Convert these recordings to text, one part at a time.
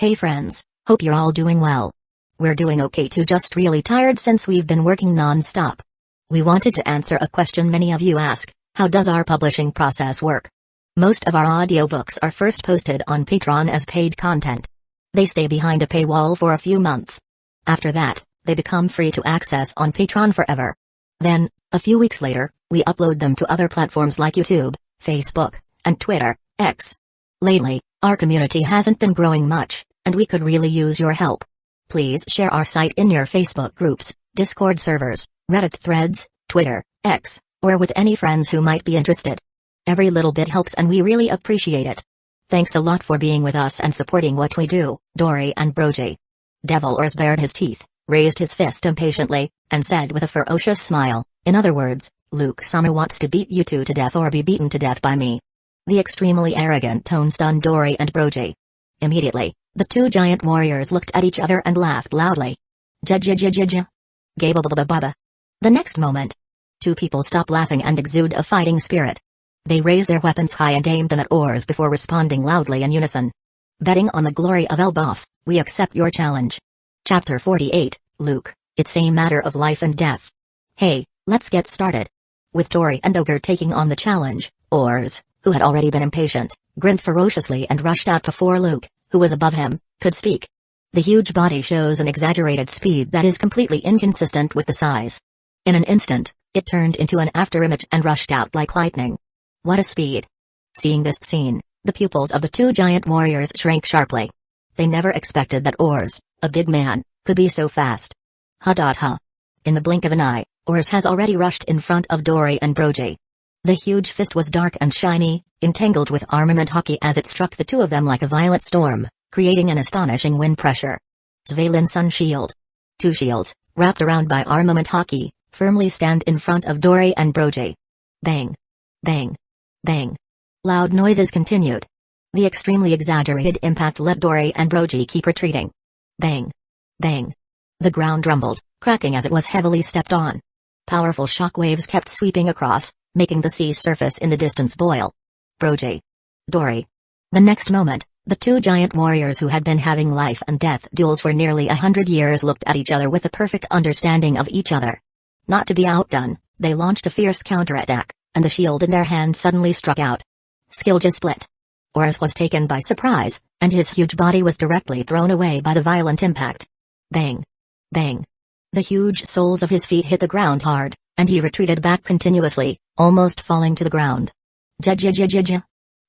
Hey friends, hope you're all doing well. We're doing okay too, just really tired since we've been working non-stop. We wanted to answer a question many of you ask: how does our publishing process work? Most of our audiobooks are first posted on Patreon as paid content. They stay behind a paywall for a few months. After that, they become free to access on Patreon forever. Then, a few weeks later, we upload them to other platforms like YouTube, Facebook, and Twitter, X. Lately, our community hasn't been growing much, and we could really use your help. Please share our site in your Facebook groups, Discord servers, Reddit threads, Twitter, X, or with any friends who might be interested. Every little bit helps and we really appreciate it. Thanks a lot for being with us and supporting what we do, Dory and Brogy. Devil Ors bared his teeth, raised his fist impatiently, and said with a ferocious smile, "In other words, Luke Sama wants to beat you two to death or be beaten to death by me." The extremely arrogant tone stunned Dory and Brogy. Immediately, the two giant warriors looked at each other and laughed loudly. Ja. Gabba. The next moment, two people stop laughing and exude a fighting spirit. They raised their weapons high and aimed them at Ors before responding loudly in unison. Betting on the glory of Elbaf, we accept your challenge. Chapter 48, Luke, it's a matter of life and death. Hey, let's get started. With Dory and Ogre taking on the challenge, Ors, who had already been impatient, grinned ferociously and rushed out before Luke, who was above him, could speak. The huge body shows an exaggerated speed that is completely inconsistent with the size. In an instant, it turned into an afterimage and rushed out like lightning. What a speed! Seeing this scene, the pupils of the two giant warriors shrank sharply. They never expected that Ors, a big man, could be so fast. Ha. In the blink of an eye, Ors has already rushed in front of Dory and Brogy. The huge fist was dark and shiny, entangled with armament hockey as it struck the two of them like a violent storm, creating an astonishing wind pressure. Svalin Sun Shield. Two shields, wrapped around by armament hockey, firmly stand in front of Dory and Brogy. Bang. Bang. Bang. Loud noises continued. The extremely exaggerated impact let Dory and Brogy keep retreating. Bang. Bang. The ground rumbled, cracking as it was heavily stepped on. Powerful shock waves kept sweeping across, making the sea surface in the distance boil. Brogy. Dory. The next moment, the two giant warriors who had been having life and death duels for nearly 100 years looked at each other with a perfect understanding of each other. Not to be outdone, they launched a fierce counterattack, and the shield in their hand suddenly struck out. Skilja split. Ors was taken by surprise, and his huge body was directly thrown away by the violent impact. Bang. Bang. The huge soles of his feet hit the ground hard, and he retreated back continuously, almost falling to the ground. Ja.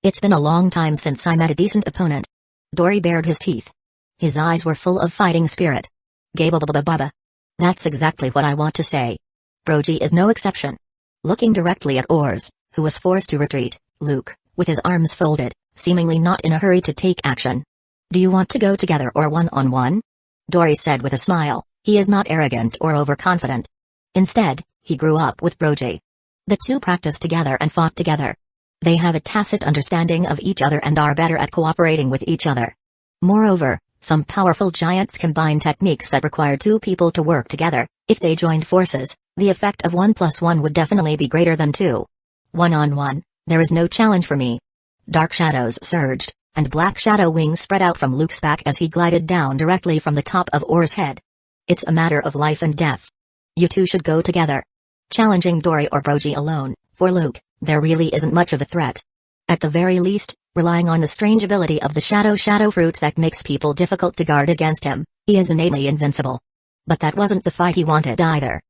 It's been a long time since I met a decent opponent. Dory bared his teeth. His eyes were full of fighting spirit. Gabba. That's exactly what I want to say. Brogy is no exception. Looking directly at Ors, who was forced to retreat, Luke, with his arms folded, seemingly not in a hurry to take action. Do you want to go together or one-on-one? Dory said with a smile. He is not arrogant or overconfident. Instead, he grew up with Brogy. The two practiced together and fought together. They have a tacit understanding of each other and are better at cooperating with each other. Moreover, some powerful giants combine techniques that require two people to work together. If they joined forces, the effect of 1 + 1 would definitely be greater than 2. One-on-one, there is no challenge for me. Dark shadows surged, and black shadow wings spread out from Luke's back as he glided down directly from the top of Ors' head. It's a matter of life and death. You two should go together. Challenging Dory or Brogy alone, for Luke, there really isn't much of a threat. At the very least, relying on the strange ability of the shadow fruit that makes people difficult to guard against him, he is innately invincible. But that wasn't the fight he wanted either.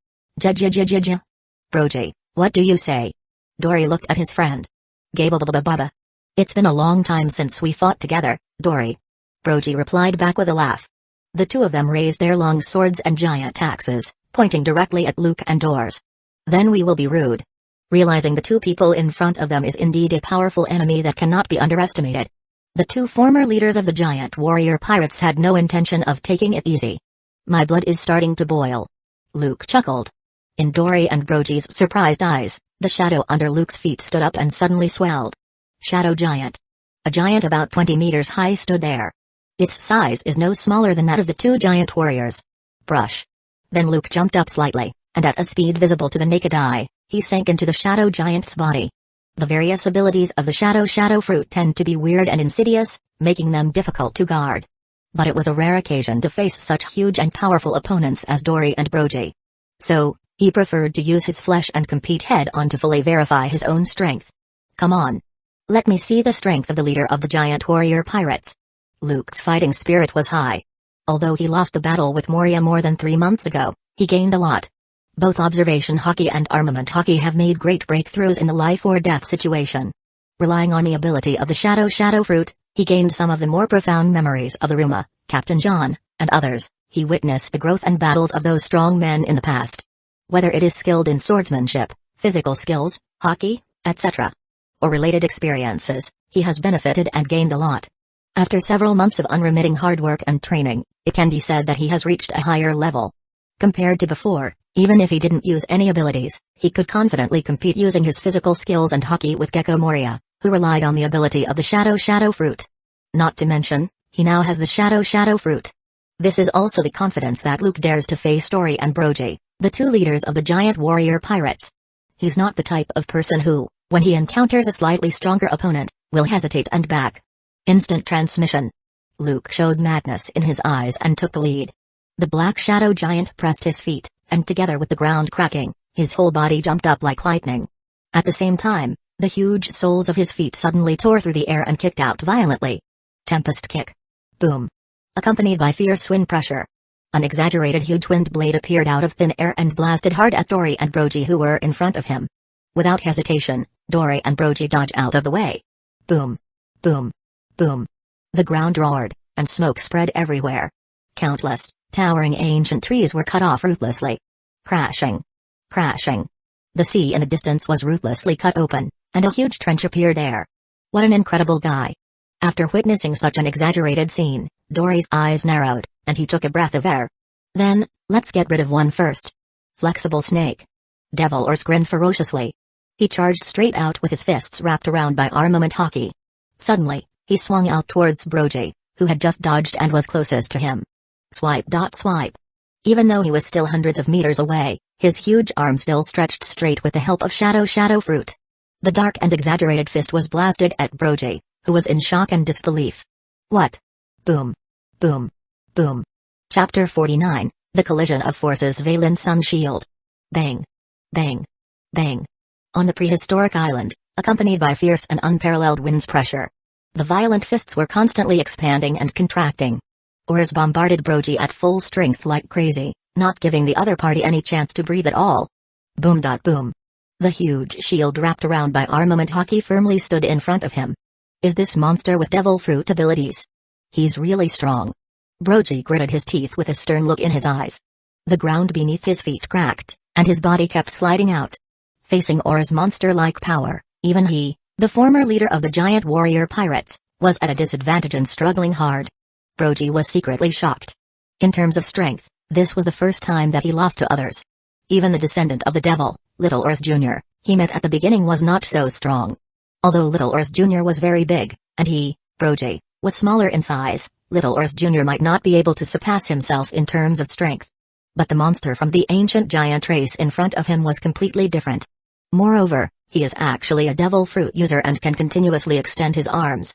Ja. Brogy, what do you say? Dory looked at his friend. Gabba. It's been a long time since we fought together, Dory. Brogy replied back with a laugh. The two of them raised their long swords and giant axes, pointing directly at Luke and Ors. Then we will be rude. Realizing the two people in front of them is indeed a powerful enemy that cannot be underestimated. The two former leaders of the giant warrior pirates had no intention of taking it easy. My blood is starting to boil. Luke chuckled. In Dory and Brogy's surprised eyes, the shadow under Luke's feet stood up and suddenly swelled. Shadow giant. A giant about 20 meters high stood there. Its size is no smaller than that of the two giant warriors. Brush. Then Luke jumped up slightly, and at a speed visible to the naked eye, he sank into the shadow giant's body. The various abilities of the shadow fruit tend to be weird and insidious, making them difficult to guard. But it was a rare occasion to face such huge and powerful opponents as Dory and Brogy. So, he preferred to use his flesh and compete head-on to fully verify his own strength. Come on. Let me see the strength of the leader of the giant warrior pirates. Luke's fighting spirit was high. Although he lost the battle with Moria more than 3 months ago, he gained a lot. Both observation hockey and armament hockey have made great breakthroughs in the life-or-death situation. Relying on the ability of the shadow fruit, he gained some of the more profound memories of the Ruma, Captain John, and others. He witnessed the growth and battles of those strong men in the past. Whether it is skilled in swordsmanship, physical skills, hockey, etc., or related experiences, he has benefited and gained a lot. After several months of unremitting hard work and training, it can be said that he has reached a higher level. Compared to before, even if he didn't use any abilities, he could confidently compete using his physical skills and hockey with Gecko Moria, who relied on the ability of the shadow fruit. Not to mention, he now has the shadow fruit. This is also the confidence that Luke dares to face Dory and Brogy, the 2 leaders of the giant warrior pirates. He's not the type of person who, when he encounters a slightly stronger opponent, will hesitate and back. Instant transmission. Luke showed madness in his eyes and took the lead. The black shadow giant pressed his feet, and together with the ground cracking, his whole body jumped up like lightning. At the same time, the huge soles of his feet suddenly tore through the air and kicked out violently. Tempest kick. Boom. Accompanied by fierce wind pressure. An exaggerated huge wind blade appeared out of thin air and blasted hard at Dory and Brogy who were in front of him. Without hesitation, Dory and Brogy dodged out of the way. Boom. Boom. Boom. The ground roared, and smoke spread everywhere. Countless, towering ancient trees were cut off ruthlessly. Crashing. Crashing. The sea in the distance was ruthlessly cut open, and a huge trench appeared there. What an incredible guy. After witnessing such an exaggerated scene, Dory's eyes narrowed, and he took a breath of air. Then, let's get rid of one first. Flexible snake. Devil or grinned ferociously. He charged straight out with his fists wrapped around by armament hockey. Suddenly, he swung out towards Brogy, who had just dodged and was closest to him. Swipe. Swipe. Even though he was still hundreds of meters away, his huge arm still stretched straight with the help of shadow fruit. The dark and exaggerated fist was blasted at Brogy, who was in shock and disbelief. What? Boom. Boom. Boom. Chapter 49, The Collision of Forces. Valen Sun Shield. Bang. Bang. Bang. On the prehistoric island, accompanied by fierce and unparalleled winds pressure, the violent fists were constantly expanding and contracting. Oars bombarded Brogy at full strength like crazy, not giving the other party any chance to breathe at all. Boom. Boom. The huge shield wrapped around by armament hockey firmly stood in front of him. Is this monster with devil fruit abilities? He's really strong. Brogy gritted his teeth with a stern look in his eyes. The ground beneath his feet cracked, and his body kept sliding out. Facing Or's monster-like power, even he, the former leader of the giant warrior pirates, was at a disadvantage and struggling hard. Brogy was secretly shocked. In terms of strength, this was the first time that he lost to others. Even the descendant of the devil, Little Ors Jr., he met at the beginning was not so strong. Although Little Ors Jr. was very big, and he, Brogy, was smaller in size, Little Ors Jr. might not be able to surpass himself in terms of strength. But the monster from the ancient giant race in front of him was completely different. Moreover, he is actually a devil fruit user and can continuously extend his arms,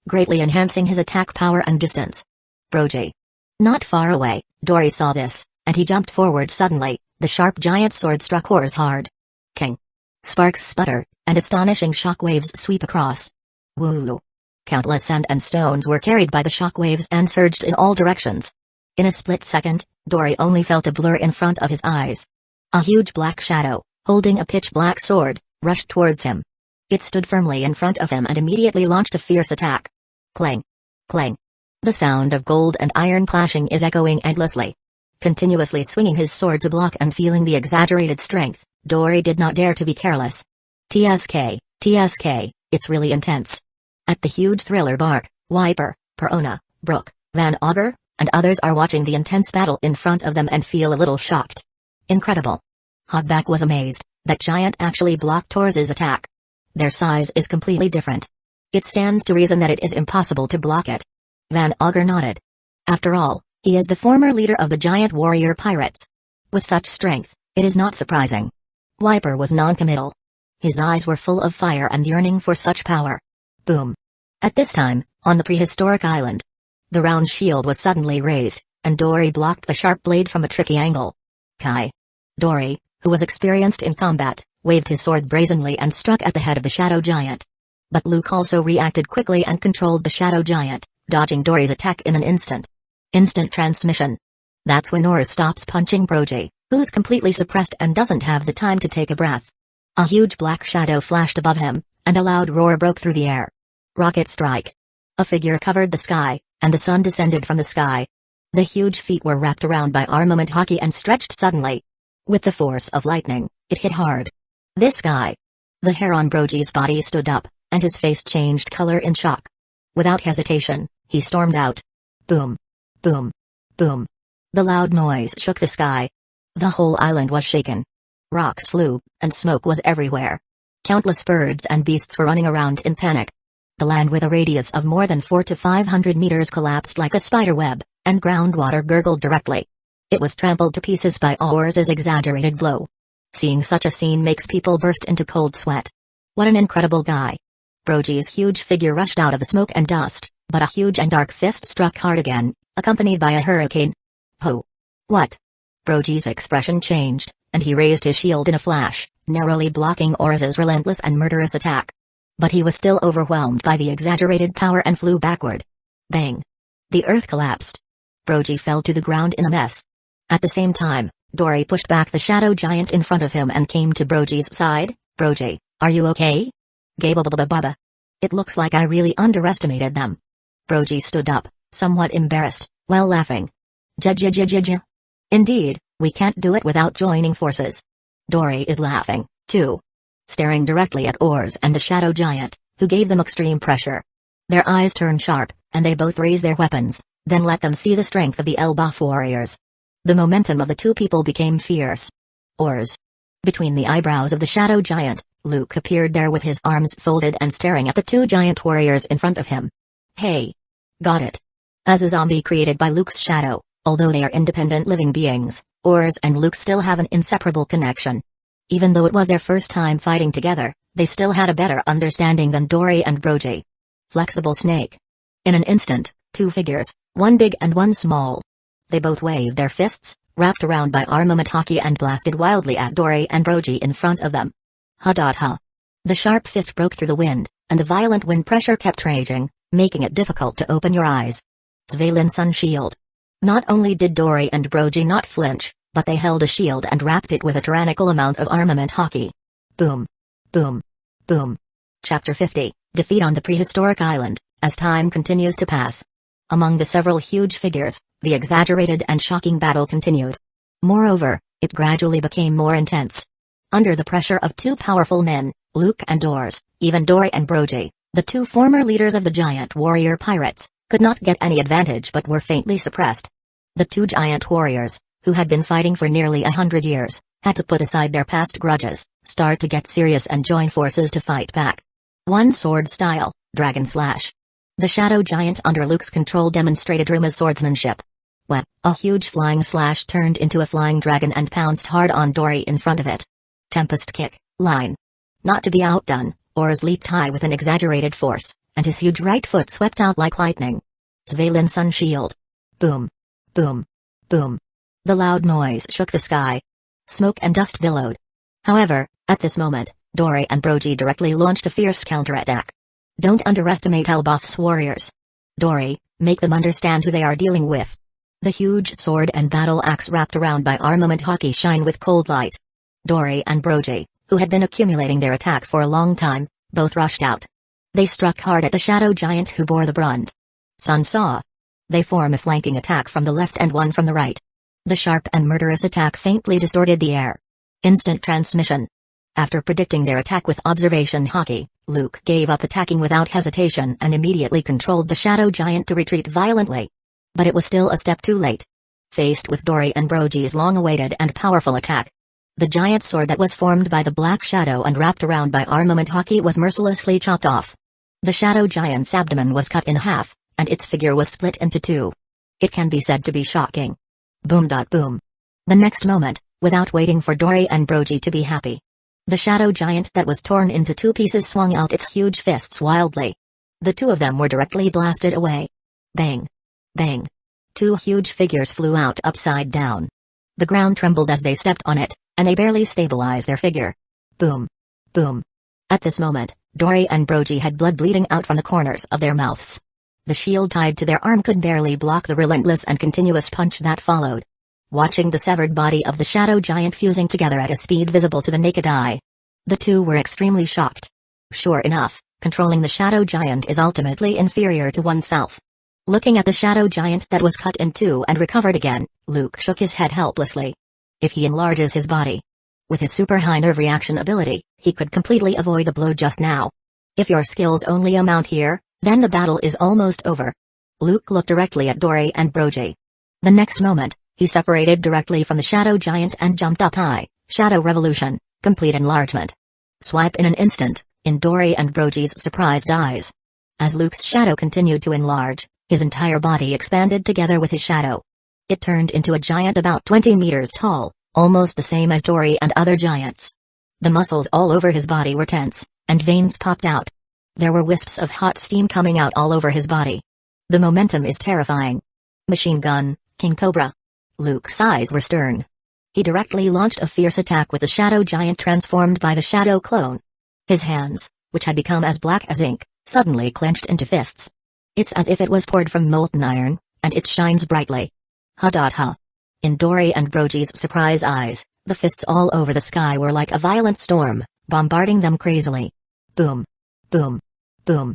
greatly enhancing his attack power and distance. Brogy. Not far away, Dory saw this, and he jumped forward suddenly. The sharp giant sword struck Ors hard. King. Sparks sputter, and astonishing shockwaves sweep across. Woo! Countless sand and stones were carried by the shockwaves and surged in all directions. In a split second, Dory only felt a blur in front of his eyes. A huge black shadow, holding a pitch-black sword, rushed towards him. It stood firmly in front of him and immediately launched a fierce attack. Clang! Clang! The sound of gold and iron clashing is echoing endlessly. Continuously swinging his sword to block and feeling the exaggerated strength, Dory did not dare to be careless. TSK, it's really intense. At the huge thriller bark, Wiper, Perona, Brooke, Van Auger, and others are watching the intense battle in front of them and feel a little shocked. Incredible. Hogback was amazed, that giant actually blocked Tors's attack. Their size is completely different. It stands to reason that it is impossible to block it. Van Auger nodded. After all, he is the former leader of the giant warrior pirates. With such strength, it is not surprising. Wiper was non-committal. His eyes were full of fire and yearning for such power. Boom. At this time, on the prehistoric island, The round shield was suddenly raised, and Dory blocked the sharp blade from a tricky angle. Kai. Dory, who was experienced in combat, waved his sword brazenly and struck at the head of the shadow giant. But Luke also reacted quickly and controlled the shadow giant, dodging Dory's attack in an instant. Instant transmission. That's when Ors stops punching Brogy, who's completely suppressed and doesn't have the time to take a breath. A huge black shadow flashed above him, and a loud roar broke through the air. Rocket strike. A figure covered the sky, and the sun descended from the sky. The huge feet were wrapped around by armament hockey and stretched suddenly. With the force of lightning, it hit hard. This guy. The hair on Brogy's body stood up, and his face changed color in shock. Without hesitation, he stormed out. Boom. Boom. Boom. The loud noise shook the sky. The whole island was shaken. Rocks flew, and smoke was everywhere. Countless birds and beasts were running around in panic. The land with a radius of more than 400 to 500 meters collapsed like a spider web, and groundwater gurgled directly. It was trampled to pieces by Ors's exaggerated blow. Seeing such a scene makes people burst into cold sweat. What an incredible guy. Brogy's huge figure rushed out of the smoke and dust, but a huge and dark fist struck hard again, accompanied by a hurricane. Ho! What? Brogy's expression changed, and he raised his shield in a flash, narrowly blocking Ors's relentless and murderous attack. But he was still overwhelmed by the exaggerated power and flew backward. Bang! The earth collapsed. Brogy fell to the ground in a mess. At the same time, Dory pushed back the shadow giant in front of him and came to Brogy's side. Brogy, are you okay? Gabba. It looks like I really underestimated them. Brogy stood up, somewhat embarrassed, while laughing. Ja. Indeed, we can't do it without joining forces. Dory is laughing, too. Staring directly at Ors and the shadow giant, who gave them extreme pressure. Their eyes turned sharp, and they both raised their weapons, then let them see the strength of the Elbaf warriors. The momentum of the two people became fierce. Ors. Between the eyebrows of the shadow giant, Luke appeared there with his arms folded and staring at the two giant warriors in front of him. Hey. Got it. As a zombie created by Luke's shadow, although they are independent living beings, Ors and Luke still have an inseparable connection. Even though it was their first time fighting together, they still had a better understanding than Dory and Brogy. Flexible snake. In an instant, two figures, one big and one small. They both waved their fists, wrapped around by armament hockey, and blasted wildly at Dory and Brogy in front of them. Ha. The sharp fist broke through the wind, and the violent wind pressure kept raging, making it difficult to open your eyes. Svalin Sun Shield. Not only did Dory and Brogy not flinch, but they held a shield and wrapped it with a tyrannical amount of armament hockey. Boom. Boom. Boom. Chapter 50, Defeat on the Prehistoric Island. As time continues to pass. Among the several huge figures, the exaggerated and shocking battle continued. Moreover, it gradually became more intense. Under the pressure of two powerful men, Luke and Ors, even Dory and Brogy, the two former leaders of the giant warrior pirates, could not get any advantage but were faintly suppressed. The two giant warriors, who had been fighting for nearly 100 years, had to put aside their past grudges, start to get serious and join forces to fight back. One sword style, Dragon Slash. The shadow giant under Luke's control demonstrated Ruma's swordsmanship. A huge flying slash turned into a flying dragon and pounced hard on Dory in front of it. Tempest kick, line. Not to be outdone, Ors leaped high with an exaggerated force, and his huge right foot swept out like lightning. Svalin Sun Shield. Boom. Boom. Boom. The loud noise shook the sky. Smoke and dust billowed. However, at this moment, Dory and Brogy directly launched a fierce counterattack. Don't underestimate Elbaf's warriors. Dory, make them understand who they are dealing with. The huge sword and battle axe wrapped around by armament hockey shine with cold light. Dory and Brogy, who had been accumulating their attack for a long time, both rushed out. They struck hard at the shadow giant who bore the brunt. Sun Saw. They form a flanking attack from the left and one from the right. The sharp and murderous attack faintly distorted the air. Instant transmission. After predicting their attack with observation hockey, Luke gave up attacking without hesitation and immediately controlled the shadow giant to retreat violently. But it was still a step too late. Faced with Dory and Brogy's long-awaited and powerful attack, the giant sword that was formed by the black shadow and wrapped around by armament hockey was mercilessly chopped off. The shadow giant's abdomen was cut in half, and its figure was split into two. It can be said to be shocking. Boom. Boom. The next moment, without waiting for Dory and Brogy to be happy, the shadow giant that was torn into two pieces swung out its huge fists wildly. The two of them were directly blasted away. Bang. Bang! Two huge figures flew out upside down. The ground trembled as they stepped on it, and they barely stabilized their figure. Boom! Boom! At this moment, Dory and Brogy had blood bleeding out from the corners of their mouths. The shield tied to their arm could barely block the relentless and continuous punch that followed. Watching the severed body of the shadow giant fusing together at a speed visible to the naked eye, the two were extremely shocked. Sure enough, controlling the shadow giant is ultimately inferior to oneself. Looking at the shadow giant that was cut in two and recovered again, Luke shook his head helplessly. If he enlarges his body with his super high nerve reaction ability, he could completely avoid the blow just now. If your skills only amount here, then the battle is almost over. Luke looked directly at Dory and Brogy. The next moment, he separated directly from the shadow giant and jumped up high. Shadow revolution, complete enlargement. Swipe in an instant, in Dory and Brogy's surprised eyes. As Luke's shadow continued to enlarge, his entire body expanded together with his shadow. It turned into a giant about 20 meters tall, almost the same as Dory and other giants. The muscles all over his body were tense, and veins popped out. There were wisps of hot steam coming out all over his body. The momentum is terrifying. Machine gun, King Cobra. Luke's eyes were stern. He directly launched a fierce attack with the shadow giant transformed by the shadow clone. His hands, which had become as black as ink, suddenly clenched into fists. It's as if it was poured from molten iron, and it shines brightly. Ha! In Dory and Brogy's surprise eyes, the fists all over the sky were like a violent storm, bombarding them crazily. Boom! Boom! Boom!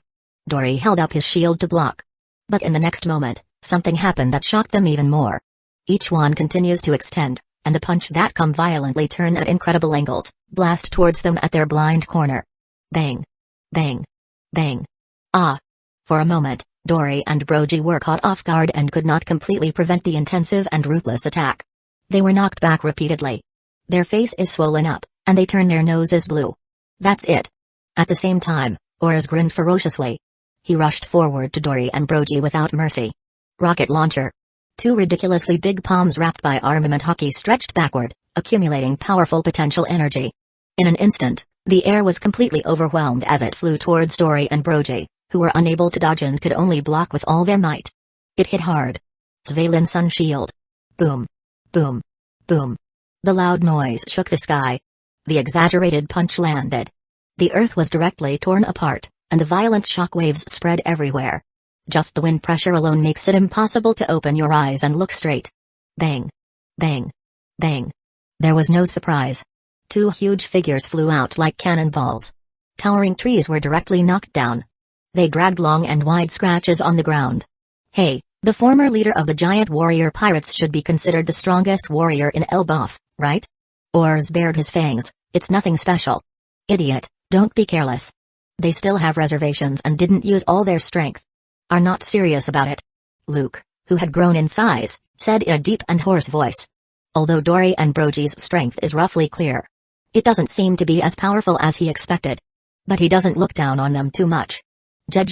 Dory held up his shield to block. But in the next moment, something happened that shocked them even more. Each one continues to extend, and the punch that come violently turn at incredible angles, blast towards them at their blind corner. Bang! Bang! Bang! Ah! For a moment, Dory and Brogy were caught off guard and could not completely prevent the intensive and ruthless attack. They were knocked back repeatedly. Their face is swollen up, and they turn their noses blue. That's it. At the same time, Oars grinned ferociously. He rushed forward to Dory and Brogy without mercy. Rocket launcher. Two ridiculously big palms wrapped by armament hockey stretched backward, accumulating powerful potential energy. In an instant, the air was completely overwhelmed as it flew towards Dory and Brogy, who were unable to dodge and could only block with all their might. It hit hard. Svalin Sun Shield. Boom. Boom. Boom. The loud noise shook the sky. The exaggerated punch landed. The earth was directly torn apart, and the violent shock waves spread everywhere. Just the wind pressure alone makes it impossible to open your eyes and look straight. Bang. Bang. Bang. There was no surprise. Two huge figures flew out like cannonballs. Towering trees were directly knocked down. They dragged long and wide scratches on the ground. Hey, the former leader of the giant warrior pirates should be considered the strongest warrior in Elbaf, right? Oars bared his fangs. It's nothing special. Idiot, don't be careless. They still have reservations and didn't use all their strength. Are not serious about it. Luke, who had grown in size, said in a deep and hoarse voice. Although Dory and Brogy's strength is roughly clear, it doesn't seem to be as powerful as he expected. But he doesn't look down on them too much. Ja.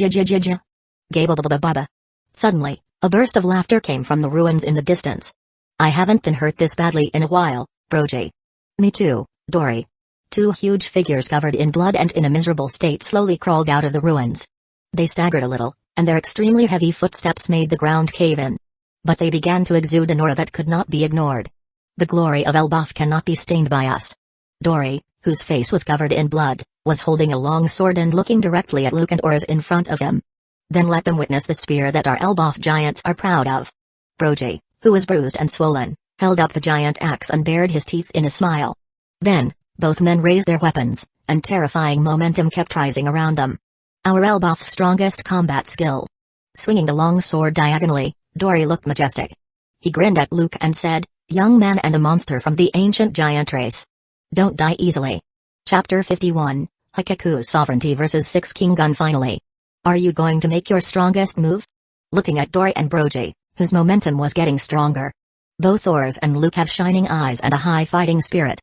Gabba. Suddenly, a burst of laughter came from the ruins in the distance. I haven't been hurt this badly in a while, Brogy. Me too, Dory. Two huge figures covered in blood and in a miserable state slowly crawled out of the ruins. They staggered a little, and their extremely heavy footsteps made the ground cave in. But they began to exude an aura that could not be ignored. The glory of Elbaf cannot be stained by us. Dory, whose face was covered in blood, was holding a long sword and looking directly at Luke and Oars in front of him. Then let them witness the spear that our Elbaf giants are proud of. Brogy, who was bruised and swollen, held up the giant axe and bared his teeth in a smile. Then, both men raised their weapons, and terrifying momentum kept rising around them. Our Elbaf's strongest combat skill. Swinging the long sword diagonally, Dory looked majestic. He grinned at Luke and said, "Young man and a monster from the ancient giant race. Don't die easily." Chapter 51, Hikaku's Sovereignty vs. Six King Gun. Finally. Are you going to make your strongest move? Looking at Dory and Brogy, whose momentum was getting stronger. Both Oars and Luke have shining eyes and a high fighting spirit.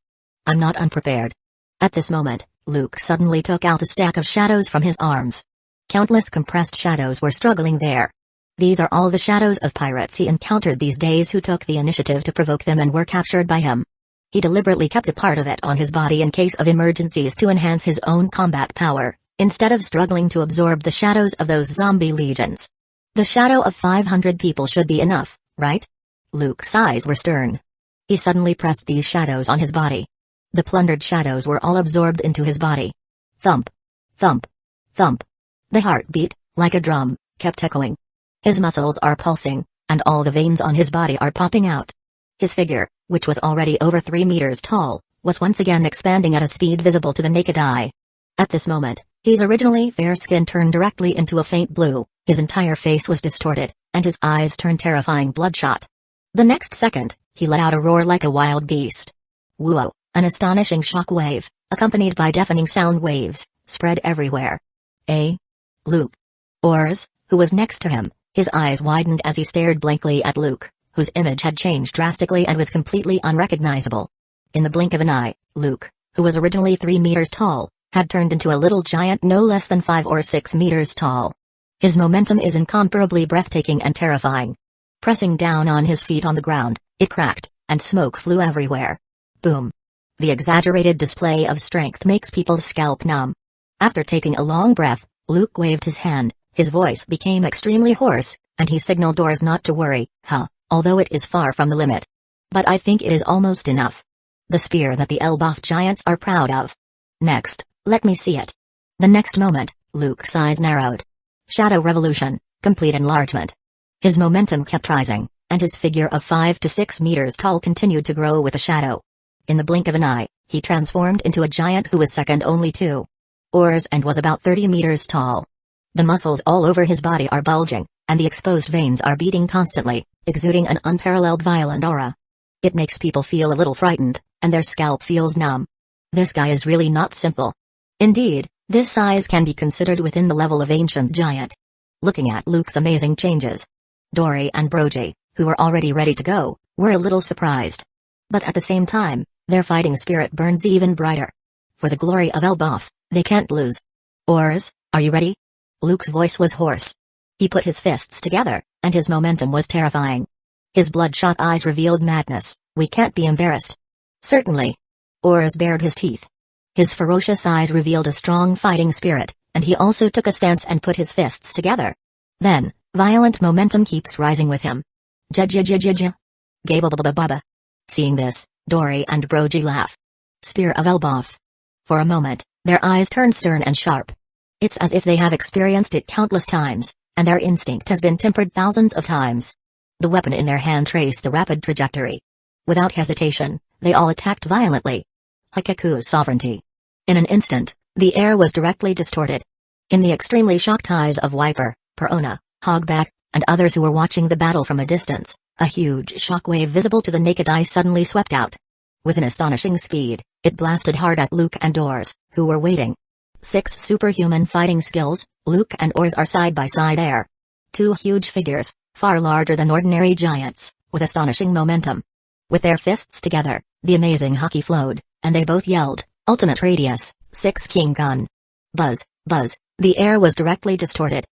I'm not unprepared. At this moment, Luke suddenly took out a stack of shadows from his arms. Countless compressed shadows were struggling there. These are all the shadows of pirates he encountered these days who took the initiative to provoke them and were captured by him. He deliberately kept a part of it on his body in case of emergencies to enhance his own combat power, instead of struggling to absorb the shadows of those zombie legions. The shadow of 500 people should be enough, right? Luke's eyes were stern. He suddenly pressed these shadows on his body. The plundered shadows were all absorbed into his body. Thump. Thump. Thump. The heartbeat, like a drum, kept echoing. His muscles are pulsing, and all the veins on his body are popping out. His figure, which was already over 3 meters tall, was once again expanding at a speed visible to the naked eye. At this moment, his originally fair skin turned directly into a faint blue, his entire face was distorted, and his eyes turned terrifying bloodshot. The next second, he let out a roar like a wild beast. Whoa, an astonishing shock wave, accompanied by deafening sound waves, spread everywhere. Luke. Ors, who was next to him, his eyes widened as he stared blankly at Luke, whose image had changed drastically and was completely unrecognizable. In the blink of an eye, Luke, who was originally 3 meters tall, had turned into a little giant no less than 5 or 6 meters tall. His momentum is incomparably breathtaking and terrifying. Pressing down on his feet on the ground, it cracked, and smoke flew everywhere. Boom. The exaggerated display of strength makes people's scalp numb. After taking a long breath, Luke waved his hand, his voice became extremely hoarse, and he signaled Ors not to worry, although it is far from the limit. But I think it is almost enough. The spear that the Elbaf giants are proud of. Next, let me see it. The next moment, Luke's eyes narrowed. Shadow revolution, complete enlargement. His momentum kept rising, and his figure of 5 to 6 meters tall continued to grow with the shadow. In the blink of an eye, he transformed into a giant who was second only to Ors and was about 30 meters tall. The muscles all over his body are bulging, and the exposed veins are beating constantly, exuding an unparalleled violent aura. It makes people feel a little frightened, and their scalp feels numb. This guy is really not simple. Indeed, this size can be considered within the level of ancient giant. Looking at Luke's amazing changes, Dory and Brogy, who were already ready to go, were a little surprised. But at the same time, their fighting spirit burns even brighter. For the glory of Elbaf, they can't lose. Ors, are you ready? Luke's voice was hoarse. He put his fists together, and his momentum was terrifying. His bloodshot eyes revealed madness. We can't be embarrassed. Certainly. Ors bared his teeth. His ferocious eyes revealed a strong fighting spirit, and he also took a stance and put his fists together. Then, violent momentum keeps rising with him. Jajajajajaj. Gababababa. Seeing this, Dory and Brogy laugh. Spear of Elbaf. For a moment, their eyes turn stern and sharp. It's as if they have experienced it countless times, and their instinct has been tempered thousands of times. The weapon in their hand traced a rapid trajectory. Without hesitation, they all attacked violently. Hikaku's sovereignty. In an instant, the air was directly distorted. In the extremely shocked eyes of Viper, Perona, Hogback, and others who were watching the battle from a distance, a huge shockwave visible to the naked eye suddenly swept out. With an astonishing speed, it blasted hard at Luke and Ors, who were waiting. 6 superhuman fighting skills, Luke and Ors are side by side there. 2 huge figures, far larger than ordinary giants, with astonishing momentum. With their fists together, the amazing hockey flowed, and they both yelled, "Ultimate radius, 6 king gun." Buzz, buzz, the air was directly distorted.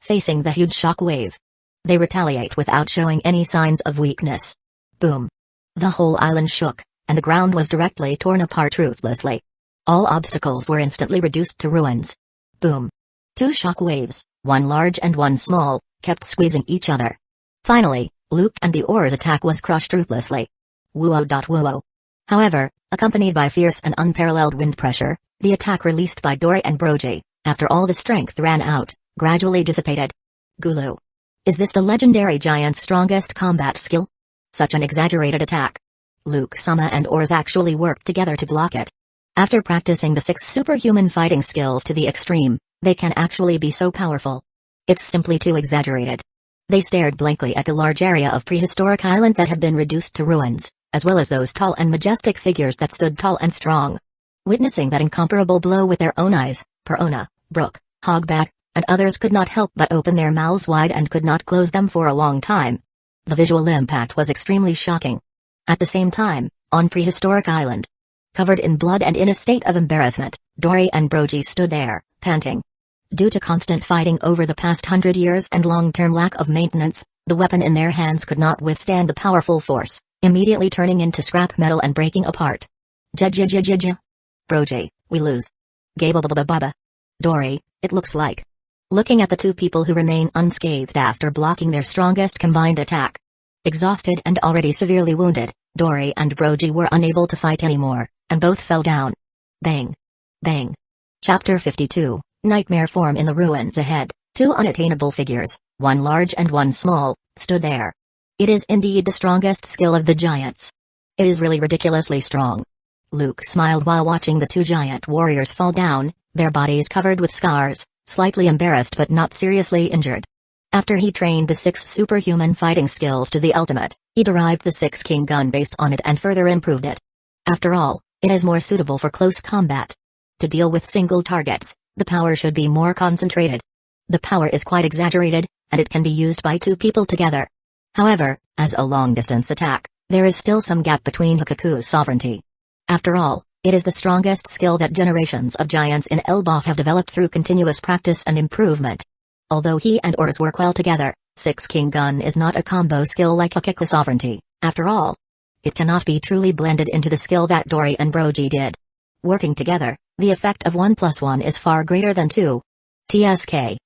Facing the huge shock wave, they retaliate without showing any signs of weakness. Boom. The whole island shook, and the ground was directly torn apart ruthlessly. All obstacles were instantly reduced to ruins. Boom. 2 shock waves, one large and one small, kept squeezing each other. Finally, Luke and the Ors attack was crushed ruthlessly. Woo-oh. However, accompanied by fierce and unparalleled wind pressure, the attack released by Dory and Brogy, after all the strength ran out, gradually dissipated. Gulu. Is this the legendary giant's strongest combat skill? Such an exaggerated attack. Luke, Sama and Ors actually worked together to block it. After practicing the 6 superhuman fighting skills to the extreme, they can actually be so powerful. It's simply too exaggerated. They stared blankly at the large area of prehistoric island that had been reduced to ruins, as well as those tall and majestic figures that stood tall and strong. Witnessing that incomparable blow with their own eyes, Perona, Brook, Hogback, and others could not help but open their mouths wide and could not close them for a long time. The visual impact was extremely shocking. At the same time, on prehistoric island, covered in blood and in a state of embarrassment, Dory and Brogy stood there, panting. Due to constant fighting over the past 100 years and long-term lack of maintenance, the weapon in their hands could not withstand the powerful force, immediately turning into scrap metal and breaking apart. Brogy, we lose. Gababababa. Dory, it looks like looking at the two people who remain unscathed after blocking their strongest combined attack. Exhausted and already severely wounded, Dory and Brogy were unable to fight anymore, and both fell down. Bang! Bang! Chapter 52, Nightmare form in the ruins ahead. Two unattainable figures, one large and one small, stood there. It is indeed the strongest skill of the giants. It is really ridiculously strong. Luke smiled while watching the two giant warriors fall down, their bodies covered with scars, slightly embarrassed but not seriously injured. After he trained the 6 superhuman fighting skills to the ultimate, he derived the 6 king gun based on it and further improved it. After all, it is more suitable for close combat. To deal with single targets, the power should be more concentrated. The power is quite exaggerated, and it can be used by 2 people together. However, as a long-distance attack, there is still some gap between Hikaku's sovereignty. After all, it is the strongest skill that generations of giants in Elbaf have developed through continuous practice and improvement. Although he and Ors work well together, 6 king gun is not a combo skill like Hikaku's sovereignty. After all, it cannot be truly blended into the skill that Dory and Brogy did. Working together, the effect of 1 + 1 is far greater than 2. TSK,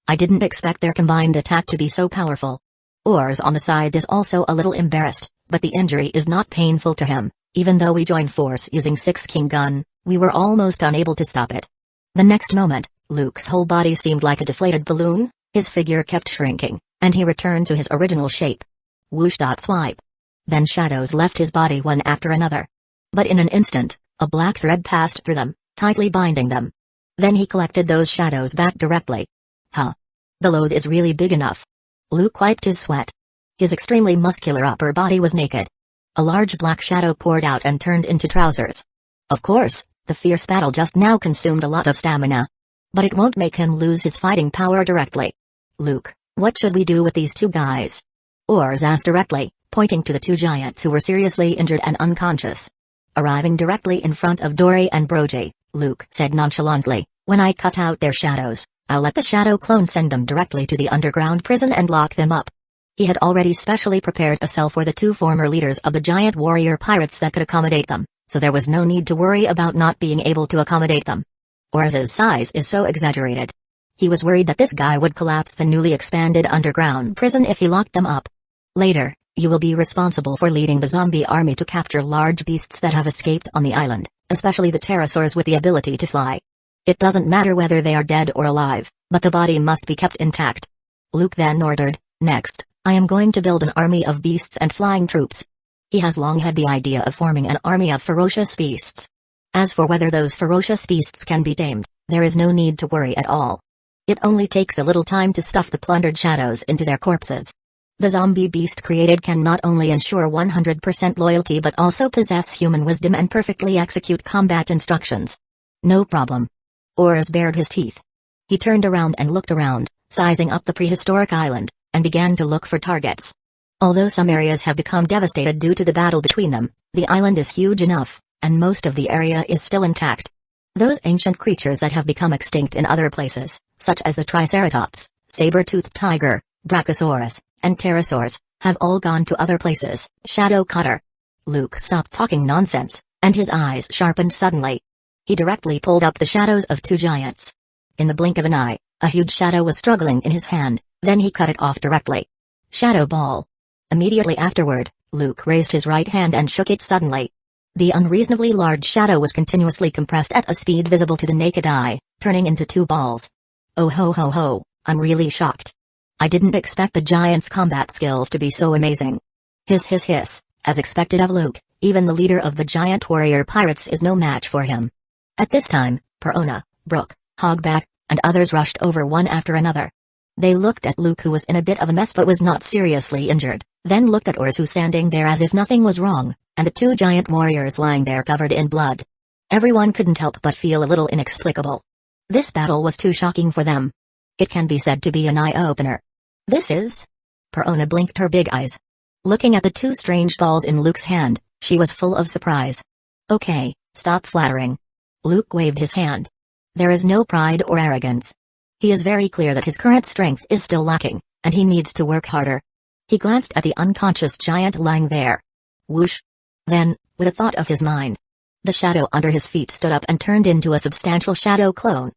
I didn't expect their combined attack to be so powerful. Ors on the side is also a little embarrassed, but the injury is not painful to him. Even though we joined force using 6 king gun, we were almost unable to stop it. The next moment, Luke's whole body seemed like a deflated balloon, his figure kept shrinking, and he returned to his original shape. Whoosh! Swipe. Then shadows left his body one after another. But in an instant, a black thread passed through them, tightly binding them. Then he collected those shadows back directly. Huh. The load is really big enough. Luke wiped his sweat. His extremely muscular upper body was naked. A large black shadow poured out and turned into trousers. Of course, the fierce battle just now consumed a lot of stamina. But it won't make him lose his fighting power directly. Luke, what should we do with these 2 guys? Ors asked directly, pointing to the 2 giants who were seriously injured and unconscious. Arriving directly in front of Dory and Brogy, Luke said nonchalantly, when I cut out their shadows, I'll let the shadow clone send them directly to the underground prison and lock them up. He had already specially prepared a cell for the 2 former leaders of the giant warrior pirates that could accommodate them, so there was no need to worry about not being able to accommodate them. Ors's size is so exaggerated. He was worried that this guy would collapse the newly expanded underground prison if he locked them up. Later, you will be responsible for leading the zombie army to capture large beasts that have escaped on the island, especially the pterosaurs with the ability to fly. It doesn't matter whether they are dead or alive, but the body must be kept intact. Luke then ordered, next, I am going to build an army of beasts and flying troops. He has long had the idea of forming an army of ferocious beasts. As for whether those ferocious beasts can be tamed, there is no need to worry at all. It only takes a little time to stuff the plundered shadows into their corpses. The zombie beast created can not only ensure 100% loyalty but also possess human wisdom and perfectly execute combat instructions. No problem. Ors bared his teeth. He turned around and looked around, sizing up the prehistoric island, and began to look for targets. Although some areas have become devastated due to the battle between them, the island is huge enough, and most of the area is still intact. Those ancient creatures that have become extinct in other places, such as the Triceratops, saber-toothed tiger, Brachiosaurus, and pterosaurs, have all gone to other places. Shadow Cutter. Luke stopped talking nonsense, and his eyes sharpened suddenly. He directly pulled up the shadows of 2 giants. In the blink of an eye, a huge shadow was struggling in his hand, then he cut it off directly. Shadow Ball. Immediately afterward, Luke raised his right hand and shook it suddenly. The unreasonably large shadow was continuously compressed at a speed visible to the naked eye, turning into 2 balls. Oh ho ho ho, I'm really shocked. I didn't expect the giant's combat skills to be so amazing. Hiss hiss hiss, as expected of Luke, even the leader of the giant warrior pirates is no match for him. At this time, Perona, Brook, Hogback, and others rushed over one after another. They looked at Luke, who was in a bit of a mess but was not seriously injured, then looked at Ors, who standing there as if nothing was wrong, and the 2 giant warriors lying there covered in blood. Everyone couldn't help but feel a little inexplicable. This battle was too shocking for them. It can be said to be an eye-opener. This is? Perona blinked her big eyes. Looking at the 2 strange balls in Luke's hand, she was full of surprise. Okay, stop flattering. Luke waved his hand. There is no pride or arrogance. He is very clear that his current strength is still lacking, and he needs to work harder. He glanced at the unconscious giant lying there. Whoosh. Then, with a thought of his mind, the shadow under his feet stood up and turned into a substantial shadow clone.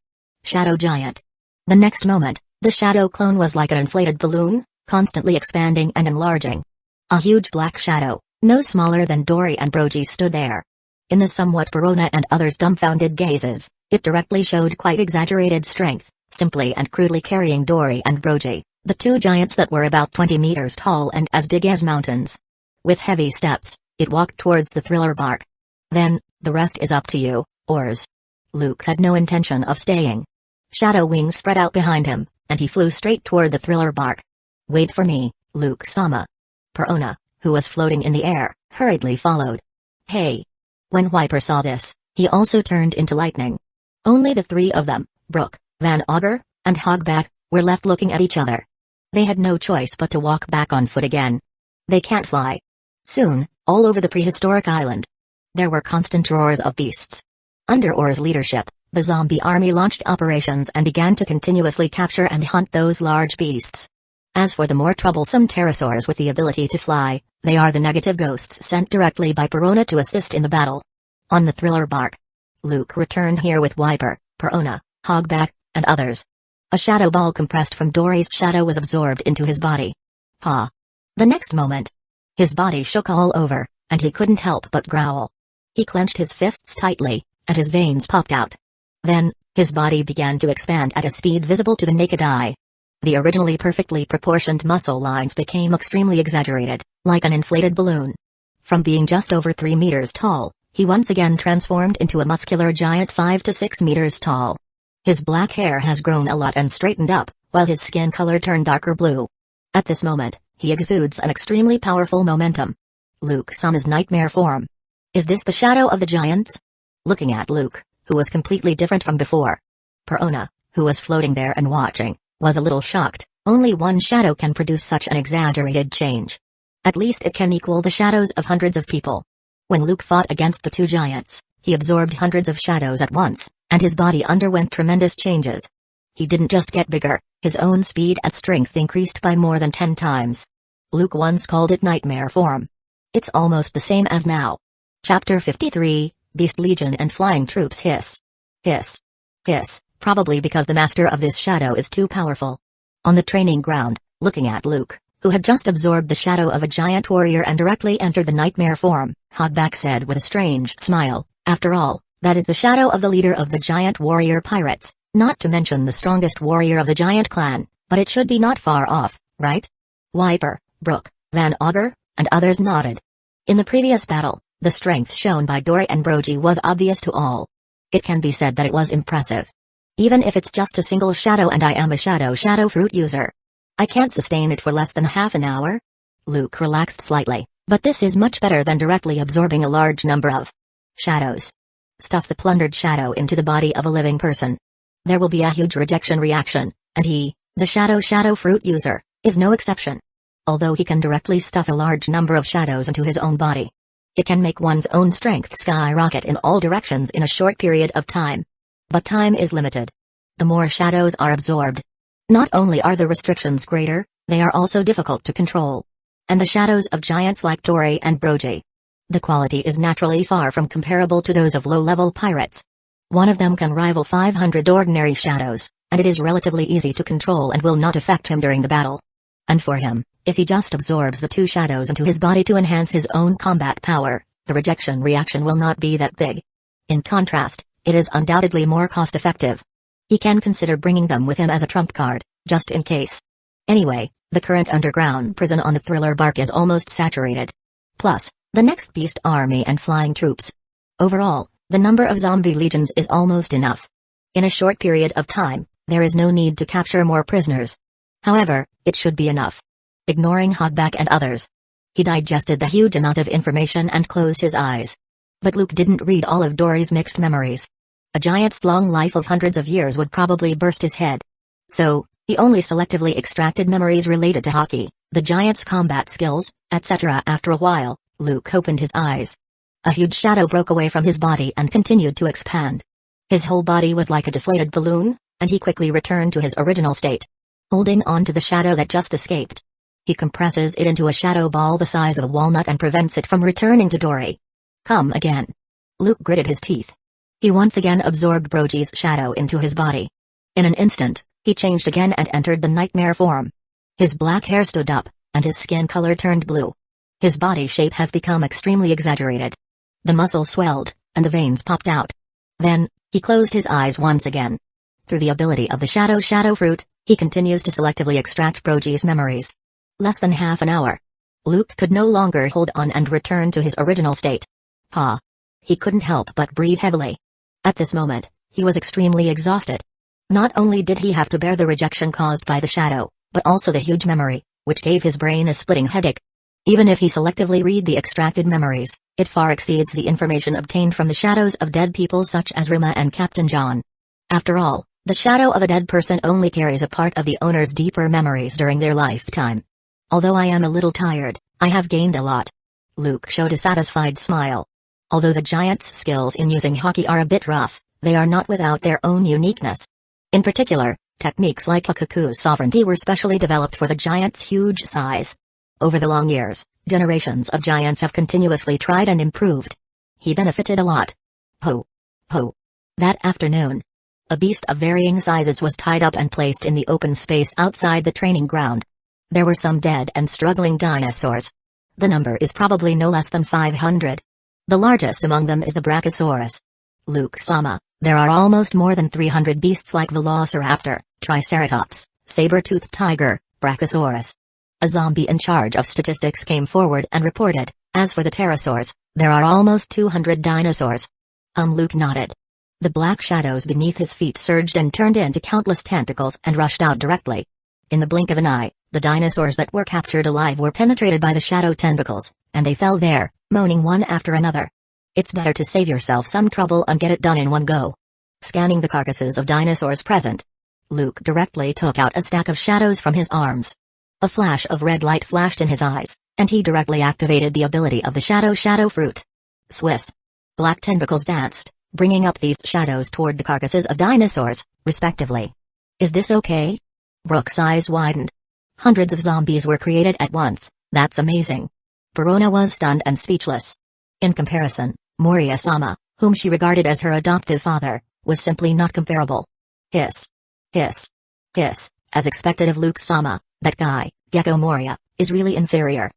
Shadow Giant. The next moment, the shadow clone was like an inflated balloon, constantly expanding and enlarging. A huge black shadow, no smaller than Dory and Brogy, stood there. In the somewhat Verona and others' dumbfounded gazes, it directly showed quite exaggerated strength, simply and crudely carrying Dory and Brogy, the two giants that were about 20 meters tall and as big as mountains. With heavy steps, it walked towards the thriller bark. Then, the rest is up to you, Oars. Luke had no intention of staying. Shadow wings spread out behind him, and he flew straight toward the thriller bark. Wait for me, Luke-sama. Perona, who was floating in the air, hurriedly followed. Hey! When Wiper saw this, he also turned into lightning. Only the three of them, Brooke, Van Auger, and Hogback, were left looking at each other. They had no choice but to walk back on foot again. They can't fly. Soon, all over the prehistoric island, there were constant roars of beasts. Under Orr's leadership, the zombie army launched operations and began to continuously capture and hunt those large beasts. As for the more troublesome pterosaurs with the ability to fly, they are the negative ghosts sent directly by Perona to assist in the battle. On the thriller bark, Luke returned here with Wiper, Perona, Hogback, and others. A shadow ball compressed from Dory's shadow was absorbed into his body. Ha! The next moment, his body shook all over, and he couldn't help but growl. He clenched his fists tightly, and his veins popped out. Then, his body began to expand at a speed visible to the naked eye. The originally perfectly proportioned muscle lines became extremely exaggerated, like an inflated balloon. From being just over 3 meters tall, he once again transformed into a muscular giant 5 to 6 meters tall. His black hair has grown a lot and straightened up, while his skin color turned darker blue. At this moment, he exudes an extremely powerful momentum. Luke-sama's nightmare form. Is this the shadow of the giants? Looking at Luke, who was completely different from before. Perona, who was floating there and watching, was a little shocked. Only one shadow can produce such an exaggerated change. At least it can equal the shadows of hundreds of people. When Luke fought against the two giants, he absorbed hundreds of shadows at once, and his body underwent tremendous changes. He didn't just get bigger, his own speed and strength increased by more than 10 times. Luke once called it nightmare form. It's almost the same as now. Chapter 53, Beast Legion and Flying Troops. Hiss. Hiss. Hiss, probably because the master of this shadow is too powerful. On the training ground, looking at Luke, who had just absorbed the shadow of a giant warrior and directly entered the nightmare form, Hogback said with a strange smile, after all, that is the shadow of the leader of the giant warrior pirates, not to mention the strongest warrior of the giant clan, but it should be not far off, right? Wiper, Brooke, Van Auger, and others nodded. In the previous battle, the strength shown by Dory and Brogy was obvious to all. It can be said that it was impressive. Even if it's just a single shadow and I am a shadow fruit user. I can't sustain it for less than half an hour. Luke relaxed slightly, but this is much better than directly absorbing a large number of shadows. Stuff the plundered shadow into the body of a living person. There will be a huge rejection reaction, and he, the shadow fruit user, is no exception. Although he can directly stuff a large number of shadows into his own body, it can make one's own strength skyrocket in all directions in a short period of time. But time is limited. The more shadows are absorbed, not only are the restrictions greater, they are also difficult to control. And the shadows of giants like Dory and Brogy, the quality is naturally far from comparable to those of low-level pirates. One of them can rival 500 ordinary shadows, and it is relatively easy to control and will not affect him during the battle. And for him, if he just absorbs the two shadows into his body to enhance his own combat power, the rejection reaction will not be that big. In contrast, it is undoubtedly more cost-effective. He can consider bringing them with him as a trump card, just in case. Anyway, the current underground prison on the thriller bark is almost saturated. Plus, the next beast army and flying troops. Overall, the number of zombie legions is almost enough. In a short period of time, there is no need to capture more prisoners. However, it should be enough. Ignoring Hogback and others, he digested the huge amount of information and closed his eyes. But Luke didn't read all of Dory's mixed memories. A giant's long life of hundreds of years would probably burst his head. So, he only selectively extracted memories related to hockey, the giant's combat skills, etc. After a while, Luke opened his eyes. A huge shadow broke away from his body and continued to expand. His whole body was like a deflated balloon, and he quickly returned to his original state. Holding on to the shadow that just escaped, he compresses it into a shadow ball the size of a walnut and prevents it from returning to Dory. Come again. Luke gritted his teeth. He once again absorbed Brogy's shadow into his body. In an instant, He changed again and entered the nightmare form. His black hair stood up, and his skin color turned blue. His body shape has become extremely exaggerated. The muscles swelled, and the veins popped out. Then, he closed his eyes once again. Through the ability of the shadow fruit, he continues to selectively extract Proji's memories. Less than half an hour. Luke could no longer hold on and return to his original state. He couldn't help but breathe heavily. At this moment, he was extremely exhausted. Not only did he have to bear the rejection caused by the shadow, but also the huge memory, which gave his brain a splitting headache. Even if he selectively read the extracted memories, it far exceeds the information obtained from the shadows of dead people such as Rima and Captain John. After all, the shadow of a dead person only carries a part of the owner's deeper memories during their lifetime. Although I am a little tired, I have gained a lot. Luke showed a satisfied smile. Although the giant's skills in using hockey are a bit rough, they are not without their own uniqueness. In particular, techniques like Hakaku sovereignty were specially developed for the giant's huge size. Over the long years, generations of giants have continuously tried and improved. He benefited a lot. That afternoon, a beast of varying sizes was tied up and placed in the open space outside the training ground. There were some dead and struggling dinosaurs. The number is probably no less than 500. The largest among them is the Brachiosaurus. Luke-sama, there are almost more than 300 beasts like Velociraptor, Triceratops, saber-toothed tiger, Brachiosaurus. A zombie in charge of statistics came forward and reported, as for the pterosaurs, there are almost 200 dinosaurs. Luke nodded. The black shadows beneath his feet surged and turned into countless tentacles and rushed out directly. In the blink of an eye, the dinosaurs that were captured alive were penetrated by the shadow tentacles, and they fell there, moaning one after another. It's better to save yourself some trouble and get it done in one go. Scanning the carcasses of dinosaurs present, Luke directly took out a stack of shadows from his arms. A flash of red light flashed in his eyes, and he directly activated the ability of the shadow fruit. Swiss. Black tentacles danced, bringing up these shadows toward the carcasses of dinosaurs, respectively. Is this okay? Brooke's eyes widened. Hundreds of zombies were created at once, that's amazing. Verona was stunned and speechless. In comparison, Moria-sama, whom she regarded as her adoptive father, was simply not comparable. Hiss. Hiss. Hiss, as expected of Luke-sama, that guy, Gecko Moria, is really inferior.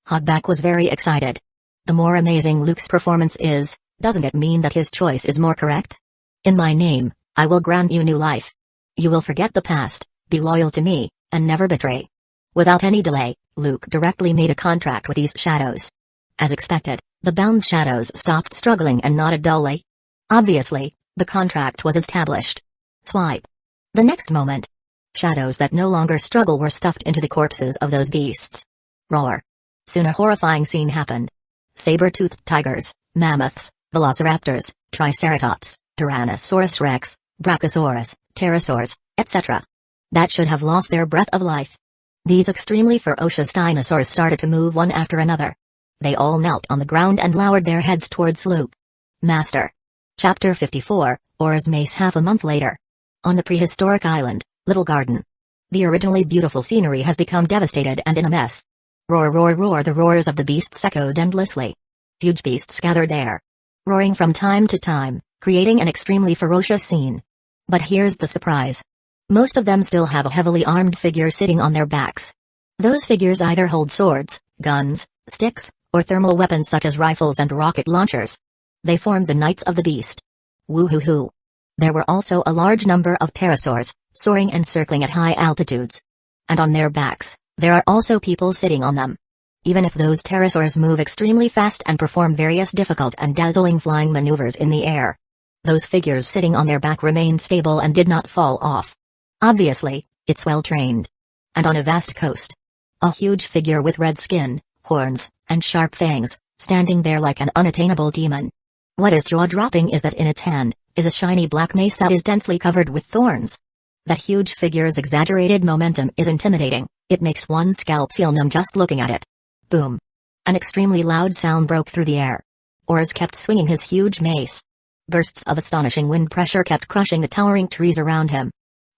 Hogback was very excited. The more amazing Luke's performance is, doesn't it mean that his choice is more correct? In my name, I will grant you new life. You will forget the past, be loyal to me, and never betray. Without any delay, Luke directly made a contract with these shadows. As expected, the bound shadows stopped struggling and nodded dully. Obviously, the contract was established. Swipe. The next moment, shadows that no longer struggle were stuffed into the corpses of those beasts. Roar. Soon a horrifying scene happened. Saber-toothed tigers, mammoths, velociraptors, triceratops, Tyrannosaurus rex, brachiosaurus, pterosaurs, etc. that should have lost their breath of life. These extremely ferocious dinosaurs started to move one after another. They all knelt on the ground and lowered their heads towards Luke. Master. Chapter 54, Aura's Mace. Half a month later. On the prehistoric island, Little Garden. The originally beautiful scenery has become devastated and in a mess. Roar, roar, roar. The roars of the beasts echoed endlessly. Huge beasts gathered there, roaring from time to time, creating an extremely ferocious scene. But here's the surprise. Most of them still have a heavily armed figure sitting on their backs. Those figures either hold swords, guns, sticks, or thermal weapons such as rifles and rocket launchers. They formed the Knights of the Beast. Woo-hoo-hoo. There were also a large number of pterosaurs, soaring and circling at high altitudes. And on their backs, there are also people sitting on them. Even if those pterosaurs move extremely fast and perform various difficult and dazzling flying maneuvers in the air, those figures sitting on their back remained stable and did not fall off. Obviously, it's well trained. And on a vast coast, a huge figure with red skin, horns, and sharp fangs, standing there like an unattainable demon. What is jaw-dropping is that in its hand is a shiny black mace that is densely covered with thorns. That huge figure's exaggerated momentum is intimidating, it makes one's scalp feel numb just looking at it. Boom. An extremely loud sound broke through the air. Oars kept swinging his huge mace. Bursts of astonishing wind pressure kept crushing the towering trees around him.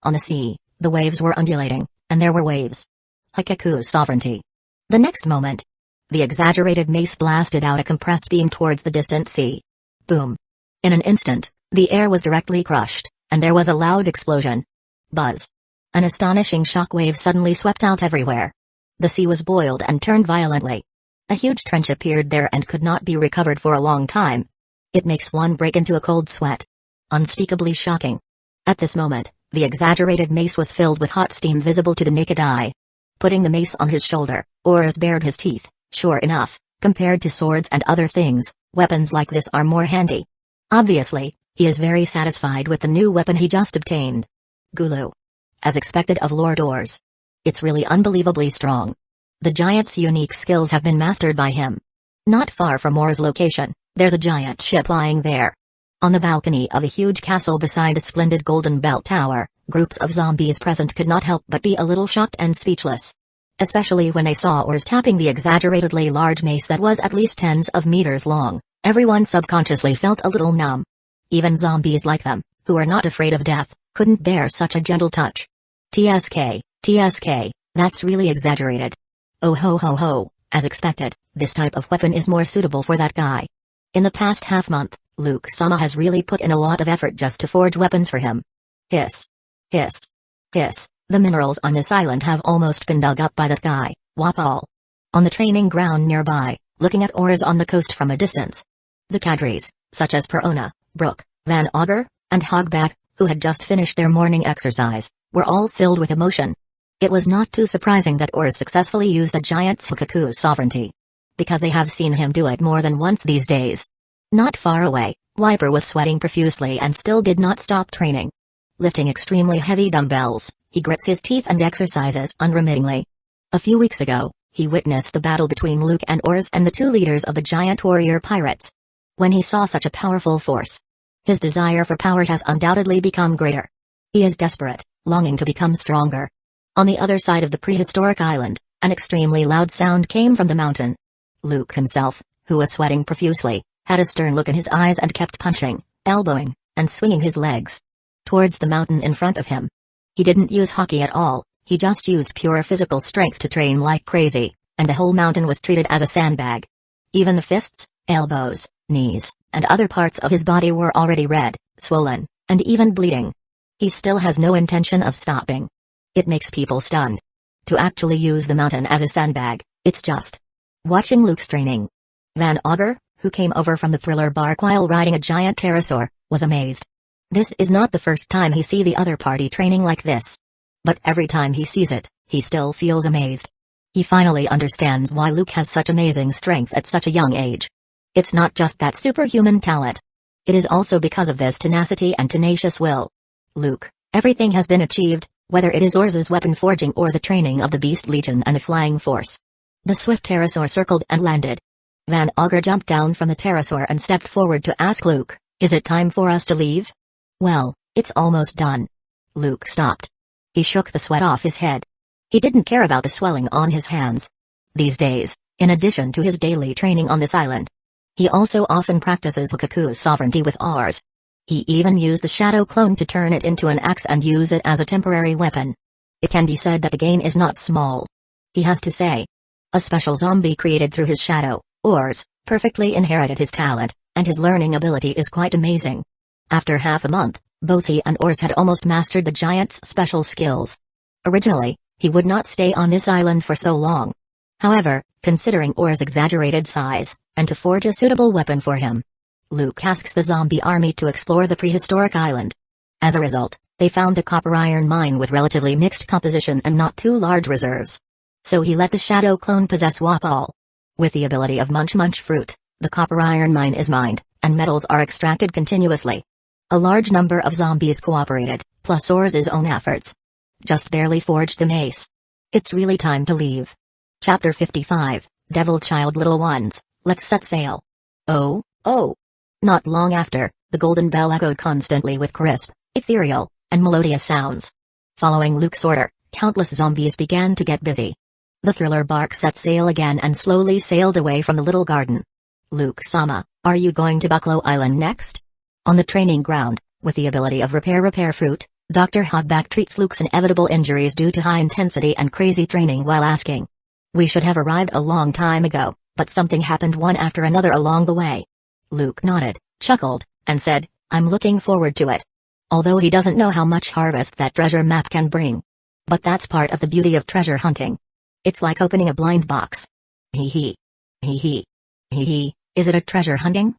On the sea, the waves were undulating, and there were waves. Hikaku's sovereignty. The next moment, the exaggerated mace blasted out a compressed beam towards the distant sea. Boom. In an instant, the air was directly crushed, and there was a loud explosion. Buzz. An astonishing shockwave suddenly swept out everywhere. The sea was boiled and turned violently. A huge trench appeared there and could not be recovered for a long time. It makes one break into a cold sweat. Unspeakably shocking. At this moment, the exaggerated mace was filled with hot steam visible to the naked eye. Putting the mace on his shoulder, Oars bared his teeth. Sure enough, compared to swords and other things, weapons like this are more handy. Obviously, he is very satisfied with the new weapon he just obtained. Gulu. As expected of Lord Oars. It's really unbelievably strong. The giant's unique skills have been mastered by him. Not far from Oars' location, there's a giant ship lying there. On the balcony of a huge castle beside a splendid golden bell tower, groups of zombies present could not help but be a little shocked and speechless. Especially when they saw Oars tapping the exaggeratedly large mace that was at least tens of meters long. Everyone subconsciously felt a little numb. Even zombies like them, who are not afraid of death, couldn't bear such a gentle touch. TSK, that's really exaggerated. Oh ho ho ho, as expected, this type of weapon is more suitable for that guy. In the past half-month, Luke-sama has really put in a lot of effort just to forge weapons for him. Hiss. Hiss. Hiss, the minerals on this island have almost been dug up by that guy, Wapol. On the training ground nearby, looking at Oars on the coast from a distance. The cadres, such as Perona, Brook, Van Auger, and Hogback, who had just finished their morning exercise, were all filled with emotion. It was not too surprising that Oars successfully used a giant's Hukaku sovereignty. Because they have seen him do it more than once these days. Not far away, Wiper was sweating profusely and still did not stop training. Lifting extremely heavy dumbbells, he grits his teeth and exercises unremittingly. A few weeks ago, he witnessed the battle between Luke and Oars and the two leaders of the giant warrior pirates. When he saw such a powerful force, his desire for power has undoubtedly become greater. He is desperate, longing to become stronger. On the other side of the prehistoric island, an extremely loud sound came from the mountain. Luke himself, who was sweating profusely, had a stern look in his eyes and kept punching, elbowing, and swinging his legs towards the mountain in front of him. He didn't use hockey at all, he just used pure physical strength to train like crazy, and the whole mountain was treated as a sandbag. Even the fists, elbows, knees, and other parts of his body were already red, swollen, and even bleeding. He still has no intention of stopping. It makes people stunned. To actually use the mountain as a sandbag, it's just watching Luke's training. Van Auger, who came over from the Thriller Bark while riding a giant pterosaur, was amazed. This is not the first time he see the other party training like this. But every time he sees it, he still feels amazed. He finally understands why Luke has such amazing strength at such a young age. It's not just that superhuman talent. It is also because of this tenacity and tenacious will. Luke, everything has been achieved, whether it is Oars' weapon forging or the training of the Beast Legion and the Flying Force. The swift pterosaur circled and landed. Van Auger jumped down from the pterosaur and stepped forward to ask Luke, "Is it time for us to leave?" "Well, it's almost done." Luke stopped. He shook the sweat off his head. He didn't care about the swelling on his hands. These days, in addition to his daily training on this island, he also often practices Hukaku sovereignty with Oars. He even used the shadow clone to turn it into an axe and use it as a temporary weapon. It can be said that the gain is not small. He has to say. A special zombie created through his shadow, Oars, perfectly inherited his talent, and his learning ability is quite amazing. After half a month, both he and Oars had almost mastered the giant's special skills. Originally, he would not stay on this island for so long. However, considering Oars' exaggerated size, and to forge a suitable weapon for him, Luke asks the zombie army to explore the prehistoric island. As a result, they found a copper iron mine with relatively mixed composition and not too large reserves. So he let the shadow clone possess Wapol. With the ability of munch fruit, the copper iron mine is mined, and metals are extracted continuously. A large number of zombies cooperated, plus Oars' own efforts. Just barely forged the mace. It's really time to leave. Chapter 55, Devil Child Little Ones, let's set sail. Oh. Not long after, the golden bell echoed constantly with crisp, ethereal, and melodious sounds. Following Luke's order, countless zombies began to get busy. The Thriller Bark set sail again and slowly sailed away from the little garden. Luke-sama, are you going to Bucklow Island next? On the training ground, with the ability of repair fruit, Dr. Hogback treats Luke's inevitable injuries due to high intensity and crazy training while asking. We should have arrived a long time ago, but something happened one after another along the way. Luke nodded, chuckled, and said, I'm looking forward to it. Although he doesn't know how much harvest that treasure map can bring. But that's part of the beauty of treasure hunting. It's like opening a blind box. Hee hee. Hee hee. Hee hee, is it a treasure hunting?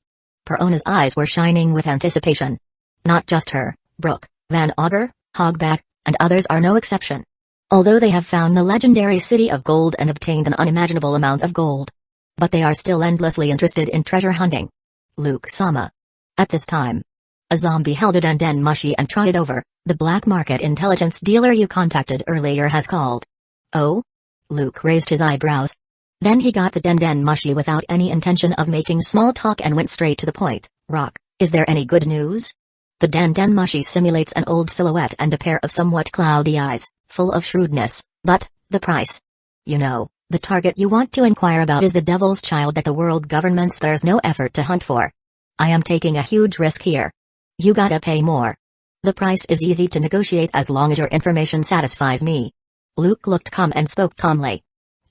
Perona's eyes were shining with anticipation. Not just her, Brooke, Van Auger, Hogback, and others are no exception. Although they have found the legendary city of gold and obtained an unimaginable amount of gold. But they are still endlessly interested in treasure hunting. Luke Sama. At this time, a zombie held a den mushy and trotted over. The black market intelligence dealer you contacted earlier has called. Oh? Luke raised his eyebrows. Then he got the den mushy without any intention of making small talk and went straight to the point. Rock, is there any good news? The den mushy simulates an old silhouette and a pair of somewhat cloudy eyes, full of shrewdness, but, the price. You know, the target you want to inquire about is the devil's child that the world government spares no effort to hunt for. I am taking a huge risk here. You gotta pay more. The price is easy to negotiate as long as your information satisfies me. Luke looked calm and spoke calmly.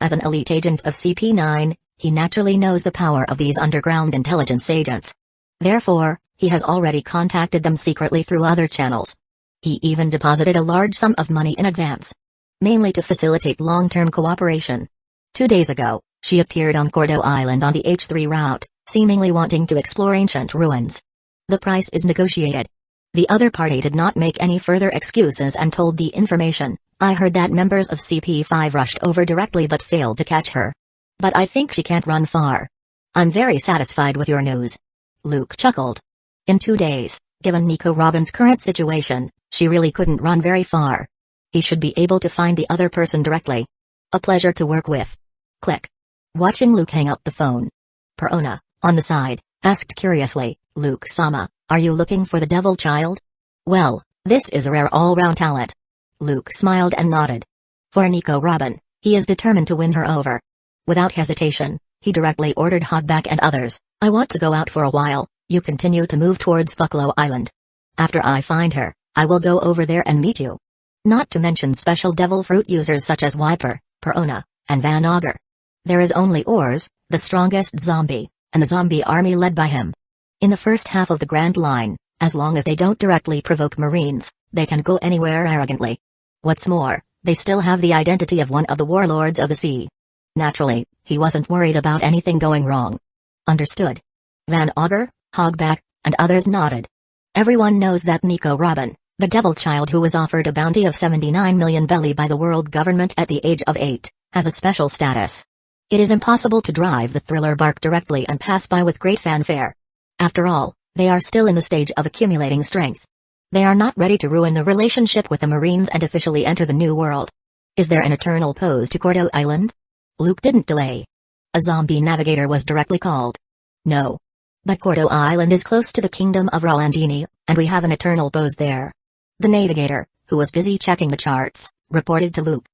As an elite agent of CP9, he naturally knows the power of these underground intelligence agents. Therefore, he has already contacted them secretly through other channels. He even deposited a large sum of money in advance. Mainly to facilitate long-term cooperation. 2 days ago, she appeared on Cordo Island on the H3 route, seemingly wanting to explore ancient ruins. The price is negotiated. The other party did not make any further excuses and told the information. I heard that members of CP5 rushed over directly but failed to catch her. But I think she can't run far. I'm very satisfied with your news. Luke chuckled. In 2 days, given Nico Robin's current situation, she really couldn't run very far. He should be able to find the other person directly. A pleasure to work with. Click. Watching Luke hang up the phone. Perona, on the side, asked curiously, Luke Sama, are you looking for the devil child? Well, this is a rare all-round talent. Luke smiled and nodded. For Nico Robin, he is determined to win her over. Without hesitation, he directly ordered Hogback and others, I want to go out for a while, you continue to move towards Bucklow Island. After I find her, I will go over there and meet you. Not to mention special devil fruit users such as Wiper, Perona, and Van Auger. There is only Ors, the strongest zombie, and the zombie army led by him. In the first half of the Grand Line, as long as they don't directly provoke Marines, they can go anywhere arrogantly. What's more, they still have the identity of one of the warlords of the sea. Naturally, he wasn't worried about anything going wrong. Understood. Van Auger, Hogback, and others nodded. Everyone knows that Nico Robin, the devil child who was offered a bounty of 79 million belly by the world government at the age of 8, has a special status. It is impossible to drive the thriller bark directly and pass by with great fanfare. After all, they are still in the stage of accumulating strength. They are not ready to ruin the relationship with the Marines and officially enter the New World. Is there an eternal pose to Cordo Island? Luke didn't delay. A zombie navigator was directly called. No. But Cordo Island is close to the kingdom of Rolandini, and we have an eternal pose there. The navigator, who was busy checking the charts, reported to Luke.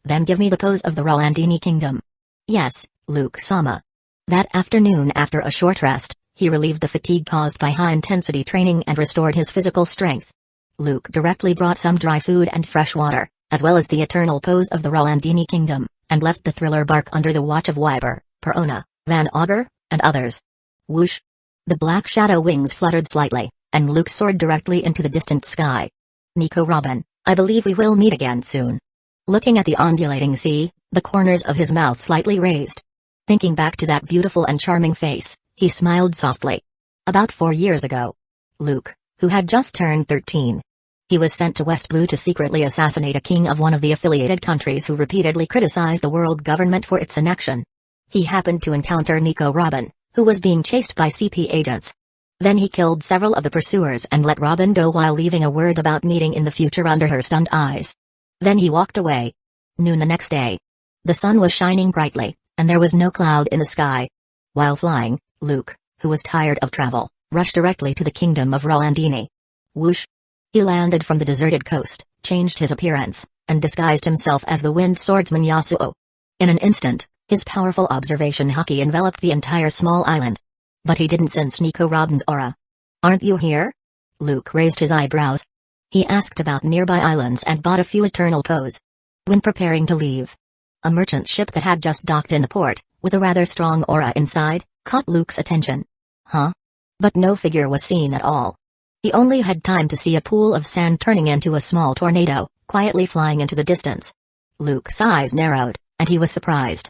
Then give me the pose of the Rolandini kingdom. Yes, Luke Sama. That afternoon after a short rest, he relieved the fatigue caused by high-intensity training and restored his physical strength. Luke directly brought some dry food and fresh water, as well as the eternal pose of the Rolandini kingdom, and left the thriller bark under the watch of Wiper, Perona, Van Auger, and others. Whoosh! The black shadow wings fluttered slightly, and Luke soared directly into the distant sky. Nico Robin, I believe we will meet again soon. Looking at the undulating sea, the corners of his mouth slightly raised. Thinking back to that beautiful and charming face, he smiled softly. About 4 years ago, Luke, who had just turned 13. He was sent to West Blue to secretly assassinate a king of one of the affiliated countries who repeatedly criticized the world government for its inaction. He happened to encounter Nico Robin, who was being chased by CP agents. Then he killed several of the pursuers and let Robin go while leaving a word about meeting in the future under her stunned eyes. Then he walked away. Noon the next day. The sun was shining brightly, and there was no cloud in the sky. While flying, Luke, who was tired of travel, rushed directly to the kingdom of Rolandini. Whoosh! He landed from the deserted coast, changed his appearance, and disguised himself as the winged swordsman Yasuo. In an instant, his powerful observation haki enveloped the entire small island. But he didn't sense Nico Robin's aura. Aren't you here? Luke raised his eyebrows. He asked about nearby islands and bought a few eternal pose. When preparing to leave, a merchant ship that had just docked in the port, with a rather strong aura inside, caught Luke's attention. Huh? But no figure was seen at all. He only had time to see a pool of sand turning into a small tornado, quietly flying into the distance. Luke's eyes narrowed, and he was surprised.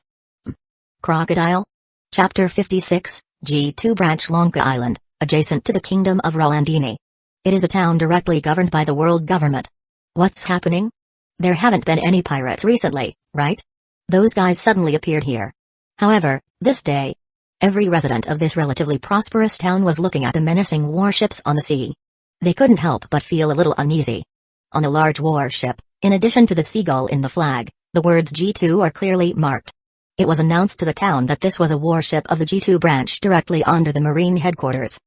Crocodile? Chapter 56, G2 Branch Lanka Island, adjacent to the Kingdom of Rolandini. It is a town directly governed by the world government. What's happening? There haven't been any pirates recently, right? Those guys suddenly appeared here. However, this day, every resident of this relatively prosperous town was looking at the menacing warships on the sea. They couldn't help but feel a little uneasy. On the large warship, in addition to the seagull in the flag, the words G2 are clearly marked. It was announced to the town that this was a warship of the G2 branch directly under the Marine headquarters.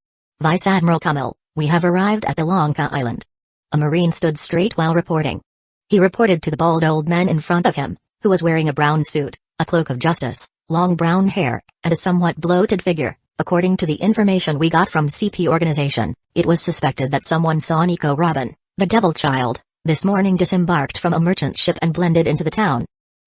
Vice Admiral Kummel, we have arrived at the Lanka Island. A Marine stood straight while reporting. He reported to the bald old man in front of him, who was wearing a brown suit, a cloak of justice, long brown hair, and a somewhat bloated figure. According to the information we got from CP organization, it was suspected that someone saw Nico Robin, the Devil Child, this morning disembarked from a merchant ship and blended into the town.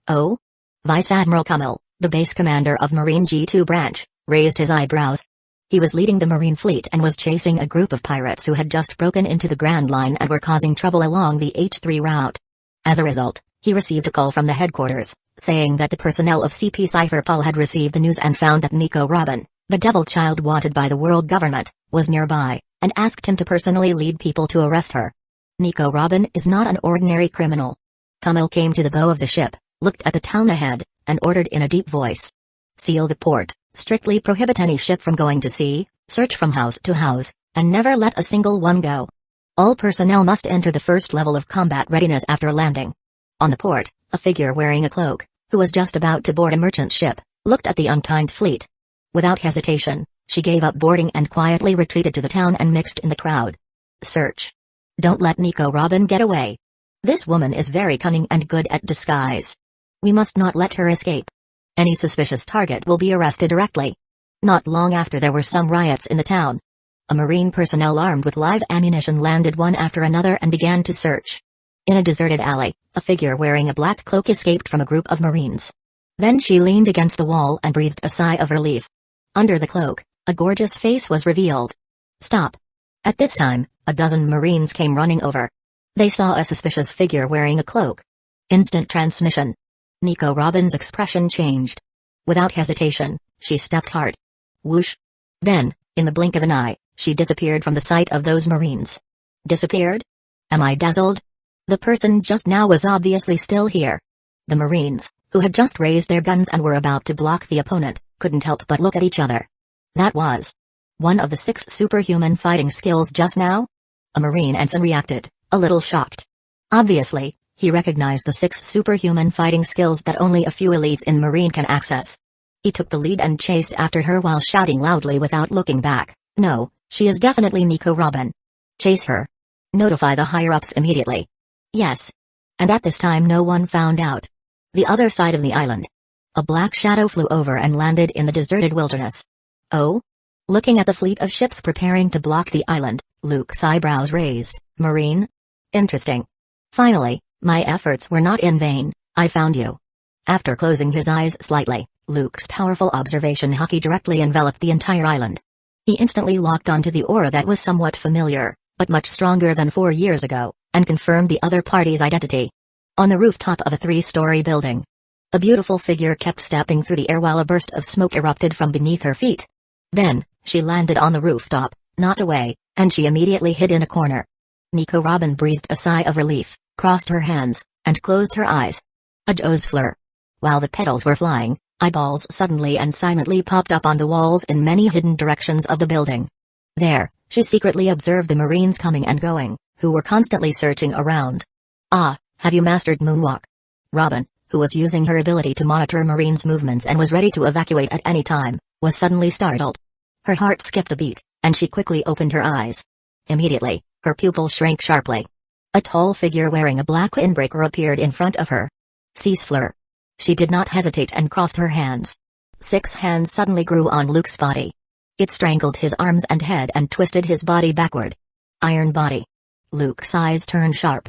Oh? Vice Admiral Kummel, the base commander of Marine G2 branch, raised his eyebrows. He was leading the Marine fleet and was chasing a group of pirates who had just broken into the Grand Line and were causing trouble along the H3 route. As a result, he received a call from the headquarters, saying that the personnel of CP Cypherpol had received the news and found that Nico Robin, the Devil Child wanted by the world government, was nearby, and asked him to personally lead people to arrest her. Nico Robin is not an ordinary criminal. Kummel came to the bow of the ship, looked at the town ahead, and ordered in a deep voice. Seal the port, strictly prohibit any ship from going to sea, search from house to house, and never let a single one go. All personnel must enter the first level of combat readiness after landing. On the port, a figure wearing a cloak, who was just about to board a merchant ship, looked at the unkind fleet. Without hesitation, she gave up boarding and quietly retreated to the town and mixed in the crowd. Search. Don't let Nico Robin get away. This woman is very cunning and good at disguise. We must not let her escape. Any suspicious target will be arrested directly. Not long after there were some riots in the town. A Marine personnel armed with live ammunition landed one after another and began to search. In a deserted alley, a figure wearing a black cloak escaped from a group of Marines. Then she leaned against the wall and breathed a sigh of relief. Under the cloak, a gorgeous face was revealed. Stop. At this time, a dozen Marines came running over. They saw a suspicious figure wearing a cloak. Instant transmission. Nico Robin's expression changed. Without hesitation, she stepped hard. Whoosh. Then, in the blink of an eye, she disappeared from the sight of those Marines. Disappeared? Am I dazzled? The person just now was obviously still here. The Marines, who had just raised their guns and were about to block the opponent, couldn't help but look at each other. That was one of the 6 superhuman fighting skills just now? A Marine ensign reacted, a little shocked. Obviously, he recognized the 6 superhuman fighting skills that only a few elites in Marine can access. He took the lead and chased after her while shouting loudly without looking back, "No, she is definitely Nico Robin. Chase her. Notify the higher-ups immediately." Yes. And at this time no one found out. The other side of the island. A black shadow flew over and landed in the deserted wilderness. Oh? Looking at the fleet of ships preparing to block the island, Luke's eyebrows raised. Marine? Interesting. Finally, my efforts were not in vain, I found you. After closing his eyes slightly, Luke's powerful observation hockey directly enveloped the entire island. He instantly locked onto the aura that was somewhat familiar, but much stronger than 4 years ago, and confirmed the other party's identity. On the rooftop of a 3-story building, a beautiful figure kept stepping through the air while a burst of smoke erupted from beneath her feet. Then, she landed on the rooftop, not away, and she immediately hid in a corner. Nico Robin breathed a sigh of relief, crossed her hands, and closed her eyes. A Joe's fleur. While the petals were flying, eyeballs suddenly and silently popped up on the walls in many hidden directions of the building. There, she secretly observed the Marines coming and going, who were constantly searching around. Ah, have you mastered moonwalk? Robin, who was using her ability to monitor Marines' movements and was ready to evacuate at any time, was suddenly startled. Her heart skipped a beat, and she quickly opened her eyes. Immediately, her pupil shrank sharply. A tall figure wearing a black windbreaker appeared in front of her. Cease fleur. She did not hesitate and crossed her hands. 6 hands suddenly grew on Luke's body. It strangled his arms and head and twisted his body backward. Iron body. Luke's eyes turned sharp.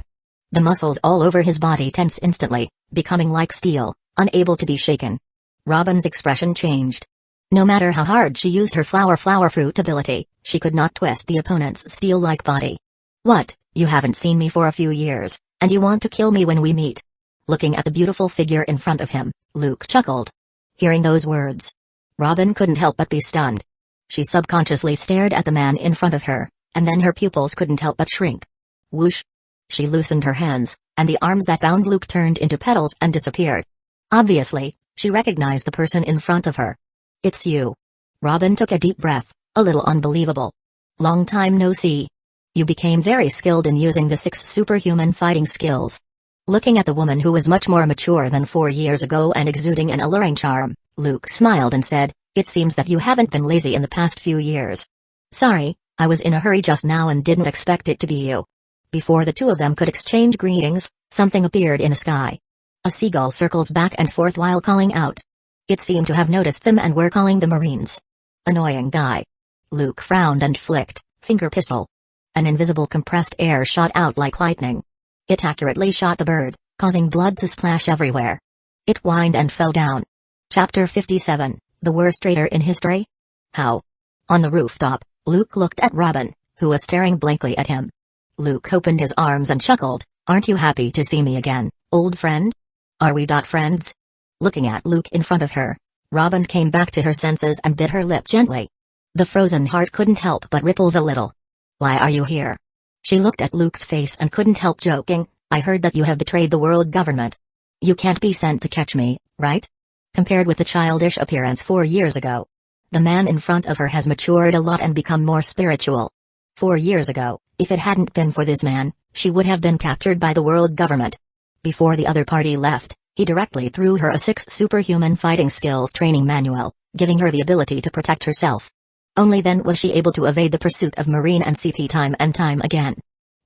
The muscles all over his body tense instantly, becoming like steel, unable to be shaken. Robin's expression changed. No matter how hard she used her flower fruit ability, she could not twist the opponent's steel-like body. What, you haven't seen me for a few years, And you want to kill me when we meet?" Looking at the beautiful figure in front of him, Luke chuckled. Hearing those words, Robin couldn't help but be stunned. She subconsciously stared at the man in front of her, and then her pupils couldn't help but shrink. Whoosh! She loosened her hands, and the arms that bound Luke turned into petals and disappeared. Obviously, she recognized the person in front of her. "It's you." Robin took a deep breath, a little unbelievable. "Long time no see. You became very skilled in using the 6 superhuman fighting skills." Looking at the woman who was much more mature than 4 years ago and exuding an alluring charm, Luke smiled and said, "It seems that you haven't been lazy in the past few years." "Sorry, I was in a hurry just now and didn't expect it to be you." Before the two of them could exchange greetings, something appeared in the sky. A seagull circles back and forth while calling out. It seemed to have noticed them and were calling the Marines. "Annoying guy." Luke frowned and flicked finger pistol. An invisible compressed air shot out like lightning. It accurately shot the bird, causing blood to splash everywhere. It whined and fell down. Chapter 57, The Worst Traitor in History? How? On the rooftop, Luke looked at Robin, who was staring blankly at him. Luke opened his arms and chuckled. "Aren't you happy to see me again, old friend? Are we friends?" Looking at Luke in front of her, Robin came back to her senses and bit her lip gently. The frozen heart couldn't help but ripples a little. "Why are you here?" She looked at Luke's face and couldn't help joking. "I heard that you have betrayed the world government. You can't be sent to catch me, right?" Compared with the childish appearance 4 years ago, the man in front of her has matured a lot and become more spiritual. 4 years ago, if it hadn't been for this man, she would have been captured by the world government. Before the other party left, he directly threw her a 6 superhuman fighting skills training manual, giving her the ability to protect herself. Only then was she able to evade the pursuit of Marine and CP time and time again.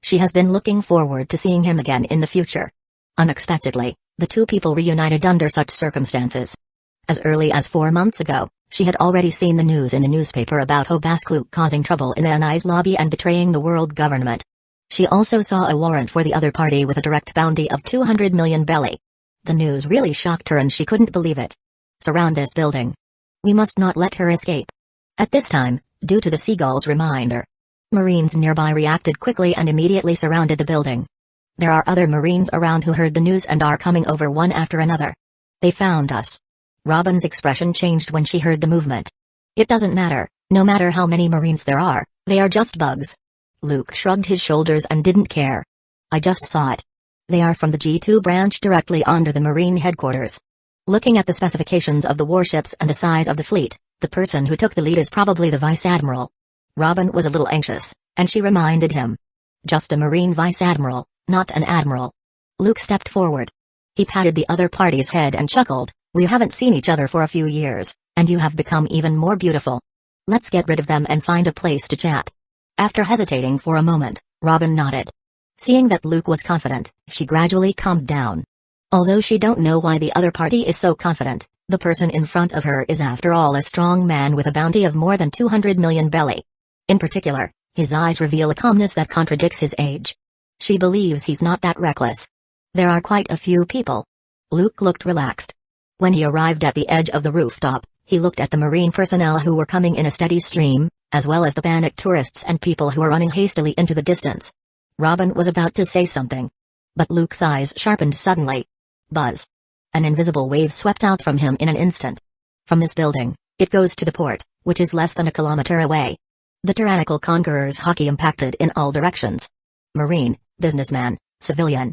She has been looking forward to seeing him again in the future. Unexpectedly, the two people reunited under such circumstances. As early as 4 months ago, she had already seen the news in the newspaper about Hobaskluk causing trouble in Anai's lobby and betraying the world government. She also saw a warrant for the other party with a direct bounty of 200 million belly. The news really shocked her and she couldn't believe it. "Surround this building. We must not let her escape." At this time, due to the seagull's reminder, Marines nearby reacted quickly and immediately surrounded the building. There are other Marines around who heard the news and are coming over one after another. "They found us." Robin's expression changed when she heard the movement. "It doesn't matter, no matter how many Marines there are, they are just bugs." Luke shrugged his shoulders and didn't care. "I just saw it. They are from the G2 branch directly under the Marine headquarters." Looking at the specifications of the warships and the size of the fleet, the person who took the lead is probably the Vice Admiral. Robin was a little anxious, and she reminded him. "Just a Marine Vice Admiral, not an Admiral." Luke stepped forward. He patted the other party's head and chuckled. "We haven't seen each other for a few years, and you have become even more beautiful. Let's get rid of them and find a place to chat." After hesitating for a moment, Robin nodded. Seeing that Luke was confident, she gradually calmed down. Although she don't know why the other party is so confident, the person in front of her is after all a strong man with a bounty of more than 200 million belly. In particular, his eyes reveal a calmness that contradicts his age. She believes he's not that reckless. There are quite a few people. Luke looked relaxed. When he arrived at the edge of the rooftop, he looked at the Marine personnel who were coming in a steady stream, as well as the panicked tourists and people who were running hastily into the distance. Robin was about to say something, but Luke's eyes sharpened suddenly. Buzz. An invisible wave swept out from him in an instant. From this building, it goes to the port, which is less than a kilometer away. The tyrannical conqueror's hockey impacted in all directions. Marine, businessman, civilian.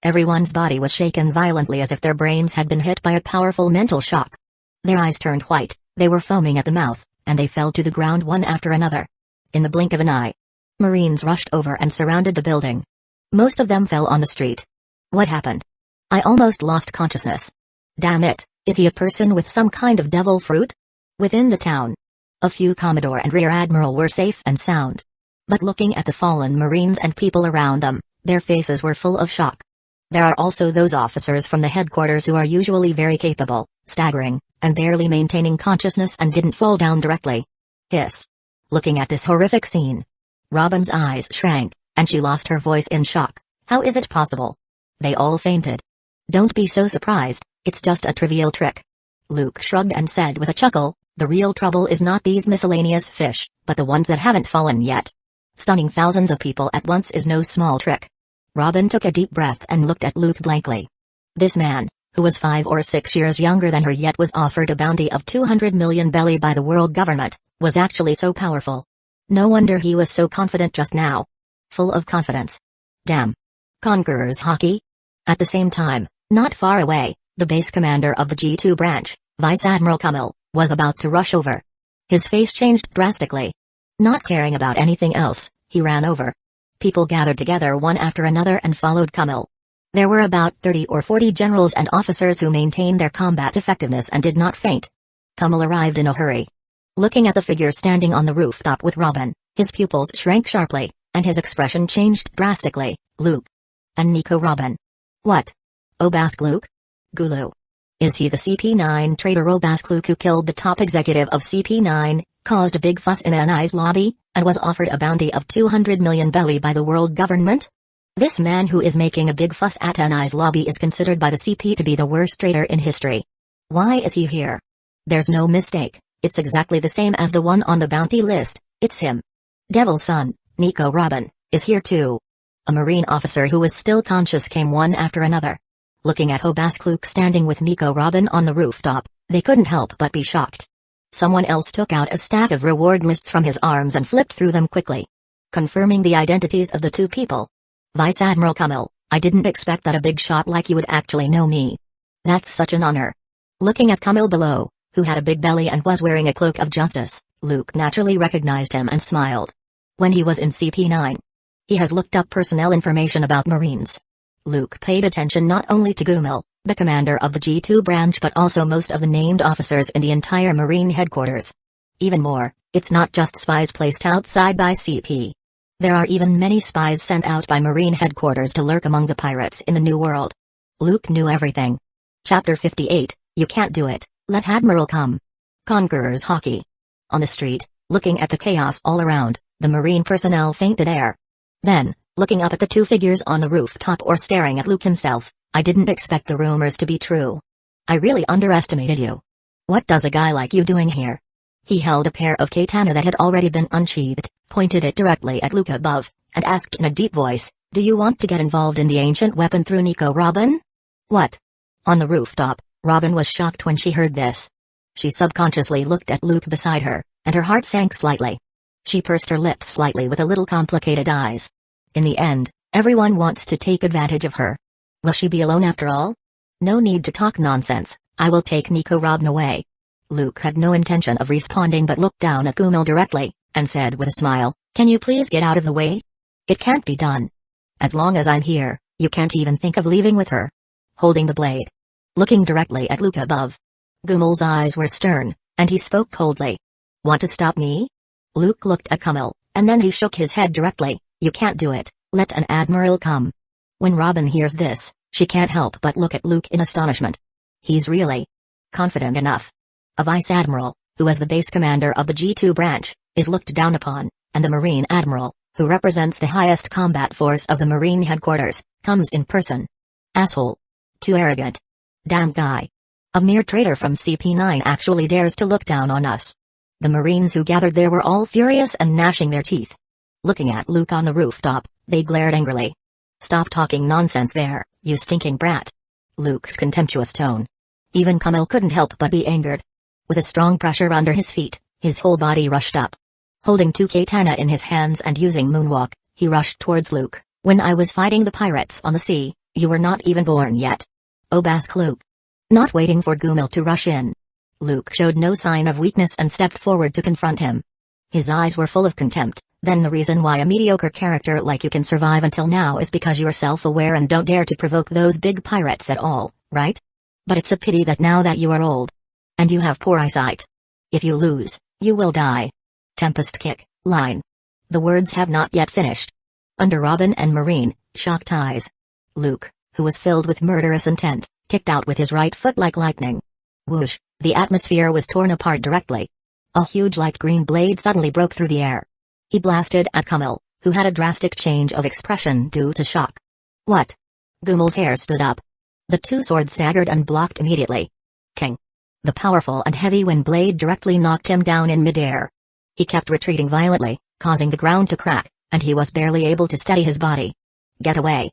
Everyone's body was shaken violently as if their brains had been hit by a powerful mental shock. Their eyes turned white, they were foaming at the mouth, and they fell to the ground one after another. In the blink of an eye, Marines rushed over and surrounded the building. Most of them fell on the street. "What happened? I almost lost consciousness. Damn it, is he a person with some kind of devil fruit?" Within the town, a few Commodore and Rear Admiral were safe and sound. But looking at the fallen Marines and people around them, their faces were full of shock. There are also those officers from the headquarters who are usually very capable, staggering, and barely maintaining consciousness and didn't fall down directly. Hiss. Looking at this horrific scene, Robin's eyes shrank, and she lost her voice in shock. "How is it possible? They all fainted." "Don't be so surprised, it's just a trivial trick." Luke shrugged and said with a chuckle, "The real trouble is not these miscellaneous fish, but the ones that haven't fallen yet. Stunning thousands of people at once is no small trick." Robin took a deep breath and looked at Luke blankly. This man, who was 5 or 6 years younger than her yet was offered a bounty of 200 million belly by the world government, was actually so powerful. No wonder he was so confident just now. Full of confidence. Damn. Conqueror's hockey? At the same time, not far away, the base commander of the G2 branch, Vice Admiral Kummel, was about to rush over. His face changed drastically. Not caring about anything else, he ran over. People gathered together one after another and followed Kummel. There were about 30 or 40 generals and officers who maintained their combat effectiveness and did not faint. Kummel arrived in a hurry. Looking at the figure standing on the rooftop with Robin, his pupils shrank sharply, and his expression changed drastically. Luke. And Nico Robin. What? Obask Luke? Gulu. Is he the CP9 traitor Obask Luke who killed the top executive of CP9, caused a big fuss in Anai's lobby, and was offered a bounty of 200 million belly by the world government? This man who is making a big fuss at Anai's lobby is considered by the CP to be the worst traitor in history. Why is he here? There's no mistake, it's exactly the same as the one on the bounty list, it's him. Devil's son, Nico Robin, is here too. A Marine officer who was still conscious came one after another. Looking at Obask Luke standing with Nico Robin on the rooftop, they couldn't help but be shocked. Someone else took out a stack of reward lists from his arms and flipped through them quickly, confirming the identities of the two people. Vice Admiral Kummel, I didn't expect that a big shot like you would actually know me. That's such an honor. Looking at Kummel below, who had a big belly and was wearing a cloak of justice, Luke naturally recognized him and smiled. When he was in CP9, he has looked up personnel information about Marines. Luke paid attention not only to Kummel, the commander of the G2 branch, but also most of the named officers in the entire Marine headquarters. Even more, it's not just spies placed outside by CP. There are even many spies sent out by Marine headquarters to lurk among the pirates in the New World. Luke knew everything. Chapter 58, You Can't Do It, Let Admiral Come. Conqueror's Hockey. On the street, looking at the chaos all around, the Marine personnel fainted air. Then, looking up at the two figures on the rooftop or staring at Luke himself, I didn't expect the rumors to be true. I really underestimated you. What does a guy like you doing here? He held a pair of katana that had already been unsheathed, pointed it directly at Luke above, and asked in a deep voice, do you want to get involved in the ancient weapon through Nico Robin? What? On the rooftop, Robin was shocked when she heard this. She subconsciously looked at Luke beside her, and her heart sank slightly. She pursed her lips slightly with a little complicated eyes. In the end, everyone wants to take advantage of her. Will she be alone after all? No need to talk nonsense, I will take Nico Robin away. Luke had no intention of responding but looked down at Kummel directly, and said with a smile, can you please get out of the way? It can't be done. As long as I'm here, you can't even think of leaving with her. Holding the blade. Looking directly at Luke above. Kummel's eyes were stern, and he spoke coldly. Want to stop me? Luke looked at Kummel, and then he shook his head directly. You can't do it, let an admiral come. When Robin hears this, she can't help but look at Luke in astonishment. He's really confident enough. A vice admiral, who as the base commander of the G2 branch, is looked down upon, and the Marine admiral, who represents the highest combat force of the Marine headquarters, comes in person. Asshole. Too arrogant. Damn guy. A mere traitor from CP9 actually dares to look down on us. The Marines who gathered there were all furious and gnashing their teeth. Looking at Luke on the rooftop, they glared angrily. Stop talking nonsense there, you stinking brat. Luke's contemptuous tone. Even Kummel couldn't help but be angered. With a strong pressure under his feet, his whole body rushed up. Holding two katana in his hands and using moonwalk, he rushed towards Luke. When I was fighting the pirates on the sea, you were not even born yet. Obask Luke. Not waiting for Kummel to rush in. Luke showed no sign of weakness and stepped forward to confront him. His eyes were full of contempt. Then the reason why a mediocre character like you can survive until now is because you're self-aware and don't dare to provoke those big pirates at all, right? But it's a pity that now that you are old. And you have poor eyesight. If you lose, you will die. Tempest kick, line. The words have not yet finished. Under Robin and Marine, shocked eyes. Luke, who was filled with murderous intent, kicked out with his right foot like lightning. Whoosh, the atmosphere was torn apart directly. A huge light green blade suddenly broke through the air. He blasted at Kummel, who had a drastic change of expression due to shock. What? Kummel's hair stood up. The two swords staggered and blocked immediately. King. The powerful and heavy wind blade directly knocked him down in midair. He kept retreating violently, causing the ground to crack, and he was barely able to steady his body. Get away.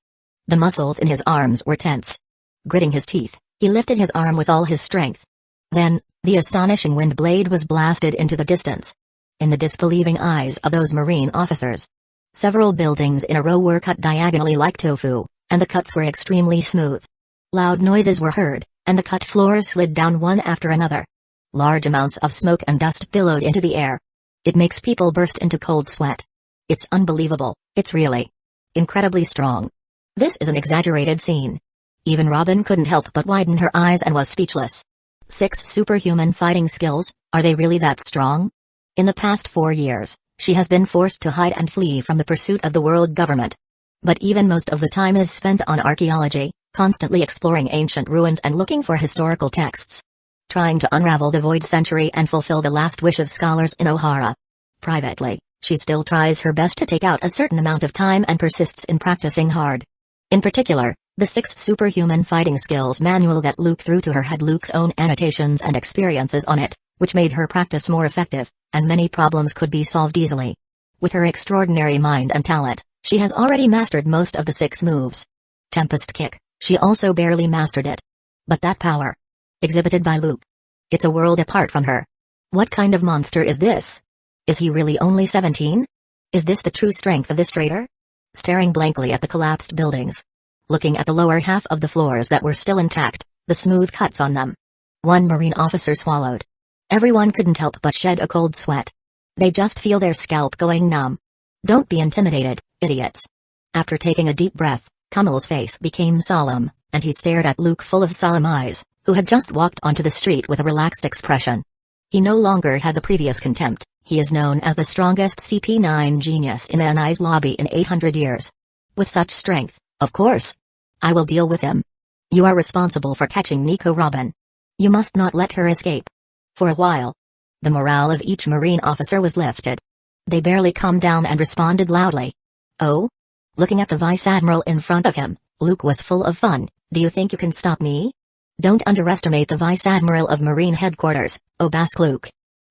The muscles in his arms were tense. Gritting his teeth, he lifted his arm with all his strength. Then, the astonishing wind blade was blasted into the distance. In the disbelieving eyes of those Marine officers, several buildings in a row were cut diagonally like tofu, and the cuts were extremely smooth. Loud noises were heard, and the cut floors slid down one after another. Large amounts of smoke and dust billowed into the air. It makes people burst into cold sweat. It's unbelievable, it's really incredibly strong. This is an exaggerated scene. Even Robin couldn't help but widen her eyes and was speechless. 6 superhuman fighting skills, are they really that strong? In the past 4 years, she has been forced to hide and flee from the pursuit of the world government. But even most of the time is spent on archaeology, constantly exploring ancient ruins and looking for historical texts. Trying to unravel the void century and fulfill the last wish of scholars in O'Hara. Privately, she still tries her best to take out a certain amount of time and persists in practicing hard. In particular, the 6 superhuman fighting skills manual that Luke threw to her had Luke's own annotations and experiences on it, which made her practice more effective, and many problems could be solved easily. With her extraordinary mind and talent, she has already mastered most of the 6 moves. Tempest Kick, she also barely mastered it. But that power, exhibited by Luke, it's a world apart from her. What kind of monster is this? Is he really only 17? Is this the true strength of this traitor? Staring blankly at the collapsed buildings. Looking at the lower half of the floors that were still intact, the smooth cuts on them. One Marine officer swallowed. Everyone couldn't help but shed a cold sweat. They just feel their scalp going numb. Don't be intimidated, idiots. After taking a deep breath, Kummel's face became solemn, and he stared at Luke full of solemn eyes, who had just walked onto the street with a relaxed expression. He no longer had the previous contempt. He is known as the strongest CP9 genius in NI's lobby in 800 years. With such strength, of course. I will deal with him. You are responsible for catching Nico Robin. You must not let her escape. For a while, the morale of each Marine officer was lifted. They barely calmed down and responded loudly. Oh? Looking at the Vice Admiral in front of him, Luke was full of fun. Do you think you can stop me? Don't underestimate the Vice Admiral of Marine Headquarters, Obask Luke.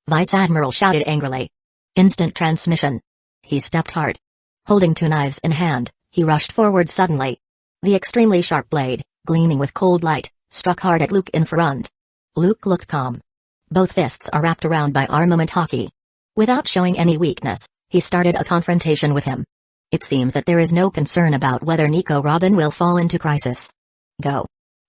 Vice Admiral shouted angrily. Instant transmission. He stepped hard. Holding 2 knives in hand, he rushed forward suddenly. The extremely sharp blade, gleaming with cold light, struck hard at Luke in front. Luke looked calm. Both fists are wrapped around by armament hockey. Without showing any weakness, he started a confrontation with him. It seems that there is no concern about whether Nico Robin will fall into crisis. Go.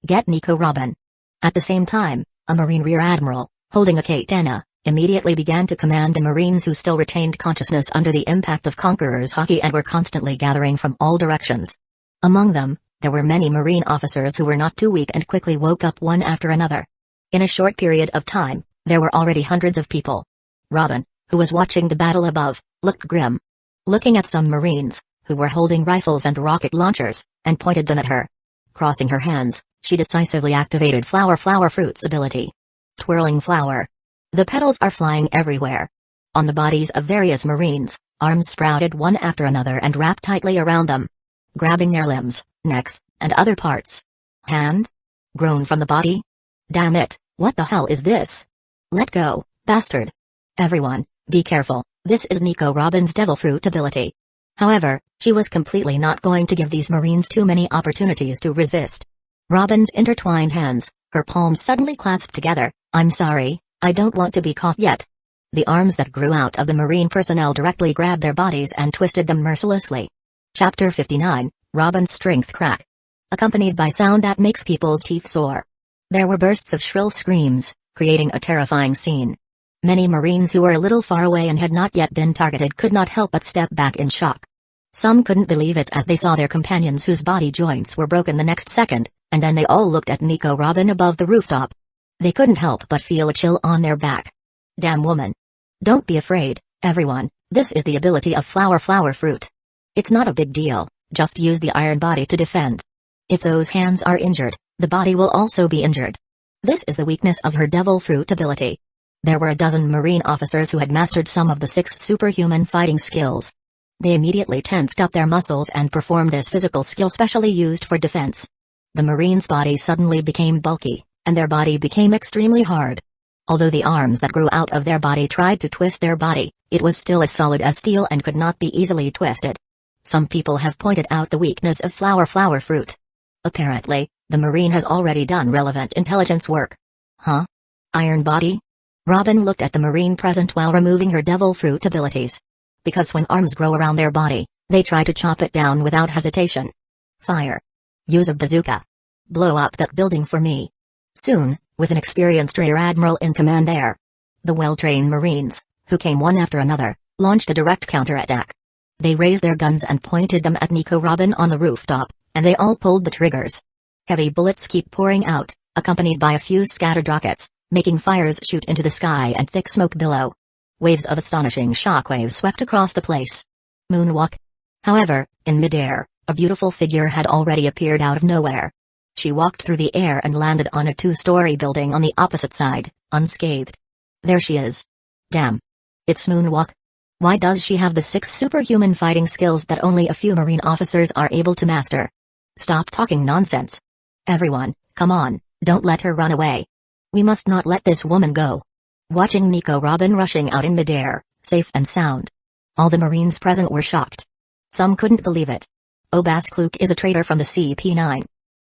Get Nico Robin. At the same time, a Marine Rear Admiral, holding a katana, immediately began to command the Marines who still retained consciousness under the impact of Conqueror's hockey and were constantly gathering from all directions. Among them, there were many Marine officers who were not too weak and quickly woke up one after another. In a short period of time, there were already hundreds of people. Robin, who was watching the battle above, looked grim. Looking at some Marines, who were holding rifles and rocket launchers, and pointed them at her. Crossing her hands, she decisively activated Flower Fruit's ability. Twirling flower. The petals are flying everywhere. On the bodies of various Marines, arms sprouted one after another and wrapped tightly around them. Grabbing their limbs, necks, and other parts. Hand? Grown from the body? Damn it, what the hell is this? Let go, bastard. Everyone, be careful, this is Nico Robin's Devil Fruit ability. However, she was completely not going to give these Marines too many opportunities to resist. Robin's intertwined hands, her palms suddenly clasped together. I'm sorry, I don't want to be caught yet. The arms that grew out of the Marine personnel directly grabbed their bodies and twisted them mercilessly. Chapter 59, Robin's Strength Crack. Accompanied by sound that makes people's teeth sore. There were bursts of shrill screams, creating a terrifying scene. Many Marines who were a little far away and had not yet been targeted could not help but step back in shock. Some couldn't believe it as they saw their companions whose body joints were broken the next second, and then they all looked at Nico Robin above the rooftop. They couldn't help but feel a chill on their back. Damn woman. Don't be afraid, everyone, this is the ability of Flower Fruit. It's not a big deal, just use the iron body to defend. If those hands are injured, the body will also be injured. This is the weakness of her Devil Fruit ability. There were a dozen Marine officers who had mastered some of the 6 superhuman fighting skills. They immediately tensed up their muscles and performed this physical skill specially used for defense. The Marine's body suddenly became bulky, and their body became extremely hard. Although the arms that grew out of their body tried to twist their body, it was still as solid as steel and could not be easily twisted. Some people have pointed out the weakness of flower fruit. Apparently, the Marine has already done relevant intelligence work. Huh? Iron body? Robin looked at the Marine present while removing her devil fruit abilities. Because when arms grow around their body, they try to chop it down without hesitation. Fire. Use a bazooka. Blow up that building for me. Soon, with an experienced rear admiral in command there, the well-trained Marines, who came one after another, launched a direct counterattack. They raised their guns and pointed them at Nico Robin on the rooftop, and they all pulled the triggers. Heavy bullets keep pouring out, accompanied by a few scattered rockets, making fires shoot into the sky and thick smoke billow. Waves of astonishing shockwaves swept across the place. Moonwalk. However, in midair, a beautiful figure had already appeared out of nowhere. She walked through the air and landed on a 2-story building on the opposite side, unscathed. There she is. Damn. It's Moonwalk. Why does she have the 6 superhuman fighting skills that only a few Marine officers are able to master? Stop talking nonsense. Everyone, come on, don't let her run away. We must not let this woman go. Watching Nico Robin rushing out in midair, safe and sound. All the Marines present were shocked. Some couldn't believe it. Obaskluk is a traitor from the CP9.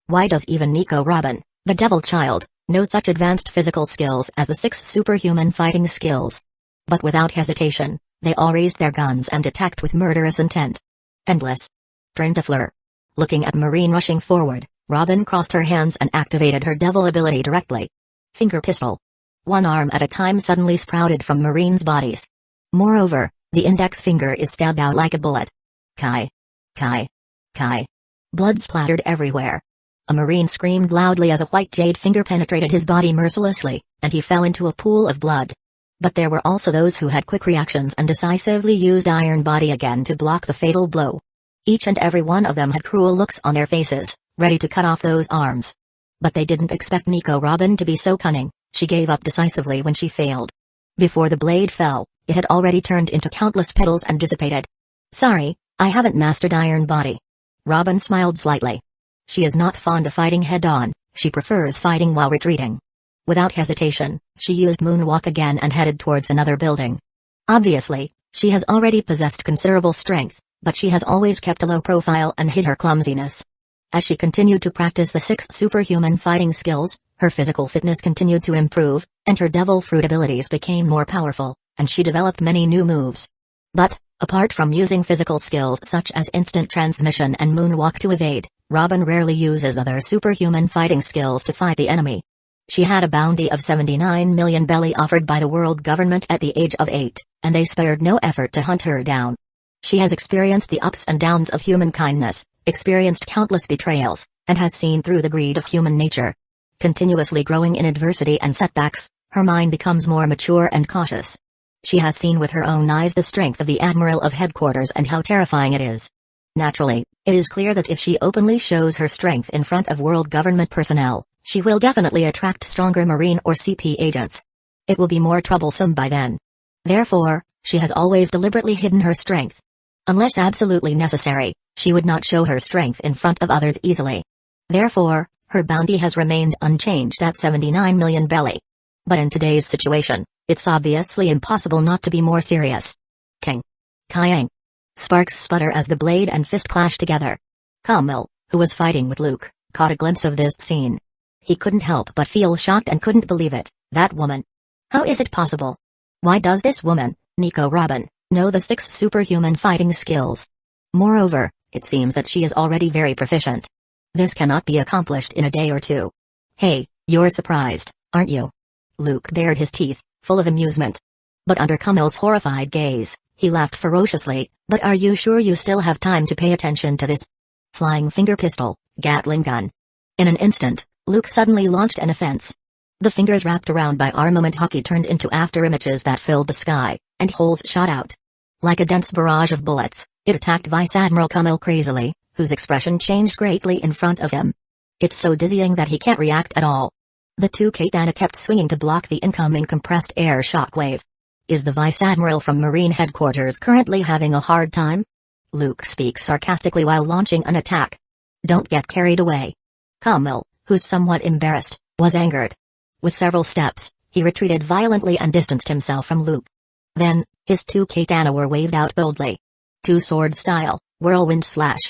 Why does even Nico Robin, the devil child, know such advanced physical skills as the 6 superhuman fighting skills? But without hesitation, they all raised their guns and attacked with murderous intent. Endless. Turn to Fleur. Looking at Marine rushing forward, Robin crossed her hands and activated her devil ability directly. Finger pistol. One arm at a time suddenly sprouted from Marines' bodies. Moreover, the index finger is stabbed out like a bullet. Kai. Kai. Kai. Blood splattered everywhere. A Marine screamed loudly as a white jade finger penetrated his body mercilessly, and he fell into a pool of blood. But there were also those who had quick reactions and decisively used Iron Body again to block the fatal blow. Each and every one of them had cruel looks on their faces, ready to cut off those arms. But they didn't expect Nico Robin to be so cunning. She gave up decisively when she failed. Before the blade fell, it had already turned into countless petals and dissipated. Sorry, I haven't mastered Iron Body. Robin smiled slightly. She is not fond of fighting head-on, she prefers fighting while retreating. Without hesitation, she used Moonwalk again and headed towards another building. Obviously, she has already possessed considerable strength, but she has always kept a low profile and hid her clumsiness. As she continued to practice the 6 superhuman fighting skills, her physical fitness continued to improve, and her devil fruit abilities became more powerful, and she developed many new moves. But, apart from using physical skills such as instant transmission and Moonwalk to evade, Robin rarely uses other superhuman fighting skills to fight the enemy. She had a bounty of 79 million belly offered by the world government at the age of 8, and they spared no effort to hunt her down. She has experienced the ups and downs of human kindness, experienced countless betrayals, and has seen through the greed of human nature. Continuously growing in adversity and setbacks, her mind becomes more mature and cautious. She has seen with her own eyes the strength of the Admiral of Headquarters and how terrifying it is. Naturally, it is clear that if she openly shows her strength in front of world government personnel, she will definitely attract stronger Marine or CP agents. It will be more troublesome by then. Therefore, she has always deliberately hidden her strength. Unless absolutely necessary, she would not show her strength in front of others easily. Therefore, her bounty has remained unchanged at 79 million belly. But in today's situation, it's obviously impossible not to be more serious. King. Kyang. Sparks sputter as the blade and fist clash together. Kummel, who was fighting with Luke, caught a glimpse of this scene. He couldn't help but feel shocked and couldn't believe it. That woman. How is it possible? Why does this woman, Nico Robin, know the 6 superhuman fighting skills? Moreover, it seems that she is already very proficient. This cannot be accomplished in a day or two. Hey, you're surprised, aren't you? Luke bared his teeth, full of amusement. But under Kummel's horrified gaze, he laughed ferociously. But are you sure you still have time to pay attention to this? Flying finger pistol, Gatling gun. In an instant, Luke suddenly launched an offense. The fingers wrapped around by armament hockey turned into afterimages that filled the sky, and holes shot out. Like a dense barrage of bullets, it attacked Vice Admiral Kummel crazily, whose expression changed greatly in front of him. It's so dizzying that he can't react at all. The 2 katana kept swinging to block the incoming compressed air shockwave. Is the Vice Admiral from Marine Headquarters currently having a hard time? Luke speaks sarcastically while launching an attack. Don't get carried away. Kummel, who's somewhat embarrassed, was angered. With several steps, he retreated violently and distanced himself from Luke. Then, his 2 katana were waved out boldly. 2 sword style, Whirlwind slash.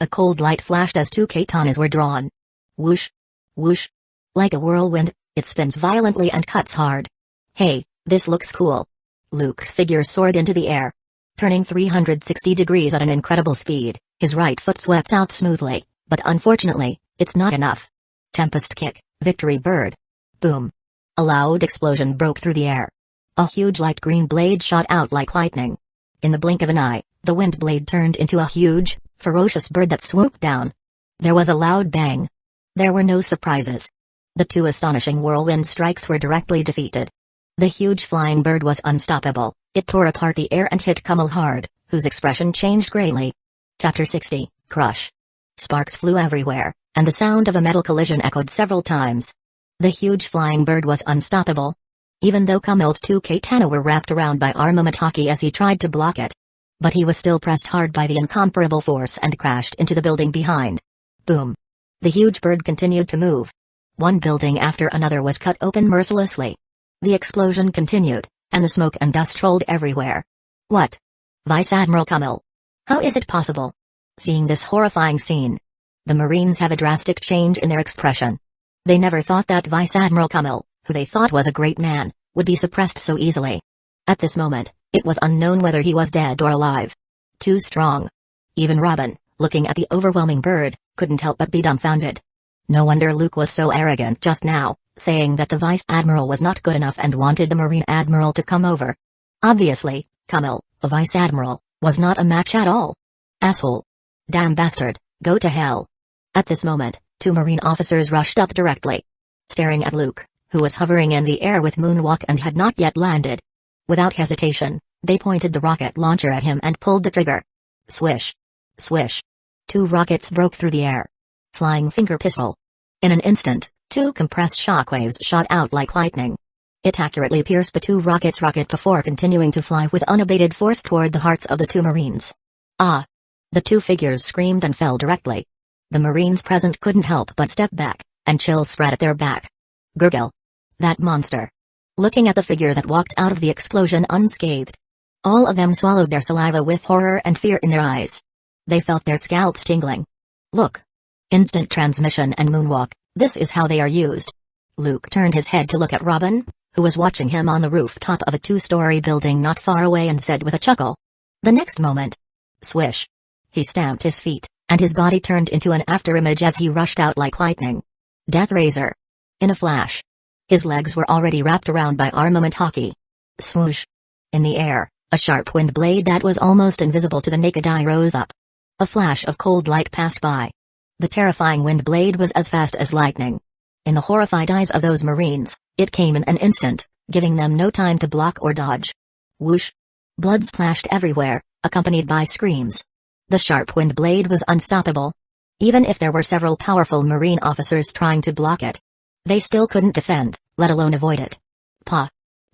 A cold light flashed as two katanas were drawn. Whoosh. Whoosh. Like a whirlwind, it spins violently and cuts hard. Hey, this looks cool. Luke's figure soared into the air. Turning 360 degrees at an incredible speed, his right foot swept out smoothly, but unfortunately, it's not enough. Tempest kick, victory bird. Boom. A loud explosion broke through the air. A huge light green blade shot out like lightning. In the blink of an eye, the wind blade turned into a huge, ferocious bird that swooped down. There was a loud bang. There were no surprises. The two astonishing whirlwind strikes were directly defeated. The huge flying bird was unstoppable. It tore apart the air and hit Kamal hard, whose expression changed greatly. Chapter 60, Crush. Sparks flew everywhere, and the sound of a metal collision echoed several times. The huge flying bird was unstoppable. Even though Kamal's two katana were wrapped around by Armamataki as he tried to block it. But he was still pressed hard by the incomparable force and crashed into the building behind. Boom. The huge bird continued to move. One building after another was cut open mercilessly. The explosion continued, and the smoke and dust rolled everywhere. What? Vice Admiral Kamal. How is it possible? Seeing this horrifying scene, the Marines have a drastic change in their expression. They never thought that Vice Admiral Kamal, who they thought was a great man, would be suppressed so easily. At this moment, it was unknown whether he was dead or alive. Too strong. Even Robin, looking at the overwhelming bird, couldn't help but be dumbfounded. No wonder Luke was so arrogant just now, saying that the Vice Admiral was not good enough and wanted the Marine Admiral to come over. Obviously, Kamal, the Vice Admiral, was not a match at all. Asshole. Damn bastard, go to hell. At this moment, two Marine officers rushed up directly. Staring at Luke, who was hovering in the air with moonwalk and had not yet landed. Without hesitation, they pointed the rocket launcher at him and pulled the trigger. Swish. Swish. Two rockets broke through the air. Flying finger pistol. In an instant, two compressed shockwaves shot out like lightning. It accurately pierced the two rockets' rocket before continuing to fly with unabated force toward the hearts of the two Marines. Ah! The two figures screamed and fell directly. The Marines present couldn't help but step back, and chills spread at their back. Gurgle. That monster. Looking at the figure that walked out of the explosion unscathed. All of them swallowed their saliva with horror and fear in their eyes. They felt their scalps tingling. Look. Instant transmission and moonwalk, this is how they are used. Luke turned his head to look at Robin, who was watching him on the rooftop of a two-story building not far away and said with a chuckle. The next moment. Swish. He stamped his feet, and his body turned into an afterimage as he rushed out like lightning. Death Razor. In a flash. His legs were already wrapped around by armament hockey. Swoosh. In the air, a sharp wind blade that was almost invisible to the naked eye rose up. A flash of cold light passed by. The terrifying wind blade was as fast as lightning. In the horrified eyes of those Marines, it came in an instant, giving them no time to block or dodge. Whoosh. Blood splashed everywhere, accompanied by screams. The sharp wind blade was unstoppable. Even if there were several powerful Marine officers trying to block it, they still couldn't defend, let alone avoid it. Pa.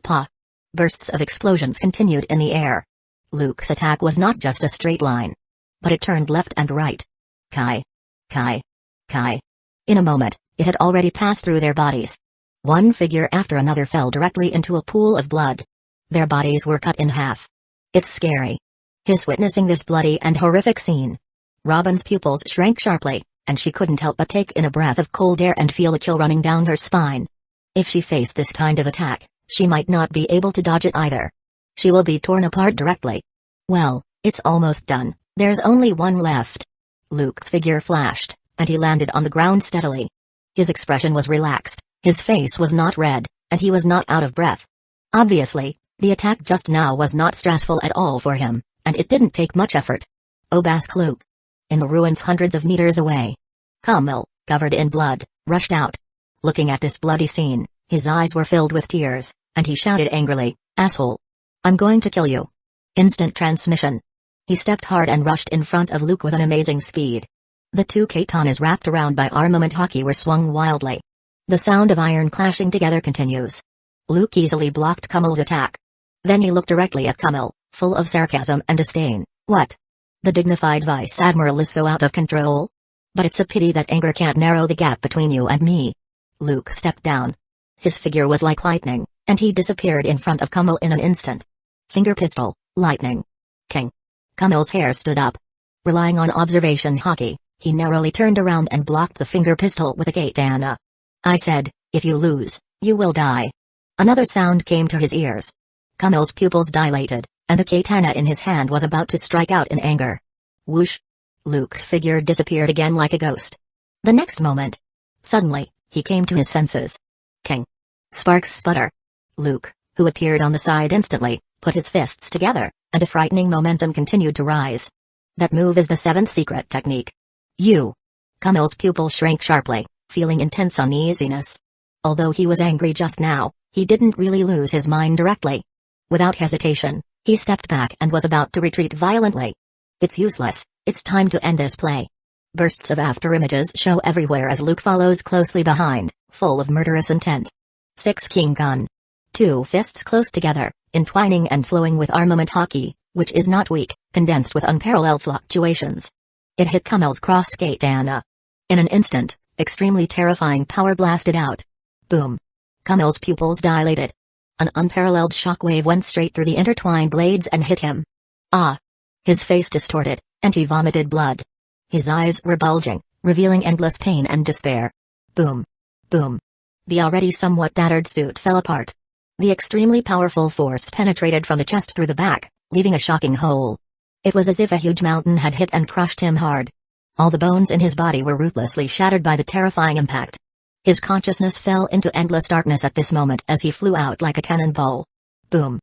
Pa. Bursts of explosions continued in the air. Luke's attack was not just a straight line. But it turned left and right. Kai. Kai. Kai. In a moment, it had already passed through their bodies. One figure after another fell directly into a pool of blood. Their bodies were cut in half. It's scary. His witnessing this bloody and horrific scene. Robin's pupils shrank sharply, and she couldn't help but take in a breath of cold air and feel a chill running down her spine. If she faced this kind of attack, she might not be able to dodge it either. She will be torn apart directly. Well, it's almost done, there's only one left. Luke's figure flashed, and he landed on the ground steadily. His expression was relaxed, his face was not red, and he was not out of breath. Obviously, the attack just now was not stressful at all for him, and it didn't take much effort. Obask Luke. In the ruins hundreds of meters away. Kamal, covered in blood, rushed out. Looking at this bloody scene, his eyes were filled with tears, and he shouted angrily, "Asshole! I'm going to kill you." Instant transmission. He stepped hard and rushed in front of Luke with an amazing speed. The two katanas wrapped around by armament hockey were swung wildly. The sound of iron clashing together continues. Luke easily blocked Kamal's attack. Then he looked directly at Kamal, full of sarcasm and disdain. What? The dignified Vice Admiral is so out of control? But it's a pity that anger can't narrow the gap between you and me. Luke stepped down. His figure was like lightning, and he disappeared in front of Kamal in an instant. Finger pistol, lightning. King. Kamal's hair stood up. Relying on observation hockey, he narrowly turned around and blocked the finger pistol with a katana. I said, if you lose, you will die. Another sound came to his ears. Kumail's pupils dilated, and the katana in his hand was about to strike out in anger. Whoosh! Luke's figure disappeared again like a ghost. The next moment, suddenly, he came to his senses. King! Sparks sputter. Luke, who appeared on the side instantly, put his fists together, and a frightening momentum continued to rise. That move is the seventh secret technique. You! Kumail's pupil shrank sharply, feeling intense uneasiness. Although he was angry just now, he didn't really lose his mind directly. Without hesitation, he stepped back and was about to retreat violently. It's useless, it's time to end this play. Bursts of afterimages show everywhere as Luke follows closely behind, full of murderous intent. 6 King Gun. 2 fists close together, entwining and flowing with armament hockey, which is not weak, condensed with unparalleled fluctuations. It hit Kumail's crossed katana. In an instant, extremely terrifying power blasted out. Boom. Kumail's pupils dilated. An unparalleled shockwave went straight through the intertwined blades and hit him. Ah! His face distorted, and he vomited blood. His eyes were bulging, revealing endless pain and despair. Boom. Boom. The already somewhat tattered suit fell apart. The extremely powerful force penetrated from the chest through the back, leaving a shocking hole. It was as if a huge mountain had hit and crushed him hard. All the bones in his body were ruthlessly shattered by the terrifying impact. His consciousness fell into endless darkness at this moment as he flew out like a cannonball. Boom.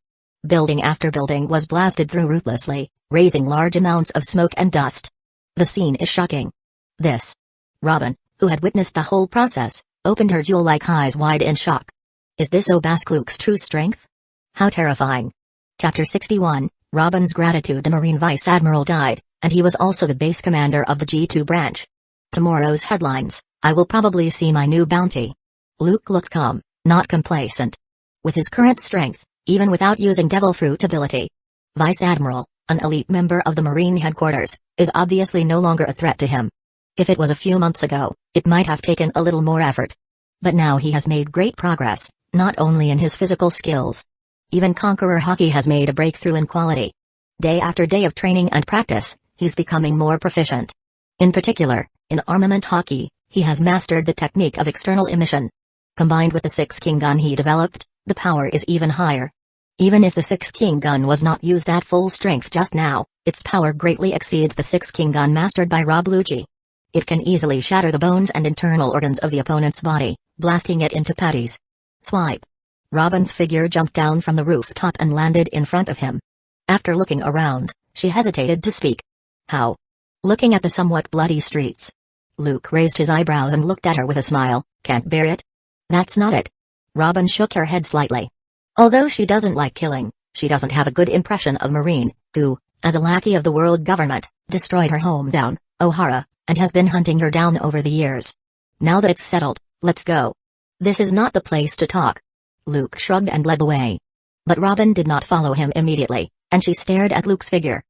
Building after building was blasted through ruthlessly, raising large amounts of smoke and dust. The scene is shocking. This. Robin, who had witnessed the whole process, opened her jewel-like eyes wide in shock. Is this Obaskluk's true strength? How terrifying. Chapter 61, Robin's gratitude. The Marine Vice Admiral died, and he was also the base commander of the G2 branch. Tomorrow's headlines, I will probably see my new bounty. Luke looked calm, not complacent. With his current strength, even without using Devil Fruit ability, Vice Admiral, an elite member of the Marine headquarters, is obviously no longer a threat to him. If it was a few months ago, it might have taken a little more effort. But now he has made great progress, not only in his physical skills. Even Conqueror Hockey has made a breakthrough in quality. Day after day of training and practice, he's becoming more proficient. In particular, in armament hockey, he has mastered the technique of external emission. Combined with the 6 King Gun he developed, the power is even higher. Even if the 6 King Gun was not used at full strength just now, its power greatly exceeds the 6 King Gun mastered by Rob Lucci. It can easily shatter the bones and internal organs of the opponent's body, blasting it into patties. Swipe. Robin's figure jumped down from the rooftop and landed in front of him. After looking around, she hesitated to speak. How? Looking at the somewhat bloody streets. Luke raised his eyebrows and looked at her with a smile. Can't bear it? That's not it. Robin shook her head slightly. Although she doesn't like killing, she doesn't have a good impression of Marine, who, as a lackey of the world government, destroyed her hometown, O'Hara, and has been hunting her down over the years. Now that it's settled, let's go. This is not the place to talk. Luke shrugged and led the way. But Robin did not follow him immediately, and she stared at Luke's figure.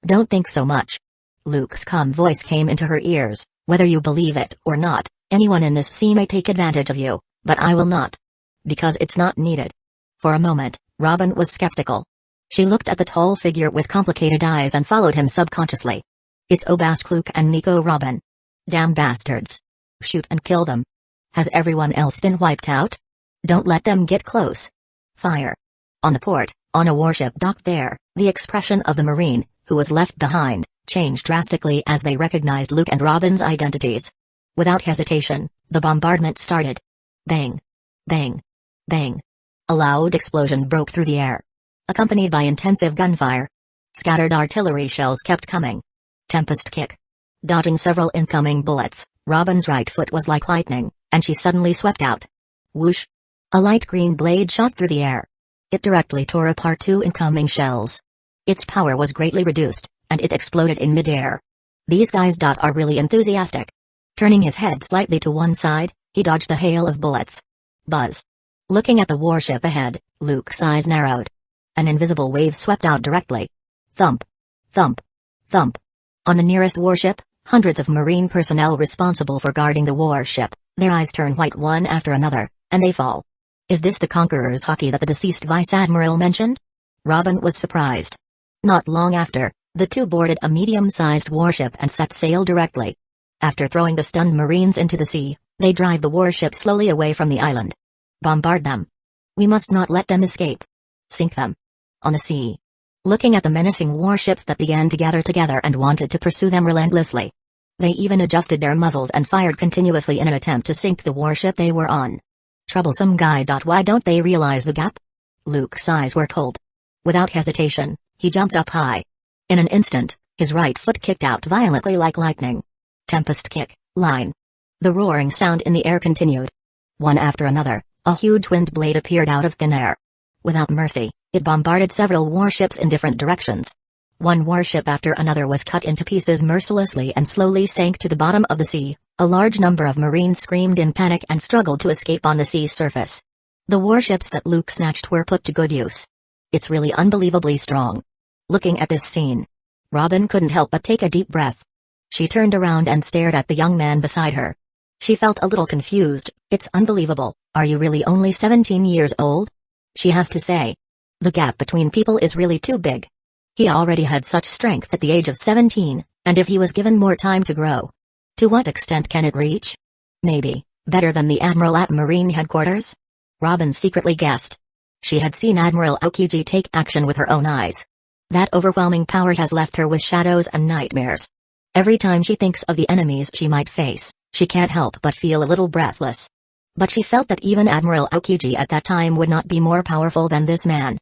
Don't think so much. Luke's calm voice came into her ears. Whether you believe it or not, anyone in this scene may take advantage of you, but I will not. Because it's not needed. For a moment, Robin was skeptical. She looked at the tall figure with complicated eyes and followed him subconsciously. It's Obaskluk and Nico Robin. Damn bastards. Shoot and kill them. Has everyone else been wiped out? Don't let them get close. Fire. On the port, on a warship docked there, the expression of the Marine, who was left behind, changed drastically as they recognized Luke and Robin's identities. Without hesitation, the bombardment started. Bang. Bang. Bang. A loud explosion broke through the air. Accompanied by intensive gunfire. Scattered artillery shells kept coming. Tempest kick. Dodging several incoming bullets, Robin's right foot was like lightning, and she suddenly swept out. Whoosh. A light green blade shot through the air. It directly tore apart 2 incoming shells. Its power was greatly reduced, and it exploded in midair. These guys are really enthusiastic. Turning his head slightly to one side, he dodged the hail of bullets. Buzz. Looking at the warship ahead, Luke's eyes narrowed. An invisible wave swept out directly. Thump. Thump. Thump. On the nearest warship, hundreds of Marine personnel responsible for guarding the warship, their eyes turn white one after another, and they fall. Is this the Conqueror's Hockey that the deceased Vice Admiral mentioned? Robin was surprised. Not long after, The two boarded a medium-sized warship and set sail directly. After throwing the stunned Marines into the sea, they drive the warship slowly away from the island. Bombard them. We must not let them escape. Sink them. On the sea. Looking at the menacing warships that began to gather together and wanted to pursue them relentlessly. They even adjusted their muzzles and fired continuously in an attempt to sink the warship they were on. Troublesome guy. Why don't they realize the gap? Luke's eyes were cold. Without hesitation, he jumped up high. In an instant, his right foot kicked out violently like lightning. Tempest kick, line. The roaring sound in the air continued. One after another, a huge wind blade appeared out of thin air. Without mercy, it bombarded several warships in different directions. One warship after another was cut into pieces mercilessly and slowly sank to the bottom of the sea. A large number of Marines screamed in panic and struggled to escape on the sea's surface. The warships that Luke snatched were put to good use. It's really unbelievably strong. Looking at this scene, Robin couldn't help but take a deep breath. She turned around and stared at the young man beside her. She felt a little confused. It's unbelievable. Are you really only 17 years old? She has to say. The gap between people is really too big. He already had such strength at the age of 17, and if he was given more time to grow. To what extent can it reach? Maybe, better than the Admiral at Marine Headquarters? Robin secretly guessed. She had seen Admiral Aokiji take action with her own eyes. That overwhelming power has left her with shadows and nightmares. Every time she thinks of the enemies she might face, she can't help but feel a little breathless. But she felt that even Admiral Aokiji at that time would not be more powerful than this man.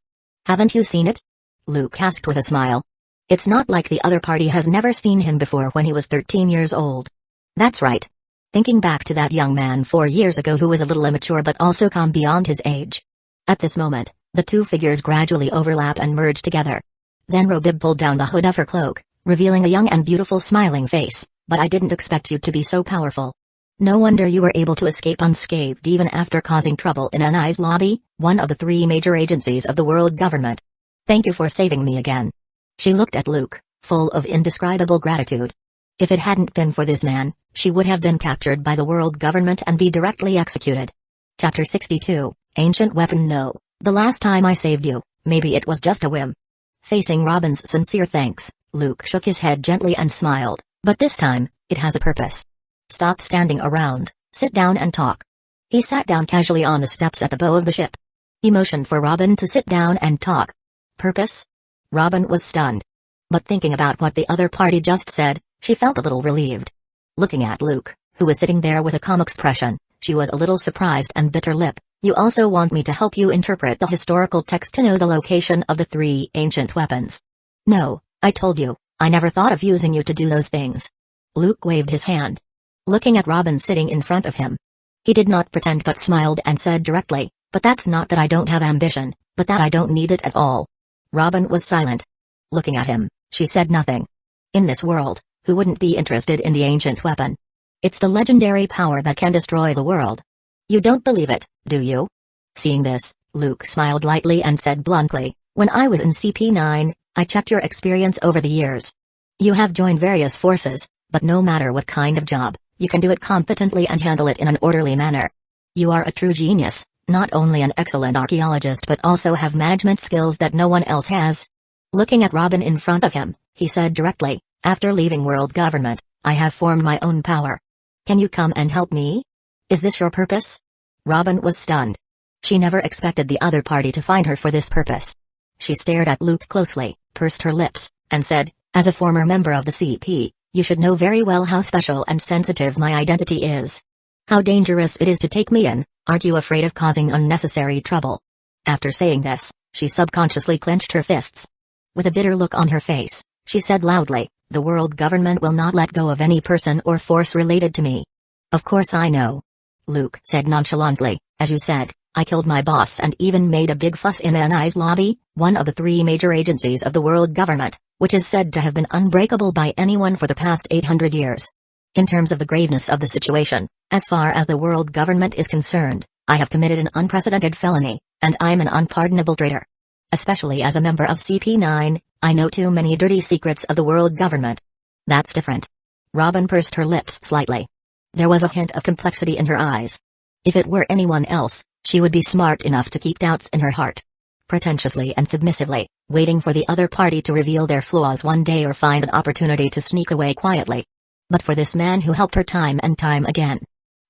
Haven't you seen it? Luke asked with a smile. It's not like the other party has never seen him before when he was 13 years old. That's right. Thinking back to that young man 4 years ago who was a little immature but also calm beyond his age. At this moment, the two figures gradually overlap and merge together. Then Robib pulled down the hood of her cloak, revealing a young and beautiful smiling face. But I didn't expect you to be so powerful. No wonder you were able to escape unscathed even after causing trouble in Anai's lobby, one of the 3 major agencies of the world government. Thank you for saving me again. She looked at Luke, full of indescribable gratitude. If it hadn't been for this man, she would have been captured by the world government and be directly executed. Chapter 62, Ancient Weapon. No, the last time I saved you, maybe it was just a whim. Facing Robin's sincere thanks, Luke shook his head gently and smiled, but this time, it has a purpose. Stop standing around, sit down and talk. He sat down casually on the steps at the bow of the ship. He motioned for Robin to sit down and talk. Purpose? Robin was stunned. But thinking about what the other party just said, she felt a little relieved. Looking at Luke, who was sitting there with a calm expression, she was a little surprised and bit her lip. You also want me to help you interpret the historical text to know the location of the 3 ancient weapons? No, I told you, I never thought of using you to do those things. Luke waved his hand. Looking at Robin sitting in front of him. He did not pretend but smiled and said directly, but that's not that I don't have ambition, but that I don't need it at all. Robin was silent. Looking at him, she said nothing. In this world, who wouldn't be interested in the ancient weapon? It's the legendary power that can destroy the world. You don't believe it, do you? Seeing this, Luke smiled lightly and said bluntly, when I was in CP9, I checked your experience over the years. You have joined various forces, but no matter what kind of job, you can do it competently and handle it in an orderly manner. You are a true genius, not only an excellent archaeologist but also have management skills that no one else has. Looking at Robin in front of him, he said directly, after leaving world government, I have formed my own power. Can you come and help me? Is this your purpose? Robin was stunned. She never expected the other party to find her for this purpose. She stared at Luke closely, pursed her lips, and said, as a former member of the CP, you should know very well how special and sensitive my identity is. How dangerous it is to take me in, aren't you afraid of causing unnecessary trouble? After saying this, she subconsciously clenched her fists. With a bitter look on her face, she said loudly, the world government will not let go of any person or force related to me. Of course I know. Luke said nonchalantly, as you said, I killed my boss and even made a big fuss in Anai's lobby, one of the 3 major agencies of the world government, which is said to have been unbreakable by anyone for the past 800 years. In terms of the graveness of the situation, as far as the world government is concerned, I have committed an unprecedented felony, and I'm an unpardonable traitor. Especially as a member of CP9, I know too many dirty secrets of the world government. That's different. Robin pursed her lips slightly. There was a hint of complexity in her eyes. If it were anyone else, she would be smart enough to keep doubts in her heart. Pretentiously and submissively, waiting for the other party to reveal their flaws one day or find an opportunity to sneak away quietly. But for this man who helped her time and time again.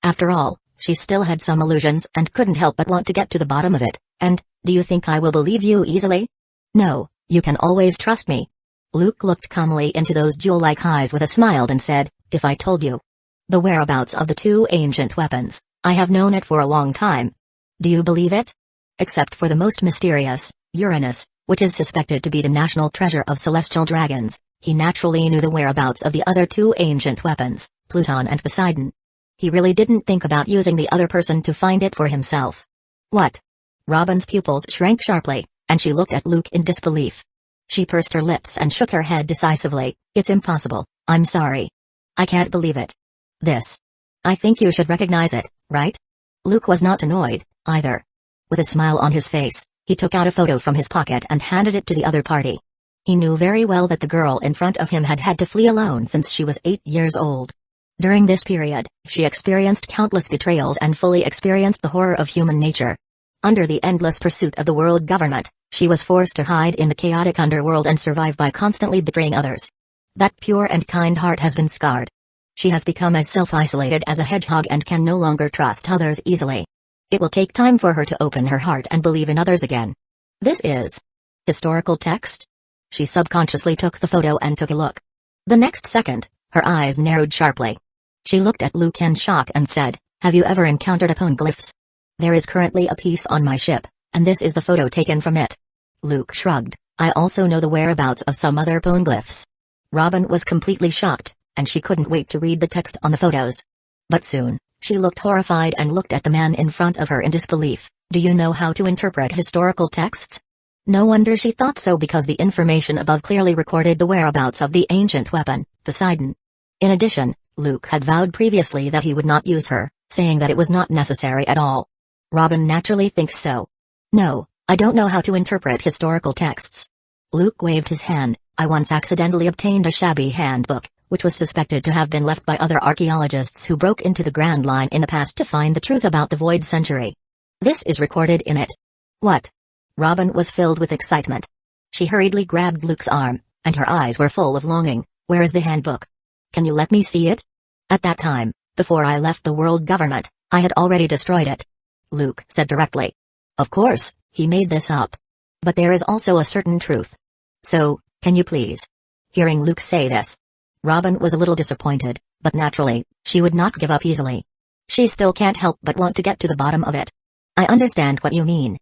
After all, she still had some illusions and couldn't help but want to get to the bottom of it, and, do you think I will believe you easily? No, you can always trust me. Luke looked calmly into those jewel-like eyes with a smile and said, if I told you the whereabouts of the two ancient weapons, I have known it for a long time. Do you believe it? Except for the most mysterious, Uranus, which is suspected to be the national treasure of celestial dragons, he naturally knew the whereabouts of the other two ancient weapons, Pluton and Poseidon. He really didn't think about using the other person to find it for himself. What? Robin's pupils shrank sharply, and she looked at Luke in disbelief. She pursed her lips and shook her head decisively. It's impossible, I'm sorry. I can't believe it. I think you should recognize it, right? Luke was not annoyed, either. With a smile on his face, he took out a photo from his pocket and handed it to the other party. He knew very well that the girl in front of him had had to flee alone since she was 8 years old. During this period, she experienced countless betrayals and fully experienced the horror of human nature. Under the endless pursuit of the world government, she was forced to hide in the chaotic underworld and survive by constantly betraying others. That pure and kind heart has been scarred. She has become as self-isolated as a hedgehog and can no longer trust others easily. It will take time for her to open her heart and believe in others again. This is historical text? She subconsciously took the photo and took a look. The next second, her eyes narrowed sharply. She looked at Luke in shock and said, have you ever encountered poneglyphs? There is currently a piece on my ship, and this is the photo taken from it. Luke shrugged. I also know the whereabouts of some other poneglyphs. Robin was completely shocked, and she couldn't wait to read the text on the photos. But soon, she looked horrified and looked at the man in front of her in disbelief. Do you know how to interpret historical texts? No wonder she thought so, because the information above clearly recorded the whereabouts of the ancient weapon, Poseidon. In addition, Luke had vowed previously that he would not use her, saying that it was not necessary at all. Robin naturally thinks so. No, I don't know how to interpret historical texts. Luke waved his hand. I once accidentally obtained a shabby handbook, which was suspected to have been left by other archaeologists who broke into the Grand Line in the past to find the truth about the Void Century. This is recorded in it. What? Robin was filled with excitement. She hurriedly grabbed Luke's arm, and her eyes were full of longing. Where is the handbook? Can you let me see it? At that time, before I left the world government, I had already destroyed it. Luke said directly. Of course, he made this up. But there is also a certain truth. So, can you please? Hearing Luke say this, Robin was a little disappointed, but naturally, she would not give up easily. She still can't help but want to get to the bottom of it. I understand what you mean.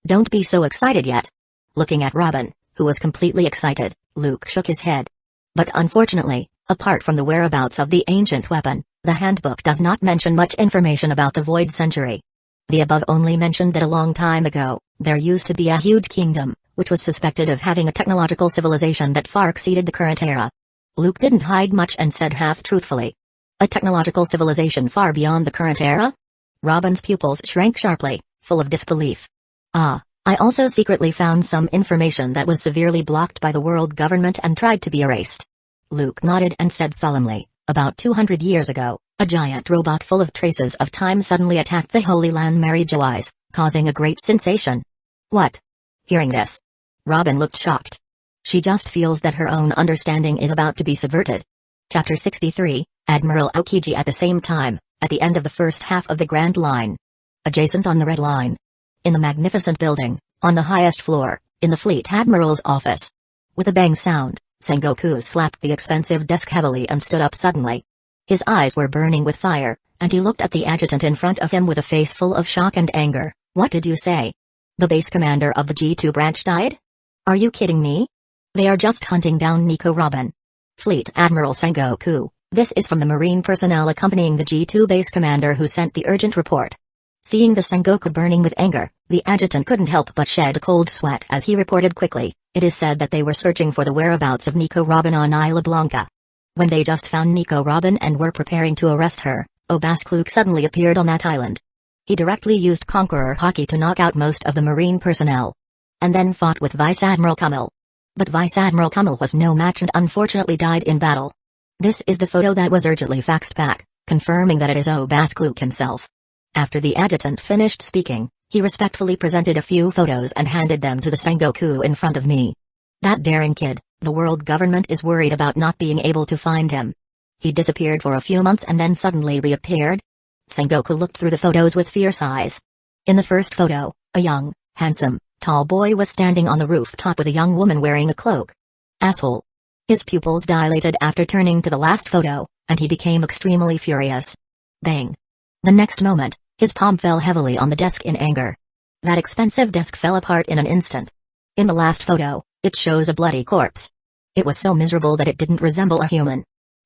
Don't be so excited yet. Looking at Robin, who was completely excited, Luke shook his head. But unfortunately, apart from the whereabouts of the ancient weapon, the handbook does not mention much information about the Void Century. The above only mentioned that a long time ago, there used to be a huge kingdom, which was suspected of having a technological civilization that far exceeded the current era. Luke didn't hide much and said half-truthfully. A technological civilization far beyond the current era? Robin's pupils shrank sharply, full of disbelief. I also secretly found some information that was severely blocked by the world government and tried to be erased. Luke nodded and said solemnly, about 200 years ago, a giant robot full of traces of time suddenly attacked the Holy Land Mary-Joyce, causing a great sensation. What? Hearing this, Robin looked shocked. She just feels that her own understanding is about to be subverted. Chapter 63, Admiral Aokiji. At the same time, at the end of the first half of the Grand Line. Adjacent on the Red Line. In the magnificent building, on the highest floor, in the Fleet Admiral's office. With a bang sound, Sengoku slapped the expensive desk heavily and stood up suddenly. His eyes were burning with fire, and he looked at the adjutant in front of him with a face full of shock and anger. What did you say? The base commander of the G2 branch died? Are you kidding me? They are just hunting down Nico Robin. Fleet Admiral Sengoku, this is from the Marine personnel accompanying the G2 base commander who sent the urgent report. Seeing the Sengoku burning with anger, the adjutant couldn't help but shed a cold sweat as he reported quickly. It is said that they were searching for the whereabouts of Nico Robin on Isla Blanca. When they just found Nico Robin and were preparing to arrest her, Obaskluk suddenly appeared on that island. He directly used Conqueror Hockey to knock out most of the Marine personnel. And then fought with Vice Admiral Kummel. But Vice Admiral Kummel was no match and unfortunately died in battle. This is the photo that was urgently faxed back, confirming that it is Obaskluk himself. After the adjutant finished speaking, he respectfully presented a few photos and handed them to the Sengoku in front of me. That daring kid, the world government is worried about not being able to find him. He disappeared for a few months and then suddenly reappeared? Sengoku looked through the photos with fierce eyes. In the first photo, a young, handsome, tall boy was standing on the rooftop with a young woman wearing a cloak. Asshole. His pupils dilated after turning to the last photo, and he became extremely furious. Bang. The next moment, his palm fell heavily on the desk in anger. That expensive desk fell apart in an instant. In the last photo, it shows a bloody corpse. It was so miserable that it didn't resemble a human.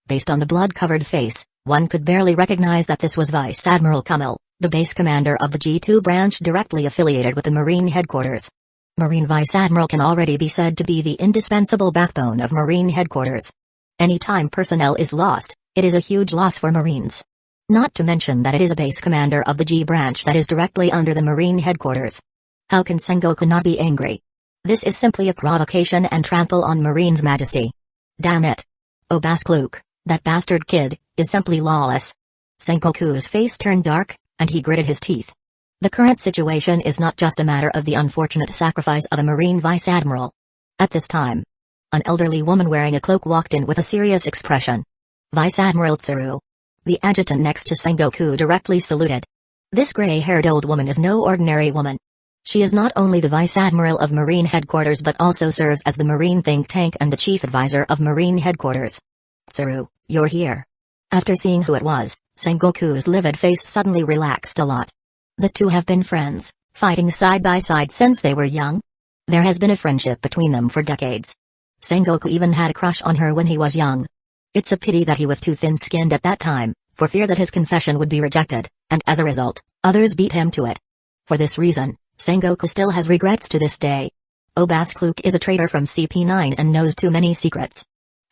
Based on the blood-covered face, one could barely recognize that this was Vice Admiral Kummel, the base commander of the G2 branch directly affiliated with the Marine headquarters. Marine Vice Admiral can already be said to be the indispensable backbone of Marine headquarters. Anytime personnel is lost, it is a huge loss for Marines. Not to mention that it is a base commander of the G branch that is directly under the Marine headquarters. How can Sengoku not be angry? This is simply a provocation and trample on Marine's majesty. Damn it. Oh Baskluk, that bastard kid, is simply lawless. Sengoku's face turned dark, and he gritted his teeth. The current situation is not just a matter of the unfortunate sacrifice of a Marine Vice Admiral. At this time, an elderly woman wearing a cloak walked in with a serious expression. Vice Admiral Tsuru. The adjutant next to Sengoku directly saluted. This gray-haired old woman is no ordinary woman. She is not only the Vice Admiral of Marine headquarters but also serves as the Marine think tank and the chief advisor of Marine headquarters. Tsuru, you're here. After seeing who it was, Sengoku's livid face suddenly relaxed a lot. The two have been friends, fighting side by side since they were young. There has been a friendship between them for decades. Sengoku even had a crush on her when he was young. It's a pity that he was too thin-skinned at that time, for fear that his confession would be rejected, and as a result, others beat him to it. For this reason, Sengoku still has regrets to this day. Obaskluk is a traitor from CP9 and knows too many secrets.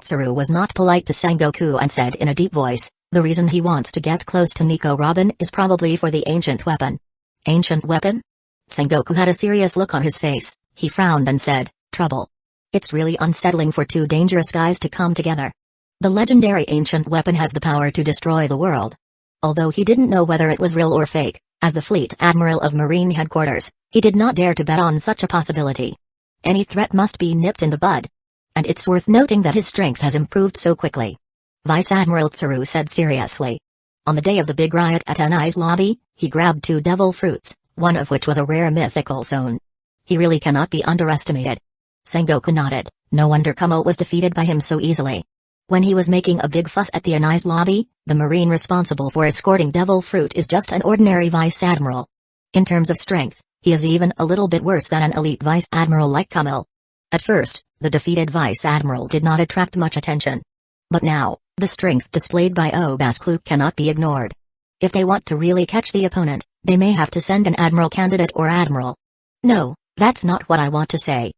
Tsuru was not polite to Sengoku and said in a deep voice, the reason he wants to get close to Nico Robin is probably for the ancient weapon. Ancient weapon? Sengoku had a serious look on his face. He frowned and said, trouble. It's really unsettling for two dangerous guys to come together. The legendary ancient weapon has the power to destroy the world. Although he didn't know whether it was real or fake, as the Fleet Admiral of Marine headquarters, he did not dare to bet on such a possibility. Any threat must be nipped in the bud. And it's worth noting that his strength has improved so quickly. Vice Admiral Tsuru said seriously. On the day of the big riot at Anai's lobby, he grabbed 2 devil fruits, one of which was a rare mythical zone. He really cannot be underestimated. Sengoku nodded. No wonder Kummel was defeated by him so easily. When he was making a big fuss at the Anai's lobby, the Marine responsible for escorting devil fruit is just an ordinary Vice Admiral. In terms of strength, he is even a little bit worse than an elite Vice Admiral like Kummel. At first, the defeated Vice Admiral did not attract much attention. But now, the strength displayed by Obaskluk cannot be ignored. If they want to really catch the opponent, they may have to send an Admiral candidate or Admiral. No, that's not what I want to say.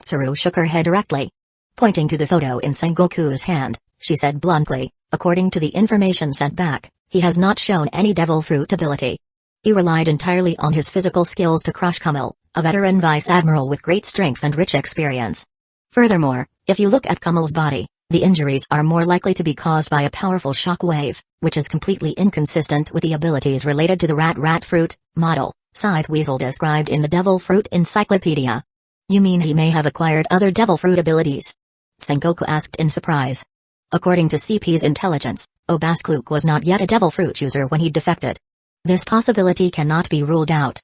Tsuru shook her head directly. Pointing to the photo in Sengoku's hand, she said bluntly, according to the information sent back, he has not shown any devil fruit ability. He relied entirely on his physical skills to crush Kummel, a veteran Vice Admiral with great strength and rich experience. Furthermore, if you look at Kummel's body, the injuries are more likely to be caused by a powerful shock wave, which is completely inconsistent with the abilities related to the rat fruit model, Scythe Weasel described in the Devil Fruit Encyclopedia. You mean he may have acquired other devil fruit abilities? Sengoku asked in surprise. According to CP's intelligence, Obaskluk was not yet a devil fruit user when he defected. This possibility cannot be ruled out.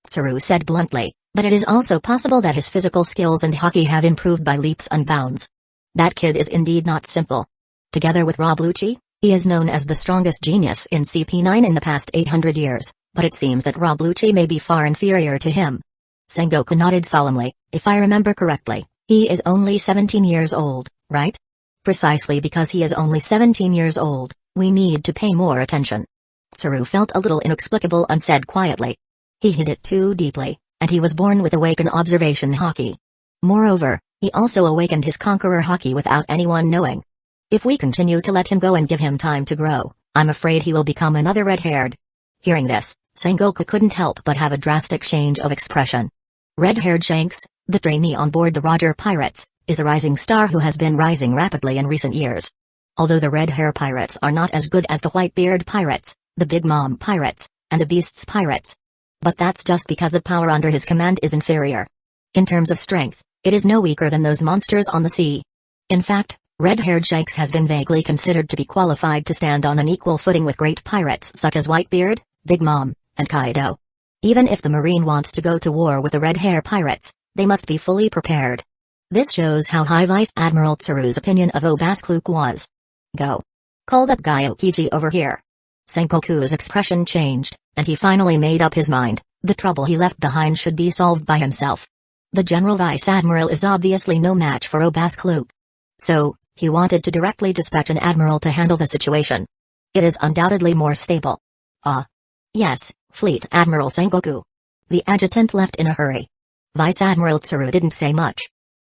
Tsuru said bluntly, but it is also possible that his physical skills and hockey have improved by leaps and bounds. That kid is indeed not simple. Together with Rob Lucci, he is known as the strongest genius in CP9 in the past 800 years, but it seems that Rob Lucci may be far inferior to him. Sengoku nodded solemnly. If I remember correctly, he is only 17 years old, right? Precisely because he is only 17 years old, we need to pay more attention. Tsuru felt a little inexplicable and said quietly. He hid it too deeply, and he was born with awakened observation hockey. Moreover, he also awakened his conqueror hockey without anyone knowing. If we continue to let him go and give him time to grow, I'm afraid he will become another red-haired. Hearing this, Sengoku couldn't help but have a drastic change of expression. Red-haired Shanks, the trainee on board the Roger Pirates, is a rising star who has been rising rapidly in recent years. Although the red-hair pirates are not as good as the white-beard pirates, the Big Mom pirates, and the Beasts pirates. But that's just because the power under his command is inferior. In terms of strength, It is no weaker than those monsters on the sea. In fact, red-haired Shanks has been vaguely considered to be qualified to stand on an equal footing with great pirates such as Whitebeard, Big Mom, and Kaido. Even if the Marine wants to go to war with the red-hair pirates, they must be fully prepared. This shows how high Vice Admiral Tsuru's opinion of Obaskluk was. Go. Call that guy Okiji over here. Sengoku's expression changed, and he finally made up his mind. The trouble he left behind should be solved by himself. The General Vice Admiral is obviously no match for Obaskluk. So, he wanted to directly dispatch an admiral to handle the situation. It is undoubtedly more stable. Yes, Fleet Admiral Sengoku. The adjutant left in a hurry. Vice Admiral Tsuru didn't say much.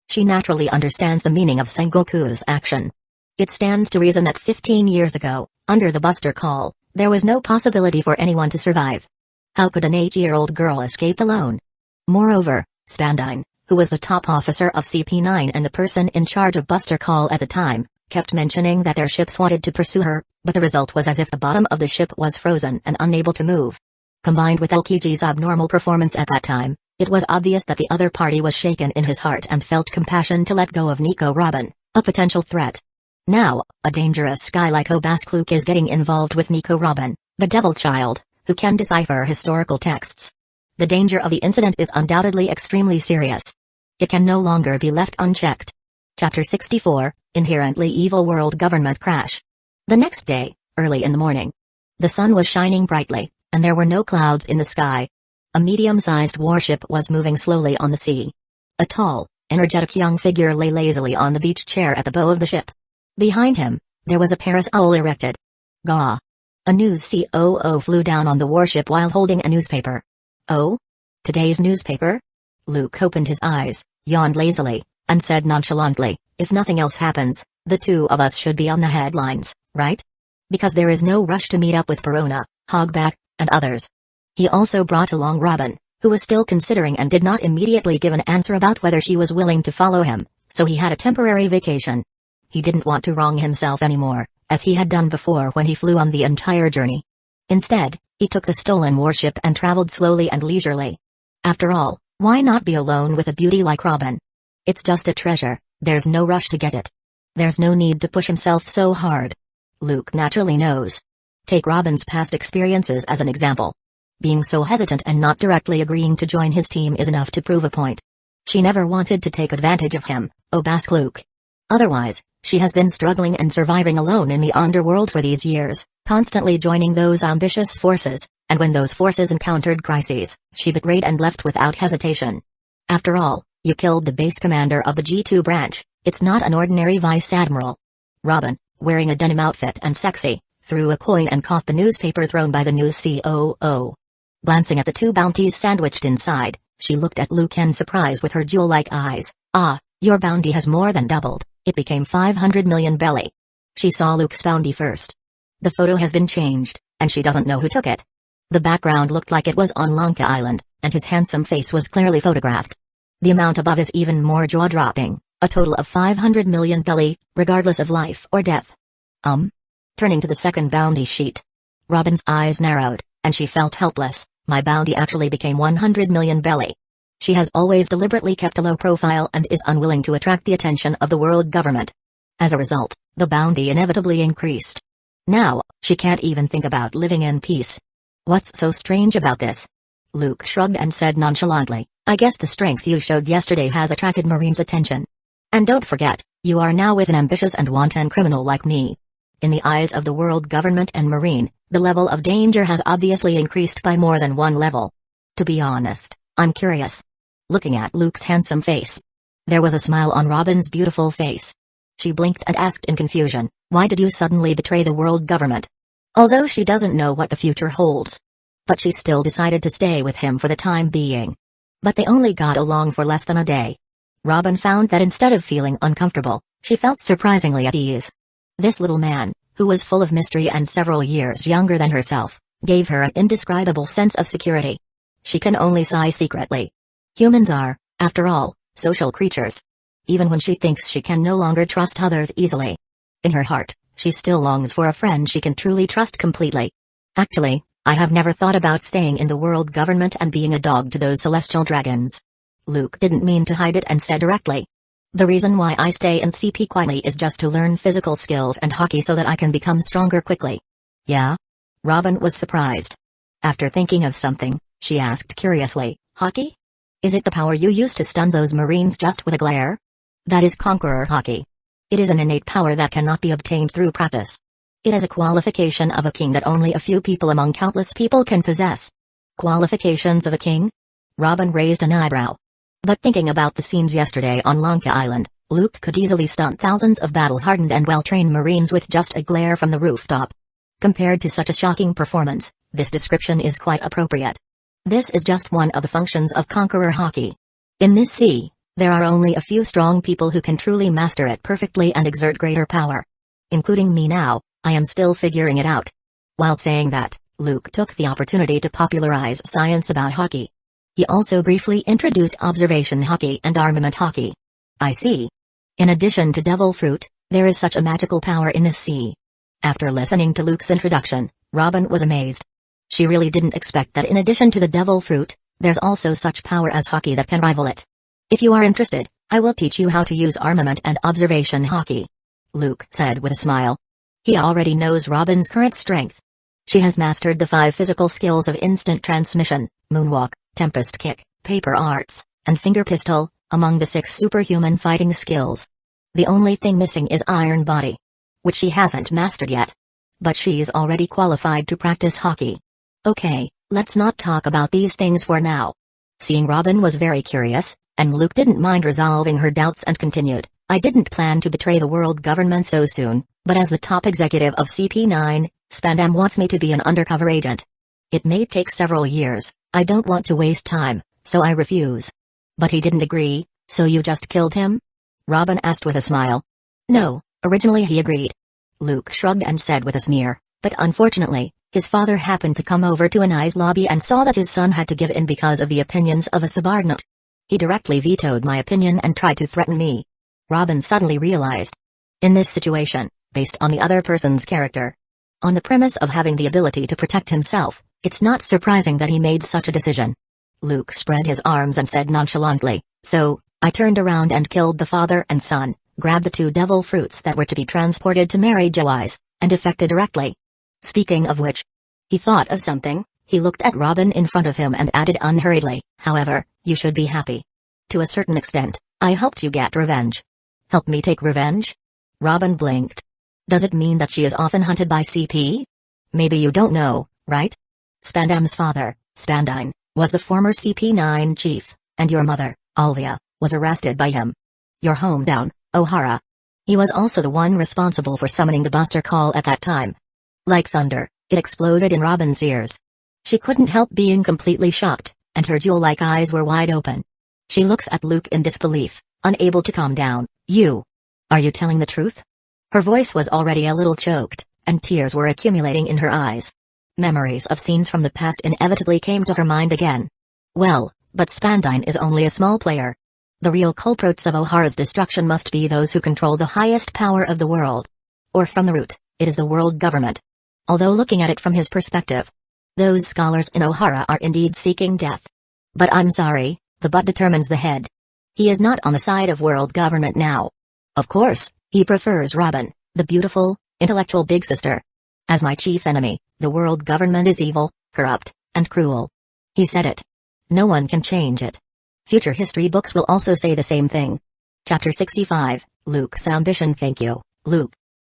She naturally understands the meaning of Sengoku's action. It stands to reason that 15 years ago, under the Buster Call, there was no possibility for anyone to survive. How could an 8-year-old girl escape alone? Moreover, Spandine, who was the top officer of CP9 and the person in charge of Buster Call at the time, kept mentioning that their ships wanted to pursue her, but the result was as if the bottom of the ship was frozen and unable to move. Combined with Okiji's abnormal performance at that time, it was obvious that the other party was shaken in his heart and felt compassion to let go of Nico Robin, a potential threat. Now, a dangerous guy like Obaskluk is getting involved with Nico Robin, the devil child, who can decipher historical texts. The danger of the incident is undoubtedly extremely serious. It can no longer be left unchecked. Chapter 64, Inherently Evil World Government Crash. The next day, early in the morning. The sun was shining brightly, and there were no clouds in the sky. A medium-sized warship was moving slowly on the sea. A tall, energetic young figure lay lazily on the beach chair at the bow of the ship. Behind him, there was a parasol erected. Gah! A news COO flew down on the warship while holding a newspaper. Oh? Today's newspaper? Luke opened his eyes, yawned lazily, and said nonchalantly, if nothing else happens, the two of us should be on the headlines, right? Because there is no rush to meet up with Perona, Hogback, and others. He also brought along Robin, who was still considering and did not immediately give an answer about whether she was willing to follow him, so he had a temporary vacation. He didn't want to wrong himself anymore, as he had done before when he flew on the entire journey. Instead, he took the stolen warship and traveled slowly and leisurely. After all, why not be alone with a beauty like Robin? It's just a treasure, there's no rush to get it. There's no need to push himself so hard. Luke naturally knows. Take Robin's past experiences as an example. Being so hesitant and not directly agreeing to join his team is enough to prove a point. She never wanted to take advantage of him, Obaskluk. Otherwise, she has been struggling and surviving alone in the underworld for these years, constantly joining those ambitious forces, and when those forces encountered crises, she betrayed and left without hesitation. After all, you killed the base commander of the G2 branch, it's not an ordinary vice admiral. Robin, wearing a denim outfit and sexy, threw a coin and caught the newspaper thrown by the news COO. Glancing at the two bounties sandwiched inside, she looked at Luke in surprise with her jewel-like eyes. Ah, your bounty has more than doubled. It became 500 million belly. She saw Luke's bounty first. The photo has been changed, and she doesn't know who took it. The background looked like it was on Lanka Island, and his handsome face was clearly photographed. The amount above is even more jaw-dropping, a total of 500 million belly, regardless of life or death. Turning to the second bounty sheet. Robin's eyes narrowed, and she felt helpless. My bounty actually became 100 million belly. She has always deliberately kept a low profile and is unwilling to attract the attention of the world government. As a result, the bounty inevitably increased. Now, she can't even think about living in peace. What's so strange about this? Luke shrugged and said nonchalantly, I guess the strength you showed yesterday has attracted Marine's attention. And don't forget, you are now with an ambitious and wanton criminal like me. In the eyes of the world government and Marine, the level of danger has obviously increased by more than one level. To be honest, I'm curious. Looking at Luke's handsome face. There was a smile on Robin's beautiful face. She blinked and asked in confusion, why did you suddenly betray the world government? Although she doesn't know what the future holds. But she still decided to stay with him for the time being. But they only got along for less than a day. Robin found that instead of feeling uncomfortable, she felt surprisingly at ease. This little man, who was full of mystery and several years younger than herself, gave her an indescribable sense of security. She can only sigh secretly. Humans are, after all, social creatures. Even when she thinks she can no longer trust others easily. In her heart, she still longs for a friend she can truly trust completely. Actually, I have never thought about staying in the world government and being a dog to those celestial dragons. Luke didn't mean to hide it and said directly. The reason why I stay in CP quietly is just to learn physical skills and hockey so that I can become stronger quickly. Yeah? Robin was surprised. After thinking of something, she asked curiously, hockey? Is it the power you use to stun those Marines just with a glare? That is Conqueror hockey. It is an innate power that cannot be obtained through practice. It is a qualification of a king that only a few people among countless people can possess. Qualifications of a king? Robin raised an eyebrow. But thinking about the scenes yesterday on Lanka Island, Luke could easily stun thousands of battle-hardened and well-trained Marines with just a glare from the rooftop. Compared to such a shocking performance, this description is quite appropriate. This is just one of the functions of Conqueror hockey. In this sea, there are only a few strong people who can truly master it perfectly and exert greater power. Including me now, I am still figuring it out. While saying that, Luke took the opportunity to popularize science about hockey. He also briefly introduced observation hockey and armament hockey. I see. In addition to devil fruit, there is such a magical power in this sea. After listening to Luke's introduction, Robin was amazed. She really didn't expect that in addition to the devil fruit, there's also such power as hockey that can rival it. If you are interested, I will teach you how to use armament and observation hockey, Luke said with a smile. He already knows Robin's current strength. She has mastered the 5 physical skills of instant transmission, moonwalk, tempest kick, paper arts, and finger pistol, among the 6 superhuman fighting skills. The only thing missing is iron body, which she hasn't mastered yet. But she is already qualified to practice hockey. Okay, let's not talk about these things for now. Seeing Robin was very curious, and Luke didn't mind resolving her doubts and continued, I didn't plan to betray the world government so soon, but as the top executive of CP9, Spandam wants me to be an undercover agent. It may take several years, I don't want to waste time, so I refuse. But he didn't agree, so you just killed him? Robin asked with a smile. No, originally he agreed. Luke shrugged and said with a sneer, but unfortunately, his father happened to come over to Anai's lobby and saw that his son had to give in because of the opinions of a subordinate. He directly vetoed my opinion and tried to threaten me. Robin suddenly realized. In this situation, based on the other person's character, on the premise of having the ability to protect himself, it's not surprising that he made such a decision. Luke spread his arms and said nonchalantly, so, I turned around and killed the father and son, grabbed the 2 devil fruits that were to be transported to Mary Joyce, and defected directly. Speaking of which, he thought of something, he looked at Robin in front of him and added unhurriedly, however, you should be happy. To a certain extent, I helped you get revenge. Help me take revenge? Robin blinked. Does it mean that she is often hunted by CP? Maybe you don't know, right? Spandam's father, Spandine, was the former CP9 chief, and your mother, Alvia, was arrested by him. Your hometown, O'Hara. He was also the one responsible for summoning the buster call at that time. Like thunder, it exploded in Robin's ears. She couldn't help being completely shocked, and her jewel-like eyes were wide open. She looks at Luke in disbelief, unable to calm down. Are you telling the truth? Her voice was already a little choked, and tears were accumulating in her eyes. Memories of scenes from the past inevitably came to her mind again. Well, but Spandine is only a small player. The real culprits of O'Hara's destruction must be those who control the highest power of the world. Or from the root, it is the world government. Although looking at it from his perspective, those scholars in O'Hara are indeed seeking death. But I'm sorry, the butt determines the head. He is not on the side of world government now. Of course, he prefers Robin, the beautiful, intellectual big sister. As my chief enemy, the world government is evil, corrupt, and cruel. He said it. No one can change it. Future history books will also say the same thing. Chapter 65, Luke's Ambition. Thank you, Luke.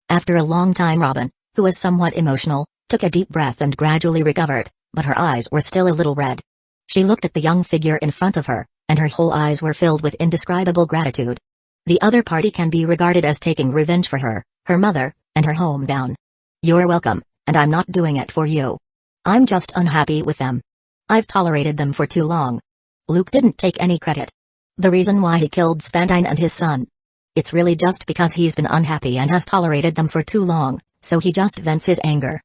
After a long time Robin, who was somewhat emotional, took a deep breath and gradually recovered, but her eyes were still a little red. She looked at the young figure in front of her, and her whole eyes were filled with indescribable gratitude. The other party can be regarded as taking revenge for her, her mother, and her hometown. You're welcome, and I'm not doing it for you. I'm just unhappy with them. I've tolerated them for too long. Luke didn't take any credit. The reason why he killed Spandine and his son. It's really just because he's been unhappy and has tolerated them for too long, so he just vents his anger.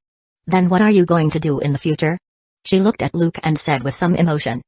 Then what are you going to do in the future? She looked at Luke and said with some emotion.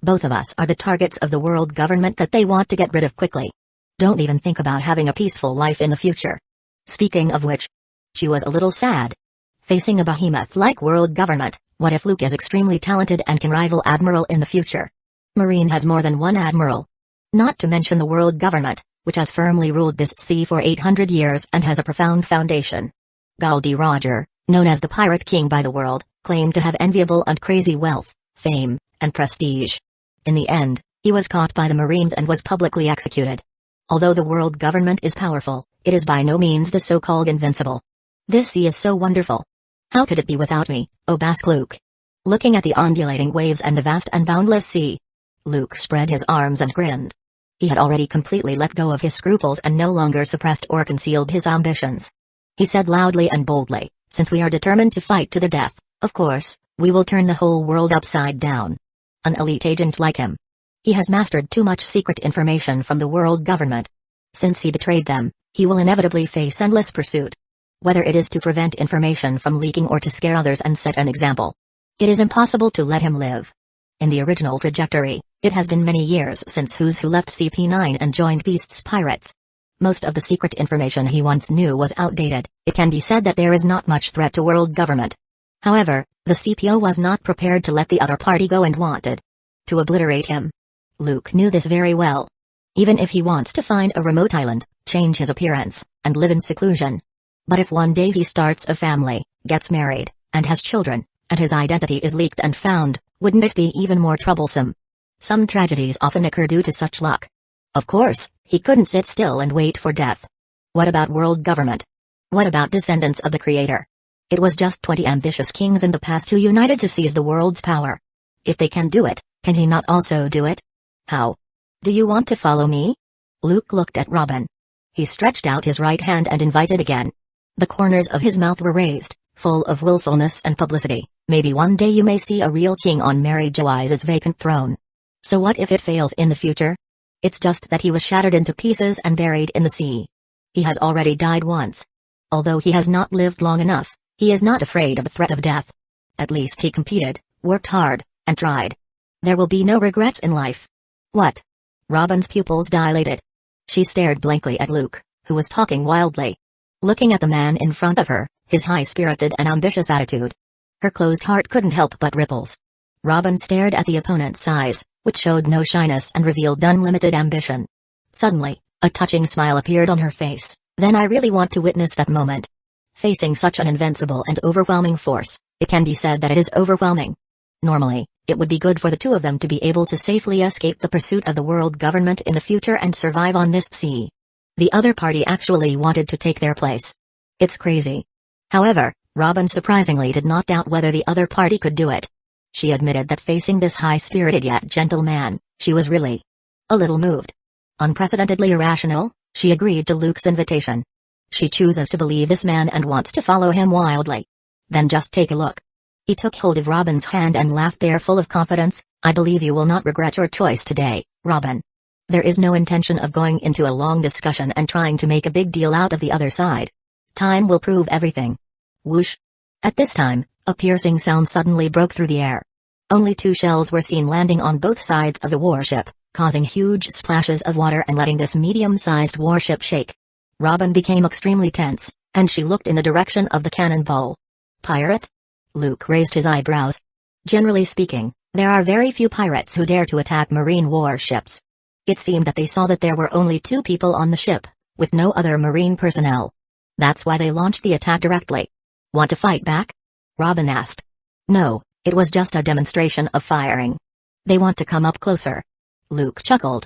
Both of us are the targets of the world government that they want to get rid of quickly. Don't even think about having a peaceful life in the future. Speaking of which, she was a little sad. Facing a behemoth like world government, what if Luke is extremely talented and can rival Admiral in the future? Marine has more than one admiral. Not to mention the world government, which has firmly ruled this sea for 800 years and has a profound foundation. Gul D. Roger, known as the Pirate King by the world, claimed to have enviable and crazy wealth, fame, and prestige. In the end, he was caught by the Marines and was publicly executed. Although the world government is powerful, it is by no means the so-called invincible. This sea is so wonderful. How could it be without me, O Basque Luke? Looking at the undulating waves and the vast and boundless sea, Luke spread his arms and grinned. He had already completely let go of his scruples and no longer suppressed or concealed his ambitions. He said loudly and boldly, "Since we are determined to fight to the death, of course, we will turn the whole world upside down." An elite agent like him. He has mastered too much secret information from the world government. Since he betrayed them, he will inevitably face endless pursuit. Whether it is to prevent information from leaking or to scare others and set an example, it is impossible to let him live. In the original trajectory, it has been many years since Who's Who left CP9 and joined Beast's Pirates. Most of the secret information he once knew was outdated. It can be said that there is not much threat to world government. However, the CPO was not prepared to let the other party go and wanted to obliterate him. Luke knew this very well. Even if he wants to find a remote island, change his appearance, and live in seclusion. But if one day he starts a family, gets married, and has children, and his identity is leaked and found, wouldn't it be even more troublesome? Some tragedies often occur due to such luck. Of course, he couldn't sit still and wait for death. What about world government? What about descendants of the Creator? It was just 20 ambitious kings in the past who united to seize the world's power. If they can do it, can he not also do it? How? Do you want to follow me? Luke looked at Robin. He stretched out his right hand and invited again. The corners of his mouth were raised, full of willfulness and publicity. Maybe one day you may see a real king on Mary Joyce's vacant throne. So what if it fails in the future? It's just that he was shattered into pieces and buried in the sea. He has already died once. Although he has not lived long enough, he is not afraid of the threat of death. At least he competed, worked hard, and tried. There will be no regrets in life. What? Robin's pupils dilated. She stared blankly at Luke, who was talking wildly. Looking at the man in front of her, his high-spirited and ambitious attitude. Her closed heart couldn't help but ripples. Robin stared at the opponent's eyes, which showed no shyness and revealed unlimited ambition. Suddenly, a touching smile appeared on her face. Then I really want to witness that moment. Facing such an invincible and overwhelming force, it can be said that it is overwhelming. Normally, it would be good for the two of them to be able to safely escape the pursuit of the world government in the future and survive on this sea. The other party actually wanted to take their place. It's crazy. However, Robin surprisingly did not doubt whether the other party could do it. She admitted that facing this high-spirited yet gentle man, she was really a little moved. Unprecedentedly irrational, she agreed to Luke's invitation. She chooses to believe this man and wants to follow him wildly. Then just take a look. He took hold of Robin's hand and laughed there full of confidence. I believe you will not regret your choice today, Robin. There is no intention of going into a long discussion and trying to make a big deal out of the other side. Time will prove everything. Whoosh. At this time, a piercing sound suddenly broke through the air. Only 2 shells were seen landing on both sides of the warship, causing huge splashes of water and letting this medium-sized warship shake. Robin became extremely tense, and she looked in the direction of the cannonball. Pirate? Luke raised his eyebrows. Generally speaking, there are very few pirates who dare to attack marine warships. It seemed that they saw that there were only 2 people on the ship, with no other marine personnel. That's why they launched the attack directly. Want to fight back? Robin asked. No, it was just a demonstration of firing. They want to come up closer. Luke chuckled.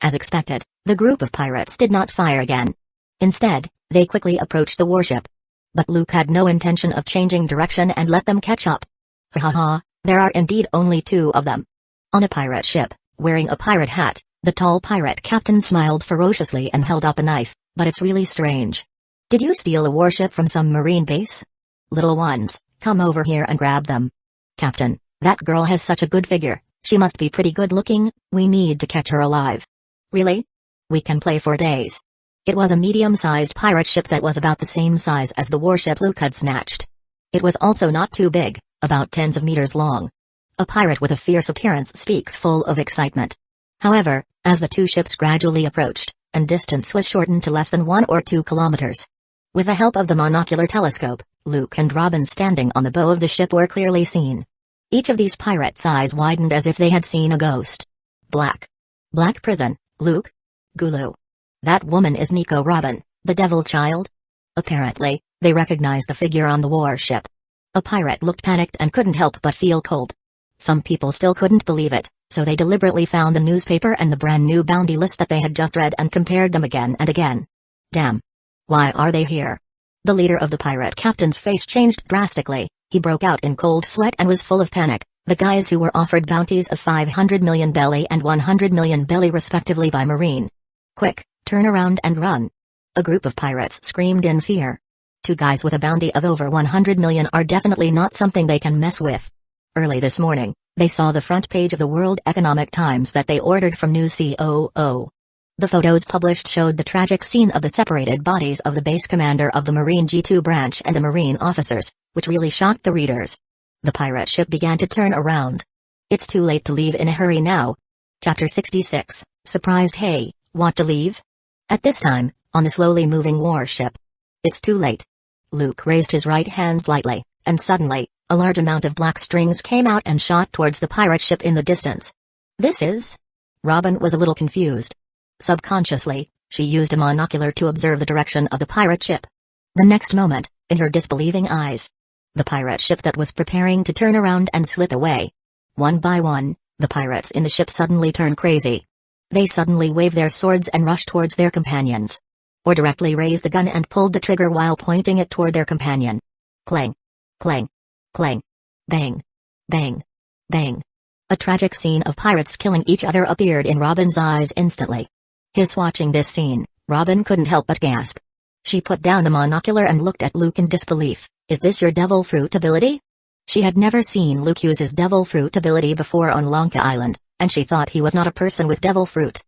As expected, the group of pirates did not fire again. Instead, they quickly approached the warship. But Luke had no intention of changing direction and let them catch up. Ha ha ha, there are indeed only 2 of them. On a pirate ship, wearing a pirate hat, the tall pirate captain smiled ferociously and held up a knife, but it's really strange. Did you steal a warship from some marine base? Little ones, come over here and grab them. Captain, that girl has such a good figure, she must be pretty good looking, we need to catch her alive. Really? We can play for days. It was a medium-sized pirate ship that was about the same size as the warship Luke had snatched. It was also not too big, about tens of meters long. A pirate with a fierce appearance speaks full of excitement. However, as the 2 ships gradually approached, and distance was shortened to less than 1 or 2 kilometers. With the help of the monocular telescope, Luke and Robin standing on the bow of the ship were clearly seen. Each of these pirates' eyes widened as if they had seen a ghost. Black. Black prison, Luke? Gulu. That woman is Nico Robin, the devil child? Apparently, they recognized the figure on the warship. A pirate looked panicked and couldn't help but feel cold. Some people still couldn't believe it, so they deliberately found the newspaper and the brand new bounty list that they had just read and compared them again and again. Damn. Why are they here? The leader of the pirate captain's face changed drastically. He broke out in cold sweat and was full of panic. The guys who were offered bounties of 500 million belly and 100 million belly respectively by Marine. Quick, turn around and run. A group of pirates screamed in fear. Two guys with a bounty of over 100 million are definitely not something they can mess with. Early this morning, they saw the front page of the World Economic Times that they ordered from News COO. The photos published showed the tragic scene of the separated bodies of the base commander of the Marine G2 branch and the Marine officers, which really shocked the readers. The pirate ship began to turn around. It's too late to leave in a hurry now. Chapter 66, Surprised. Hey, want to leave? At this time, on the slowly moving warship. It's too late. Luke raised his right hand slightly, and suddenly, a large amount of black strings came out and shot towards the pirate ship in the distance. This is? Robin was a little confused. Subconsciously, she used a monocular to observe the direction of the pirate ship. The next moment, in her disbelieving eyes, the pirate ship that was preparing to turn around and slip away. One by one, the pirates in the ship suddenly turned crazy. They suddenly waved their swords and rushed towards their companions. Or directly raised the gun and pulled the trigger while pointing it toward their companion. Clang. Clang. Clang. Bang. Bang. Bang. A tragic scene of pirates killing each other appeared in Robin's eyes instantly. Watching this scene, Robin couldn't help but gasp. She put down the monocular and looked at Luke in disbelief. Is this your devil fruit ability? She had never seen Luke use his devil fruit ability before on Lanka Island, and she thought he was not a person with devil fruit.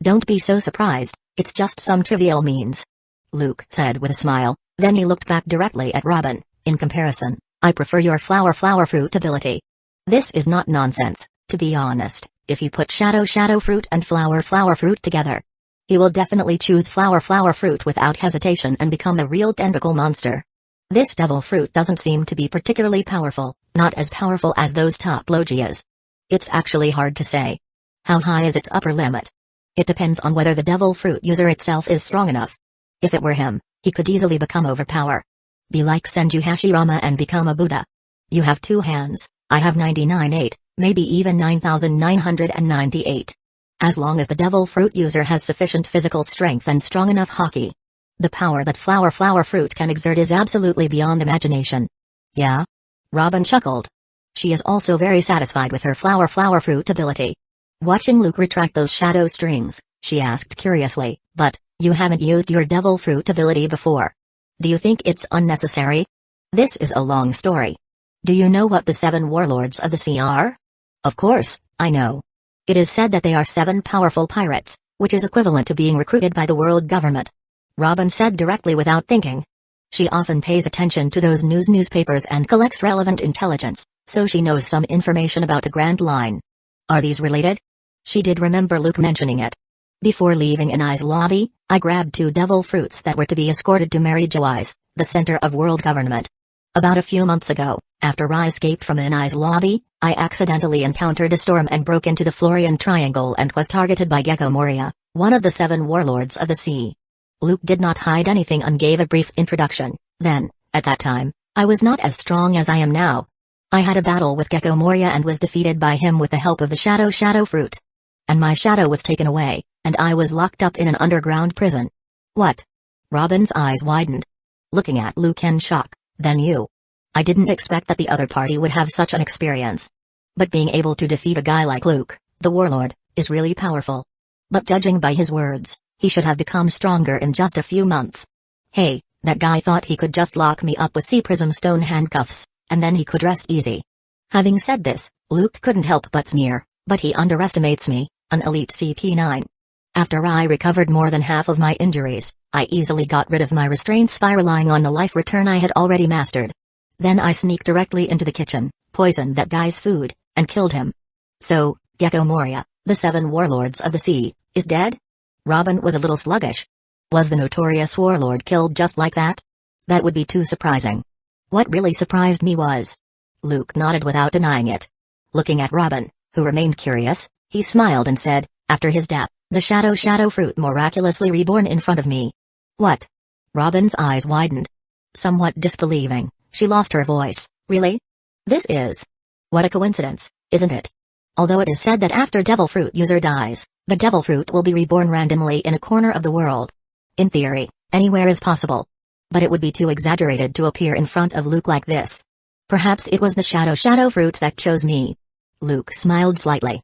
Don't be so surprised, it's just some trivial means, Luke said with a smile, then he looked back directly at Robin. In comparison, I prefer your flower fruit ability. This is not nonsense, to be honest. If you put shadow fruit and flower fruit together, he will definitely choose flower fruit without hesitation and become a real tentacle monster. This devil fruit doesn't seem to be particularly powerful, not as powerful as those top logias. It's actually hard to say. How high is its upper limit? It depends on whether the devil fruit user itself is strong enough. If it were him, he could easily become overpower. Be like Senju Hashirama and become a Buddha. You have 2 hands, I have 99.8, maybe even 9,998. As long as the devil fruit user has sufficient physical strength and strong enough haki. The power that flower fruit can exert is absolutely beyond imagination. Yeah? Robin chuckled. She is also very satisfied with her flower fruit ability. Watching Luke retract those shadow strings, she asked curiously, but, you haven't used your devil fruit ability before. Do you think it's unnecessary? This is a long story. Do you know what the 7 warlords of the sea are? Of course, I know. It is said that they are 7 powerful pirates, which is equivalent to being recruited by the world government. Robin said directly without thinking. She often pays attention to those newspapers and collects relevant intelligence, so she knows some information about the Grand Line. Are these related? She did remember Luke mentioning it. Before leaving Inai's lobby, I grabbed 2 devil fruits that were to be escorted to Marijois, the center of world government. About a few months ago, after I escaped from Inai's lobby, I accidentally encountered a storm and broke into the Florian Triangle and was targeted by Gecko Moria, one of the 7 warlords of the sea. Luke did not hide anything and gave a brief introduction. Then, at that time, I was not as strong as I am now. I had a battle with Gecko Moria and was defeated by him with the help of the shadow fruit. And my shadow was taken away, and I was locked up in an underground prison. What? Robin's eyes widened. Looking at Luke in shock. Then you. I didn't expect that the other party would have such an experience. But being able to defeat a guy like Luke, the warlord, is really powerful. But judging by his words, he should have become stronger in just a few months. Hey, that guy thought he could just lock me up with sea prism stone handcuffs, and then he could rest easy. Having said this, Luke couldn't help but sneer, but he underestimates me, an elite CP9. After I recovered more than half of my injuries, I easily got rid of my restraints by relying on the life return I had already mastered. Then I sneaked directly into the kitchen, poisoned that guy's food, and killed him. So, Gecko Moria, the 7 warlords of the sea, is dead? Robin was a little sluggish. Was the notorious warlord killed just like that? That would be too surprising. What really surprised me was... Luke nodded without denying it. Looking at Robin, who remained curious, He smiled and said, "After his death, the shadow fruit miraculously reborn in front of me." "What?" Robin's eyes widened. Somewhat disbelieving, she lost her voice. "Really? This is... What a coincidence, isn't it? Although it is said that after devil fruit user dies, the devil fruit will be reborn randomly in a corner of the world. In theory, anywhere is possible. But it would be too exaggerated to appear in front of Luke like this. Perhaps it was the shadow fruit that chose me." Luke smiled slightly.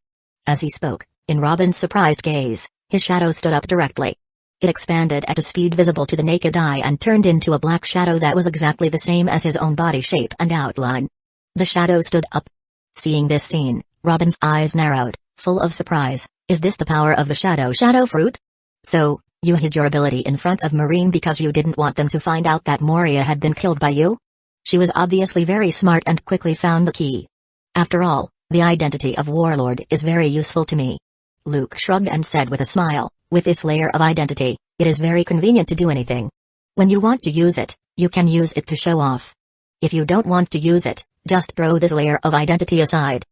As he spoke, in Robin's surprised gaze, his shadow stood up directly. It expanded at a speed visible to the naked eye and turned into a black shadow that was exactly the same as his own body shape and outline. The shadow stood up. Seeing this scene, Robin's eyes narrowed, full of surprise. "Is this the power of the shadow fruit? So, you hid your ability in front of Marine because you didn't want them to find out that Moria had been killed by you?" She was obviously very smart and quickly found the key. "After all, the identity of Warlord is very useful to me." Luke shrugged and said with a smile, "With this layer of identity, it is very convenient to do anything. When you want to use it, you can use it to show off. If you don't want to use it, just throw this layer of identity aside."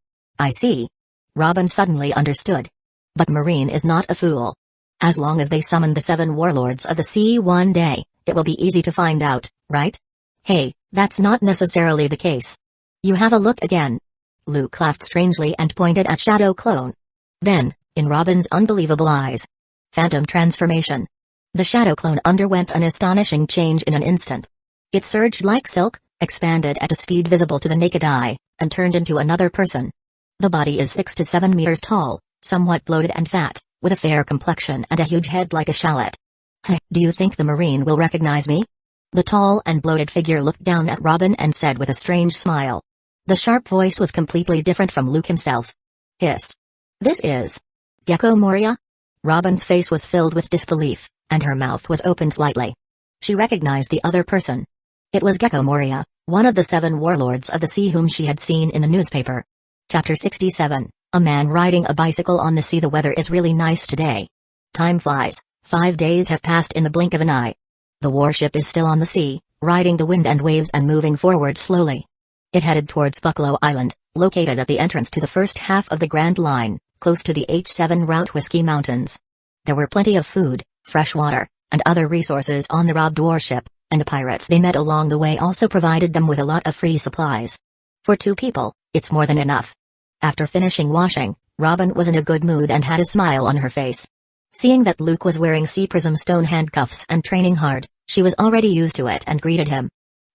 "I see." Robin suddenly understood. But Marine is not a fool. As long as they summon the 7 warlords of the sea one day, it will be easy to find out, right? "Hey, that's not necessarily the case. You have a look again." Luke laughed strangely and pointed at Shadow Clone. Then, in Robin's unbelievable eyes, phantom transformation. The Shadow Clone underwent an astonishing change in an instant. It surged like silk, expanded at a speed visible to the naked eye, and turned into another person. The body is 6 to 7 meters tall, somewhat bloated and fat, with a fair complexion and a huge head like a shallot. "Hey, do you think the Marine will recognize me?" The tall and bloated figure looked down at Robin and said with a strange smile. The sharp voice was completely different from Luke himself. "Hiss. This is... Gecko Moria?" Robin's face was filled with disbelief, and her mouth was opened slightly. She recognized the other person. It was Gecko Moria, one of the 7 warlords of the sea whom she had seen in the newspaper. Chapter 67, A Man Riding a Bicycle on the Sea. The weather is really nice today. Time flies, 5 days have passed in the blink of an eye. The warship is still on the sea, riding the wind and waves and moving forward slowly. It headed towards Buffalo Island, located at the entrance to the first half of the Grand Line, close to the H7 route Whiskey Mountains. There were plenty of food, fresh water, and other resources on the robbed warship, and the pirates they met along the way also provided them with a lot of free supplies. For 2 people, it's more than enough. After finishing washing, Robin was in a good mood and had a smile on her face. Seeing that Luke was wearing Sea Prism stone handcuffs and training hard, she was already used to it and greeted him.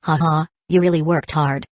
"Haha, you really worked hard."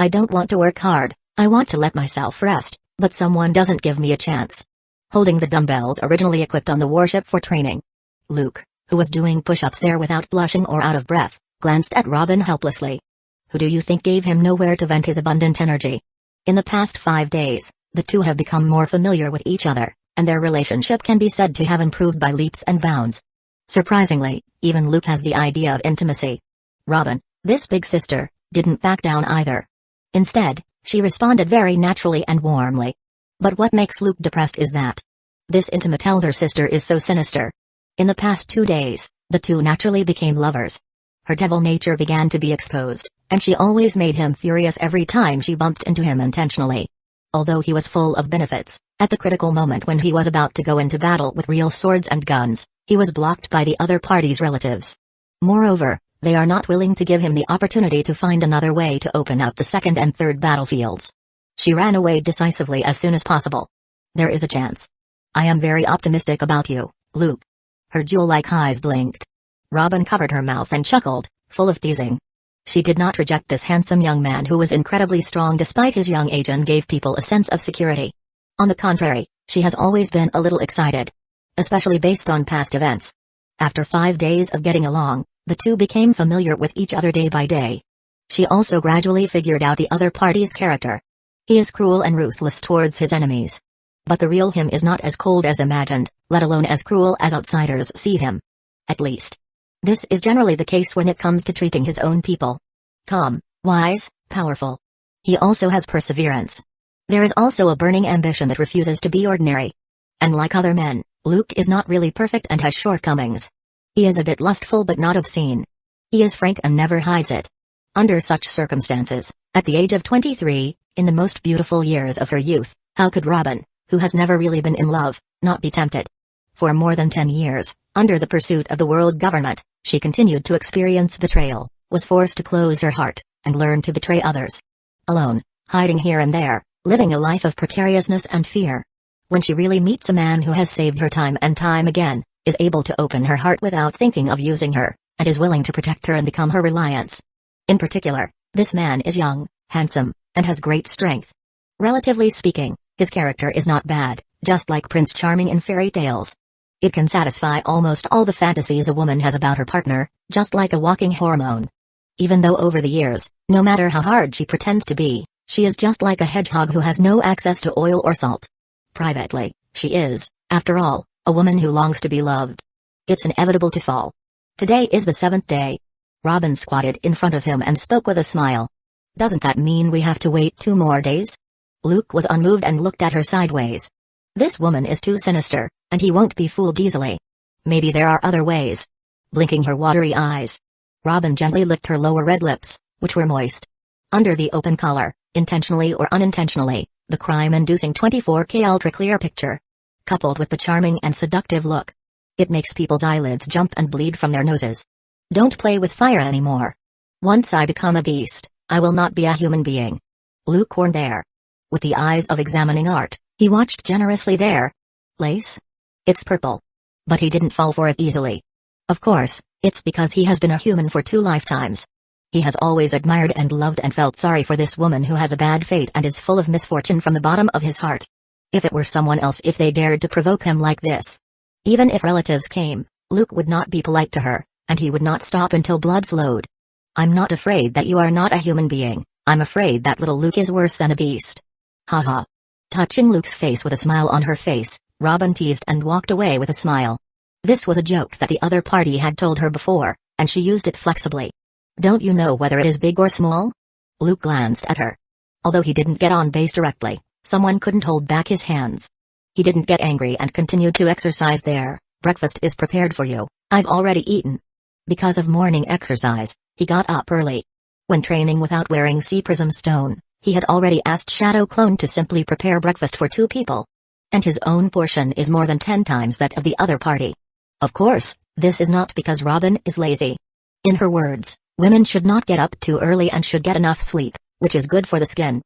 "I don't want to work hard, I want to let myself rest, but someone doesn't give me a chance." Holding the dumbbells originally equipped on the warship for training, Luke, who was doing push-ups there without blushing or out of breath, glanced at Robin helplessly. Who do you think gave him nowhere to vent his abundant energy? In the past 5 days, the two have become more familiar with each other, and their relationship can be said to have improved by leaps and bounds. Surprisingly, even Luke has the idea of intimacy. Robin, this big sister, didn't back down either. Instead, she responded very naturally and warmly. But what makes Luke depressed is that this intimate elder sister is so sinister. In the past 2 days, the two naturally became lovers. Her devil nature began to be exposed, and she always made him furious every time she bumped into him intentionally. Although he was full of benefits, at the critical moment when he was about to go into battle with real swords and guns, he was blocked by the other party's relatives. Moreover, they are not willing to give him the opportunity to find another way to open up the second and third battlefields. She ran away decisively as soon as possible. "There is a chance. I am very optimistic about you, Luke." Her jewel-like eyes blinked. Robin covered her mouth and chuckled, full of teasing. She did not reject this handsome young man who was incredibly strong despite his young age and gave people a sense of security. On the contrary, she has always been a little excited. Especially based on past events. After 5 days of getting along, the two became familiar with each other day by day. She also gradually figured out the other party's character. He is cruel and ruthless towards his enemies. But the real him is not as cold as imagined, let alone as cruel as outsiders see him. At least. This is generally the case when it comes to treating his own people. Calm, wise, powerful. He also has perseverance. There is also a burning ambition that refuses to be ordinary. And like other men, Luke is not really perfect and has shortcomings. He is a bit lustful but not obscene. He is frank and never hides it. Under such circumstances, at the age of 23, in the most beautiful years of her youth, how could Robin, who has never really been in love, not be tempted? For more than 10 years, under the pursuit of the world government, she continued to experience betrayal, was forced to close her heart, and learn to betray others. Alone, hiding here and there, living a life of precariousness and fear. When she really meets a man who has saved her time and time again, is able to open her heart without thinking of using her, and is willing to protect her and become her reliance. In particular, this man is young, handsome, and has great strength. Relatively speaking, his character is not bad, just like Prince Charming in fairy tales. It can satisfy almost all the fantasies a woman has about her partner, just like a walking hormone. Even though over the years, no matter how hard she pretends to be, she is just like a hedgehog who has no access to oil or salt. Privately, she is, after all, a woman who longs to be loved. It's inevitable to fall. Today is the 7th day. Robin squatted in front of him and spoke with a smile. Doesn't that mean we have to wait 2 more days? Luke was unmoved and looked at her sideways. This woman is too sinister, and he won't be fooled easily. Maybe there are other ways. Blinking her watery eyes, Robin gently licked her lower red lips, which were moist. Under the open collar, intentionally or unintentionally, the crime-inducing 24K ultra-clear picture. Coupled with the charming and seductive look. It makes people's eyelids jump and bleed from their noses. Don't play with fire anymore. Once I become a beast, I will not be a human being. Luke warned there. With the eyes of examining art, he watched generously there. Lace? It's purple. But he didn't fall for it easily. Of course, it's because he has been a human for 2 lifetimes. He has always admired and loved and felt sorry for this woman who has a bad fate and is full of misfortune from the bottom of his heart. If it were someone else, if they dared to provoke him like this. Even if relatives came, Luke would not be polite to her, and he would not stop until blood flowed. I'm not afraid that you are not a human being, I'm afraid that little Luke is worse than a beast. Ha ha. Touching Luke's face with a smile on her face, Robin teased and walked away with a smile. This was a joke that the other party had told her before, and she used it flexibly. Don't you know whether it is big or small? Luke glanced at her. Although he didn't get on base directly, someone couldn't hold back his hands. He didn't get angry and continued to exercise there. Breakfast is prepared for you, I've already eaten. Because of morning exercise, he got up early. When training without wearing sea prism stone, he had already asked Shadow Clone to simply prepare breakfast for 2 people. And his own portion is more than 10 times that of the other party. Of course, this is not because Robin is lazy. In her words, women should not get up too early and should get enough sleep, which is good for the skin.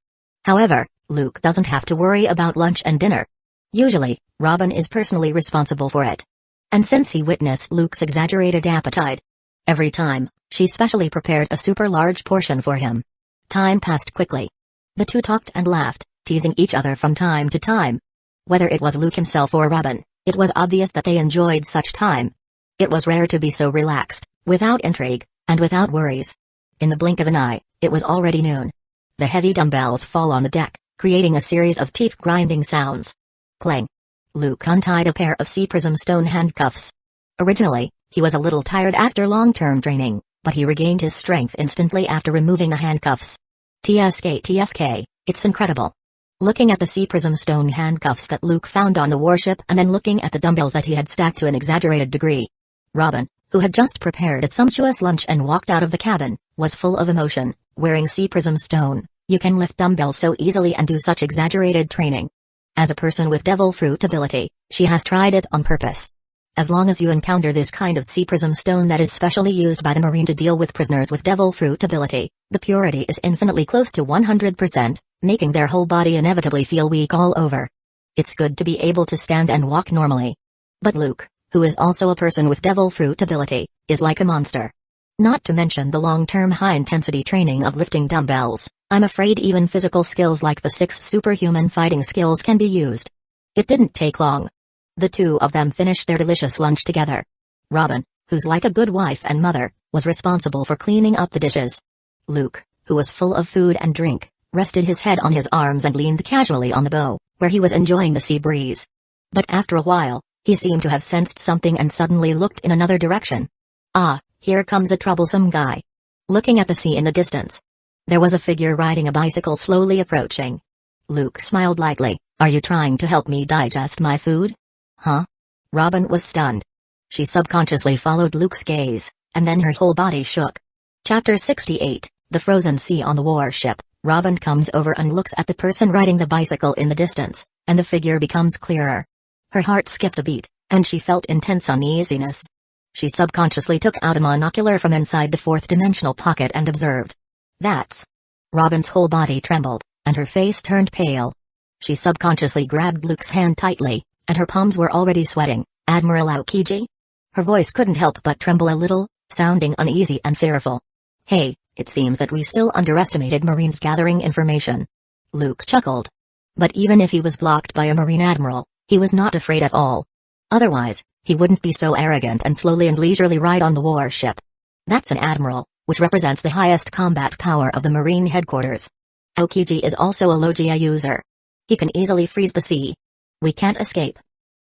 However, Luke doesn't have to worry about lunch and dinner. Usually, Robin is personally responsible for it. And since he witnessed Luke's exaggerated appetite, every time, she specially prepared a super large portion for him. Time passed quickly. The two talked and laughed, teasing each other from time to time. Whether it was Luke himself or Robin, it was obvious that they enjoyed such time. It was rare to be so relaxed, without intrigue, and without worries. In the blink of an eye, it was already noon. The heavy dumbbells fall on the deck, creating a series of teeth-grinding sounds. Clang. Luke untied a pair of sea prism stone handcuffs. Originally, he was a little tired after long-term training, but he regained his strength instantly after removing the handcuffs. TSK, it's incredible. Looking at the sea prism stone handcuffs that Luke found on the warship and then looking at the dumbbells that he had stacked to an exaggerated degree. Robin, who had just prepared a sumptuous lunch and walked out of the cabin, was full of emotion. Wearing sea prism stone, you can lift dumbbells so easily and do such exaggerated training. As a person with devil fruit ability, she has tried it on purpose. As long as you encounter this kind of sea prism stone that is specially used by the Marine to deal with prisoners with devil fruit ability, the purity is infinitely close to 100%, making their whole body inevitably feel weak all over. It's good to be able to stand and walk normally. But Luke, who is also a person with devil fruit ability, is like a monster. Not to mention the long-term high-intensity training of lifting dumbbells, I'm afraid even physical skills like the 6 superhuman fighting skills can be used. It didn't take long. The two of them finished their delicious lunch together. Robin, who's like a good wife and mother, was responsible for cleaning up the dishes. Luke, who was full of food and drink, rested his head on his arms and leaned casually on the bow, where he was enjoying the sea breeze. But after a while, he seemed to have sensed something and suddenly looked in another direction. Ah, here comes a troublesome guy. Looking at the sea in the distance, there was a figure riding a bicycle slowly approaching. Luke smiled lightly. Are you trying to help me digest my food? Huh? Robin was stunned. She subconsciously followed Luke's gaze, and then her whole body shook. Chapter 68, The Frozen Sea. On the warship, Robin comes over and looks at the person riding the bicycle in the distance, and the figure becomes clearer. Her heart skipped a beat, and she felt intense uneasiness. She subconsciously took out a monocular from inside the fourth-dimensional pocket and observed. That's... Robin's whole body trembled, and her face turned pale. She subconsciously grabbed Luke's hand tightly, and her palms were already sweating. "Admiral Aokiji?" Her voice couldn't help but tremble a little, sounding uneasy and fearful. "Hey, it seems that we still underestimated Marines gathering information." Luke chuckled. But even if he was blocked by a Marine admiral, he was not afraid at all. Otherwise, he wouldn't be so arrogant and slowly and leisurely ride on the warship. That's an admiral, which represents the highest combat power of the Marine headquarters. Aokiji is also a Logia user. He can easily freeze the sea. We can't escape.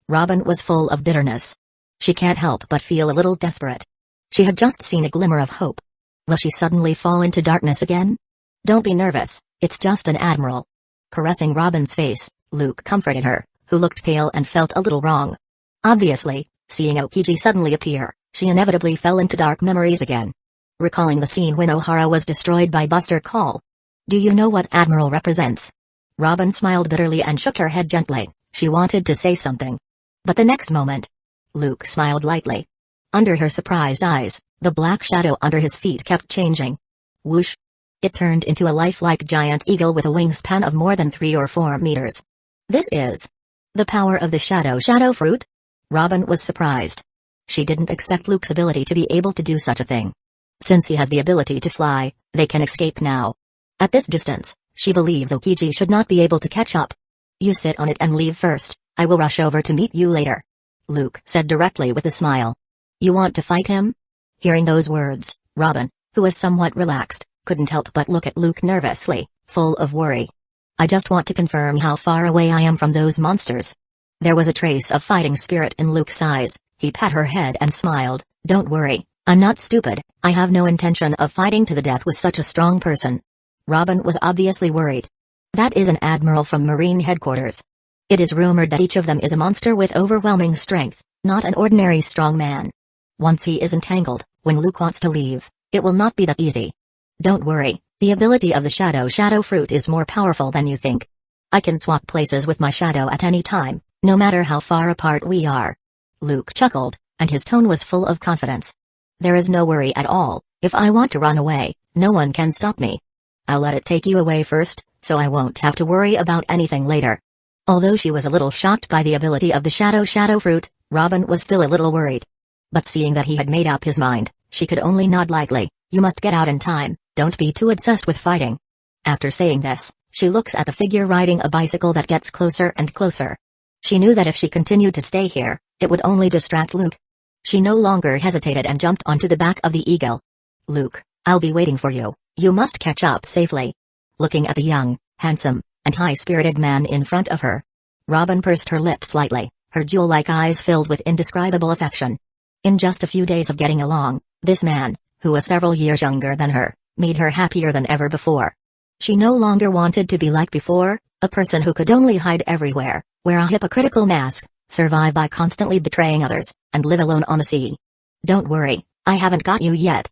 Robin was full of bitterness. She can't help but feel a little desperate. She had just seen a glimmer of hope. Will she suddenly fall into darkness again? "Don't be nervous, it's just an admiral." Caressing Robin's face, Luke comforted her, who looked pale and felt a little wrong. Obviously, seeing Aokiji suddenly appear, she inevitably fell into dark memories again. Recalling the scene when O'Hara was destroyed by Buster Call. "Do you know what Admiral represents?" Robin smiled bitterly and shook her head gently. She wanted to say something. But the next moment, Luke smiled lightly. Under her surprised eyes, the black shadow under his feet kept changing. Whoosh! It turned into a lifelike giant eagle with a wingspan of more than 3 or 4 meters. "This is the power of the shadow fruit?" Robin was surprised. She didn't expect Luke's ability to be able to do such a thing. Since he has the ability to fly, they can escape now. At this distance, she believes Aokiji should not be able to catch up. "You sit on it and leave first, I will rush over to meet you later," Luke said directly with a smile. "You want to fight him?" Hearing those words, Robin, who was somewhat relaxed, couldn't help but look at Luke nervously, full of worry. "I just want to confirm how far away I am from those monsters." There was a trace of fighting spirit in Luke's eyes. He pat her head and smiled. "Don't worry, I'm not stupid, I have no intention of fighting to the death with such a strong person." Robin was obviously worried. "That is an admiral from Marine headquarters. It is rumored that each of them is a monster with overwhelming strength, not an ordinary strong man. Once he is entangled, when Luke wants to leave, it will not be that easy. Don't worry, the ability of the shadow fruit is more powerful than you think. I can swap places with my shadow at any time, no matter how far apart we are." Luke chuckled, and his tone was full of confidence. "There is no worry at all. If I want to run away, no one can stop me. I'll let it take you away first, so I won't have to worry about anything later." Although she was a little shocked by the ability of the shadow fruit, Robin was still a little worried. But seeing that he had made up his mind, she could only nod lightly. "You must get out in time, don't be too obsessed with fighting." After saying this, she looks at the figure riding a bicycle that gets closer and closer. She knew that if she continued to stay here, it would only distract Luke. She no longer hesitated and jumped onto the back of the eagle. "Luke, I'll be waiting for you, you must catch up safely." Looking at the young, handsome, and high-spirited man in front of her, Robin pursed her lips slightly, her jewel-like eyes filled with indescribable affection. In just a few days of getting along, this man, who was several years younger than her, made her happier than ever before. She no longer wanted to be like before, a person who could only hide everywhere, wear a hypocritical mask, survive by constantly betraying others, and live alone on the sea. "Don't worry, I haven't got you yet.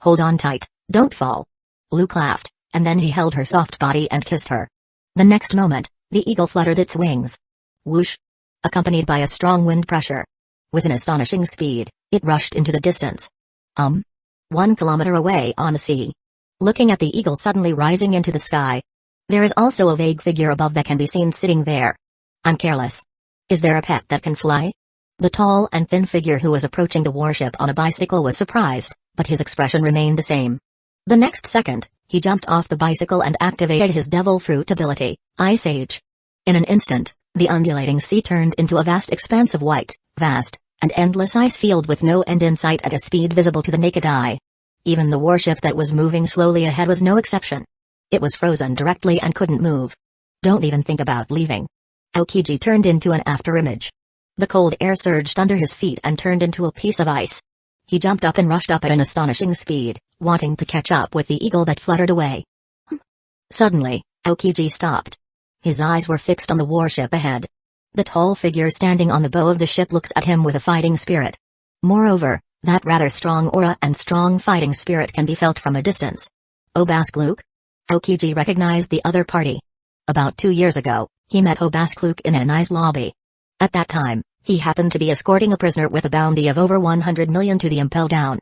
Hold on tight, don't fall." Luke laughed, and then he held her soft body and kissed her. The next moment, the eagle fluttered its wings. Whoosh! Accompanied by a strong wind pressure. With an astonishing speed, it rushed into the distance. 1 kilometer away on the sea. Looking at the eagle suddenly rising into the sky. There is also a vague figure above that can be seen sitting there. "I'm careless. Is there a pet that can fly?" The tall and thin figure who was approaching the warship on a bicycle was surprised, but his expression remained the same. The next second, he jumped off the bicycle and activated his devil fruit ability, Ice Age. In an instant, the undulating sea turned into a vast expanse of white, vast, and endless ice field with no end in sight at a speed visible to the naked eye. Even the warship that was moving slowly ahead was no exception. It was frozen directly and couldn't move. "Don't even think about leaving." Aokiji turned into an afterimage. The cold air surged under his feet and turned into a piece of ice. He jumped up and rushed up at an astonishing speed, wanting to catch up with the eagle that fluttered away. Suddenly, Aokiji stopped. His eyes were fixed on the warship ahead. The tall figure standing on the bow of the ship looks at him with a fighting spirit. Moreover, that rather strong aura and strong fighting spirit can be felt from a distance. "Obask Luke?" Aokiji recognized the other party. About 2 years ago, He met Luke in an ice lobby. At that time, he happened to be escorting a prisoner with a bounty of over 100 million to the Impel Down.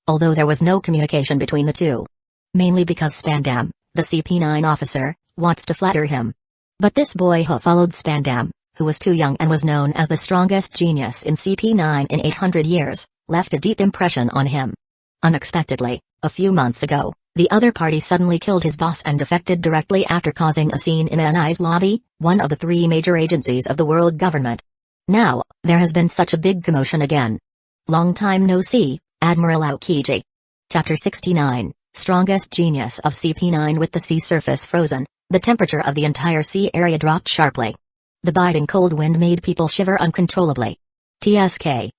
Although there was no communication between the two. Mainly because Spandam, the CP9 officer, wants to flatter him. But this boy who followed Spandam, who was too young and was known as the strongest genius in CP9 in 800 years, left a deep impression on him. Unexpectedly, a few months ago, the other party suddenly killed his boss and defected directly after causing a scene in an ice lobby, one of the 3 major agencies of the world government. Now, there has been such a big commotion again. Long time no see, Admiral Aokiji. Chapter 69, Strongest Genius of CP9. With the sea surface frozen, the temperature of the entire sea area dropped sharply. The biting cold wind made people shiver uncontrollably. TSK,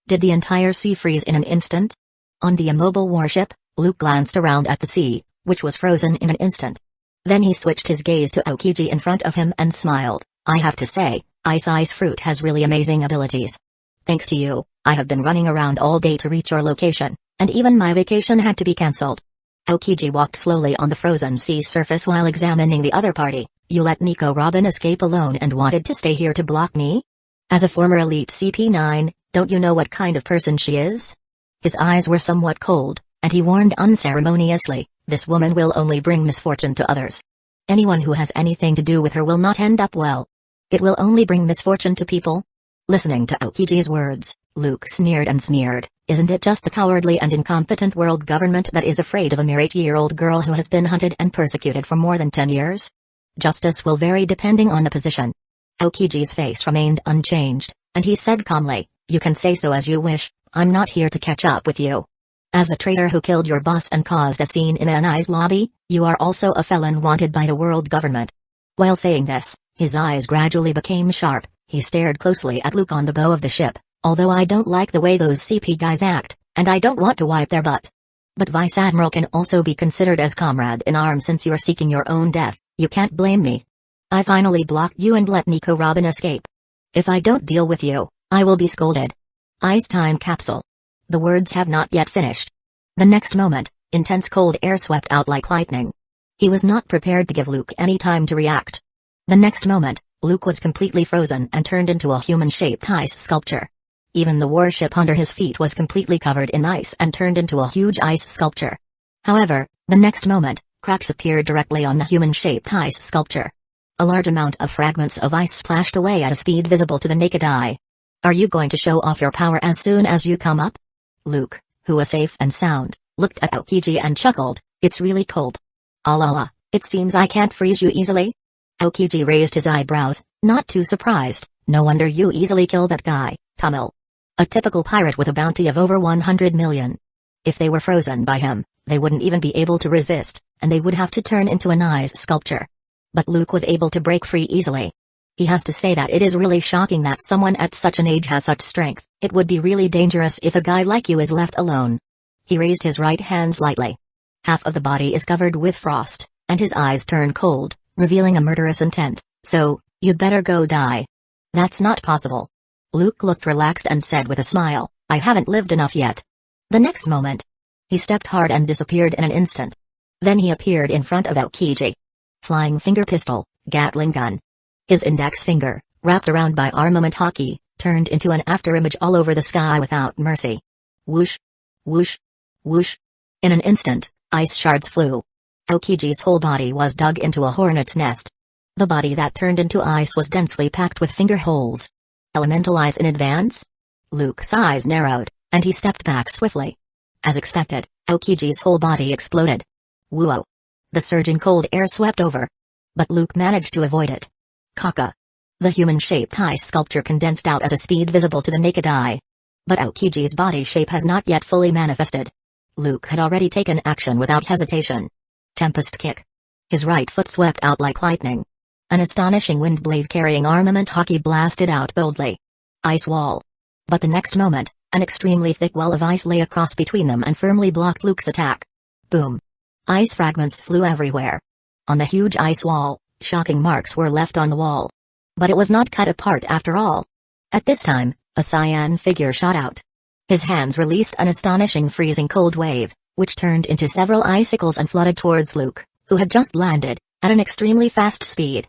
did the entire sea freeze in an instant? On the immobile warship, Luke glanced around at the sea, which was frozen in an instant. Then he switched his gaze to Aokiji in front of him and smiled. I have to say, Ice Fruit has really amazing abilities. Thanks to you, I have been running around all day to reach your location, and even my vacation had to be cancelled. Aokiji walked slowly on the frozen sea surface while examining the other party. You let Nico Robin escape alone and wanted to stay here to block me? As a former elite CP9, don't you know what kind of person she is? His eyes were somewhat cold, and he warned unceremoniously, this woman will only bring misfortune to others. Anyone who has anything to do with her will not end up well. It will only bring misfortune to people. Listening to Aokiji's words, Luke sneered and sneered. Isn't it just the cowardly and incompetent world government that is afraid of a mere 8-year-old girl who has been hunted and persecuted for more than 10 years? Justice will vary depending on the position. Aokiji's face remained unchanged, and he said calmly, you can say so as you wish, I'm not here to catch up with you. As the traitor who killed your boss and caused a scene in an ice lobby, you are also a felon wanted by the world government. While saying this, his eyes gradually became sharp. He stared closely at Luke on the bow of the ship. Although I don't like the way those CP guys act, and I don't want to wipe their butt. But Vice Admiral can also be considered as comrade in arms since you're seeking your own death, you can't blame me. I finally blocked you and let Nico Robin escape. If I don't deal with you, I will be scolded. Ice time capsule. The words have not yet finished. The next moment, intense cold air swept out like lightning. He was not prepared to give Luke any time to react. The next moment, Luke was completely frozen and turned into a human-shaped ice sculpture. Even the warship under his feet was completely covered in ice and turned into a huge ice sculpture. However, the next moment, cracks appeared directly on the human-shaped ice sculpture. A large amount of fragments of ice splashed away at a speed visible to the naked eye. Are you going to show off your power as soon as you come up? Luke, who was safe and sound, looked at Aokiji and chuckled, it's really cold. Allah, it seems I can't freeze you easily? Aokiji raised his eyebrows, not too surprised, no wonder you easily kill that guy, Tamil. A typical pirate with a bounty of over 100 million. If they were frozen by him, they wouldn't even be able to resist, and they would have to turn into an ice sculpture. But Luke was able to break free easily. He has to say that it is really shocking that someone at such an age has such strength. It would be really dangerous if a guy like you is left alone. He raised his right hand slightly. Half of the body is covered with frost, and his eyes turn cold, revealing a murderous intent, so, you'd better go die. That's not possible. Luke looked relaxed and said with a smile, I haven't lived enough yet. The next moment, he stepped hard and disappeared in an instant. Then he appeared in front of Aokiji. Flying finger pistol, Gatling gun. His index finger, wrapped around by armament hockey, turned into an afterimage all over the sky without mercy. Whoosh, whoosh, whoosh. In an instant, ice shards flew. Aokiji's whole body was dug into a hornet's nest. The body that turned into ice was densely packed with finger holes. Elemental ice in advance? Luke's eyes narrowed, and he stepped back swiftly. As expected, Aokiji's whole body exploded. Whoa! The surging cold air swept over. But Luke managed to avoid it. Kaka. The human-shaped ice sculpture condensed out at a speed visible to the naked eye. But Aokiji's body shape has not yet fully manifested. Luke had already taken action without hesitation. Tempest kick. His right foot swept out like lightning. An astonishing wind blade carrying armament hockey blasted out boldly. Ice wall. But the next moment, an extremely thick wall of ice lay across between them and firmly blocked Luke's attack. Boom. Ice fragments flew everywhere. On the huge ice wall, shocking marks were left on the wall. But it was not cut apart after all. At this time, a cyan figure shot out. His hands released an astonishing freezing cold wave, which turned into several icicles and flooded towards Luke, who had just landed, at an extremely fast speed.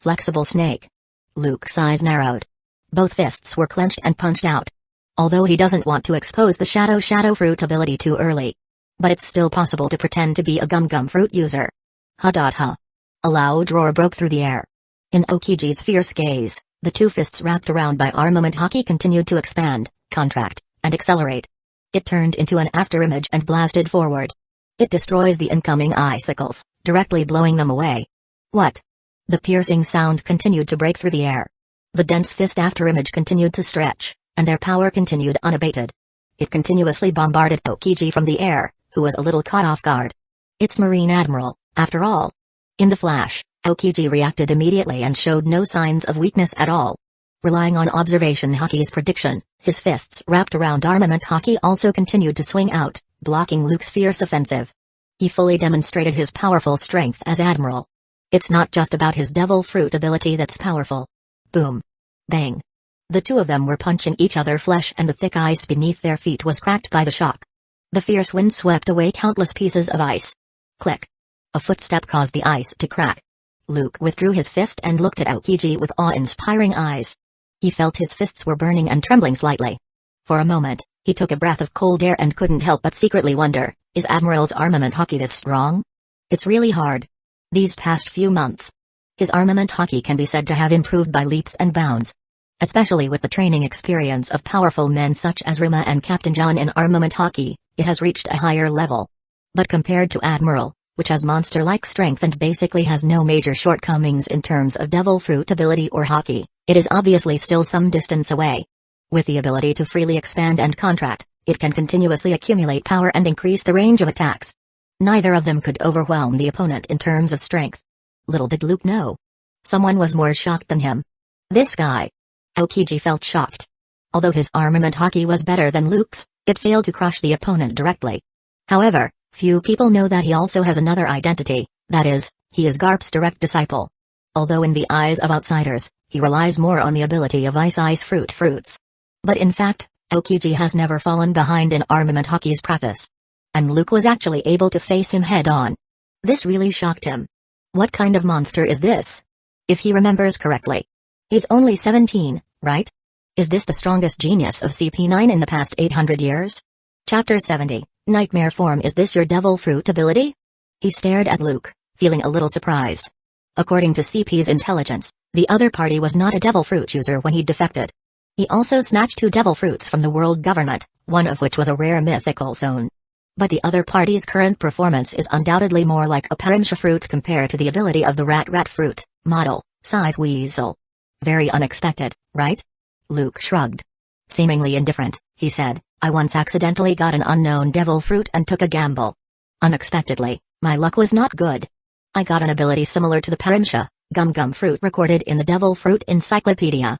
Flexible snake. Luke's eyes narrowed. Both fists were clenched and punched out. Although he doesn't want to expose the shadow fruit ability too early. But it's still possible to pretend to be a gum fruit user. Ha. A loud roar broke through the air. In Aokiji's fierce gaze, the two fists wrapped around by armament haki continued to expand, contract, and accelerate. It turned into an afterimage and blasted forward. It destroys the incoming icicles, directly blowing them away. What? The piercing sound continued to break through the air. The dense fist afterimage continued to stretch, and their power continued unabated. It continuously bombarded Aokiji from the air, who was a little caught off guard. It's Marine Admiral, after all. In the flash, Aokiji reacted immediately and showed no signs of weakness at all. Relying on observation haki's prediction, his fists wrapped around armament haki also continued to swing out, blocking Luke's fierce offensive. He fully demonstrated his powerful strength as Admiral. It's not just about his devil fruit ability that's powerful. Boom. Bang. The two of them were punching each other flesh and the thick ice beneath their feet was cracked by the shock. The fierce wind swept away countless pieces of ice. Click. A footstep caused the ice to crack. Luke withdrew his fist and looked at Aokiji with awe-inspiring eyes. He felt his fists were burning and trembling slightly. For a moment, he took a breath of cold air and couldn't help but secretly wonder, is Admiral's armament haki this strong? It's really hard. These past few months, his armament haki can be said to have improved by leaps and bounds. Especially with the training experience of powerful men such as Rima and Captain John in armament haki, it has reached a higher level. But compared to Admiral, which has monster-like strength and basically has no major shortcomings in terms of devil fruit ability or haki, it is obviously still some distance away. With the ability to freely expand and contract, it can continuously accumulate power and increase the range of attacks. Neither of them could overwhelm the opponent in terms of strength. Little did Luke know. Someone was more shocked than him. This guy. Aokiji felt shocked. Although his armament haki was better than Luke's, it failed to crush the opponent directly. However, few people know that he also has another identity, that is, he is Garp's direct disciple. Although in the eyes of outsiders, he relies more on the ability of ice fruits. But in fact, Aokiji has never fallen behind in armament haki's practice. And Luke was actually able to face him head-on. This really shocked him. What kind of monster is this? If he remembers correctly. He's only 17, right? Is this the strongest genius of CP9 in the past 800 years? Chapter 70, Nightmare Form. Is this your devil fruit ability? He stared at Luke, feeling a little surprised. According to CP's intelligence, the other party was not a devil fruit user when he defected. He also snatched 2 devil fruits from the world government, one of which was a rare mythical zone. But the other party's current performance is undoubtedly more like a Parimsha fruit compared to the ability of the rat fruit model, Scythe Weasel. Very unexpected, right? Luke shrugged. Seemingly indifferent, he said, I once accidentally got an unknown devil fruit and took a gamble. Unexpectedly, my luck was not good. I got an ability similar to the Parimsha, gum fruit recorded in the devil fruit encyclopedia.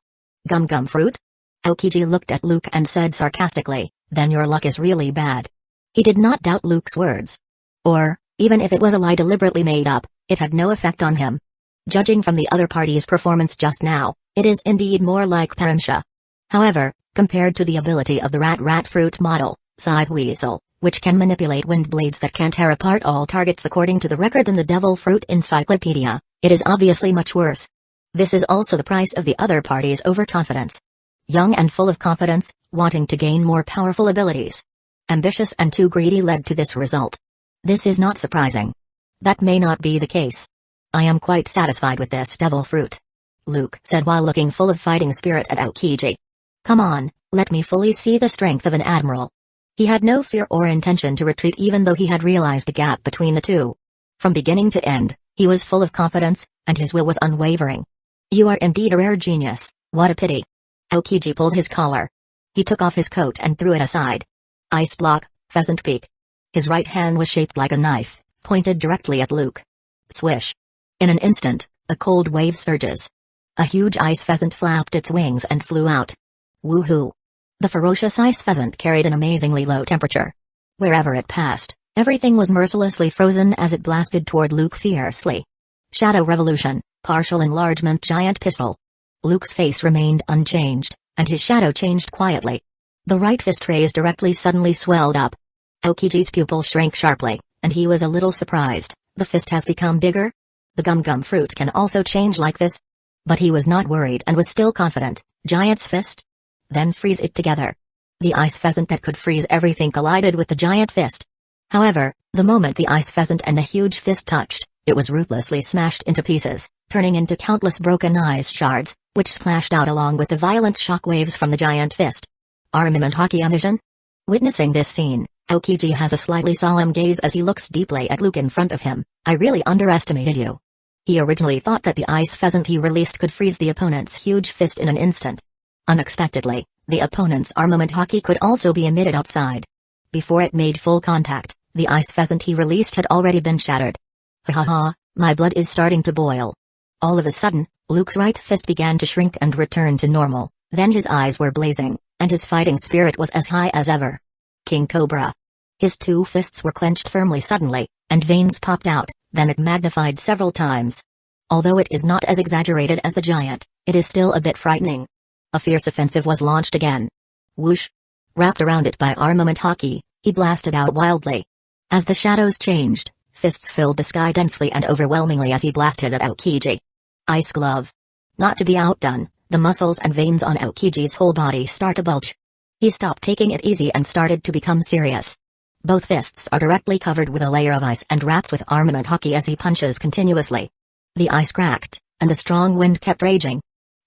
Gum fruit? Aokiji looked at Luke and said sarcastically, then your luck is really bad. He did not doubt Luke's words. Or, even if it was a lie deliberately made up, it had no effect on him. Judging from the other party's performance just now, it is indeed more like Parimsha. However, compared to the ability of the rat fruit model, Scythe Weasel, which can manipulate wind blades that can tear apart all targets according to the records in the devil fruit encyclopedia, it is obviously much worse. This is also the price of the other party's overconfidence. Young and full of confidence, wanting to gain more powerful abilities. Ambitious and too greedy led to this result. This is not surprising. That may not be the case. I am quite satisfied with this devil fruit, Luke said while looking full of fighting spirit at Aokiji. Come on, let me fully see the strength of an admiral. He had no fear or intention to retreat even though he had realized the gap between the two. From beginning to end, he was full of confidence, and his will was unwavering. You are indeed a rare genius, what a pity. Aokiji pulled his collar. He took off his coat and threw it aside. Ice block, pheasant peak. His right hand was shaped like a knife, pointed directly at Luke. Swish. In an instant, a cold wave surges. A huge ice pheasant flapped its wings and flew out. Woohoo! The ferocious ice pheasant carried an amazingly low temperature. Wherever it passed, everything was mercilessly frozen as it blasted toward Luke fiercely. Shadow Revolution, partial enlargement giant pistol. Luke's face remained unchanged, and his shadow changed quietly. The right fist raised directly suddenly swelled up. Aokiji's pupil shrank sharply, and he was a little surprised. The fist has become bigger? The gum fruit can also change like this? But he was not worried and was still confident. Giant's fist? Then freeze it together. The ice pheasant that could freeze everything collided with the giant fist. However, the moment the ice pheasant and the huge fist touched, it was ruthlessly smashed into pieces, turning into countless broken ice shards, which splashed out along with the violent shock waves from the giant fist. Armament hockey emission? Witnessing this scene, Aokiji has a slightly solemn gaze as he looks deeply at Luke in front of him. I really underestimated you. He originally thought that the ice pheasant he released could freeze the opponent's huge fist in an instant. Unexpectedly, the opponent's armament hockey could also be emitted outside. Before it made full contact, the ice pheasant he released had already been shattered. Ha ha ha, my blood is starting to boil. All of a sudden, Luke's right fist began to shrink and return to normal, then his eyes were blazing, and his fighting spirit was as high as ever. King Cobra. His two fists were clenched firmly suddenly, and veins popped out, then it magnified several times. Although it is not as exaggerated as the giant, it is still a bit frightening. A fierce offensive was launched again. Whoosh! Wrapped around it by armament hockey, he blasted out wildly. As the shadows changed, fists filled the sky densely and overwhelmingly as he blasted at Aokiji. Ice glove. Not to be outdone, the muscles and veins on Aokiji's whole body start to bulge. He stopped taking it easy and started to become serious. Both fists are directly covered with a layer of ice and wrapped with armament hockey as he punches continuously. The ice cracked, and the strong wind kept raging.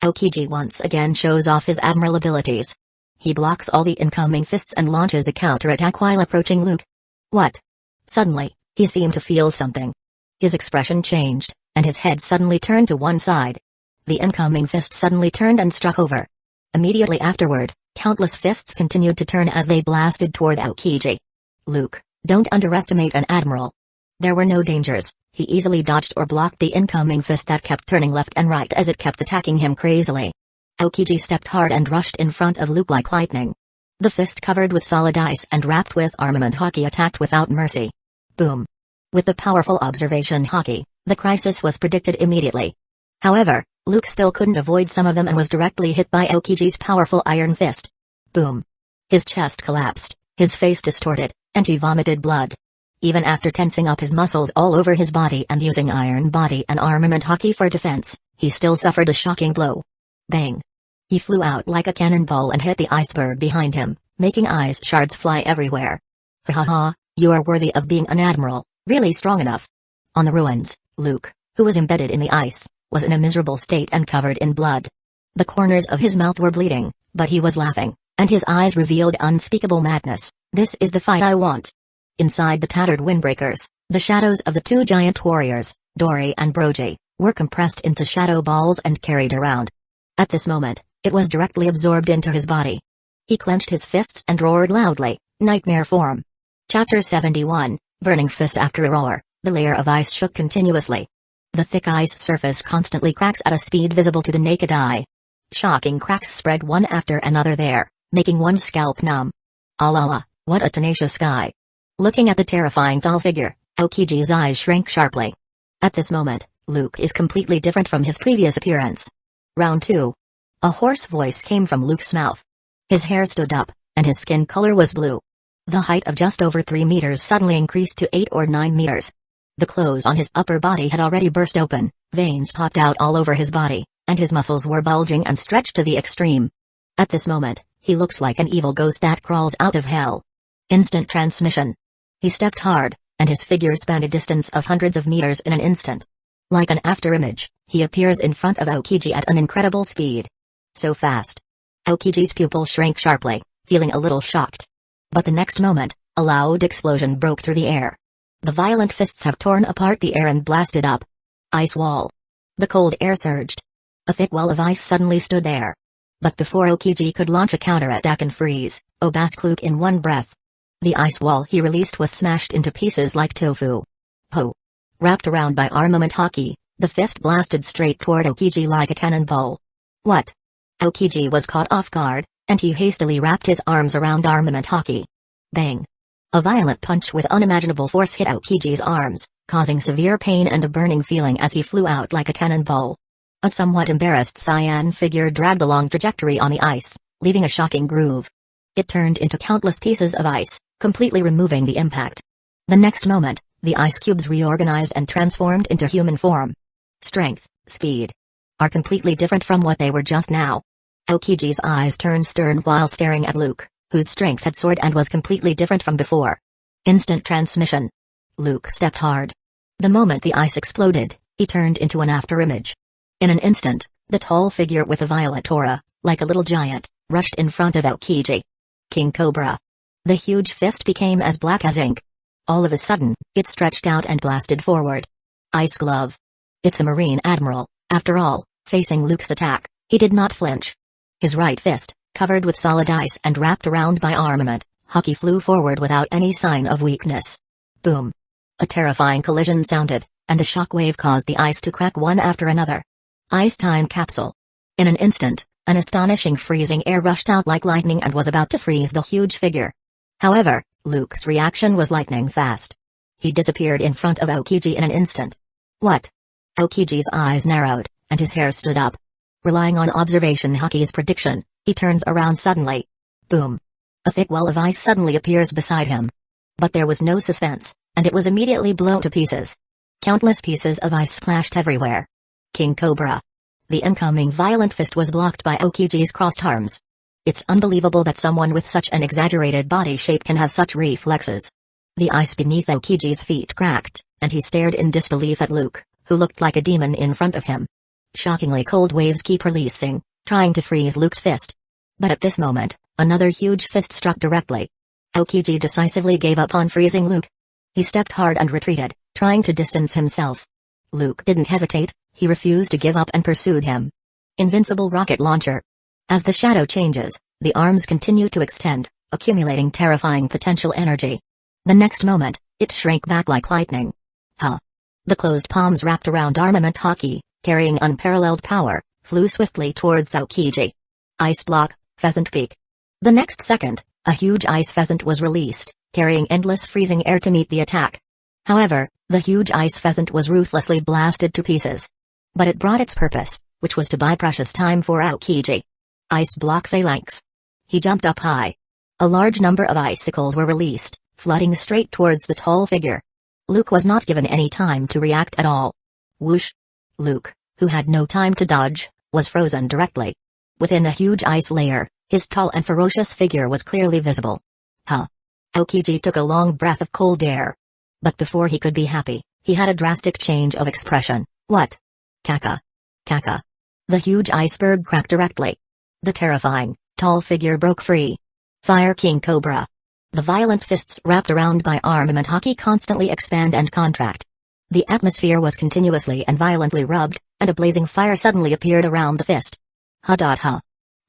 Aokiji once again shows off his admirable abilities. He blocks all the incoming fists and launches a counterattack while approaching Luke. What? Suddenly, he seemed to feel something. His expression changed, and his head suddenly turned to one side. The incoming fist suddenly turned and struck over. Immediately afterward, countless fists continued to turn as they blasted toward Aokiji. Luke, don't underestimate an admiral. There were no dangers, he easily dodged or blocked the incoming fist that kept turning left and right as it kept attacking him crazily. Aokiji stepped hard and rushed in front of Luke like lightning. The fist covered with solid ice and wrapped with armament hockey attacked without mercy. Boom. With the powerful observation hockey, the crisis was predicted immediately. However, Luke still couldn't avoid some of them and was directly hit by Aokiji's powerful iron fist. Boom. His chest collapsed, his face distorted, and he vomited blood. Even after tensing up his muscles all over his body and using iron body and armament hockey for defense, he still suffered a shocking blow. Bang. He flew out like a cannonball and hit the iceberg behind him, making ice shards fly everywhere. Ha ha ha, you are worthy of being an admiral, really strong enough. On the ruins, Luke, who was embedded in the ice, was in a miserable state and covered in blood. The corners of his mouth were bleeding, but he was laughing, and his eyes revealed unspeakable madness. This is the fight I want. Inside the tattered windbreakers, the shadows of the two giant warriors, Dori and Broji, were compressed into shadow balls and carried around. At this moment, it was directly absorbed into his body. He clenched his fists and roared loudly, nightmare form. Chapter 71, Burning Fist. After a roar, the layer of ice shook continuously. The thick ice surface constantly cracks at a speed visible to the naked eye. Shocking cracks spread one after another there, making one's scalp numb. Ah la la, what a tenacious guy. Looking at the terrifying tall figure, Aokiji's eyes shrank sharply. At this moment, Luke is completely different from his previous appearance. Round 2. A hoarse voice came from Luke's mouth. His hair stood up, and his skin color was blue. The height of just over 3 meters suddenly increased to 8 or 9 meters. The clothes on his upper body had already burst open, veins popped out all over his body, and his muscles were bulging and stretched to the extreme. At this moment, he looks like an evil ghost that crawls out of hell. Instant transmission. He stepped hard, and his figure spanned a distance of hundreds of meters in an instant. Like an afterimage, he appears in front of Aokiji at an incredible speed. So fast. Aokiji's pupil shrank sharply, feeling a little shocked. But the next moment, a loud explosion broke through the air. The violent fists have torn apart the air and blasted up. Ice wall. The cold air surged. A thick wall of ice suddenly stood there. But before Aokiji could launch a counterattack and freeze, Obask Luke in one breath. The ice wall he released was smashed into pieces like tofu. Po! Wrapped around by armament hockey, the fist blasted straight toward Aokiji like a cannonball. What? Aokiji was caught off guard, and he hastily wrapped his arms around armament hockey. Bang! A violent punch with unimaginable force hit Aokiji's arms, causing severe pain and a burning feeling as he flew out like a cannonball. A somewhat embarrassed cyan figure dragged a long trajectory on the ice, leaving a shocking groove. It turned into countless pieces of ice, completely removing the impact. The next moment, the ice cubes reorganized and transformed into human form. Strength, speed. are completely different from what they were just now. Aokiji's eyes turned stern while staring at Luke, whose strength had soared and was completely different from before. Instant transmission. Luke stepped hard. The moment the ice exploded, he turned into an afterimage. In an instant, the tall figure with a violet aura, like a little giant, rushed in front of Aokiji. King Cobra. The huge fist became as black as ink. All of a sudden, it stretched out and blasted forward. Ice glove. It's a Marine Admiral, after all. Facing Luke's attack, he did not flinch. His right fist, covered with solid ice and wrapped around by armament, Hockey flew forward without any sign of weakness. Boom. A terrifying collision sounded, and the shockwave caused the ice to crack one after another. Ice time capsule. In an instant, an astonishing freezing air rushed out like lightning and was about to freeze the huge figure. However, Luke's reaction was lightning fast. He disappeared in front of Aokiji in an instant. What? Aokiji's eyes narrowed, and his hair stood up. Relying on observation Hockey's prediction, he turns around suddenly. Boom. A thick wall of ice suddenly appears beside him. But there was no suspense, and it was immediately blown to pieces. Countless pieces of ice splashed everywhere. King Cobra. The incoming violent fist was blocked by Aokiji's crossed arms. It's unbelievable that someone with such an exaggerated body shape can have such reflexes. The ice beneath Aokiji's feet cracked, and he stared in disbelief at Luke, who looked like a demon in front of him. Shockingly cold waves keep releasing, trying to freeze Luke's fist. But at this moment, another huge fist struck directly. Aokiji decisively gave up on freezing Luke. He stepped hard and retreated, trying to distance himself. Luke didn't hesitate, he refused to give up and pursued him. Invincible rocket launcher. As the shadow changes, the arms continue to extend, accumulating terrifying potential energy. The next moment, it shrank back like lightning. Huh. The closed palms wrapped around armament Hockey, carrying unparalleled power, flew swiftly towards Aokiji. Ice block, pheasant peak. The next second, a huge ice pheasant was released, carrying endless freezing air to meet the attack. However, the huge ice pheasant was ruthlessly blasted to pieces. But it brought its purpose, which was to buy precious time for Aokiji. Ice block phalanx. He jumped up high. A large number of icicles were released, flooding straight towards the tall figure. Luke was not given any time to react at all. Whoosh. Luke, who had no time to dodge, was frozen directly. Within a huge ice layer, his tall and ferocious figure was clearly visible. Huh. Aokiji took a long breath of cold air. But before he could be happy, he had a drastic change of expression. What? Kaka. Kaka. The huge iceberg cracked directly. The terrifying, tall figure broke free. Fire King Cobra. The violent fists wrapped around by armament Hockey constantly expand and contract. The atmosphere was continuously and violently rubbed, and a blazing fire suddenly appeared around the fist. Ha.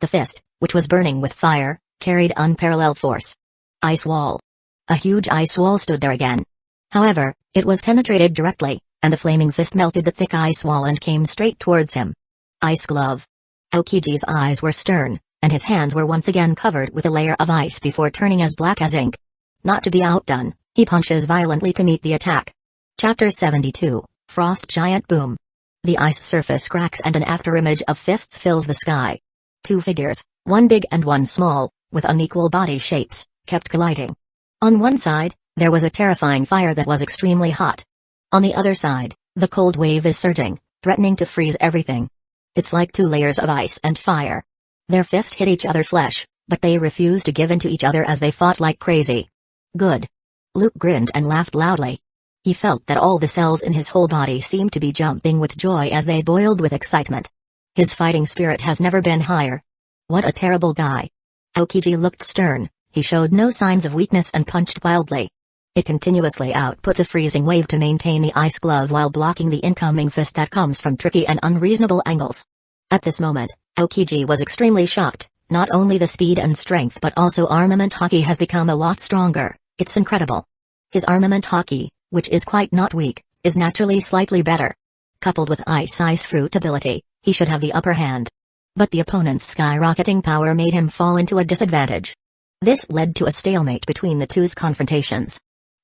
The fist, which was burning with fire, carried unparalleled force. Ice wall. A huge ice wall stood there again. However, it was penetrated directly, and the flaming fist melted the thick ice wall and came straight towards him. Ice glove. Aokiji's eyes were stern, and his hands were once again covered with a layer of ice before turning as black as ink. Not to be outdone, he punches violently to meet the attack. Chapter 72, Frost Giant Boom. The ice surface cracks and an afterimage of fists fills the sky. Two figures, one big and one small, with unequal body shapes, kept colliding. On one side, there was a terrifying fire that was extremely hot. On the other side, the cold wave is surging, threatening to freeze everything. It's like two layers of ice and fire. Their fists hit each other flesh, but they refused to give in to each other as they fought like crazy. Good. Luke grinned and laughed loudly. He felt that all the cells in his whole body seemed to be jumping with joy as they boiled with excitement. His fighting spirit has never been higher. What a terrible guy. Aokiji looked stern, he showed no signs of weakness and punched wildly. It continuously outputs a freezing wave to maintain the ice glove while blocking the incoming fist that comes from tricky and unreasonable angles. At this moment, Aokiji was extremely shocked. Not only the speed and strength but also armament Hockey has become a lot stronger. It's incredible. His armament Hockey, which is quite not weak, is naturally slightly better. Coupled with ice fruit ability, he should have the upper hand. But the opponent's skyrocketing power made him fall into a disadvantage. This led to a stalemate between the two's confrontations.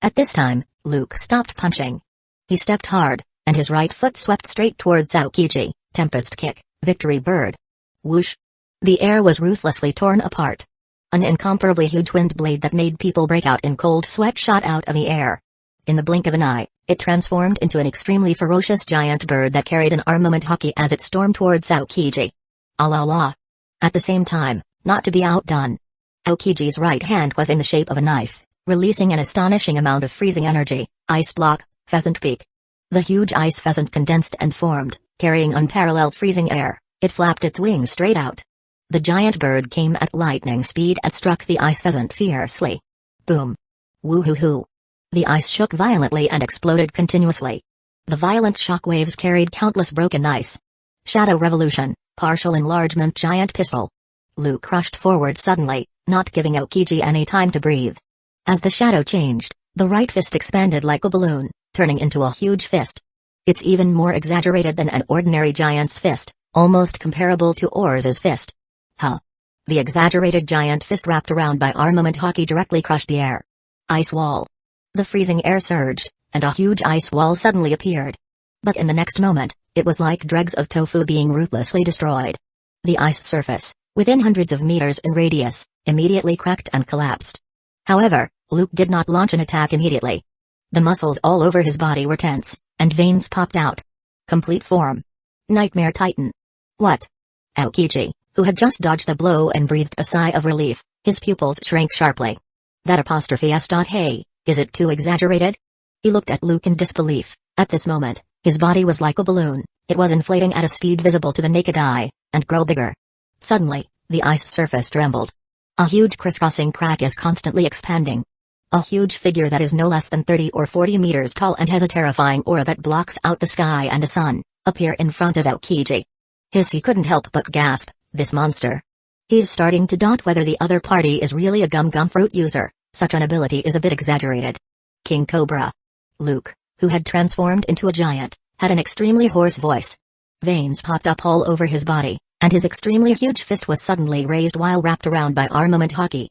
At this time, Luke stopped punching. He stepped hard, and his right foot swept straight towards Aokiji. Tempest kick, victory bird. Whoosh. The air was ruthlessly torn apart. An incomparably huge wind blade that made people break out in cold sweat shot out of the air. In the blink of an eye, It transformed into an extremely ferocious giant bird that carried an armament hockey as it stormed towards Aokiji. Ah la la. At the same time, not to be outdone, Aokiji's right hand was in the shape of a knife, releasing an astonishing amount of freezing energy. Ice block, pheasant peak. The huge ice pheasant condensed and formed, carrying unparalleled freezing air. It flapped its wings straight out. The giant bird came at lightning speed and struck the ice pheasant fiercely. Boom. Woo-hoo-hoo. The ice shook violently and exploded continuously. The violent shock waves carried countless broken ice. Shadow Revolution, partial enlargement giant pistol. Luke rushed forward suddenly, not giving Aokiji any time to breathe. As the shadow changed, the right fist expanded like a balloon, turning into a huge fist. It's even more exaggerated than an ordinary giant's fist, almost comparable to Orz's fist. Huh. The exaggerated giant fist wrapped around by armament hockey directly crushed the air. Ice wall. The freezing air surged, and a huge ice wall suddenly appeared. But in the next moment, it was like dregs of tofu being ruthlessly destroyed. The ice surface, within hundreds of meters in radius, immediately cracked and collapsed. However, Luke did not launch an attack immediately. The muscles all over his body were tense, and veins popped out. Complete form. Nightmare Titan. What? Aokiji, who had just dodged the blow and breathed a sigh of relief, his pupils shrank sharply. That apostrophe s. Hey, is it too exaggerated? He looked at Luke in disbelief. At this moment, his body was like a balloon. It was inflating at a speed visible to the naked eye, and grow bigger. Suddenly, the ice surface trembled. A huge crisscrossing crack is constantly expanding. A huge figure that is no less than 30 or 40 meters tall and has a terrifying aura that blocks out the sky and the sun, appear in front of Aokiji. He couldn't help but gasp, this monster. He's starting to doubt whether the other party is really a gum fruit user. Such an ability is a bit exaggerated. King Cobra. Luke, who had transformed into a giant, had an extremely hoarse voice. Veins popped up all over his body, and his extremely huge fist was suddenly raised while wrapped around by armament hockey.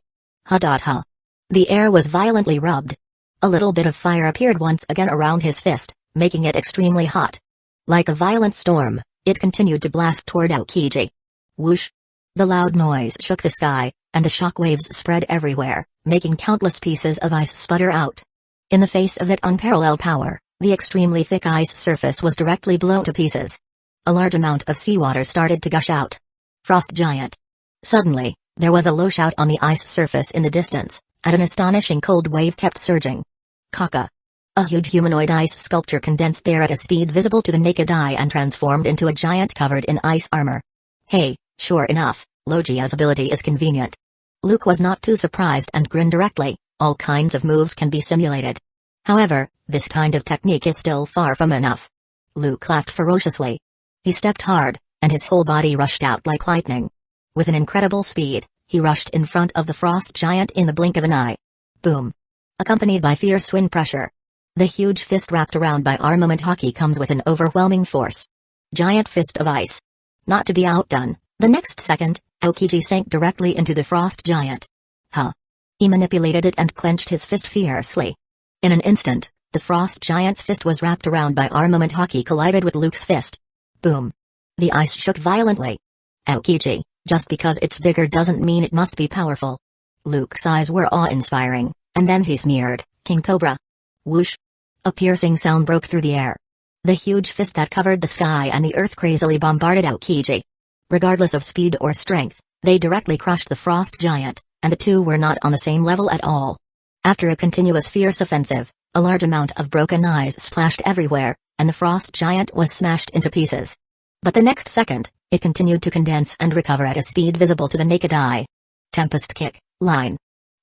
Ha. The air was violently rubbed. A little bit of fire appeared once again around his fist, making it extremely hot. Like a violent storm, it continued to blast toward Aokiji. Whoosh! The loud noise shook the sky, and the shock waves spread everywhere, making countless pieces of ice sputter out. In the face of that unparalleled power, the extremely thick ice surface was directly blown to pieces. A large amount of seawater started to gush out. Frost Giant. Suddenly, there was a low shout on the ice surface in the distance, and an astonishing cold wave kept surging. Kaka. A huge humanoid ice sculpture condensed there at a speed visible to the naked eye and transformed into a giant covered in ice armor. Hey, sure enough, Logia's ability is convenient. Luke was not too surprised and grinned directly. All kinds of moves can be simulated. However, this kind of technique is still far from enough. Luke laughed ferociously. He stepped hard, and his whole body rushed out like lightning. With an incredible speed, he rushed in front of the frost giant in the blink of an eye. Boom. Accompanied by fierce wind pressure. The huge fist wrapped around by armament hockey comes with an overwhelming force. Giant fist of ice. Not to be outdone, the next second, Aokiji sank directly into the frost giant. He manipulated it and clenched his fist fiercely. In an instant, the frost giant's fist was wrapped around by armament hockey collided with Luke's fist. Boom. The ice shook violently. Aokiji, just because it's bigger doesn't mean it must be powerful. Luke's eyes were awe-inspiring, and then he sneered, King Cobra. Whoosh. A piercing sound broke through the air. The huge fist that covered the sky and the earth crazily bombarded Aokiji. Regardless of speed or strength, they directly crushed the frost giant, and the two were not on the same level at all. After a continuous fierce offensive, a large amount of broken ice splashed everywhere, and the frost giant was smashed into pieces. But the next second, it continued to condense and recover at a speed visible to the naked eye. Tempest kick, line.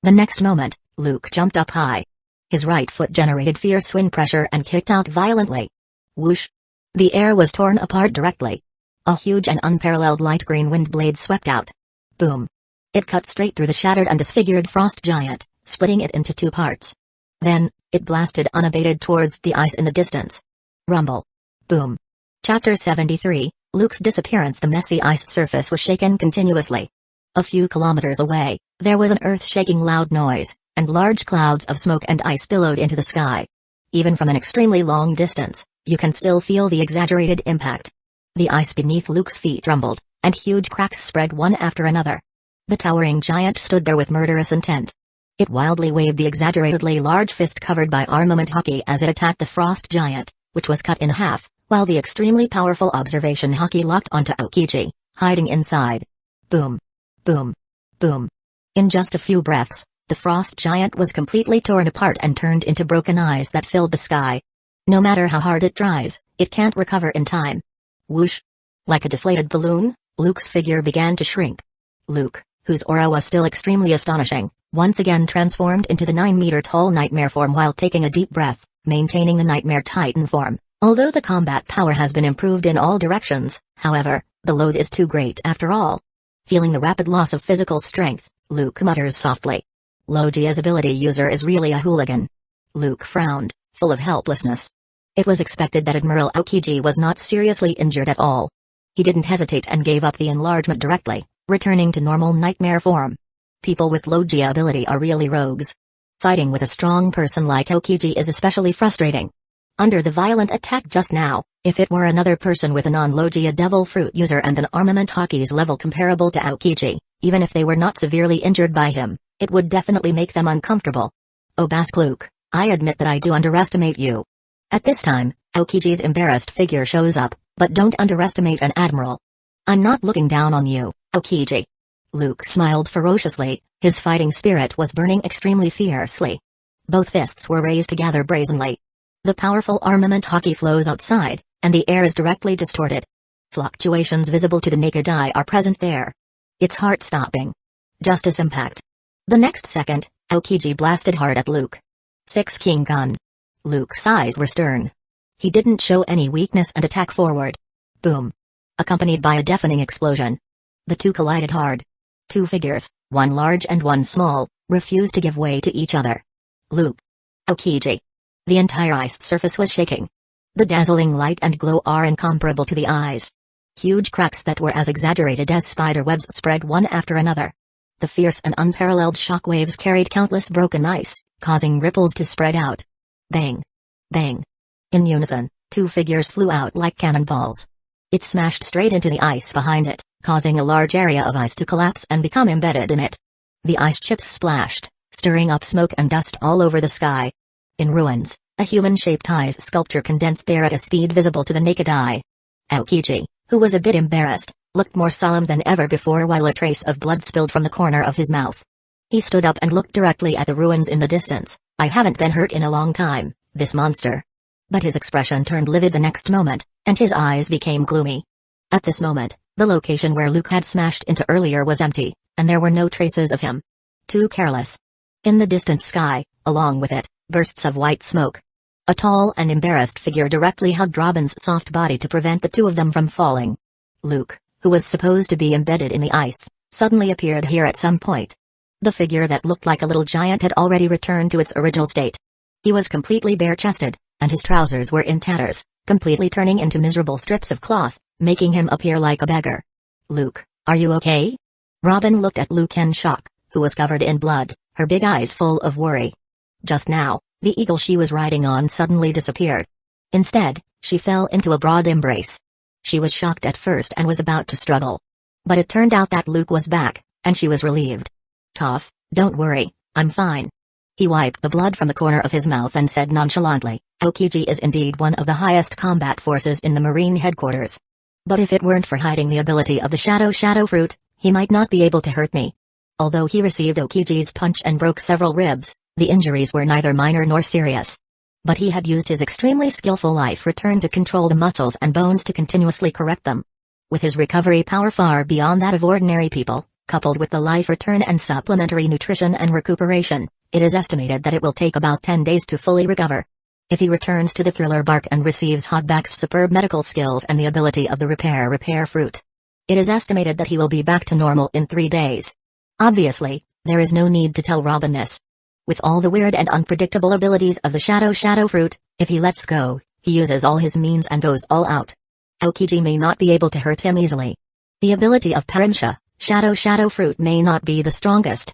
The next moment, Luke jumped up high. His right foot generated fierce wind pressure and kicked out violently. Whoosh! The air was torn apart directly. A huge and unparalleled light green wind blade swept out. Boom! It cut straight through the shattered and disfigured frost giant, splitting it into two parts. Then, it blasted unabated towards the ice in the distance. Rumble. Boom. Chapter 73, Luke's disappearance. The messy ice surface was shaken continuously. A few kilometers away, there was an earth-shaking loud noise, and large clouds of smoke and ice billowed into the sky. Even from an extremely long distance, you can still feel the exaggerated impact. The ice beneath Luke's feet rumbled, and huge cracks spread one after another. The towering giant stood there with murderous intent. It wildly waved the exaggeratedly large fist covered by armament hockey as it attacked the frost giant, which was cut in half, while the extremely powerful observation hockey locked onto Aokiji, hiding inside. Boom. Boom. Boom. In just a few breaths, the frost giant was completely torn apart and turned into broken eyes that filled the sky. No matter how hard it tries, it can't recover in time. Whoosh. Like a deflated balloon, Luke's figure began to shrink. Luke, whose aura was still extremely astonishing, once again transformed into the 9-meter-tall nightmare form while taking a deep breath, maintaining the nightmare titan form. Although the combat power has been improved in all directions, however, the load is too great after all. Feeling the rapid loss of physical strength, Luke mutters softly. Logia's ability user is really a hooligan. Luke frowned, full of helplessness. It was expected that Admiral Aokiji was not seriously injured at all. He didn't hesitate and gave up the enlargement directly, returning to normal nightmare form. People with Logia ability are really rogues. Fighting with a strong person like Aokiji is especially frustrating. Under the violent attack just now, if it were another person with a non-Logia devil fruit user and an armament hockey's level comparable to Aokiji, even if they were not severely injured by him, it would definitely make them uncomfortable. Oh Bask Luke, I admit that I do underestimate you. At this time, Aokiji's embarrassed figure shows up, but don't underestimate an admiral. I'm not looking down on you, Aokiji. Luke smiled ferociously, his fighting spirit was burning extremely fiercely. Both fists were raised together brazenly. The powerful armament hockey flows outside, and the air is directly distorted. Fluctuations visible to the naked eye are present there. It's heart-stopping. Justice impact. The next second, Aokiji blasted hard at Luke. 6 King Gun. Luke's eyes were stern. He didn't show any weakness and attack forward. Boom. Accompanied by a deafening explosion. The two collided hard. Two figures, one large and one small, refused to give way to each other. Luke. Aokiji. The entire ice surface was shaking. The dazzling light and glow are incomparable to the eyes. Huge cracks that were as exaggerated as spider webs spread one after another. The fierce and unparalleled shock waves carried countless broken ice, causing ripples to spread out. Bang. Bang. In unison, two figures flew out like cannonballs. It smashed straight into the ice behind it, causing a large area of ice to collapse and become embedded in it. The ice chips splashed, stirring up smoke and dust all over the sky. In ruins, a human-shaped ice sculpture condensed there at a speed visible to the naked eye. Aokiji, who was a bit embarrassed, looked more solemn than ever before while a trace of blood spilled from the corner of his mouth. He stood up and looked directly at the ruins in the distance. I haven't been hurt in a long time, this monster. But his expression turned livid the next moment, and his eyes became gloomy. At this moment, the location where Luke had smashed into earlier was empty, and there were no traces of him. Too careless. In the distant sky, along with it, bursts of white smoke. A tall and embarrassed figure directly hugged Robin's soft body to prevent the two of them from falling. Luke, who was supposed to be embedded in the ice, suddenly appeared here at some point. The figure that looked like a little giant had already returned to its original state. He was completely bare-chested, and his trousers were in tatters, completely turning into miserable strips of cloth, making him appear like a beggar. Luke, are you okay? Robin looked at Luke in shock, who was covered in blood, her big eyes full of worry. Just now, the eagle she was riding on suddenly disappeared. Instead, she fell into a broad embrace. She was shocked at first and was about to struggle. But it turned out that Luke was back, and she was relieved. Tough, don't worry, I'm fine. He wiped the blood from the corner of his mouth and said nonchalantly, Aokiji is indeed one of the highest combat forces in the Marine headquarters. But if it weren't for hiding the ability of the shadow fruit, he might not be able to hurt me. Although he received Aokiji's punch and broke several ribs, the injuries were neither minor nor serious. But he had used his extremely skillful life return to control the muscles and bones to continuously correct them. With his recovery power far beyond that of ordinary people, coupled with the life return and supplementary nutrition and recuperation, it is estimated that it will take about 10 days to fully recover. If he returns to the thriller bark and receives Hogback's superb medical skills and the ability of the repair fruit, it is estimated that he will be back to normal in 3 days. Obviously, there is no need to tell Robin this. With all the weird and unpredictable abilities of the shadow fruit, if he lets go, he uses all his means and goes all out. Aokiji may not be able to hurt him easily. The ability of Perimsha, shadow fruit may not be the strongest.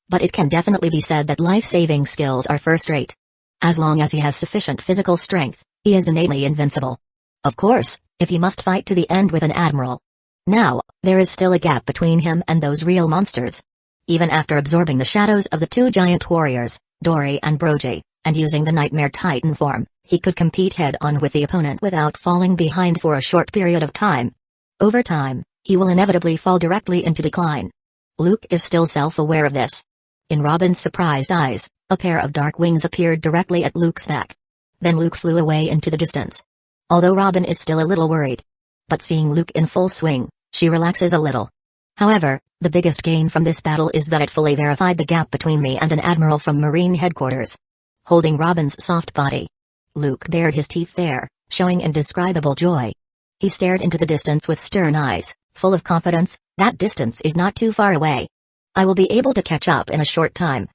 But it can definitely be said that life-saving skills are first-rate. As long as he has sufficient physical strength, he is innately invincible. Of course, if he must fight to the end with an admiral. Now, there is still a gap between him and those real monsters. Even after absorbing the shadows of the two giant warriors, Dory and Brogy, and using the Nightmare Titan form, he could compete head-on with the opponent without falling behind for a short period of time. Over time, he will inevitably fall directly into decline. Luke is still self-aware of this. In Robin's surprised eyes, a pair of dark wings appeared directly at Luke's neck. Then Luke flew away into the distance. Although Robin is still a little worried. But seeing Luke in full swing, she relaxes a little. However, the biggest gain from this battle is that it fully verified the gap between me and an admiral from Marine headquarters. Holding Robin's soft body, Luke bared his teeth there, showing indescribable joy. He stared into the distance with stern eyes, full of confidence. That distance is not too far away. I will be able to catch up in a short time.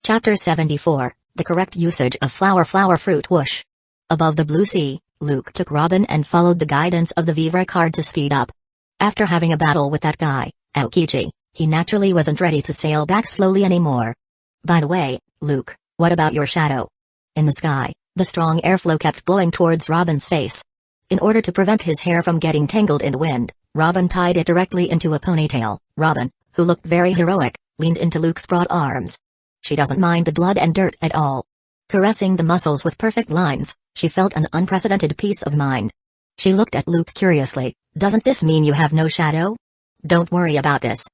Chapter 74, The Correct Usage of Flower Fruit Whoosh. Above the blue sea, Luke took Robin and followed the guidance of the Vivre card to speed up. After having a battle with that guy, Aokiji, he naturally wasn't ready to sail back slowly anymore. By the way, Luke, what about your shadow? In the sky, the strong airflow kept blowing towards Robin's face. In order to prevent his hair from getting tangled in the wind, Robin tied it directly into a ponytail. Robin, who looked very heroic, leaned into Luke's broad arms. She doesn't mind the blood and dirt at all. Caressing the muscles with perfect lines, she felt an unprecedented peace of mind. She looked at Luke curiously. Doesn't this mean you have no shadow? Don't worry about this.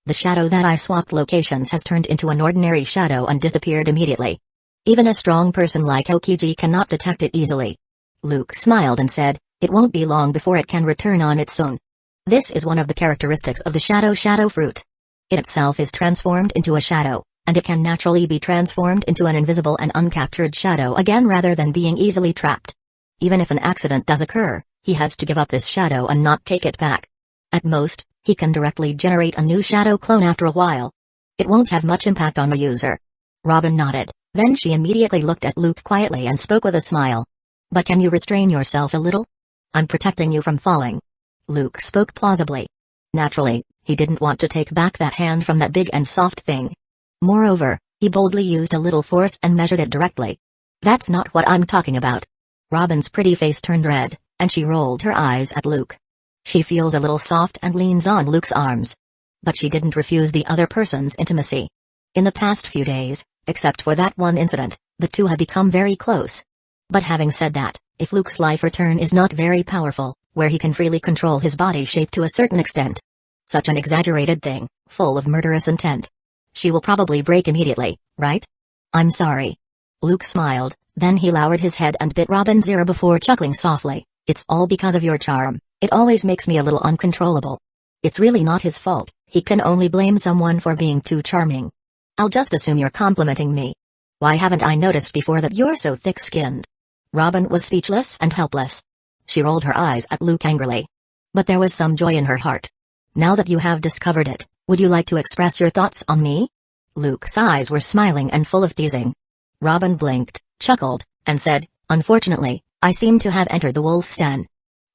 The shadow that I swapped locations has turned into an ordinary shadow and disappeared immediately. Even a strong person like Aokiji cannot detect it easily. Luke smiled and said, it won't be long before it can return on its own. This is one of the characteristics of the shadow fruit. It itself is transformed into a shadow, and it can naturally be transformed into an invisible and uncaptured shadow again rather than being easily trapped. Even if an accident does occur, he has to give up this shadow and not take it back. At most, he can directly generate a new shadow clone after a while. It won't have much impact on the user. Robin nodded, then she immediately looked at Luke quietly and spoke with a smile. But can you restrain yourself a little? I'm protecting you from falling. Luke spoke plausibly. Naturally, he didn't want to take back that hand from that big and soft thing. Moreover, he boldly used a little force and measured it directly. That's not what I'm talking about. Robin's pretty face turned red, and she rolled her eyes at Luke. She feels a little soft and leans on Luke's arms. But she didn't refuse the other person's intimacy. In the past few days, except for that one incident, the two have become very close. But having said that, if Luke's life return is not very powerful, where he can freely control his body shape to a certain extent. Such an exaggerated thing, full of murderous intent. She will probably break immediately, right? I'm sorry. Luke smiled, then he lowered his head and bit Robin's ear before chuckling softly. It's all because of your charm. It always makes me a little uncontrollable. It's really not his fault, he can only blame someone for being too charming. I'll just assume you're complimenting me. Why haven't I noticed before that you're so thick-skinned? Robin was speechless and helpless. She rolled her eyes at Luke angrily. But there was some joy in her heart. Now that you have discovered it, would you like to express your thoughts on me? Luke's eyes were smiling and full of teasing. Robin blinked, chuckled, and said, unfortunately, I seem to have entered the wolf's den.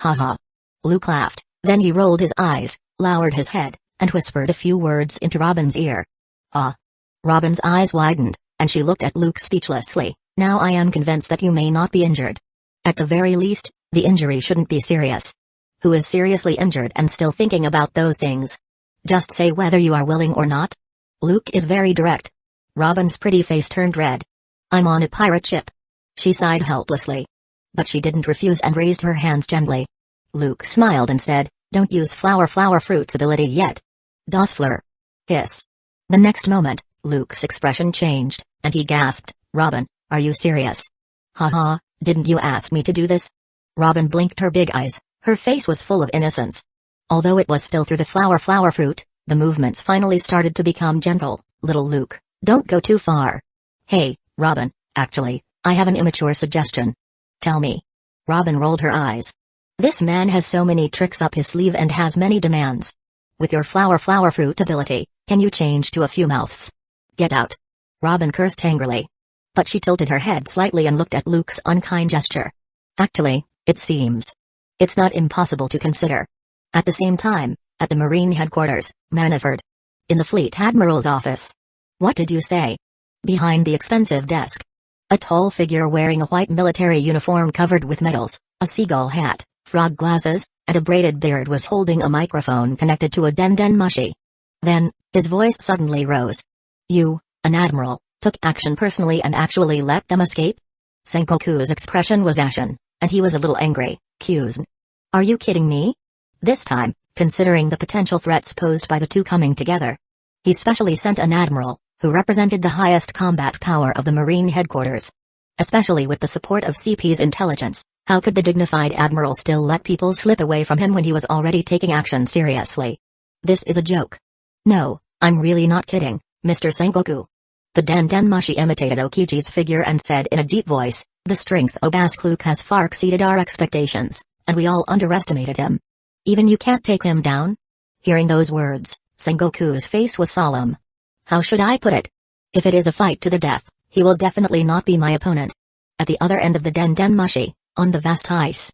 Ha. Luke laughed, then he rolled his eyes, lowered his head, and whispered a few words into Robin's ear. Ah. Robin's eyes widened, and she looked at Luke speechlessly. Now I am convinced that you may not be injured. At the very least, the injury shouldn't be serious. Who is seriously injured and still thinking about those things? Just say whether you are willing or not. Luke is very direct. Robin's pretty face turned red. I'm on a pirate ship. She sighed helplessly. But she didn't refuse and raised her hands gently. Luke smiled and said, don't use flower fruit's ability yet. Das Fleur. Hiss. The next moment, Luke's expression changed, and he gasped, Robin, are you serious? Haha, didn't you ask me to do this? Robin blinked her big eyes, her face was full of innocence. Although it was still through the flower fruit, the movements finally started to become gentle. Little Luke, don't go too far. Hey, Robin, actually, I have an immature suggestion. Tell me. Robin rolled her eyes. This man has so many tricks up his sleeve and has many demands. With your flower fruit ability, can you change to a few mouths? Get out. Robin cursed angrily. But she tilted her head slightly and looked at Luke's unkind gesture. Actually, it seems. It's not impossible to consider. At the same time, at the Marine headquarters, Maniford. In the Fleet Admiral's office. What did you say? Behind the expensive desk. A tall figure wearing a white military uniform covered with medals, a seagull hat, frog glasses, and a braided beard was holding a microphone connected to a den mushi. Then, his voice suddenly rose. You, an admiral, took action personally and actually let them escape? Sengoku's expression was ashen, and he was a little angry. Q's. Are you kidding me? This time, considering the potential threats posed by the two coming together. He specially sent an admiral, who represented the highest combat power of the Marine headquarters. Especially with the support of CP's intelligence, how could the dignified admiral still let people slip away from him when he was already taking action seriously? This is a joke. No, I'm really not kidding, Mr. Sengoku. The Dendenmushi imitated Okiji's figure and said in a deep voice, the strength of Baskluk has far exceeded our expectations, and we all underestimated him. Even you can't take him down? Hearing those words, Sengoku's face was solemn. How should I put it? If it is a fight to the death, he will definitely not be my opponent. At the other end of the Dendenmushi, on the vast ice,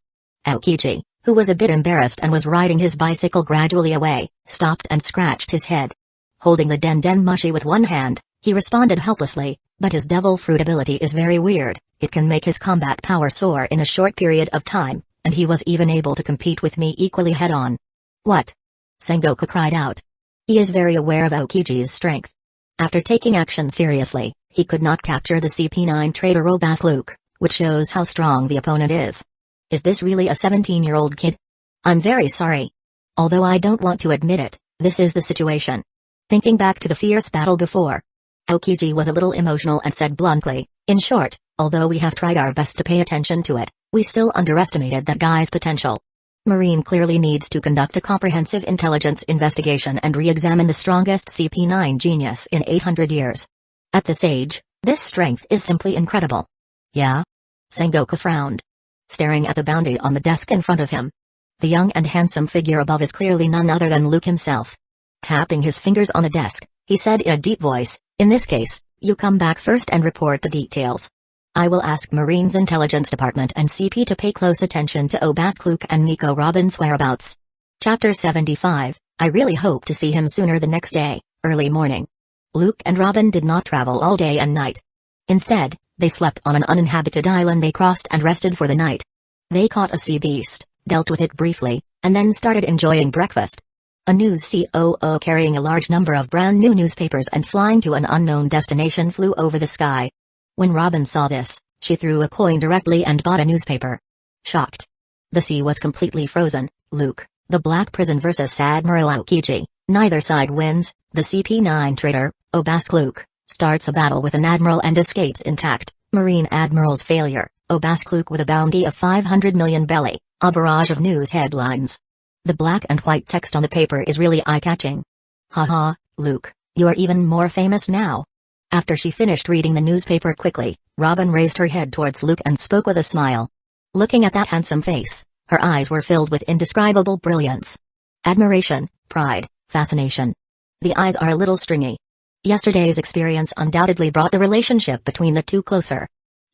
Aokiji, who was a bit embarrassed and was riding his bicycle gradually away, stopped and scratched his head. Holding the Dendenmushi with one hand, he responded helplessly, but his devil fruit ability is very weird, it can make his combat power soar in a short period of time, and he was even able to compete with me equally head-on. What? Sengoku cried out. He is very aware of Aokiji's strength. After taking action seriously, he could not capture the CP9 traitor Baskluk, which shows how strong the opponent is. Is this really a 17-year-old kid? I'm very sorry. Although I don't want to admit it, this is the situation. Thinking back to the fierce battle before, Aokiji was a little emotional and said bluntly, in short, although we have tried our best to pay attention to it, we still underestimated that guy's potential. Marine clearly needs to conduct a comprehensive intelligence investigation and re-examine the strongest CP9 genius in 800 years. At this age, this strength is simply incredible. Yeah? Sengoku frowned, staring at the bounty on the desk in front of him. The young and handsome figure above is clearly none other than Luke himself. Tapping his fingers on the desk, he said in a deep voice, in this case, you come back first and report the details. I will ask Marine's Intelligence Department and CP to pay close attention to Baskluk and Nico Robin's whereabouts. Chapter 75, I really hope to see him sooner the next day, early morning. Luke and Robin did not travel all day and night. Instead, they slept on an uninhabited island they crossed and rested for the night. They caught a sea beast, dealt with it briefly, and then started enjoying breakfast. A news COO carrying a large number of brand new newspapers and flying to an unknown destination flew over the sky. When Robin saw this, she threw a coin directly and bought a newspaper. Shocked. The sea was completely frozen. Luke, the Black Prison vs. Admiral Aokiji, neither side wins. The CP9 traitor, Baskluk, starts a battle with an admiral and escapes intact. Marine Admiral's failure, Baskluk with a bounty of 500 million belly, a barrage of news headlines. The black and white text on the paper is really eye-catching. Haha, Luke, you're even more famous now. After she finished reading the newspaper quickly, Robin raised her head towards Luke and spoke with a smile. Looking at that handsome face, her eyes were filled with indescribable brilliance. Admiration, pride, fascination. The eyes are a little stringy. Yesterday's experience undoubtedly brought the relationship between the two closer.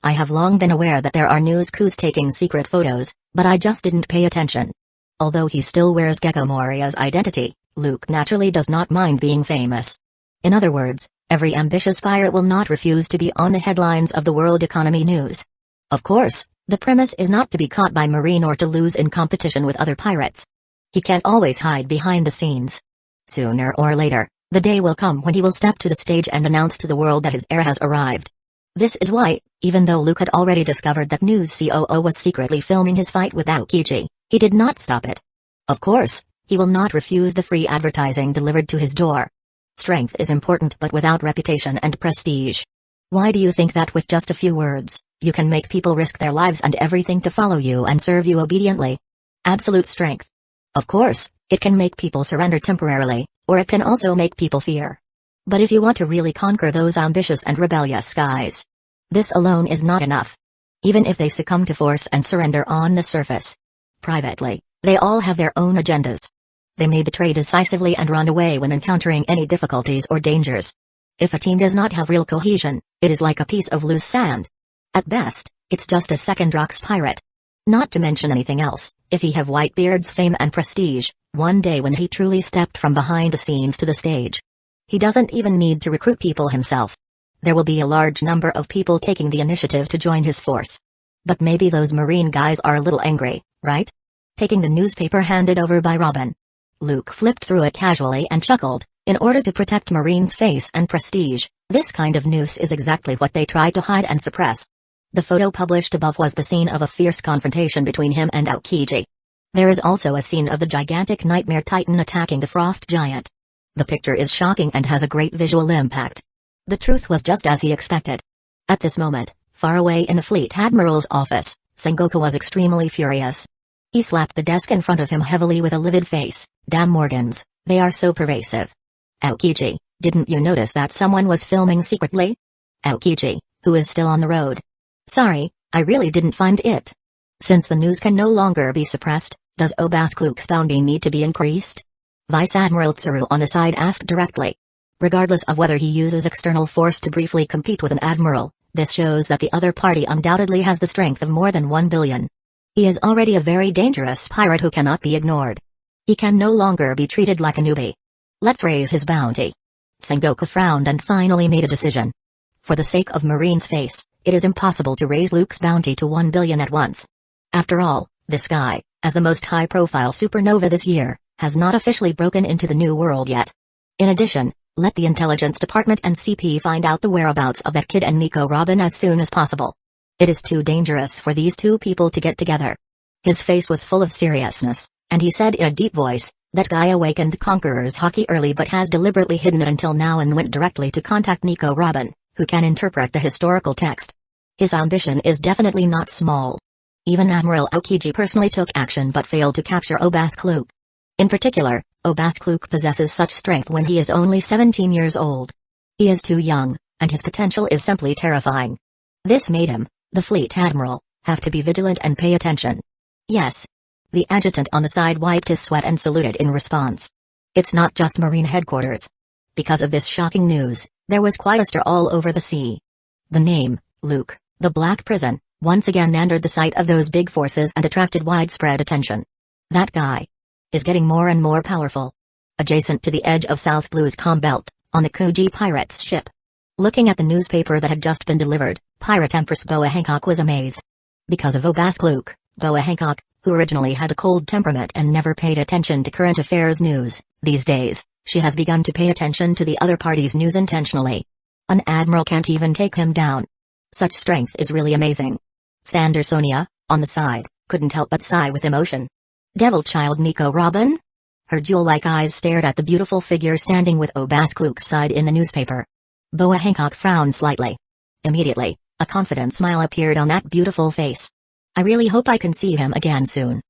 I have long been aware that there are news crews taking secret photos, but I just didn't pay attention. Although he still wears Gecko Moria's identity, Luke naturally does not mind being famous. In other words, every ambitious pirate will not refuse to be on the headlines of the world economy news. Of course, the premise is not to be caught by Marine or to lose in competition with other pirates. He can't always hide behind the scenes. Sooner or later, the day will come when he will step to the stage and announce to the world that his era has arrived. This is why, even though Luke had already discovered that News COO was secretly filming his fight with Aokiji, he did not stop it. Of course, he will not refuse the free advertising delivered to his door. Strength is important, but without reputation and prestige. Why do you think that with just a few words, you can make people risk their lives and everything to follow you and serve you obediently? Absolute strength. Of course, it can make people surrender temporarily, or it can also make people fear. But if you want to really conquer those ambitious and rebellious guys, this alone is not enough. Even if they succumb to force and surrender on the surface, privately, they all have their own agendas. They may betray decisively and run away when encountering any difficulties or dangers. If a team does not have real cohesion, it is like a piece of loose sand. At best, it's just a second rocks pirate. Not to mention anything else, if he have Whitebeard's fame and prestige, one day when he truly stepped from behind the scenes to the stage, he doesn't even need to recruit people himself. There will be a large number of people taking the initiative to join his force. But maybe those Marine guys are a little angry, right? Taking the newspaper handed over by Robin, Luke flipped through it casually and chuckled. In order to protect Marine's face and prestige, this kind of noose is exactly what they try to hide and suppress. The photo published above was the scene of a fierce confrontation between him and Aokiji. There is also a scene of the gigantic nightmare titan attacking the frost giant. The picture is shocking and has a great visual impact. The truth was just as he expected. At this moment, far away in the Fleet Admiral's office, Sengoku was extremely furious. He slapped the desk in front of him heavily with a livid face. Damn Morgans, they are so pervasive. Aokiji, didn't you notice that someone was filming secretly? Aokiji, who is still on the road. Sorry, I really didn't find it. Since the news can no longer be suppressed, does Obaskluk's bounty need to be increased? Vice Admiral Tsuru on the side asked directly. Regardless of whether he uses external force to briefly compete with an admiral, this shows that the other party undoubtedly has the strength of more than 1 billion. He is already a very dangerous pirate who cannot be ignored. He can no longer be treated like a newbie. Let's raise his bounty. Sengoku frowned and finally made a decision. For the sake of Marine's face, it is impossible to raise Luke's bounty to 1 billion at once. After all, this guy, as the most high-profile supernova this year, has not officially broken into the new world yet. In addition, let the Intelligence Department and CP find out the whereabouts of that kid and Nico Robin as soon as possible. It is too dangerous for these two people to get together. His face was full of seriousness, and he said in a deep voice, that guy awakened Conqueror's hockey early but has deliberately hidden it until now and went directly to contact Nico Robin, who can interpret the historical text. His ambition is definitely not small. Even Admiral Aokiji personally took action but failed to capture Obaskluk. In particular, Obaskluk possesses such strength when he is only 17 years old. He is too young, and his potential is simply terrifying. This made him, the Fleet Admiral, have to be vigilant and pay attention. Yes. The adjutant on the side wiped his sweat and saluted in response. It's not just Marine headquarters. Because of this shocking news, there was quite a stir all over the sea. The name, Luke, the Black Prison, once again entered the sight of those big forces and attracted widespread attention. That guy is getting more and more powerful. Adjacent to the edge of South Blue's calm belt, on the Kuji pirates' ship. Looking at the newspaper that had just been delivered, Pirate Empress Boa Hancock was amazed. Because of Obaskluk, Boa Hancock, who originally had a cold temperament and never paid attention to current affairs news, these days, she has begun to pay attention to the other party's news intentionally. An admiral can't even take him down. Such strength is really amazing. Sandersonia, on the side, couldn't help but sigh with emotion. Devil child Nico Robin? Her jewel-like eyes stared at the beautiful figure standing with Obaskluk's side in the newspaper. Boa Hancock frowned slightly. Immediately, a confident smile appeared on that beautiful face. I really hope I can see him again soon.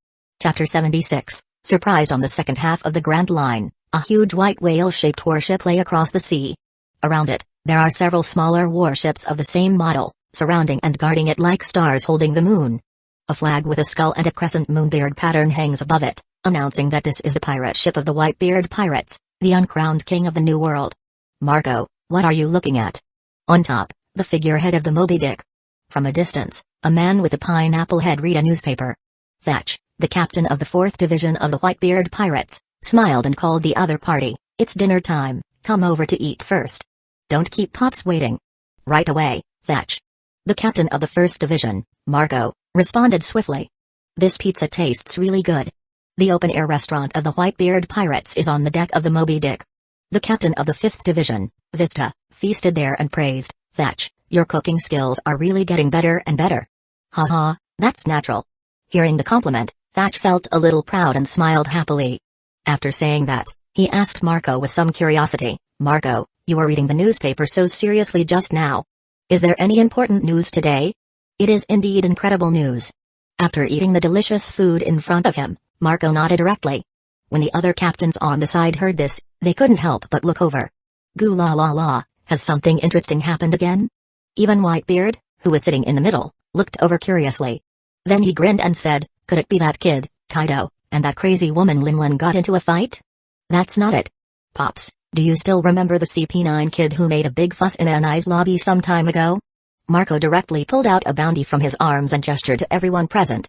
Chapter 76, surprised on the second half of the Grand Line, a huge white whale-shaped warship lay across the sea. Around it, there are several smaller warships of the same model, surrounding and guarding it like stars holding the moon. A flag with a skull and a crescent moonbeard pattern hangs above it, announcing that this is the pirate ship of the Whitebeard Pirates, the uncrowned king of the New World. Marco, what are you looking at? On top, the figurehead of the Moby Dick. From a distance, a man with a pineapple head read a newspaper. Thatch, the captain of the 4th Division of the Whitebeard Pirates, smiled and called the other party, it's dinner time, come over to eat first. Don't keep Pops waiting. Right away, Thatch. The captain of the 1st Division, Marco, responded swiftly. This pizza tastes really good. The open-air restaurant of the Whitebeard Pirates is on the deck of the Moby Dick. The captain of the 5th Division, Vista, feasted there and praised, Thatch, your cooking skills are really getting better and better. Ha, that's natural. Hearing the compliment, Thatch felt a little proud and smiled happily. After saying that, he asked Marco with some curiosity, Marco, you were reading the newspaper so seriously just now. Is there any important news today? It is indeed incredible news. After eating the delicious food in front of him, Marco nodded directly. When the other captains on the side heard this, they couldn't help but look over. Goo la la la, has something interesting happened again? Even Whitebeard, who was sitting in the middle, looked over curiously. Then he grinned and said, could it be that kid, Kaido, and that crazy woman Linlin got into a fight? That's not it. Pops, do you still remember the CP9 kid who made a big fuss in Anai's lobby some time ago? Marco directly pulled out a bounty from his arms and gestured to everyone present.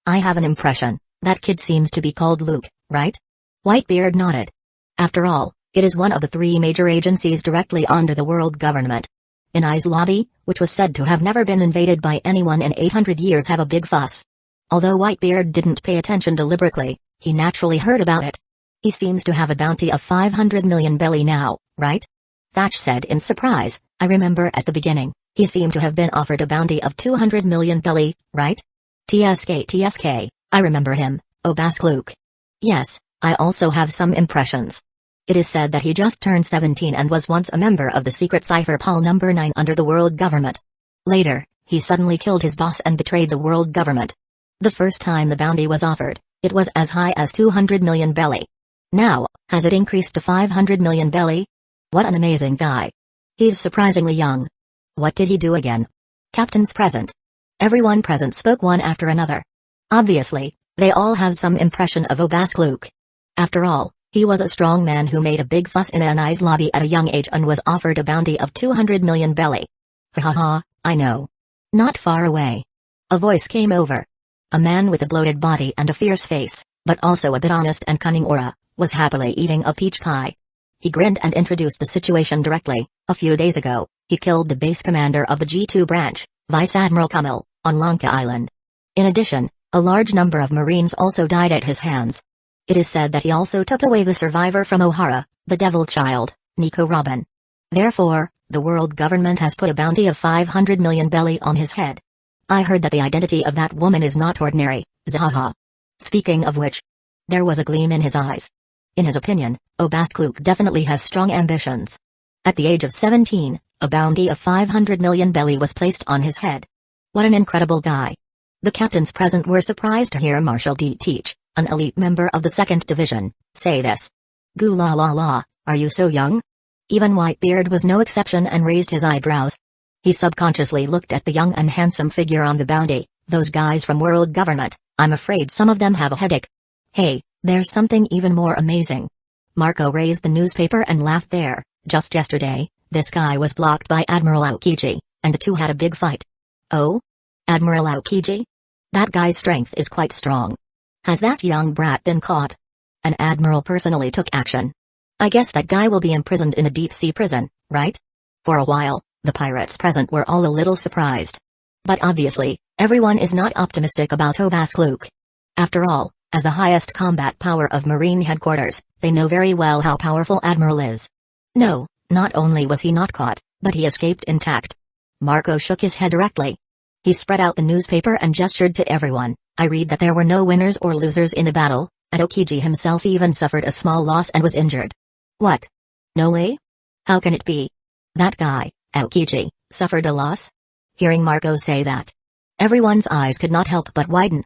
I have an impression, that kid seems to be called Luke, right? Whitebeard nodded. After all, it is one of the 3 major agencies directly under the world government. Anai's lobby, which was said to have never been invaded by anyone in 800 years, have a big fuss. Although Whitebeard didn't pay attention deliberately, he naturally heard about it. He seems to have a bounty of 500 million belly now, right? Thatch said in surprise. I remember at the beginning, he seemed to have been offered a bounty of 200 million belly, right? TSK, I remember him, Luke. Yes, I also have some impressions. It is said that he just turned 17 and was once a member of the secret cipher Pol number 9 under the world government. Later, he suddenly killed his boss and betrayed the world government. The first time the bounty was offered, it was as high as 200 million belly. Now, has it increased to 500 million belly? What an amazing guy. He's surprisingly young. What did he do again? Captains present. Everyone present spoke one after another. Obviously, they all have some impression of Luke. After all, he was a strong man who made a big fuss in a nice lobby at a young age and was offered a bounty of 200 million belly. Ha ha ha, I know. Not far away. A voice came over. A man with a bloated body and a fierce face, but also a bit honest and cunning aura, was happily eating a peach pie. He grinned and introduced the situation directly. A few days ago, he killed the base commander of the G2 branch, Vice Admiral Kummel, on Lanka Island. In addition, a large number of Marines also died at his hands. It is said that he also took away the survivor from O'Hara, the Devil Child, Nico Robin. Therefore, the world government has put a bounty of 500 million belly on his head. I heard that the identity of that woman is not ordinary, Zaha. Speaking of which, there was a gleam in his eyes. In his opinion, Luke definitely has strong ambitions. At the age of 17, a bounty of 500 million belly was placed on his head. What an incredible guy. The captains present were surprised to hear Marshal D. Teach, an elite member of the 2nd Division, say this. Goo la la la, are you so young? Even Whitebeard was no exception and raised his eyebrows. He subconsciously looked at the young and handsome figure on the bounty. Those guys from world government, I'm afraid some of them have a headache. Hey, there's something even more amazing. Marco raised the newspaper and laughed there. Just yesterday, this guy was blocked by Admiral Aokiji, and the two had a big fight. Oh? Admiral Aokiji? That guy's strength is quite strong. Has that young brat been caught? An admiral personally took action. I guess that guy will be imprisoned in a deep-sea prison, right? For a while, the pirates present were all a little surprised. But obviously, everyone is not optimistic about Luke. After all, as the highest combat power of Marine headquarters, they know very well how powerful Admiral is. No, not only was he not caught, but he escaped intact. Marco shook his head directly. He spread out the newspaper and gestured to everyone. I read that there were no winners or losers in the battle, and Aokiji himself even suffered a small loss and was injured. What? No way? How can it be? That guy, Aokiji, suffered a loss? Hearing Marco say that, everyone's eyes could not help but widen.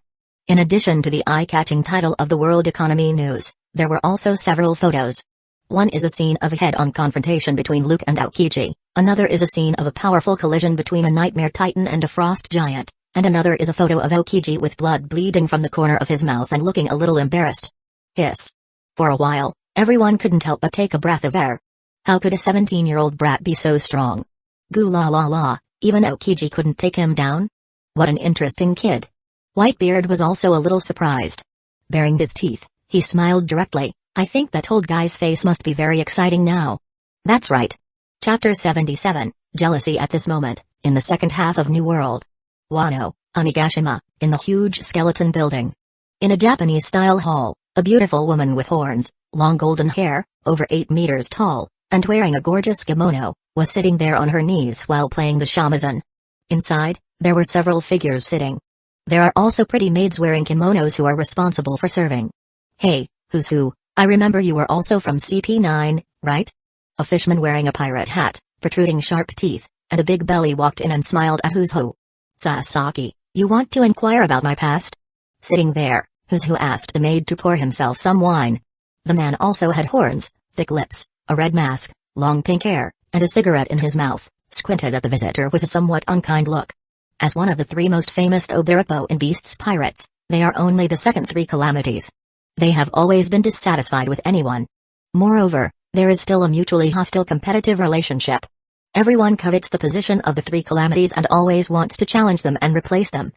In addition to the eye-catching title of the World Economy News, there were also several photos. One is a scene of a head-on confrontation between Luke and Aokiji, another is a scene of a powerful collision between a nightmare titan and a frost giant, and another is a photo of Aokiji with blood bleeding from the corner of his mouth and looking a little embarrassed. Hiss. For a while, everyone couldn't help but take a breath of air. How could a 17-year-old brat be so strong? Goo la la la, even Aokiji couldn't take him down? What an interesting kid. Whitebeard was also a little surprised. Baring his teeth, he smiled directly. I think that old guy's face must be very exciting now. That's right. Chapter 77, Jealousy at this moment, in the second half of New World. Wano, Onigashima, in the huge skeleton building. In a Japanese-style hall, a beautiful woman with horns, long golden hair, over 8 meters tall, and wearing a gorgeous kimono, was sitting there on her knees while playing the shamisen. Inside, there were several figures sitting. There are also pretty maids wearing kimonos who are responsible for serving. Hey, who's who? I remember you were also from CP9, right? A fishman wearing a pirate hat, protruding sharp teeth, and a big belly walked in and smiled at Who's Who. Sasaki, you want to inquire about my past? Sitting there, Who's Who asked the maid to pour himself some wine. The man also had horns, thick lips, a red mask, long pink hair, and a cigarette in his mouth, squinted at the visitor with a somewhat unkind look. As one of the 3 most famous Obiripo and Beasts pirates, they are only the second 3 calamities. They have always been dissatisfied with anyone. Moreover, there is still a mutually hostile competitive relationship. Everyone covets the position of the 3 calamities and always wants to challenge them and replace them.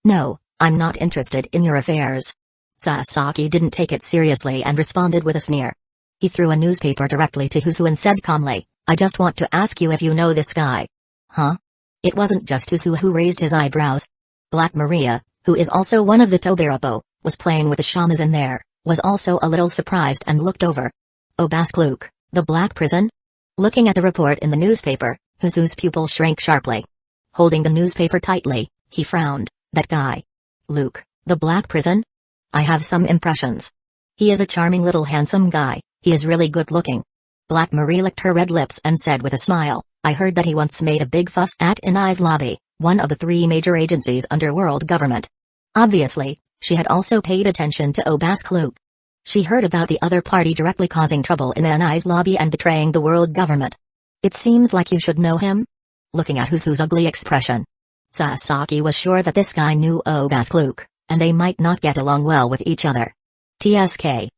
No, I'm not interested in your affairs. Sasaki didn't take it seriously and responded with a sneer. He threw a newspaper directly to Who's Who and said calmly, I just want to ask you if you know this guy. Huh? It wasn't just Who's Who raised his eyebrows. Black Maria, who is also one of the Tobirapo, was playing with the shamisen there, was also a little surprised and looked over. "Oh, asked Luke, the Black Prison?" Looking at the report in the newspaper, whose pupil shrank sharply. Holding the newspaper tightly, he frowned. "That guy. Luke, the Black Prison? I have some impressions. He is a charming little handsome guy, he is really good looking." Black Marie licked her red lips and said with a smile, "I heard that he once made a big fuss at NI's lobby, one of the 3 major agencies under world government." Obviously, she had also paid attention to Obask Luke. She heard about the other party directly causing trouble in NI's lobby and betraying the world government. "It seems like you should know him?" Looking at who's ugly expression, Sasaki was sure that this guy knew Obask Luke, and they might not get along well with each other. TSK,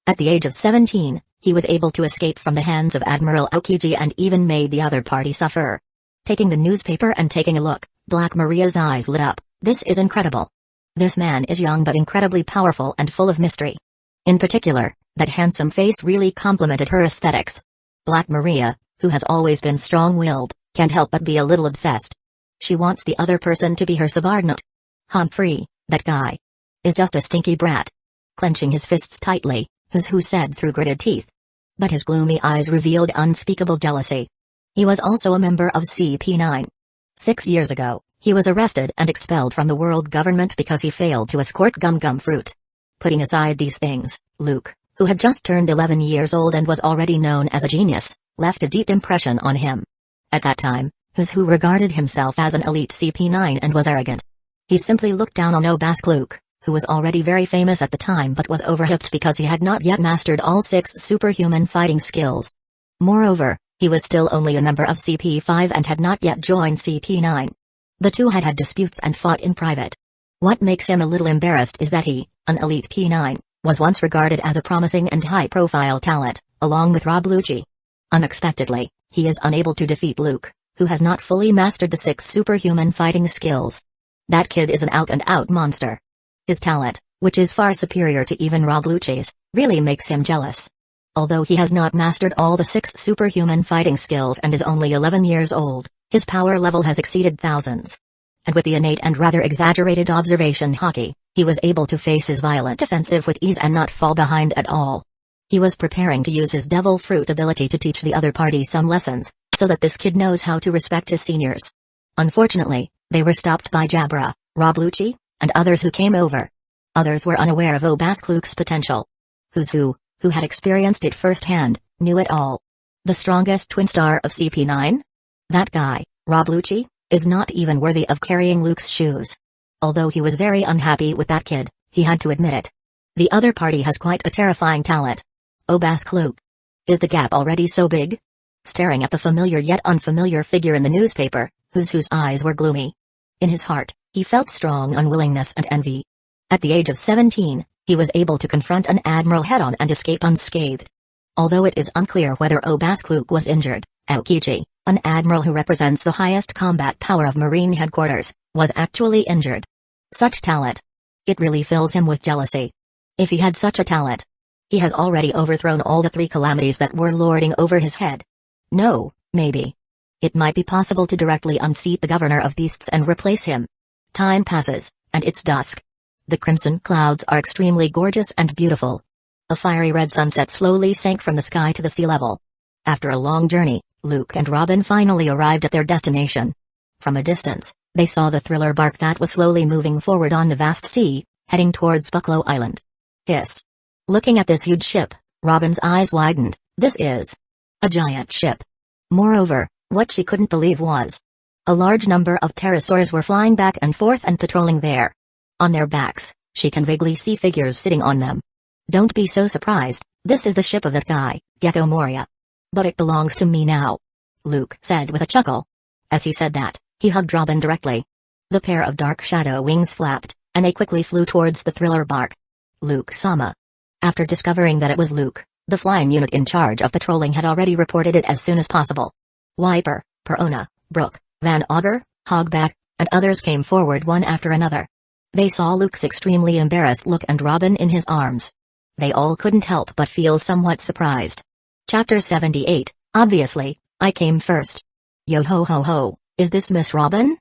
at the age of 17, he was able to escape from the hands of Admiral Aokiji and even made the other party suffer. Taking the newspaper and taking a look, Black Maria's eyes lit up. "This is incredible. This man is young but incredibly powerful and full of mystery." In particular, that handsome face really complemented her aesthetics. Black Maria, who has always been strong-willed, can't help but be a little obsessed. She wants the other person to be her subordinate. "Humphrey, that guy is just a stinky brat." Clenching his fists tightly, who said through gritted teeth. But his gloomy eyes revealed unspeakable jealousy. He was also a member of CP9. 6 years ago, he was arrested and expelled from the world government because he failed to escort Gum Fruit. Putting aside these things, Luke, who had just turned 11 years old and was already known as a genius, left a deep impression on him. At that time, who regarded himself as an elite CP9 and was arrogant. He simply looked down on Obask Luke, who was already very famous at the time but was overhyped because he had not yet mastered all 6 superhuman fighting skills. Moreover, he was still only a member of CP5 and had not yet joined CP9. The two had disputes and fought in private. What makes him a little embarrassed is that he, an elite P9, was once regarded as a promising and high-profile talent, along with Rob Lucci. Unexpectedly, he is unable to defeat Luke, who has not fully mastered the 6 superhuman fighting skills. That kid is an out-and-out monster. His talent, which is far superior to even Rob Lucci's, really makes him jealous. Although he has not mastered all the 6 superhuman fighting skills and is only 11 years old, his power level has exceeded thousands. And with the innate and rather exaggerated observation hockey, he was able to face his violent offensive with ease and not fall behind at all. He was preparing to use his devil fruit ability to teach the other party some lessons, so that this kid knows how to respect his seniors. Unfortunately, they were stopped by Jabra, Rob Lucci, and others who came over. Others were unaware of Obask Luke's potential. Who had experienced it firsthand, knew it all. The strongest twin star of CP9? That guy, Rob Lucci, is not even worthy of carrying Luke's shoes. Although he was very unhappy with that kid, he had to admit it. The other party has quite a terrifying talent. Obask Luke. Is the gap already so big? Staring at the familiar yet unfamiliar figure in the newspaper, whose eyes were gloomy. In his heart, he felt strong unwillingness and envy. At the age of 17, he was able to confront an admiral head-on and escape unscathed. Although it is unclear whether Obask Luke was injured, Aokiji, an admiral who represents the highest combat power of Marine headquarters, was actually injured. Such talent. It really fills him with jealousy. If he had such a talent, he has already overthrown all the 3 calamities that were lording over his head. No, maybe. It might be possible to directly unseat the governor of beasts and replace him. Time passes, and it's dusk. The crimson clouds are extremely gorgeous and beautiful. A fiery red sunset slowly sank from the sky to the sea level. After a long journey, Luke and Robin finally arrived at their destination. From a distance, they saw the thriller bark that was slowly moving forward on the vast sea, heading towards Bucklow Island. Hiss. Looking at this huge ship, Robin's eyes widened. This is a giant ship. Moreover, what she couldn't believe was a large number of pterosaurs were flying back and forth and patrolling there. On their backs, she can vaguely see figures sitting on them. Don't be so surprised, this is the ship of that guy, Gecko Moria. But it belongs to me now, Luke said with a chuckle. As he said that, he hugged Robin directly. The pair of dark shadow wings flapped, and they quickly flew towards the thriller bark. Luke-sama. After discovering that it was Luke, the flying unit in charge of patrolling had already reported it as soon as possible. Wiper, Perona, Brooke, Van Auger, Hogback, and others came forward one after another. They saw Luke's extremely embarrassed look and Robin in his arms. They all couldn't help but feel somewhat surprised. Chapter 78, Obviously, I came first. Yo ho ho ho, is this Miss Robin?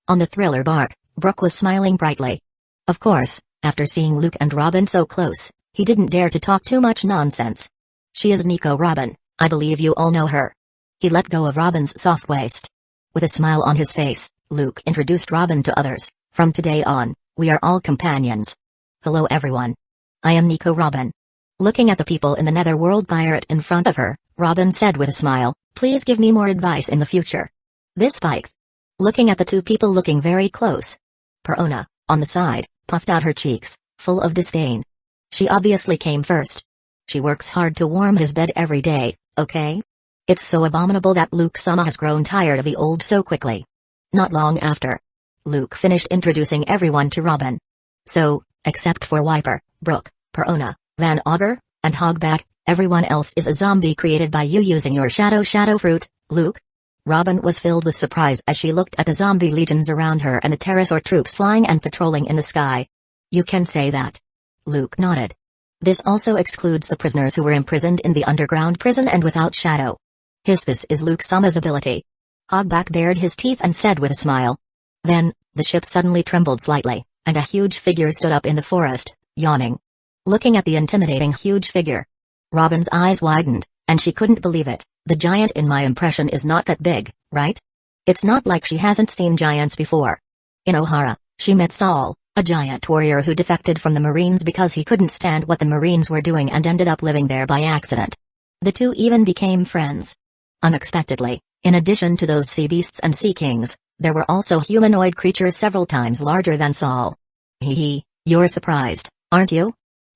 On the thriller bark, Brooke was smiling brightly. Of course, after seeing Luke and Robin so close, He didn't dare to talk too much nonsense. She is Nico Robin, I believe you all know her. He let go of Robin's soft waist. With a smile on his face, Luke introduced Robin to others. From today on, we are all companions. Hello everyone. I am Nico Robin. Looking at the people in the netherworld pirate in front of her, Robin said with a smile, please give me more advice in the future. This Pike. Looking at the two people looking very close. Perona, on the side, puffed out her cheeks, full of disdain. She obviously came first. She works hard to warm his bed every day, okay? It's so abominable that Luke-sama has grown tired of the old so quickly. Not long after, Luke finished introducing everyone to Robin. So, except for Wiper, Brooke, Perona, Van Augur, and Hogback, everyone else is a zombie created by you using your shadow fruit, Luke? Robin was filled with surprise as she looked at the zombie legions around her and the pterosaur troops flying and patrolling in the sky. You can say that. Luke nodded. This also excludes the prisoners who were imprisoned in the underground prison and without shadow. This is Luke-sama's ability. Hogback bared his teeth and said with a smile. Then, the ship suddenly trembled slightly, and a huge figure stood up in the forest, yawning. Looking at the intimidating huge figure, Robin's eyes widened, and she couldn't believe it. The giant in my impression is not that big, right? It's not like she hasn't seen giants before. In Ohara, she met Saul, a giant warrior who defected from the Marines because he couldn't stand what the Marines were doing and ended up living there by accident. The two even became friends. Unexpectedly, in addition to those sea beasts and sea kings, there were also humanoid creatures several times larger than Saul. Hee, you're surprised, aren't you?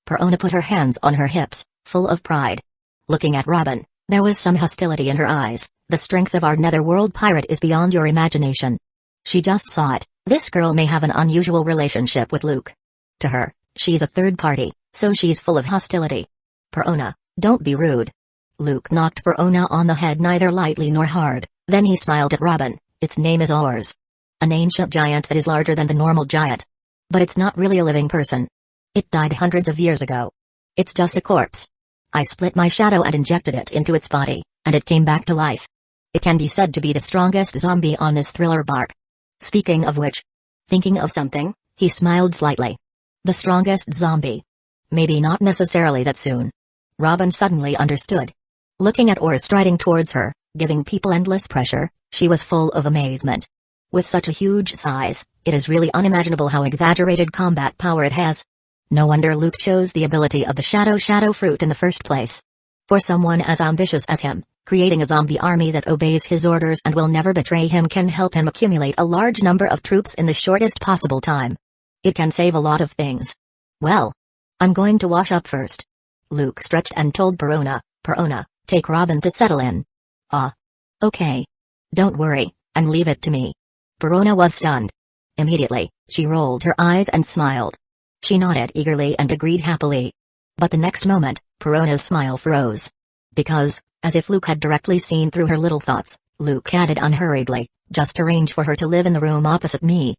Perona put her hands on her hips, full of pride. Looking at Robin, there was some hostility in her eyes. The strength of our netherworld pirate is beyond your imagination. She just saw it. This girl may have an unusual relationship with Luke. To her, she's a third party, so she's full of hostility. Perona, don't be rude. Luke knocked Perona on the head neither lightly nor hard, then he smiled at Robin. Its name is Ors. An ancient giant that is larger than the normal giant. But it's not really a living person. It died hundreds of years ago. It's just a corpse. I split my shadow and injected it into its body, and it came back to life. It can be said to be the strongest zombie on this thriller bark. Speaking of which, thinking of something, he smiled slightly. The strongest zombie. Maybe not necessarily that soon. Robin suddenly understood. Looking at Ors striding towards her, giving people endless pressure, she was full of amazement. With such a huge size, it is really unimaginable how exaggerated combat power it has. No wonder Luke chose the ability of the shadow fruit in the first place. For someone as ambitious as him, creating a zombie army that obeys his orders and will never betray him can help him accumulate a large number of troops in the shortest possible time. It can save a lot of things. Well, I'm going to wash up first. Luke stretched and told Perona, take Robin to settle in. Okay. Don't worry, and leave it to me. Perona was stunned. Immediately, she rolled her eyes and smiled. She nodded eagerly and agreed happily. But the next moment, Perona's smile froze. Because, as if Luke had directly seen through her little thoughts, Luke added unhurriedly, just arrange for her to live in the room opposite me.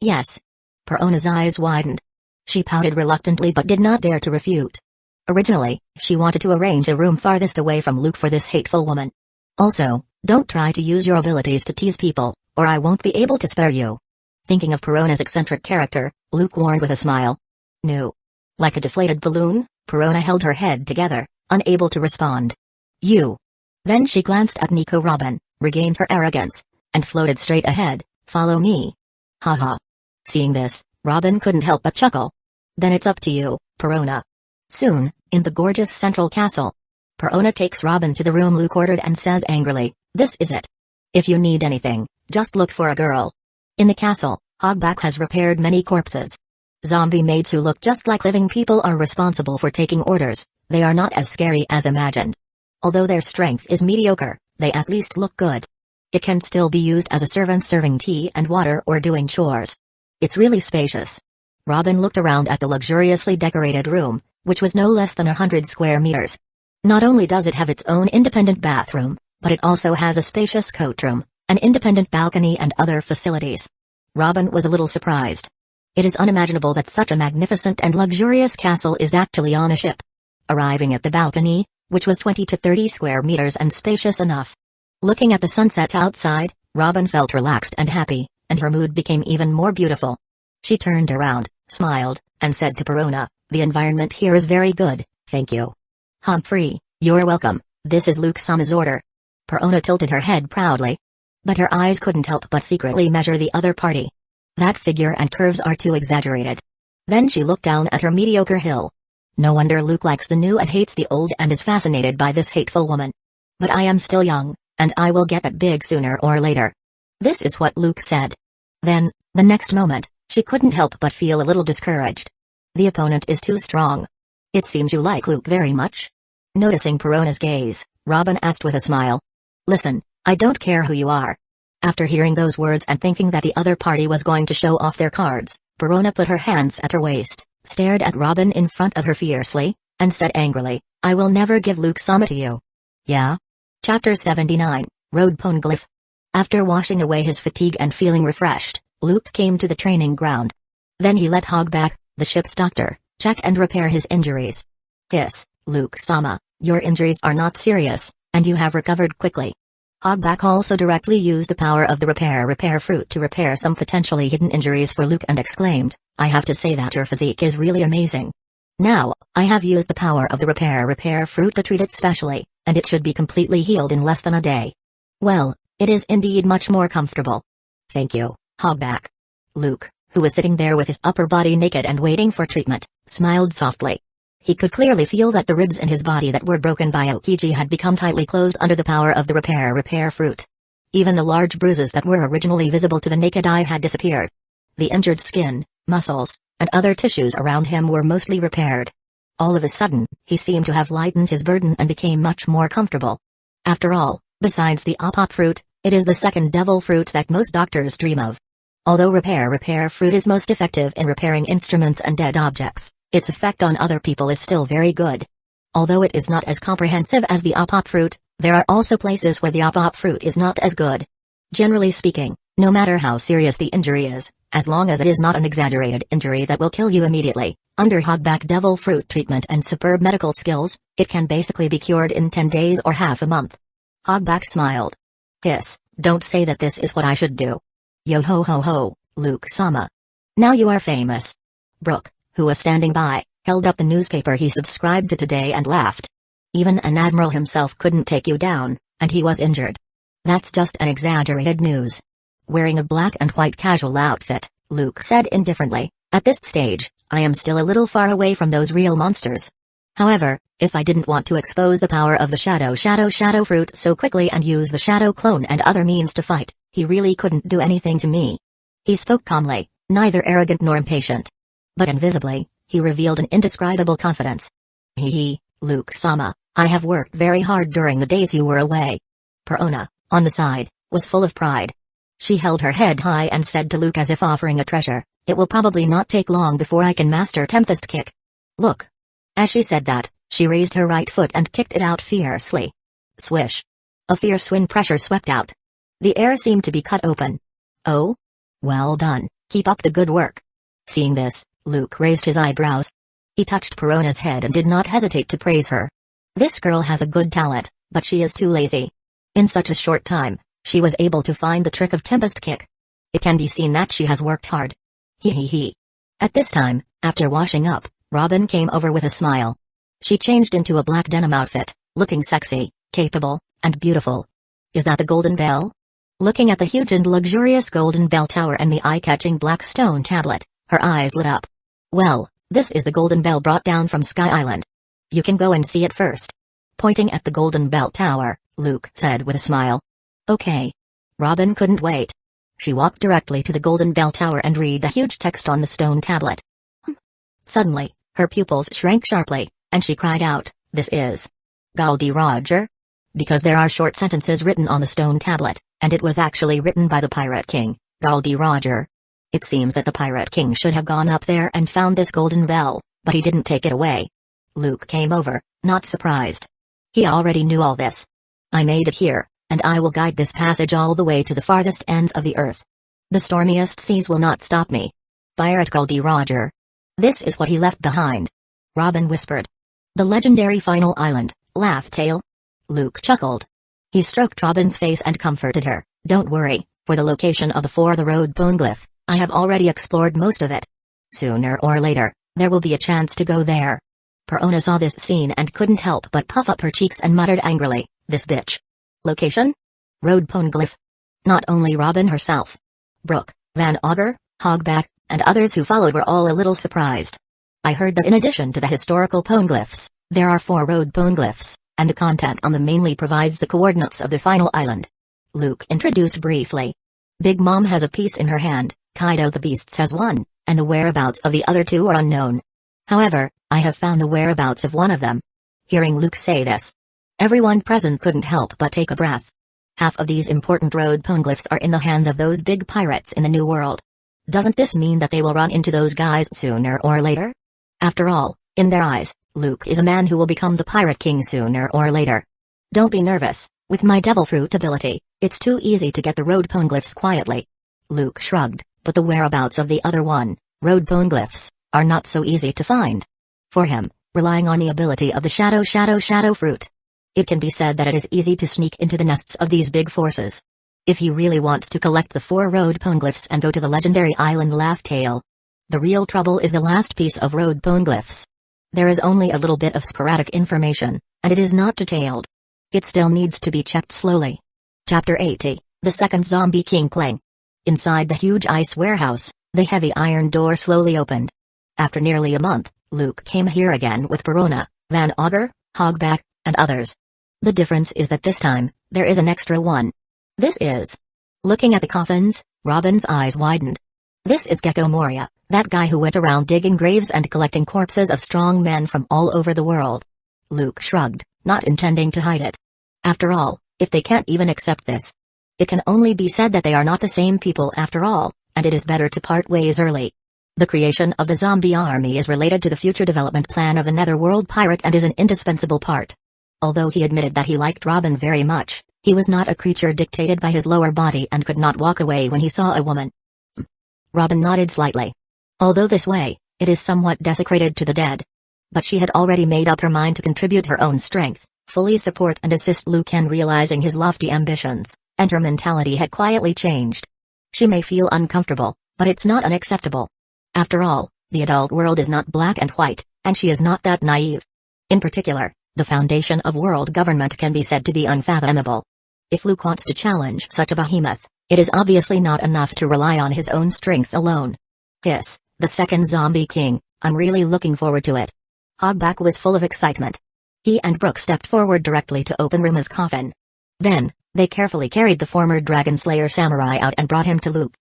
Yes. Perona's eyes widened. She pouted reluctantly but did not dare to refute. Originally, she wanted to arrange a room farthest away from Luke for this hateful woman. Also, don't try to use your abilities to tease people, or I won't be able to spare you. Thinking of Perona's eccentric character, Luke warned with a smile. No. Like a deflated balloon, Perona held her head together, unable to respond. You. Then she glanced at Nico Robin, regained her arrogance, and floated straight ahead, follow me. Haha. Seeing this, Robin couldn't help but chuckle. Then it's up to you, Perona. Soon, in the gorgeous central castle, Perona takes Robin to the room Luke ordered and says angrily, this is it. If you need anything, just look for a girl. In the castle, Hogback has repaired many corpses. Zombie maids who look just like living people are responsible for taking orders. They are not as scary as imagined. Although their strength is mediocre, they at least look good. It can still be used as a servant serving tea and water or doing chores. It's really spacious. Robin looked around at the luxuriously decorated room, which was no less than 100 square meters. Not only does it have its own independent bathroom, but it also has a spacious coat room, an independent balcony and other facilities. Robin was a little surprised. It is unimaginable that such a magnificent and luxurious castle is actually on a ship. Arriving at the balcony, which was 20 to 30 square meters and spacious enough. Looking at the sunset outside, Robin felt relaxed and happy, and her mood became even more beautiful. She turned around, smiled, and said to Perona, "The environment here is very good, thank you." "Humphrey, you're welcome, this is Luke Sama's order." Perona tilted her head proudly. But her eyes couldn't help but secretly measure the other party. That figure and curves are too exaggerated. Then she looked down at her mediocre hill. No wonder Luke likes the new and hates the old and is fascinated by this hateful woman. But I am still young, and I will get that big sooner or later. This is what Luke said. Then, the next moment, she couldn't help but feel a little discouraged. The opponent is too strong. "It seems you like Luke very much?" Noticing Perona's gaze, Robin asked with a smile. "Listen, I don't care who you are." After hearing those words and thinking that the other party was going to show off their cards, Perona put her hands at her waist, stared at Robin in front of her fiercely, and said angrily, "I will never give Luke Sama to you." "Yeah?" Chapter 79, Road Poneglyph. After washing away his fatigue and feeling refreshed, Luke came to the training ground. Then he let Hogback, the ship's doctor, check and repair his injuries. "Hiss, Luke Sama, your injuries are not serious, and you have recovered quickly." Hogback also directly used the power of the repair fruit to repair some potentially hidden injuries for Luke and exclaimed, "I have to say that your physique is really amazing. Now, I have used the power of the repair fruit to treat it specially, and it should be completely healed in less than a day. Well, it is indeed much more comfortable." "Thank you, Hogback." Luke, who was sitting there with his upper body naked and waiting for treatment, smiled softly. He could clearly feel that the ribs in his body that were broken by Aokiji had become tightly closed under the power of the repair fruit. Even the large bruises that were originally visible to the naked eye had disappeared. The injured skin, muscles, and other tissues around him were mostly repaired. All of a sudden, he seemed to have lightened his burden and became much more comfortable. After all, besides the apop fruit, it is the second devil fruit that most doctors dream of. Although repair fruit is most effective in repairing instruments and dead objects, its effect on other people is still very good. Although it is not as comprehensive as the apop fruit, there are also places where the apop fruit is not as good. Generally speaking, no matter how serious the injury is, as long as it is not an exaggerated injury that will kill you immediately, under Hogback devil fruit treatment and superb medical skills, it can basically be cured in 10 days or half a month. Hogback smiled. "Hiss, don't say that this is what I should do." "Yo ho ho ho, Luke Sama. Now you are famous." Brooke, who was standing by, held up the newspaper he subscribed to today and laughed. "Even an admiral himself couldn't take you down, and he was injured. That's just an exaggerated news." Wearing a black and white casual outfit, Luke said indifferently, "At this stage, I am still a little far away from those real monsters. However, if I didn't want to expose the power of the shadow fruit so quickly and use the shadow clone and other means to fight, he really couldn't do anything to me." He spoke calmly, neither arrogant nor impatient. But invisibly, he revealed an indescribable confidence. "Hee, Luke Sama, I have worked very hard during the days you were away." Perona, on the side, was full of pride. She held her head high and said to Luke as if offering a treasure, "It will probably not take long before I can master Tempest Kick. Look." As she said that, she raised her right foot and kicked it out fiercely. Swish. A fierce wind pressure swept out. The air seemed to be cut open. "Oh? Well done, keep up the good work." Seeing this, Luke raised his eyebrows. He touched Perona's head and did not hesitate to praise her. "This girl has a good talent, but she is too lazy. In such a short time, she was able to find the trick of Tempest Kick. It can be seen that she has worked hard." He. At this time, after washing up, Robin came over with a smile. She changed into a black denim outfit, looking sexy, capable, and beautiful. "Is that the Golden Bell?" Looking at the huge and luxurious Golden Bell Tower and the eye-catching black stone tablet, her eyes lit up. "Well, this is the Golden Bell brought down from Sky Island. You can go and see it first." Pointing at the Golden Bell Tower, Luke said with a smile. "Okay." Robin couldn't wait. She walked directly to the Golden Bell Tower and read the huge text on the stone tablet. Suddenly, her pupils shrank sharply, and she cried out, "This is Goldie Roger?" Because there are short sentences written on the stone tablet, and it was actually written by the Pirate King, Goldie Roger. It seems that the Pirate King should have gone up there and found this golden bell, but he didn't take it away. Luke came over, not surprised. He already knew all this. "I made it here, and I will guide this passage all the way to the farthest ends of the earth. The stormiest seas will not stop me. Pirate Goldie Roger. This is what he left behind." Robin whispered. "The legendary final island, Laugh Tale?" Luke chuckled. He stroked Robin's face and comforted her. "Don't worry, for the location of the Road Poneglyph, I have already explored most of it. Sooner or later, there will be a chance to go there. Perona saw this scene and couldn't help but puff up her cheeks and muttered angrily, "This bitch." Location? Road Poneglyph. Not only Robin herself. Brooke, Van Auger, Hogback, and others who followed were all a little surprised. I heard that in addition to the historical poneglyphs, there are 4 road poneglyphs, and the content on them mainly provides the coordinates of the final island. Luke introduced briefly. Big Mom has a piece in her hand, Kaido the Beasts has one, and the whereabouts of the other 2 are unknown. However, I have found the whereabouts of one of them. Hearing Luke say this, everyone present couldn't help but take a breath. Half of these important road poneglyphs are in the hands of those big pirates in the New World. Doesn't this mean that they will run into those guys sooner or later? After all, in their eyes, Luke is a man who will become the Pirate King sooner or later. Don't be nervous, with my devil fruit ability, it's too easy to get the road poneglyphs quietly. Luke shrugged, but the whereabouts of the other one, road poneglyphs, are not so easy to find. For him, relying on the ability of the shadow fruit. It can be said that it is easy to sneak into the nests of these big forces. If he really wants to collect the 4 road poneglyphs and go to the legendary island Laugh Tale. The real trouble is the last piece of road poneglyphs. There is only a little bit of sporadic information, and it is not detailed. It still needs to be checked slowly. Chapter 80, The Second Zombie King Clang. Inside the huge ice warehouse, the heavy iron door slowly opened. After nearly a month, Luke came here again with Perona, Van Auger, Hogback, and others. The difference is that this time, there is an extra one. This is. Looking at the coffins, Robin's eyes widened. This is Gecko Moria, that guy who went around digging graves and collecting corpses of strong men from all over the world. Luke shrugged, not intending to hide it. After all, if they can't even accept this, it can only be said that they are not the same people after all, and it is better to part ways early. The creation of the zombie army is related to the future development plan of the Netherworld Pirate and is an indispensable part. Although he admitted that he liked Robin very much, he was not a creature dictated by his lower body and could not walk away when he saw a woman. Robin nodded slightly. Although this way, it is somewhat desecrated to the dead. But she had already made up her mind to contribute her own strength, fully support and assist Luke in realizing his lofty ambitions, and her mentality had quietly changed. She may feel uncomfortable, but it's not unacceptable. After all, the adult world is not black and white, and she is not that naive. In particular, the foundation of world government can be said to be unfathomable. If Luke wants to challenge such a behemoth, it is obviously not enough to rely on his own strength alone. Hiss, the second zombie king, I'm really looking forward to it. Hogback was full of excitement. He and Brooke stepped forward directly to open Rima's coffin. Then, they carefully carried the former Dragon Slayer samurai out and brought him to Luke.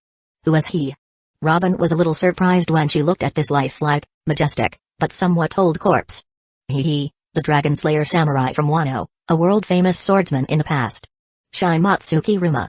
Who was he? Robin was a little surprised when she looked at this lifelike, majestic, but somewhat old corpse. He, the Dragon Slayer samurai from Wano, a world-famous swordsman in the past. Shimatsuki Rima.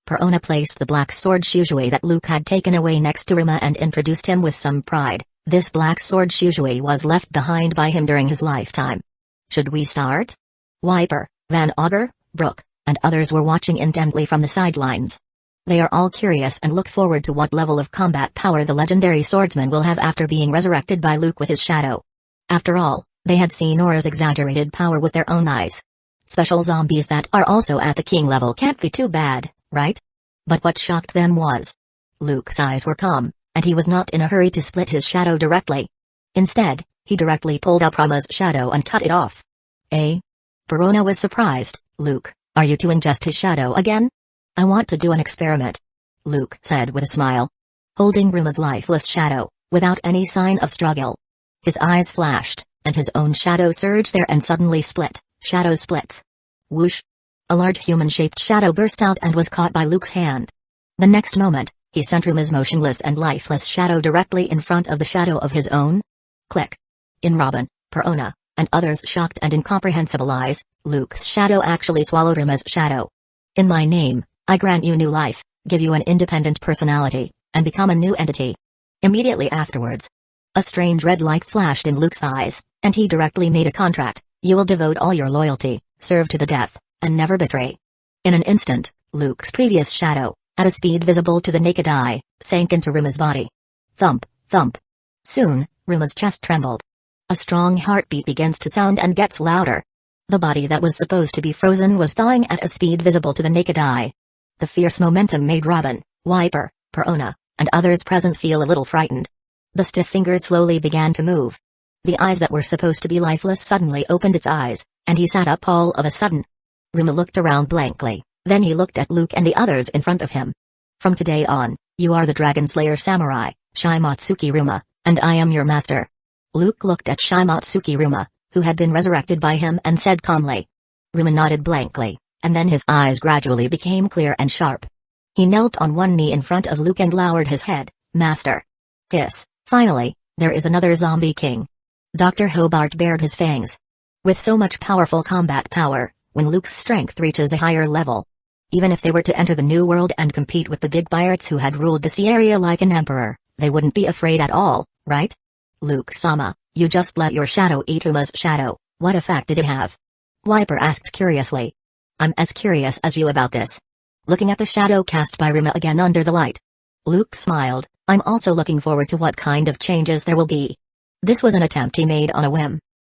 Perona placed the black sword shusui that Luke had taken away next to Rima and introduced him with some pride. This black sword shusui was left behind by him during his lifetime. Should we start? Wiper, Van Auger, Brooke, and others were watching intently from the sidelines. They are all curious and look forward to what level of combat power the legendary swordsman will have after being resurrected by Luke with his shadow. After all, they had seen Aura's exaggerated power with their own eyes. Special zombies that are also at the king level can't be too bad, right? But what shocked them was, Luke's eyes were calm, and he was not in a hurry to split his shadow directly. Instead, he directly pulled up Rama's shadow and cut it off. Perona was surprised. Luke, are you to ingest his shadow again? I want to do an experiment, Luke said with a smile. Holding Rima's lifeless shadow, without any sign of struggle. His eyes flashed, and his own shadow surged there and suddenly split. Shadow splits. Whoosh! A large human-shaped shadow burst out and was caught by Luke's hand. The next moment, he sent Rima's motionless and lifeless shadow directly in front of the shadow of his own. Click. In Robin, Perona, and others' shocked and incomprehensible eyes, Luke's shadow actually swallowed Rima's shadow. In my name, I grant you new life, give you an independent personality, and become a new entity. Immediately afterwards, a strange red light flashed in Luke's eyes, and he directly made a contract. You will devote all your loyalty, serve to the death, and never betray. In an instant, Luke's previous shadow, at a speed visible to the naked eye, sank into Rima's body. Thump, thump. Soon, Rima's chest trembled. A strong heartbeat begins to sound and gets louder. The body that was supposed to be frozen was thawing at a speed visible to the naked eye. The fierce momentum made Robin, Wiper, Perona, and others present feel a little frightened. The stiff fingers slowly began to move. The eyes that were supposed to be lifeless suddenly opened its eyes, and he sat up all of a sudden. Ruma looked around blankly, then he looked at Luke and the others in front of him. From today on, you are the Dragon Slayer Samurai, Shimatsuki Ruma, and I am your master. Luke looked at Shimatsuki Ruma, who had been resurrected by him, and said calmly. Ruma nodded blankly, and then his eyes gradually became clear and sharp. He knelt on one knee in front of Luke and lowered his head. Master. Hiss, finally, there is another zombie king. Dr. Hobart bared his fangs. With so much powerful combat power, when Luke's strength reaches a higher level, even if they were to enter the New World and compete with the big pirates who had ruled the sea area like an emperor, they wouldn't be afraid at all, right? Luke-sama, you just let your shadow eat Ruma's shadow, what effect did it have? Wiper asked curiously. I'm as curious as you about this. Looking at the shadow cast by Ruma again under the light. Luke smiled, I'm also looking forward to what kind of changes there will be. This was an attempt he made on a whim.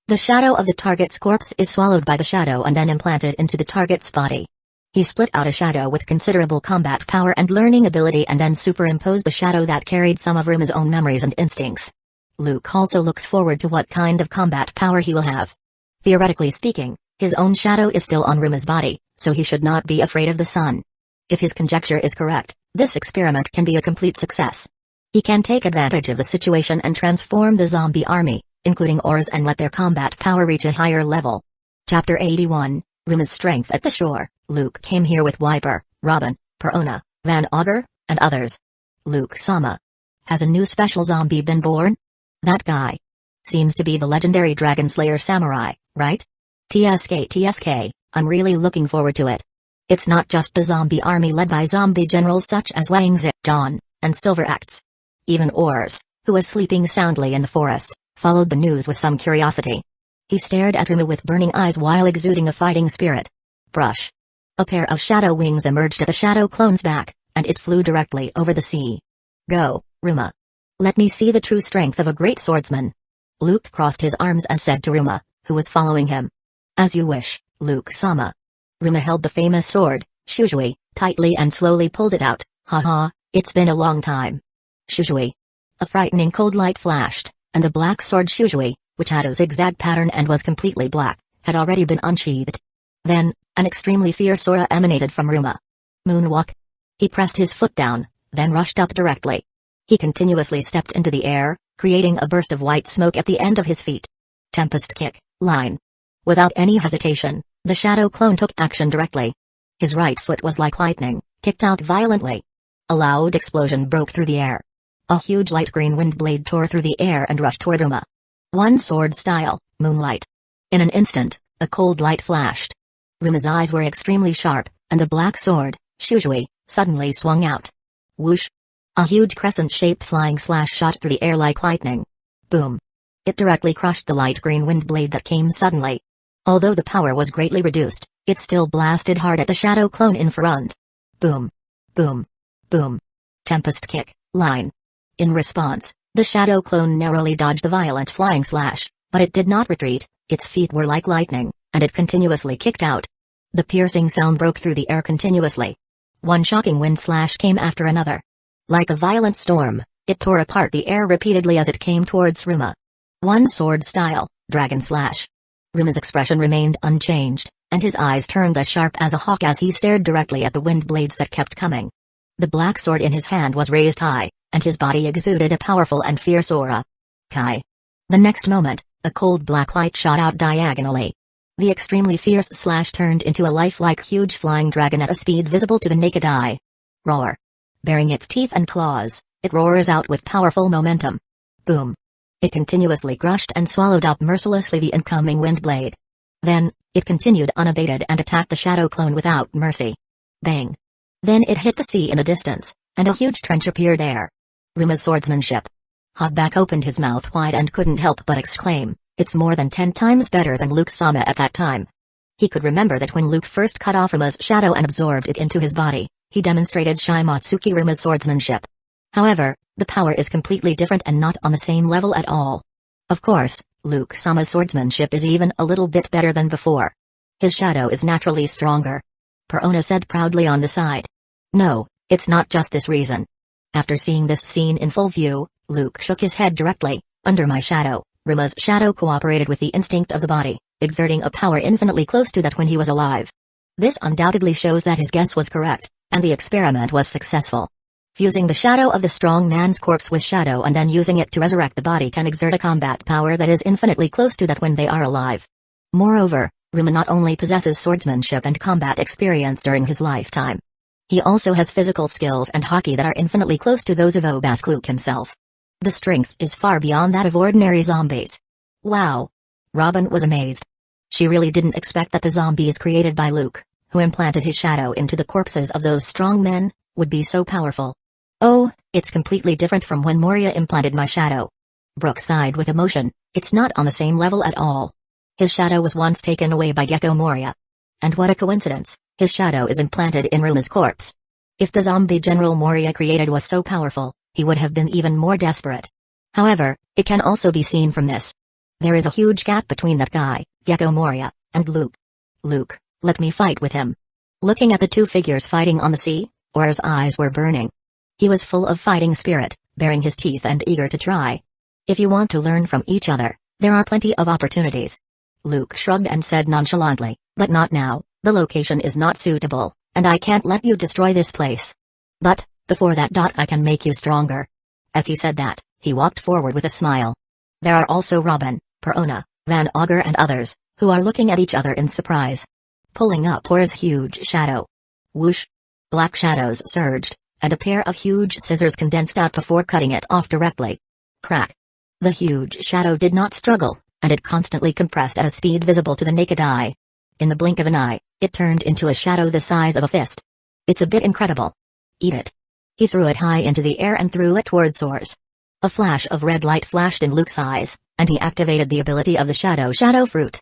The shadow of the target's corpse is swallowed by the shadow and then implanted into the target's body. He split out a shadow with considerable combat power and learning ability and then superimposed the shadow that carried some of Ruma's own memories and instincts. Luke also looks forward to what kind of combat power he will have. Theoretically speaking, his own shadow is still on Ruma's body, so he should not be afraid of the sun. If his conjecture is correct, this experiment can be a complete success. He can take advantage of the situation and transform the zombie army, including Auras, and let their combat power reach a higher level. Chapter 81, Ruma's Strength at the Shore. Luke came here with Wiper, Robin, Perona, Van Auger, and others. Luke-sama. Has a new special zombie been born? That guy. Seems to be the legendary Dragon Slayer Samurai, right? TSK, I'm really looking forward to it. It's not just the zombie army led by zombie generals such as Wang Zhejian and Silver Acts. Even Ors, who was sleeping soundly in the forest, followed the news with some curiosity. He stared at Ruma with burning eyes while exuding a fighting spirit. Brush. A pair of shadow wings emerged at the shadow clone's back, and it flew directly over the sea. Go, Ruma. Let me see the true strength of a great swordsman. Luke crossed his arms and said to Ruma, who was following him. As you wish, Luke-sama. Ruma held the famous sword, Shushui, tightly and slowly pulled it out. Haha, it's been a long time. Shushui. A frightening cold light flashed, and the black sword Shushui, which had a zigzag pattern and was completely black, had already been unsheathed. Then, an extremely fierce aura emanated from Ruma. Moonwalk. He pressed his foot down, then rushed up directly. He continuously stepped into the air, creating a burst of white smoke at the end of his feet. Tempest kick, line. Without any hesitation, the shadow clone took action directly. His right foot was like lightning, kicked out violently. A loud explosion broke through the air. A huge light green wind blade tore through the air and rushed toward Ruma. One sword style, moonlight. In an instant, a cold light flashed. Ruma's eyes were extremely sharp, and the black sword, Shushui, suddenly swung out. Whoosh! A huge crescent-shaped flying slash shot through the air like lightning. Boom! It directly crushed the light green wind blade that came suddenly. Although the power was greatly reduced, it still blasted hard at the shadow clone in front. Boom! Boom! Boom! Tempest kick, line. In response, the shadow clone narrowly dodged the violent flying slash, but it did not retreat. Its feet were like lightning, and it continuously kicked out. The piercing sound broke through the air continuously. One shocking wind slash came after another. Like a violent storm, it tore apart the air repeatedly as it came towards Ruma. One sword style, dragon slash. Ruma's expression remained unchanged, and his eyes turned as sharp as a hawk as he stared directly at the wind blades that kept coming. The black sword in his hand was raised high, and his body exuded a powerful and fierce aura. Kai. The next moment, a cold black light shot out diagonally. The extremely fierce slash turned into a lifelike huge flying dragon at a speed visible to the naked eye. Roar. Baring its teeth and claws, it roars out with powerful momentum. Boom. It continuously crushed and swallowed up mercilessly the incoming wind blade. Then, it continued unabated and attacked the shadow clone without mercy. Bang. Then it hit the sea in the distance, and a huge trench appeared there. Ruma's swordsmanship. Hogback opened his mouth wide and couldn't help but exclaim, it's more than 10 times better than Luke-sama at that time. He could remember that when Luke first cut off Ruma's shadow and absorbed it into his body, he demonstrated Shimatsuki Ruma's swordsmanship. However, the power is completely different and not on the same level at all. Of course, Luke-sama's swordsmanship is even a little bit better than before. His shadow is naturally stronger. Perona said proudly on the side. No, it's not just this reason. After seeing this scene in full view, Luke shook his head directly. Under my shadow, Ruma's shadow cooperated with the instinct of the body, exerting a power infinitely close to that when he was alive. This undoubtedly shows that his guess was correct, and the experiment was successful. Fusing the shadow of the strong man's corpse with shadow and then using it to resurrect the body can exert a combat power that is infinitely close to that when they are alive. Moreover, Ruma not only possesses swordsmanship and combat experience during his lifetime. He also has physical skills and hockey that are infinitely close to those of Obaskluk himself. The strength is far beyond that of ordinary zombies. Wow! Robin was amazed. She really didn't expect that the zombies created by Luke, who implanted his shadow into the corpses of those strong men, would be so powerful. Oh, it's completely different from when Moria implanted my shadow. Brooke sighed with emotion. It's not on the same level at all. His shadow was once taken away by Gecko Moria. And what a coincidence, his shadow is implanted in Ruma's corpse. If the zombie General Moria created was so powerful, he would have been even more desperate. However, it can also be seen from this. There is a huge gap between that guy, Gecko Moria, and Luke. Luke, let me fight with him. Looking at the two figures fighting on the sea, Or's eyes were burning. He was full of fighting spirit, baring his teeth and eager to try. If you want to learn from each other, there are plenty of opportunities. Luke shrugged and said nonchalantly, but not now, the location is not suitable, and I can't let you destroy this place. But, before that, I can make you stronger. As he said that, he walked forward with a smile. There are also Robin, Perona, Van Auger and others, who are looking at each other in surprise. Pulling up Or's huge shadow. Whoosh! Black shadows surged, and a pair of huge scissors condensed out before cutting it off directly. Crack! The huge shadow did not struggle, and it constantly compressed at a speed visible to the naked eye. In the blink of an eye, it turned into a shadow the size of a fist. It's a bit incredible. Eat it. He threw it high into the air and threw it towards Ors. A flash of red light flashed in Luke's eyes, and he activated the ability of the shadow fruit.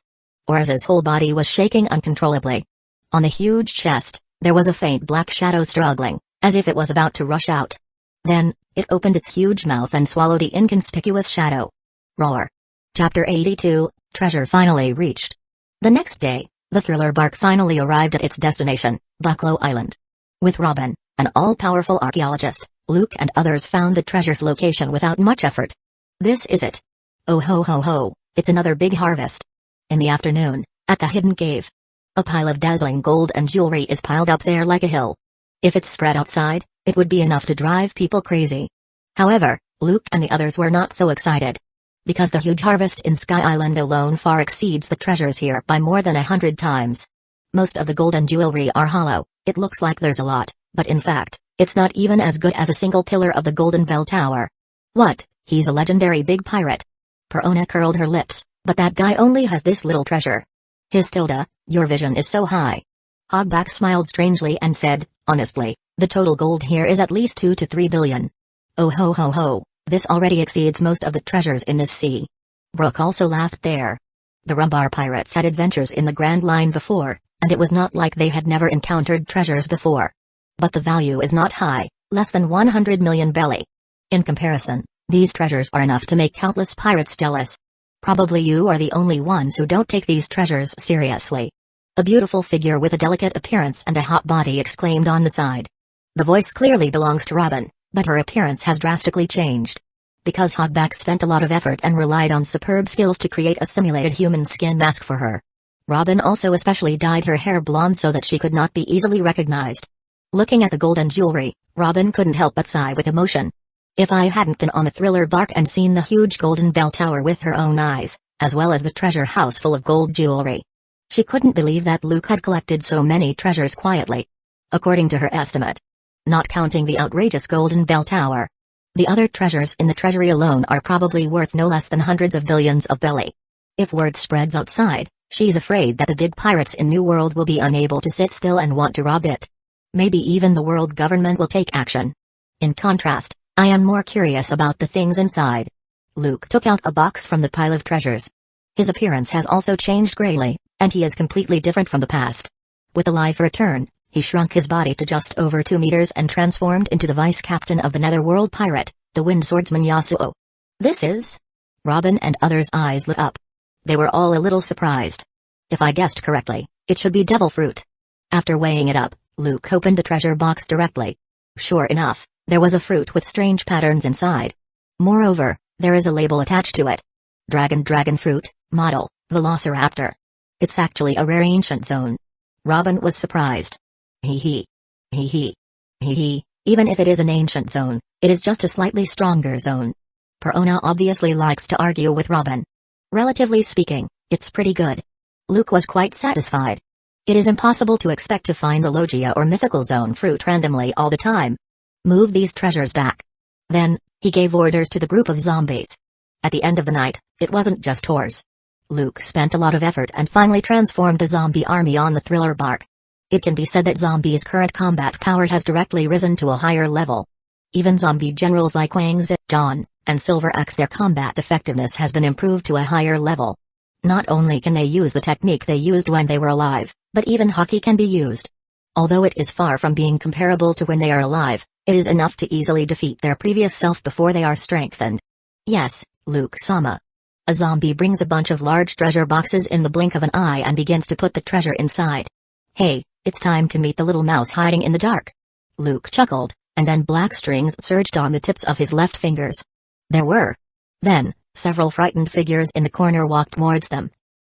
Ors's whole body was shaking uncontrollably. On the huge chest, there was a faint black shadow struggling, as if it was about to rush out. Then, it opened its huge mouth and swallowed the inconspicuous shadow. Roar. Chapter 82, Treasure finally reached. The next day, the thriller bark finally arrived at its destination, Bucklow Island. With Robin, an all-powerful archaeologist, Luke and others found the treasure's location without much effort. This is it. Oh ho ho ho, it's another big harvest. In the afternoon, at the hidden cave. A pile of dazzling gold and jewelry is piled up there like a hill. If it's spread outside, it would be enough to drive people crazy. However, Luke and the others were not so excited. Because the huge harvest in Sky Island alone far exceeds the treasures here by more than 100 times. Most of the gold and jewelry are hollow. It looks like there's a lot, but in fact, it's not even as good as a single pillar of the Golden Bell Tower. What, he's a legendary big pirate? Perona curled her lips, but that guy only has this little treasure. Histilda, your vision is so high. Hogback smiled strangely and said, honestly, the total gold here is at least 2 to 3 billion. Oh ho ho ho, this already exceeds most of the treasures in this sea. Brooke also laughed there. The Rumbar pirates had adventures in the Grand Line before, and it was not like they had never encountered treasures before. But the value is not high, less than 100 million belly. In comparison, these treasures are enough to make countless pirates jealous. Probably you are the only ones who don't take these treasures seriously. A beautiful figure with a delicate appearance and a hot body exclaimed on the side. The voice clearly belongs to Robin, but her appearance has drastically changed. Because Hogback spent a lot of effort and relied on superb skills to create a simulated human skin mask for her. Robin also especially dyed her hair blonde so that she could not be easily recognized. Looking at the gold and jewelry, Robin couldn't help but sigh with emotion. If I hadn't been on the thriller bark and seen the huge Golden Bell Tower with her own eyes, as well as the treasure house full of gold jewelry. She couldn't believe that Luke had collected so many treasures quietly. According to her estimate. Not counting the outrageous Golden Bell Tower. The other treasures in the treasury alone are probably worth no less than hundreds of billions of belly. If word spreads outside, she's afraid that the big pirates in New World will be unable to sit still and want to rob it. Maybe even the world government will take action. In contrast, I am more curious about the things inside. Luke took out a box from the pile of treasures. His appearance has also changed greatly, and he is completely different from the past. With a life return, he shrunk his body to just over 2 meters and transformed into the vice-captain of the Netherworld pirate, the Wind Swordsman Yasuo. This is? Robin and others' eyes lit up. They were all a little surprised. If I guessed correctly, it should be devil fruit. After weighing it up, Luke opened the treasure box directly. Sure enough, there was a fruit with strange patterns inside. Moreover, there is a label attached to it. Dragon fruit, model, Velociraptor. It's actually a rare ancient zone. Robin was surprised. Hee hee. Hee hee. Hee hee. Even if it is an ancient zone, it is just a slightly stronger zone. Perona obviously likes to argue with Robin. Relatively speaking, it's pretty good. Luke was quite satisfied. It is impossible to expect to find a Logia or mythical zone fruit randomly all the time. Move these treasures back. Then, he gave orders to the group of zombies. At the end of the night, it wasn't just tours. Luke spent a lot of effort and finally transformed the zombie army on the thriller bark. It can be said that zombies' current combat power has directly risen to a higher level. Even zombie generals like Wang Zedong and Silver Axe, their combat effectiveness has been improved to a higher level. Not only can they use the technique they used when they were alive, but even hockey can be used. Although it is far from being comparable to when they are alive, it is enough to easily defeat their previous self before they are strengthened. Yes, Luke-sama. A zombie brings a bunch of large treasure boxes in the blink of an eye and begins to put the treasure inside. Hey, it's time to meet the little mouse hiding in the dark. Luke chuckled, and then black strings surged on the tips of his left fingers. There were. Then, several frightened figures in the corner walked towards them.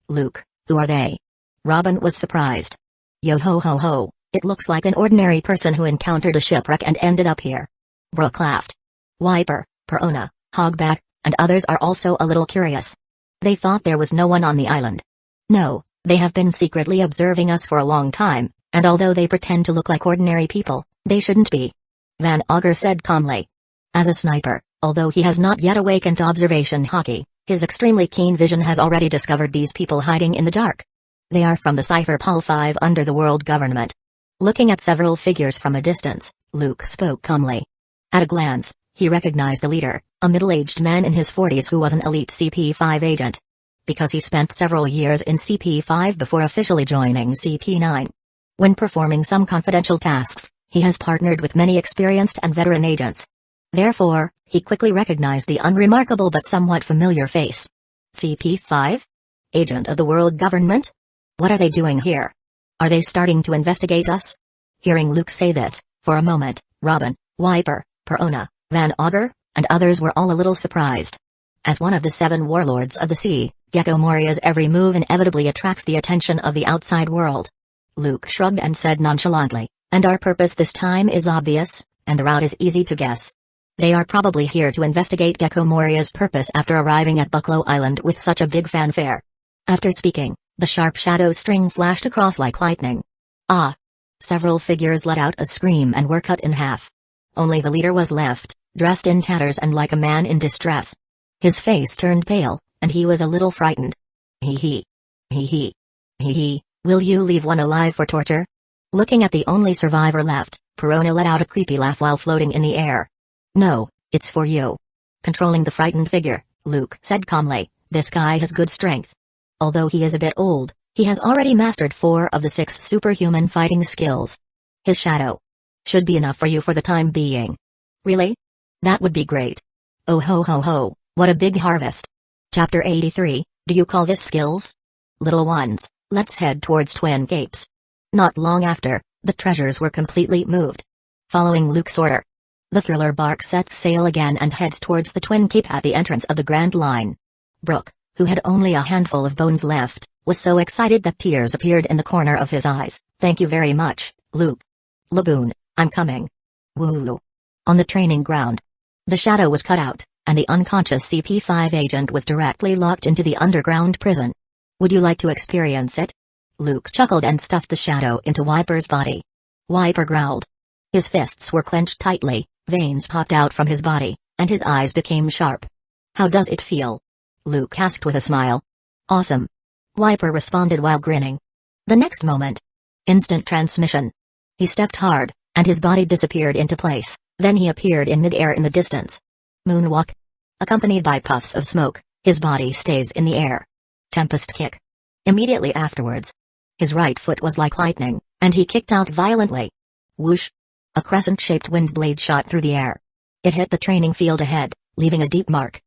Luke, who are they? Robin was surprised. Yo ho ho ho, it looks like an ordinary person who encountered a shipwreck and ended up here. Brooke laughed. Wiper, Perona, Hogback, and others are also a little curious. They thought there was no one on the island. No, they have been secretly observing us for a long time, and although they pretend to look like ordinary people, they shouldn't be. Van Augur said calmly. As a sniper, although he has not yet awakened observation hockey, his extremely keen vision has already discovered these people hiding in the dark. They are from the Cipher Pol 5 under the world government. Looking at several figures from a distance, Luke spoke calmly. At a glance, he recognized the leader, a middle-aged man in his 40s who was an elite CP5 agent. Because he spent several years in CP5 before officially joining CP9. When performing some confidential tasks, he has partnered with many experienced and veteran agents. Therefore, he quickly recognized the unremarkable but somewhat familiar face. CP5? Agent of the world government? What are they doing here? Are they starting to investigate us? Hearing Luke say this, for a moment, Robin, Wiper, Perona, Van Augur, and others were all a little surprised. As one of the 7 warlords of the sea, Gecko Moria's every move inevitably attracts the attention of the outside world. Luke shrugged and said nonchalantly, and our purpose this time is obvious, and the route is easy to guess. They are probably here to investigate Gecko Moria's purpose after arriving at Bucklow Island with such a big fanfare. After speaking, the sharp shadow string flashed across like lightning. Ah! Several figures let out a scream and were cut in half. Only the leader was left, dressed in tatters and like a man in distress. His face turned pale, and he was a little frightened. Hee hee. Hee hee. Hee hee, will you leave one alive for torture? Looking at the only survivor left, Perona let out a creepy laugh while floating in the air. No, it's for you. Controlling the frightened figure, Luke said calmly, this guy has good strength. Although he is a bit old, he has already mastered 4 of the 6 superhuman fighting skills. His shadow should be enough for you for the time being. Really? That would be great. Oh ho ho ho, what a big harvest. Chapter 83, do you call this skills? Little ones, let's head towards Twin Capes. Not long after, the treasures were completely moved. Following Luke's order, the thriller bark sets sail again and heads towards the Twin Cape at the entrance of the Grand Line. Brooke, who had only a handful of bones left, was so excited that tears appeared in the corner of his eyes. Thank you very much, Luke. Laboon, I'm coming. Woo. On the training ground, the shadow was cut out, and the unconscious CP5 agent was directly locked into the underground prison. Would you like to experience it? Luke chuckled and stuffed the shadow into Wiper's body. Wiper growled. His fists were clenched tightly, veins popped out from his body, and his eyes became sharp. How does it feel? Luke asked with a smile. Awesome. Wiper responded while grinning. The next moment, instant transmission. He stepped hard, and his body disappeared into place, then he appeared in midair in the distance. Moonwalk. Accompanied by puffs of smoke, his body stays in the air. Tempest kick. Immediately afterwards, his right foot was like lightning, and he kicked out violently. Whoosh. A crescent-shaped wind blade shot through the air. It hit the training field ahead, leaving a deep mark.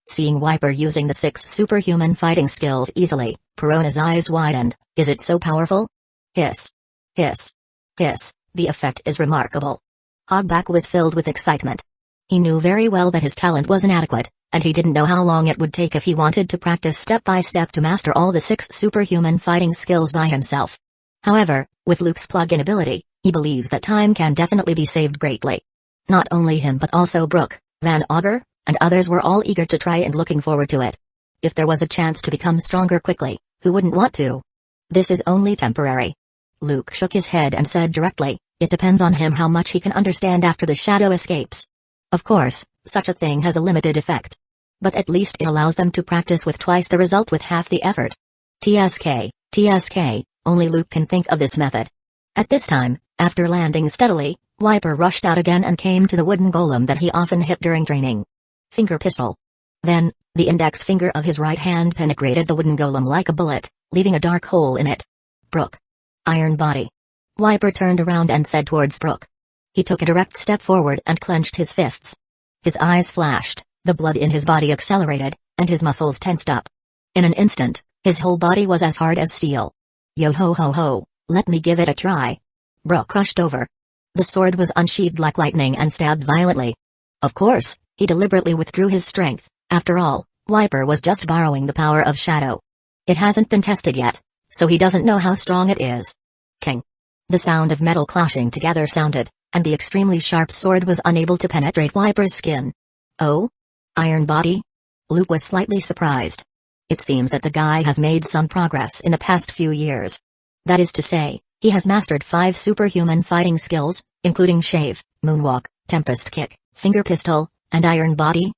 Seeing Wiper using the 6 superhuman fighting skills easily, Perona's eyes widened. Is it so powerful? Hiss. Hiss. Hiss. The effect is remarkable. Hogback was filled with excitement. He knew very well that his talent was inadequate, and he didn't know how long it would take if he wanted to practice step by step to master all the 6 superhuman fighting skills by himself. However, with Luke's plug-in ability, he believes that time can definitely be saved greatly. Not only him but also Brooke, Van Auger, and others were all eager to try and looking forward to it. If there was a chance to become stronger quickly, who wouldn't want to? This is only temporary. Luke shook his head and said directly, it depends on him how much he can understand after the shadow escapes. Of course, such a thing has a limited effect. But at least it allows them to practice with twice the result with half the effort. TSK, only Luke can think of this method. At this time, after landing steadily, Wiper rushed out again and came to the wooden golem that he often hit during training. Finger pistol. Then, the index finger of his right hand penetrated the wooden golem like a bullet, leaving a dark hole in it. Brooke. Iron body. Wiper turned around and said towards Brooke. He took a direct step forward and clenched his fists. His eyes flashed, the blood in his body accelerated, and his muscles tensed up. In an instant, his whole body was as hard as steel. Yo ho ho ho, let me give it a try. Brooke rushed over. The sword was unsheathed like lightning and stabbed violently. Of course, he deliberately withdrew his strength. After all, Wiper was just borrowing the power of shadow. It hasn't been tested yet, so he doesn't know how strong it is. King. The sound of metal clashing together sounded, and the extremely sharp sword was unable to penetrate Wiper's skin. Oh? Iron body? Luke was slightly surprised. It seems that the guy has made some progress in the past few years. That is to say, he has mastered 5 superhuman fighting skills, including shave, moonwalk, tempest kick, finger pistol, and iron body.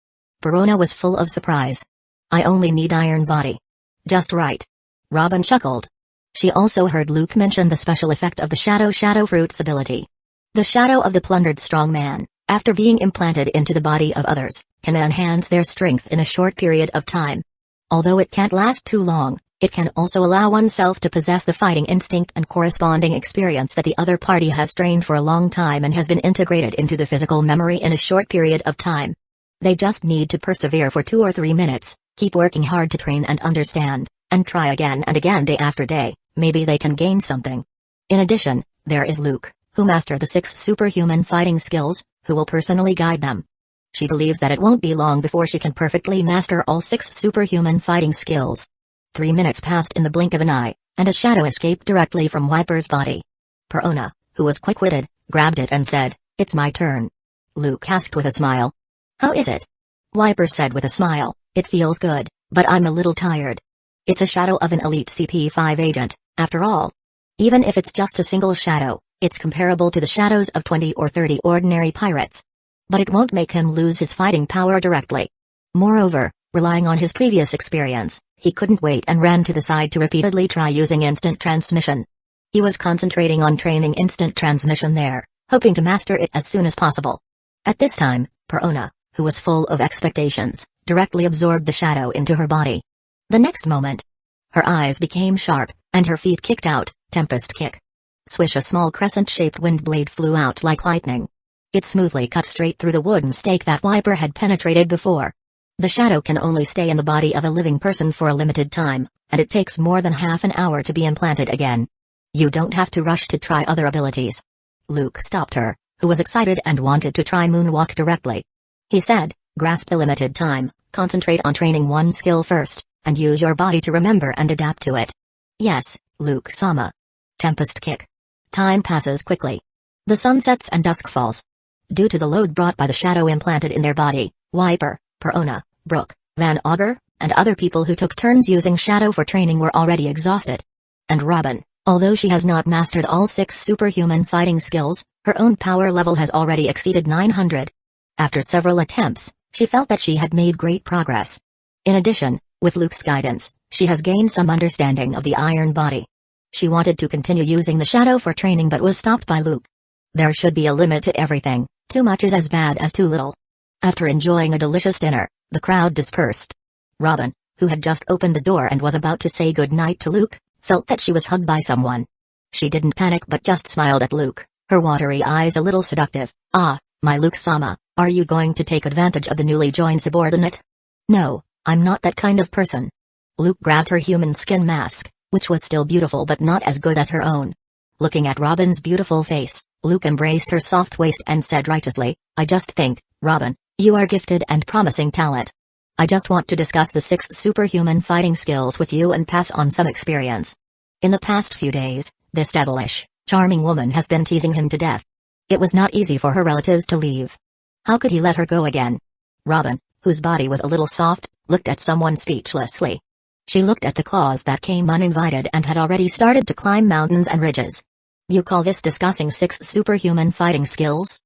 Verona was full of surprise. I only need iron body. Just right. Robin chuckled. She also heard Luke mention the special effect of the shadow fruit's ability. The shadow of the plundered strong man, after being implanted into the body of others, can enhance their strength in a short period of time. Although it can't last too long, it can also allow oneself to possess the fighting instinct and corresponding experience that the other party has trained for a long time and has been integrated into the physical memory in a short period of time. They just need to persevere for 2 or 3 minutes, keep working hard to train and understand, and try again and again day after day. Maybe they can gain something. In addition, there is Luke, who mastered the 6 superhuman fighting skills, who will personally guide them. She believes that it won't be long before she can perfectly master all 6 superhuman fighting skills. 3 minutes passed in the blink of an eye, and a shadow escaped directly from Wiper's body. Verona, who was quick-witted, grabbed it and said, "It's my turn." Luke asked with a smile. "How is it?" Wiper said with a smile, "It feels good, but I'm a little tired. It's a shadow of an elite CP5 agent, after all. Even if it's just a single shadow, it's comparable to the shadows of 20 or 30 ordinary pirates. But it won't make him lose his fighting power directly. Moreover, relying on his previous experience, he couldn't wait and ran to the side to repeatedly try using instant transmission. He was concentrating on training instant transmission there, hoping to master it as soon as possible. At this time, Verona, who was full of expectations, directly absorbed the shadow into her body. The next moment, her eyes became sharp, and her feet kicked out, tempest kick. Swish, a small crescent-shaped wind blade flew out like lightning. It smoothly cut straight through the wooden stake that Wiper had penetrated before. The shadow can only stay in the body of a living person for a limited time, and it takes more than half an hour to be implanted again. You don't have to rush to try other abilities. Luke stopped her, who was excited and wanted to try moonwalk directly. He said, "Grasp the limited time, concentrate on training one skill first, and use your body to remember and adapt to it." "Yes, Luke-sama." Tempest kick. Time passes quickly. The sun sets and dusk falls. Due to the load brought by the shadow implanted in their body, Wiper, Verona, Brooke, Van Auger, and other people who took turns using shadow for training were already exhausted. And Robin, although she has not mastered all 6 superhuman fighting skills, her own power level has already exceeded 900. After several attempts, she felt that she had made great progress. In addition, with Luke's guidance, she has gained some understanding of the iron body. She wanted to continue using the shadow for training but was stopped by Luke. There should be a limit to everything. Too much is as bad as too little. After enjoying a delicious dinner, the crowd dispersed. Robin, who had just opened the door and was about to say goodnight to Luke, felt that she was hugged by someone. She didn't panic but just smiled at Luke, her watery eyes a little seductive. "Ah, my Luke-sama, are you going to take advantage of the newly joined subordinate?" "No, I'm not that kind of person." Luke grabbed her human skin mask, which was still beautiful but not as good as her own. Looking at Robin's beautiful face, Luke embraced her soft waist and said righteously, "I just think, Robin, you are gifted and promising talent. I just want to discuss the 6 superhuman fighting skills with you and pass on some experience. In the past few days, this devilish, charming woman has been teasing him to death. It was not easy for her relatives to leave. How could he let her go again? Robin, whose body was a little soft, looked at someone speechlessly. She looked at the claws that came uninvited and had already started to climb mountains and ridges. You call this discussing 6 superhuman fighting skills?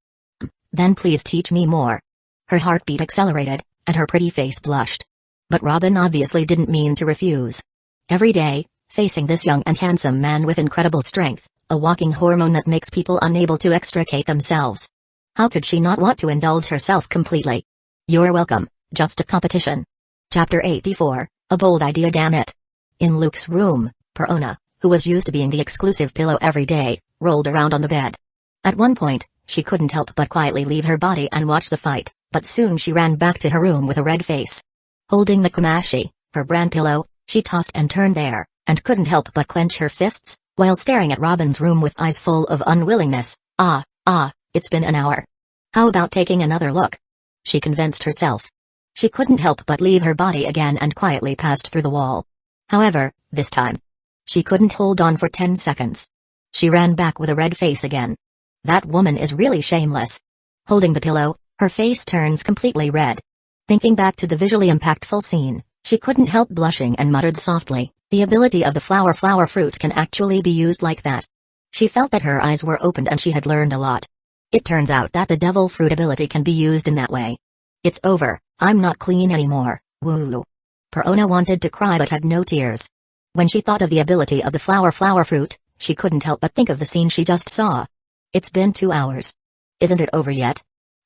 Then please teach me more. Her heartbeat accelerated, and her pretty face blushed. But Robin obviously didn't mean to refuse. Every day, facing this young and handsome man with incredible strength, a walking hormone that makes people unable to extricate themselves. How could she not want to indulge herself completely? You're welcome, just a competition. Chapter 84, A Bold Idea, damn it. In Luke's room, Perona, who was used to being the exclusive pillow every day, rolled around on the bed. At one point, she couldn't help but quietly leave her body and watch the fight, but soon she ran back to her room with a red face. Holding the kumashi, her brand pillow, she tossed and turned there, and couldn't help but clench her fists, while staring at Robin's room with eyes full of unwillingness. It's been an hour. How about taking another look? She convinced herself. She couldn't help but leave her body again and quietly passed through the wall. However, this time, she couldn't hold on for 10 seconds. She ran back with a red face again. That woman is really shameless. Holding the pillow, her face turns completely red. Thinking back to the visually impactful scene, she couldn't help blushing and muttered softly, the ability of the flower fruit can actually be used like that. She felt that her eyes were opened and she had learned a lot. It turns out that the devil fruit ability can be used in that way. It's over, I'm not clean anymore, woo. Perona wanted to cry but had no tears. When she thought of the ability of the flower fruit, she couldn't help but think of the scene she just saw. It's been 2 hours. Isn't it over yet?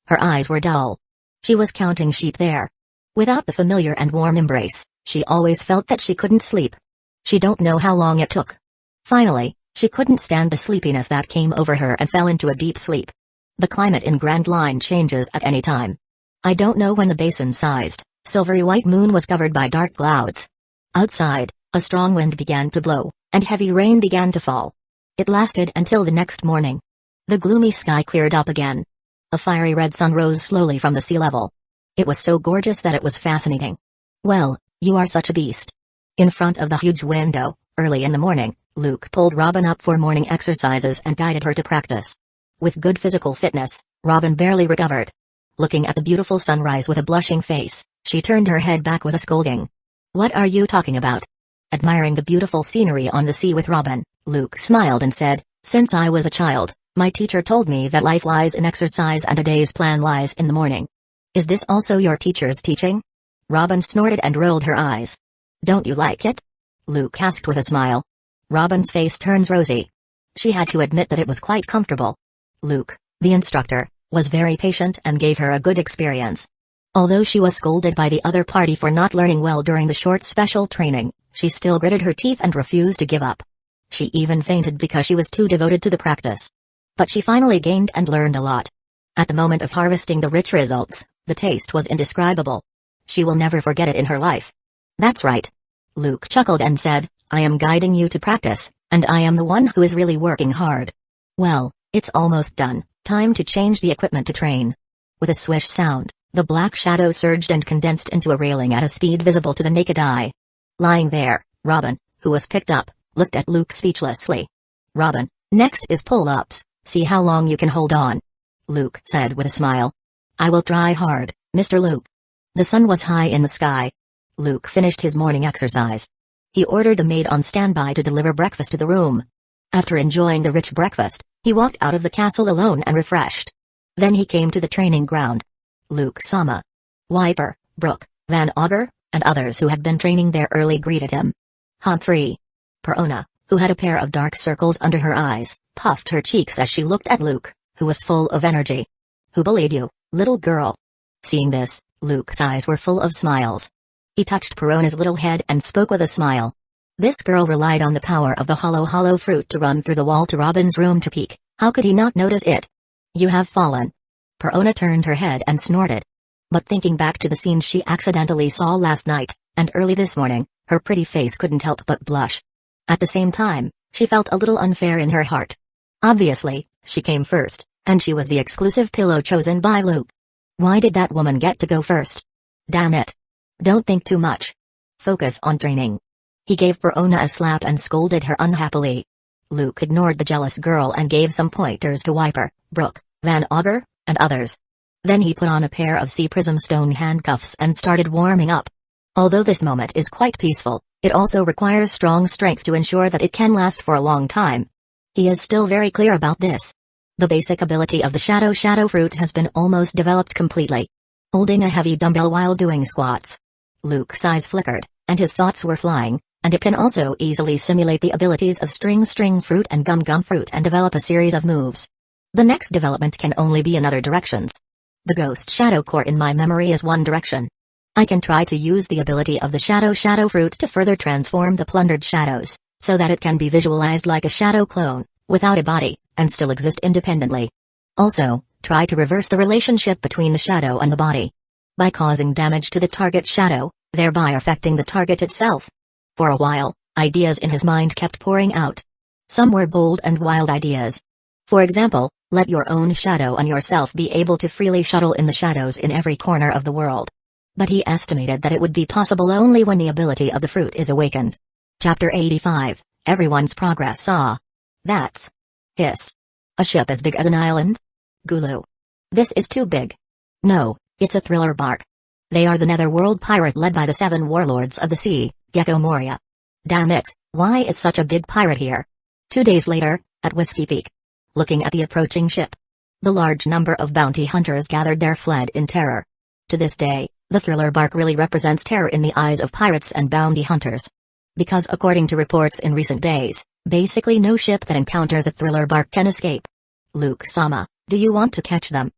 Her eyes were dull. She was counting sheep there. Without the familiar and warm embrace, she always felt that she couldn't sleep. She don't know how long it took. Finally, she couldn't stand the sleepiness that came over her and fell into a deep sleep. The climate in Grand Line changes at any time. I don't know when the basin-sized, silvery white moon was covered by dark clouds. Outside, a strong wind began to blow, and heavy rain began to fall. It lasted until the next morning. The gloomy sky cleared up again. A fiery red sun rose slowly from the sea level. It was so gorgeous that it was fascinating. Well, you are such a beast. In front of the huge window, early in the morning, Luke pulled Robin up for morning exercises and guided her to practice. With good physical fitness, Robin barely recovered. Looking at the beautiful sunrise with a blushing face, she turned her head back with a scolding. What are you talking about? Admiring the beautiful scenery on the sea with Robin, Luke smiled and said, since I was a child, my teacher told me that life lies in exercise and a day's plan lies in the morning. Is this also your teacher's teaching? Robin snorted and rolled her eyes. Don't you like it? Luke asked with a smile. Robin's face turns rosy. She had to admit that it was quite comfortable. Luke, the instructor, was very patient and gave her a good experience. Although she was scolded by the other party for not learning well during the short special training, she still gritted her teeth and refused to give up. She even fainted because she was too devoted to the practice. But she finally gained and learned a lot. At the moment of harvesting the rich results, the taste was indescribable. She will never forget it in her life. That's right. Luke chuckled and said, I am guiding you to practice, and I am the one who is really working hard. Well, it's almost done, time to change the equipment to train. With a swish sound, the black shadow surged and condensed into a railing at a speed visible to the naked eye. Lying there, Robin, who was picked up, looked at Luke speechlessly. Robin, next is pull-ups, see how long you can hold on. Luke said with a smile. I will try hard, Mr. Luke. The sun was high in the sky. Luke finished his morning exercise. He ordered the maid on standby to deliver breakfast to the room. After enjoying the rich breakfast, he walked out of the castle alone and refreshed. Then he came to the training ground. Luke Sama, Wiper, Brooke, Van Auger, and others who had been training there early greeted him. Humphrey. Perona, who had a pair of dark circles under her eyes, puffed her cheeks as she looked at Luke, who was full of energy. Who bullied you, little girl? Seeing this, Luke's eyes were full of smiles. He touched Perona's little head and spoke with a smile. This girl relied on the power of the hollow fruit to run through the wall to Robin's room to peek. How could he not notice it? You have fallen. Perona turned her head and snorted. But thinking back to the scene she accidentally saw last night, and early this morning, her pretty face couldn't help but blush. At the same time, she felt a little unfair in her heart. Obviously, she came first, and she was the exclusive pillow chosen by Luke. Why did that woman get to go first? Damn it. Don't think too much. Focus on training. He gave Verona a slap and scolded her unhappily. Luke ignored the jealous girl and gave some pointers to Wiper, Brooke, Van Auger, and others. Then he put on a pair of sea prism stone handcuffs and started warming up. Although this moment is quite peaceful, it also requires strong strength to ensure that it can last for a long time. He is still very clear about this. The basic ability of the shadow fruit has been almost developed completely. Holding a heavy dumbbell while doing squats. Luke's eyes flickered, and his thoughts were flying, and it can also easily simulate the abilities of string fruit and gum fruit and develop a series of moves. The next development can only be in other directions. The ghost shadow core in my memory is one direction. I can try to use the ability of the shadow fruit to further transform the plundered shadows, so that it can be visualized like a shadow clone, without a body, and still exist independently. Also, try to reverse the relationship between the shadow and the body. By causing damage to the target shadow, thereby affecting the target itself. For a while, ideas in his mind kept pouring out. Some were bold and wild ideas. For example, let your own shadow and yourself be able to freely shuttle in the shadows in every corner of the world. But he estimated that it would be possible only when the ability of the fruit is awakened. Chapter 85, Everyone's Progress. That's. Hiss. A ship as big as an island? Gulu. This is too big. No, it's a thriller bark. They are the Netherworld pirate led by the 7 warlords of the sea, Gecko Moria. Damn it, why is such a big pirate here? 2 days later, at Whiskey Peak. Looking at the approaching ship. The large number of bounty hunters gathered there fled in terror. To this day, the thriller bark really represents terror in the eyes of pirates and bounty hunters. Because according to reports in recent days, basically no ship that encounters a thriller bark can escape. Luke-sama, do you want to catch them?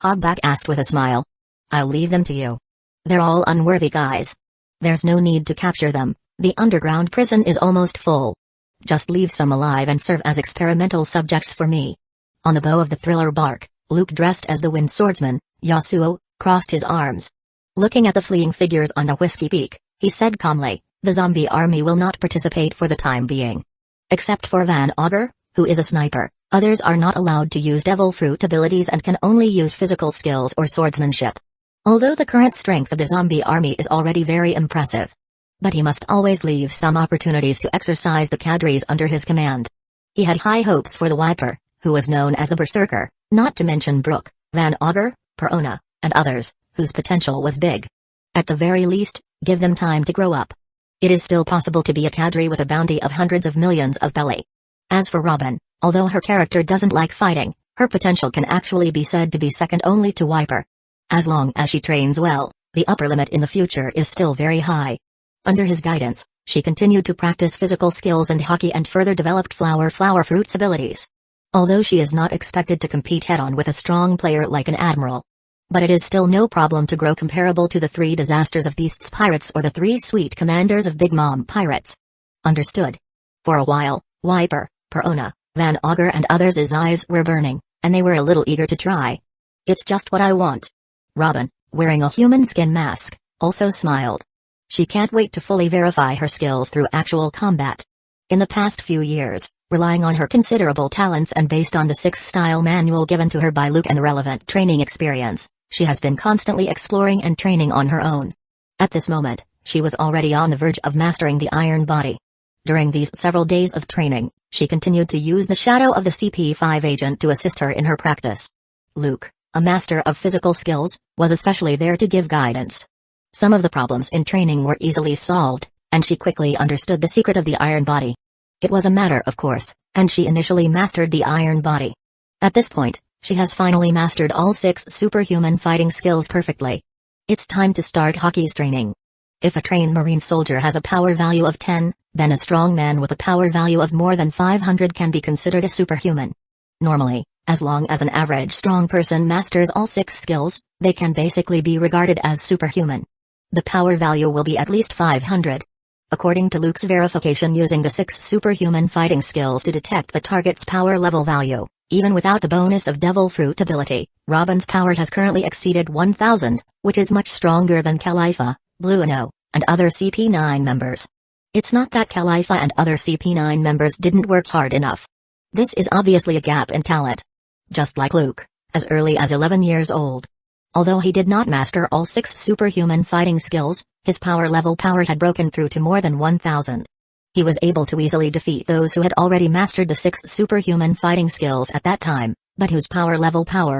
Hogback asked with a smile. I'll leave them to you. They're all unworthy guys. There's no need to capture them, the underground prison is almost full. Just leave some alive and serve as experimental subjects for me. On the bow of the thriller bark, Luke, dressed as the wind swordsman, Yasuo, crossed his arms. Looking at the fleeing figures on the Whiskey Peak, he said calmly, the zombie army will not participate for the time being. Except for Van Auger, who is a sniper, others are not allowed to use devil fruit abilities and can only use physical skills or swordsmanship. Although the current strength of the zombie army is already very impressive. But he must always leave some opportunities to exercise the cadres under his command. He had high hopes for the Wiper, who was known as the Berserker, not to mention Brooke, Van Auger, Verona, and others, whose potential was big. At the very least, give them time to grow up. It is still possible to be a cadre with a bounty of hundreds of millions of belly. As for Robin, although her character doesn't like fighting, her potential can actually be said to be second only to Wiper. As long as she trains well, the upper limit in the future is still very high. Under his guidance, she continued to practice physical skills and hockey and further developed flower fruit's abilities. Although she is not expected to compete head-on with a strong player like an admiral. But it is still no problem to grow comparable to the 3 Disasters of Beasts pirates or the 3 Sweet Commanders of Big Mom pirates. Understood. For a while, Wiper, Verona, Van Auger and others' eyes were burning, and they were a little eager to try. It's just what I want. Robin, wearing a human skin mask, also smiled. She can't wait to fully verify her skills through actual combat. In the past few years, relying on her considerable talents and based on the 6-style manual given to her by Luke and the relevant training experience, she has been constantly exploring and training on her own. At this moment, she was already on the verge of mastering the iron body. During these several days of training, she continued to use the shadow of the CP5 agent to assist her in her practice. Luke, a master of physical skills, was especially there to give guidance. Some of the problems in training were easily solved, and she quickly understood the secret of the iron body. It was a matter of course, and she initially mastered the iron body. At this point, she has finally mastered all 6 superhuman fighting skills perfectly. It's time to start hockey's training. If a trained Marine soldier has a power value of 10, then a strong man with a power value of more than 500 can be considered a superhuman. Normally, as long as an average strong person masters all 6 skills, they can basically be regarded as superhuman. The power value will be at least 500. According to Luke's verification using the 6 superhuman fighting skills to detect the target's power level value, even without the bonus of Devil Fruit ability, Robin's power has currently exceeded 1000, which is much stronger than Khalifa, Blueno, and other CP9 members. It's not that Khalifa and other CP9 members didn't work hard enough. This is obviously a gap in talent. Just like Luke, as early as 11 years old. Although he did not master all 6 superhuman fighting skills, his power had broken through to more than 1,000. He was able to easily defeat those who had already mastered the 6 superhuman fighting skills at that time, but whose power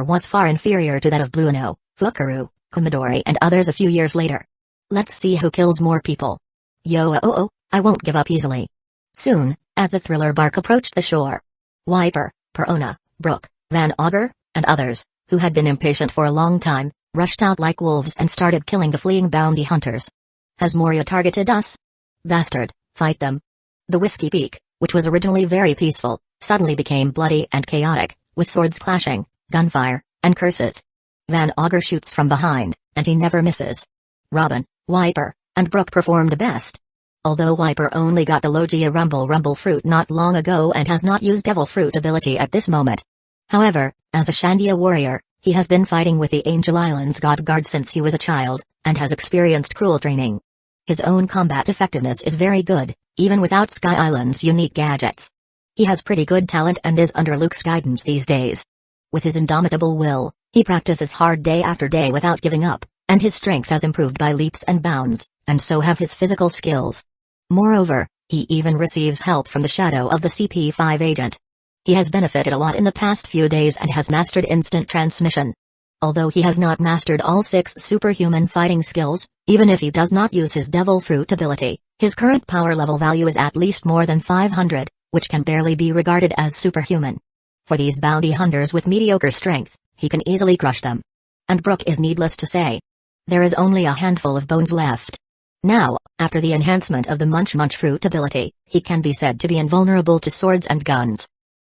was far inferior to that of Blueno, Fukaru, Kumadori and others a few years later. Let's see who kills more people. I won't give up easily. Soon, as the thriller bark approached the shore, Wiper, Perona, Brooke, Van Auger, and others, who had been impatient for a long time, rushed out like wolves and started killing the fleeing bounty hunters. Has Moria targeted us? Bastard, fight them. The Whiskey Peak, which was originally very peaceful, suddenly became bloody and chaotic, with swords clashing, gunfire, and curses. Van Auger shoots from behind, and he never misses. Robin, Wiper, and Brooke performed the best. Although Wiper only got the Logia Rumble fruit not long ago and has not used Devil Fruit ability at this moment. However, as a Shandia warrior, he has been fighting with the Angel Islands God Guard since he was a child, and has experienced cruel training. His own combat effectiveness is very good, even without Sky Island's unique gadgets. He has pretty good talent and is under Luke's guidance these days. With his indomitable will, he practices hard day after day without giving up, and his strength has improved by leaps and bounds, and so have his physical skills. Moreover, he even receives help from the shadow of the CP5 agent. He has benefited a lot in the past few days and has mastered instant transmission. Although he has not mastered all 6 superhuman fighting skills, even if he does not use his Devil Fruit ability, his current power level value is at least more than 500, which can barely be regarded as superhuman. For these bounty hunters with mediocre strength, he can easily crush them. And Brooke is needless to say. There is only a handful of bones left. Now, after the enhancement of the Munch Fruit ability, he can be said to be invulnerable to swords and guns.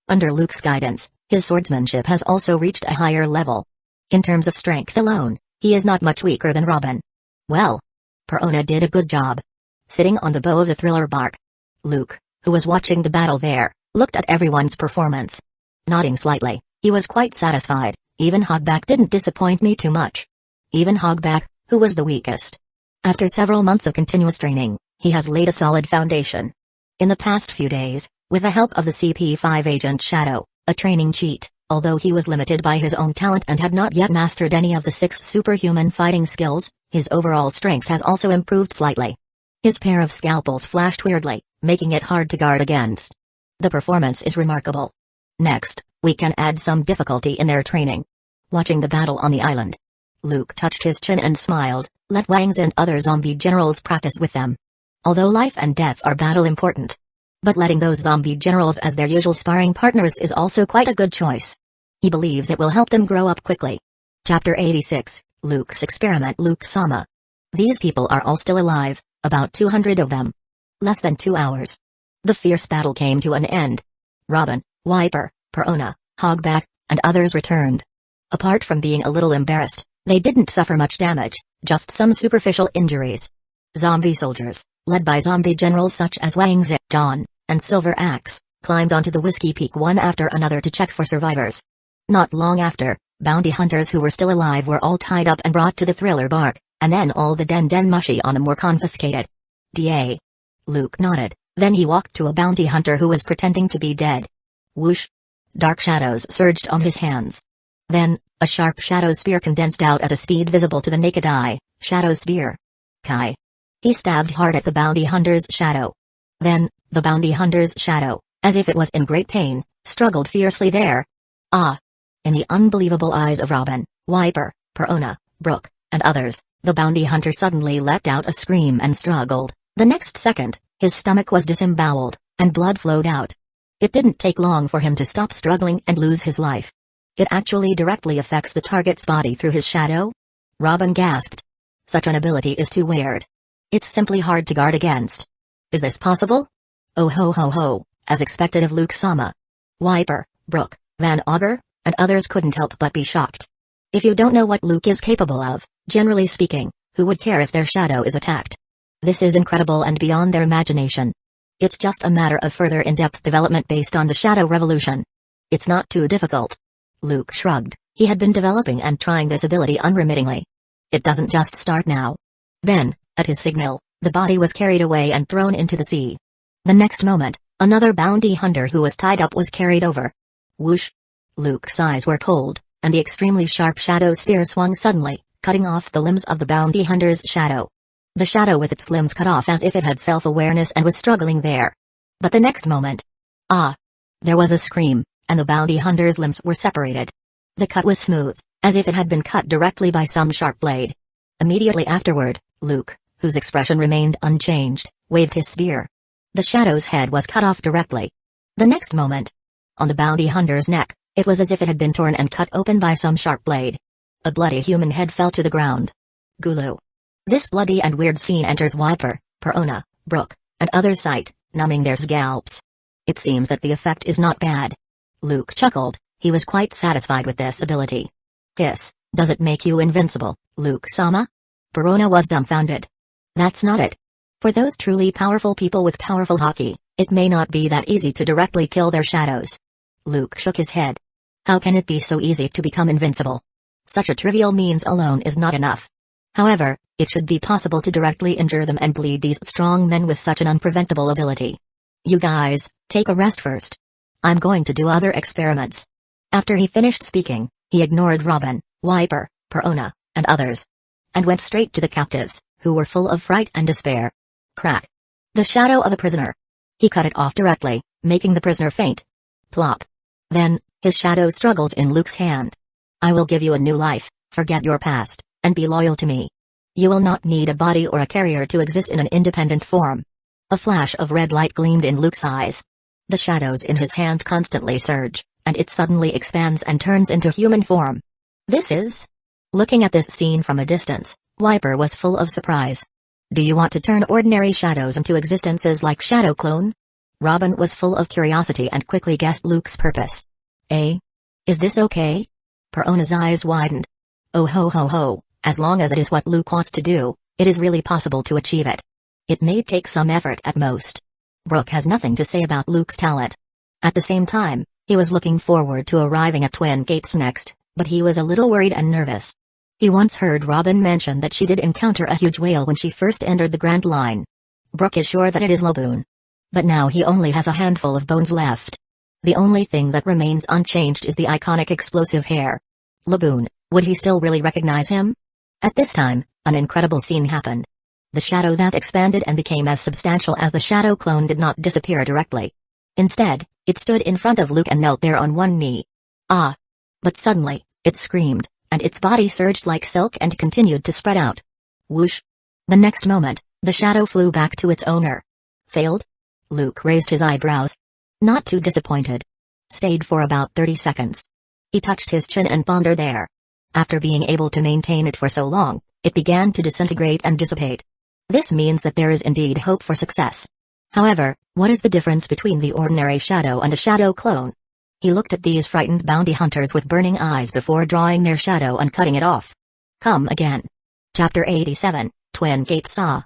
Under Luke's guidance, his swordsmanship has also reached a higher level. In terms of strength alone, he is not much weaker than Robin. Well, Perona did a good job. Sitting on the bow of the thriller bark, Luke, who was watching the battle there, looked at everyone's performance. Nodding slightly, he was quite satisfied. Even Hogback didn't disappoint me too much. Even Hogback, who was the weakest. After several months of continuous training, he has laid a solid foundation. In the past few days, with the help of the CP5 agent Shadow, a training cheat, although he was limited by his own talent and had not yet mastered any of the 6 superhuman fighting skills, his overall strength has also improved slightly. His pair of scalpels flashed weirdly, making it hard to guard against. The performance is remarkable. Next, we can add some difficulty in their training. Watching the battle on the island, Luke touched his chin and smiled. Let Wangs and other zombie generals practice with them. Although life and death are battle important. But letting those zombie generals as their usual sparring partners is also quite a good choice. He believes it will help them grow up quickly. Chapter 86, Luke's Experiment. Luke-sama. These people are all still alive, about 200 of them. Less than 2 hours. The fierce battle came to an end. Robin, Wiper, Perona, Hogback, and others returned. Apart from being a little embarrassed, they didn't suffer much damage, just some superficial injuries. Zombie soldiers, led by zombie generals such as Wang Zi, John, and Silver Axe, climbed onto the Whiskey Peak one after another to check for survivors. Not long after, bounty hunters who were still alive were all tied up and brought to the thriller bark, and then all the den mushy on them were confiscated. Da. Luke nodded, then he walked to a bounty hunter who was pretending to be dead. Whoosh. Dark shadows surged on his hands. Then, a sharp shadow spear condensed out at a speed visible to the naked eye. Shadow spear. Kai. He stabbed hard at the bounty hunter's shadow. Then, the bounty hunter's shadow, as if it was in great pain, struggled fiercely there. Ah! In the unbelievable eyes of Robin, Wiper, Perona, Brooke, and others, the bounty hunter suddenly let out a scream and struggled. The next second, his stomach was disemboweled, and blood flowed out. It didn't take long for him to stop struggling and lose his life. It actually directly affects the target's body through his shadow? Robin gasped. Such an ability is too weird. It's simply hard to guard against. Is this possible? Oh ho ho ho, as expected of Luke-sama. Wiper, Brooke, Van Auger, and others couldn't help but be shocked. If you don't know what Luke is capable of, generally speaking, who would care if their shadow is attacked? This is incredible and beyond their imagination. It's just a matter of further in-depth development based on the Shadow Revolution. It's not too difficult. Luke shrugged. He had been developing and trying this ability unremittingly. It doesn't just start now. Then, at his signal, the body was carried away and thrown into the sea. The next moment, another bounty hunter who was tied up was carried over. Whoosh! Luke's eyes were cold, and the extremely sharp shadow spear swung suddenly, cutting off the limbs of the bounty hunter's shadow. The shadow with its limbs cut off as if it had self-awareness and was struggling there. But the next moment, there was a scream, and the bounty hunter's limbs were separated. The cut was smooth, as if it had been cut directly by some sharp blade. Immediately afterward, Luke, whose expression remained unchanged, waved his spear. The shadow's head was cut off directly. The next moment, on the bounty hunter's neck, it was as if it had been torn and cut open by some sharp blade. A bloody human head fell to the ground. Gulu. This bloody and weird scene enters Wiper, Perona, Brooke, and others' sight, numbing their scalps. It seems that the effect is not bad. Luke chuckled, he was quite satisfied with this ability. Hiss, does it make you invincible, Luke-sama? Perona was dumbfounded. That's not it. For those truly powerful people with powerful haki, it may not be that easy to directly kill their shadows. Luke shook his head. How can it be so easy to become invincible? Such a trivial means alone is not enough. However, it should be possible to directly injure them and bleed these strong men with such an unpreventable ability. You guys, take a rest first. I'm going to do other experiments. After he finished speaking, he ignored Robin, Wiper, Perona, and others, and went straight to the captives, who were full of fright and despair. Crack. The shadow of a prisoner. He cut it off directly, making the prisoner faint. Plop. Then, his shadow struggles in Luke's hand. I will give you a new life, forget your past, and be loyal to me. You will not need a body or a carrier to exist in an independent form. A flash of red light gleamed in Luke's eyes. The shadows in his hand constantly surge, and it suddenly expands and turns into human form. This is... Looking at this scene from a distance, Wiper was full of surprise. Do you want to turn ordinary shadows into existences like Shadow Clone? Robin was full of curiosity and quickly guessed Luke's purpose. Eh? Is this okay? Perona's eyes widened. Oh ho ho ho, as long as it is what Luke wants to do, it is really possible to achieve it. It may take some effort at most. Brooke has nothing to say about Luke's talent. At the same time, he was looking forward to arriving at Twin Capes next, but he was a little worried and nervous. He once heard Robin mention that she did encounter a huge whale when she first entered the Grand Line. Brooke is sure that it is Laboon. But now he only has a handful of bones left. The only thing that remains unchanged is the iconic explosive hair. Laboon, would he still really recognize him? At this time, an incredible scene happened. The shadow that expanded and became as substantial as the shadow clone did not disappear directly. Instead, it stood in front of Luke and knelt there on one knee. Ah! But suddenly, it screamed, and its body surged like silk and continued to spread out. Whoosh! The next moment, the shadow flew back to its owner. Failed? Luke raised his eyebrows. Not too disappointed. Stayed for about 30 seconds. He touched his chin and pondered there. After being able to maintain it for so long, it began to disintegrate and dissipate. This means that there is indeed hope for success. However, what is the difference between the ordinary shadow and a shadow clone? He looked at these frightened bounty hunters with burning eyes before drawing their shadow and cutting it off. Come again. Chapter 87, Twin Capes Saw.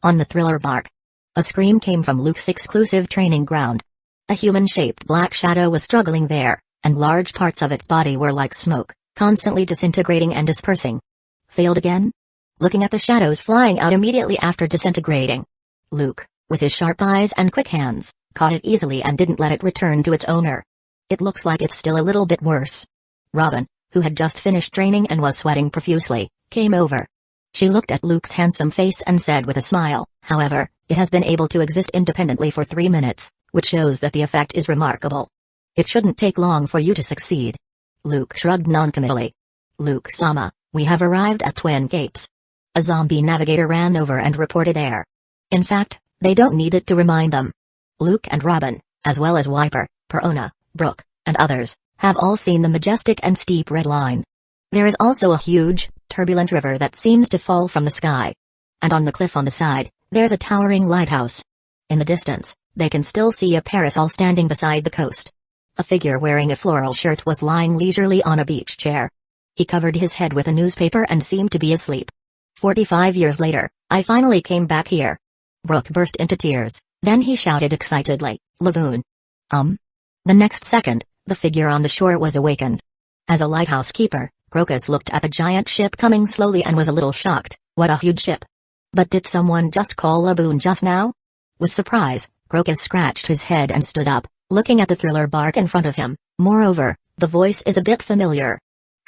On the thriller bark. A scream came from Luke's exclusive training ground. A human-shaped black shadow was struggling there, and large parts of its body were like smoke, constantly disintegrating and dispersing. Failed again? Looking at the shadows flying out immediately after disintegrating, Luke, with his sharp eyes and quick hands, caught it easily and didn't let it return to its owner. It looks like it's still a little bit worse. Robin, who had just finished training and was sweating profusely, came over. She looked at Luke's handsome face and said with a smile, however, it has been able to exist independently for 3 minutes, which shows that the effect is remarkable. It shouldn't take long for you to succeed. Luke shrugged noncommittally. Luke-sama, we have arrived at Twin Capes. A zombie navigator ran over and reported there. In fact, they don't need it to remind them. Luke and Robin, as well as Wiper, Perona, Brooke, and others, have all seen the majestic and steep red line. There is also a huge, turbulent river that seems to fall from the sky. And on the cliff on the side, there's a towering lighthouse. In the distance, they can still see a parasol standing beside the coast. A figure wearing a floral shirt was lying leisurely on a beach chair. He covered his head with a newspaper and seemed to be asleep. 45 years later, I finally came back here. Brooke burst into tears, then he shouted excitedly, Laboon. The next second, the figure on the shore was awakened. As a lighthouse keeper, Crocus looked at the giant ship coming slowly and was a little shocked. What a huge ship. But did someone just call Laboon just now? With surprise, Crocus scratched his head and stood up, looking at the thriller bark in front of him. Moreover, the voice is a bit familiar.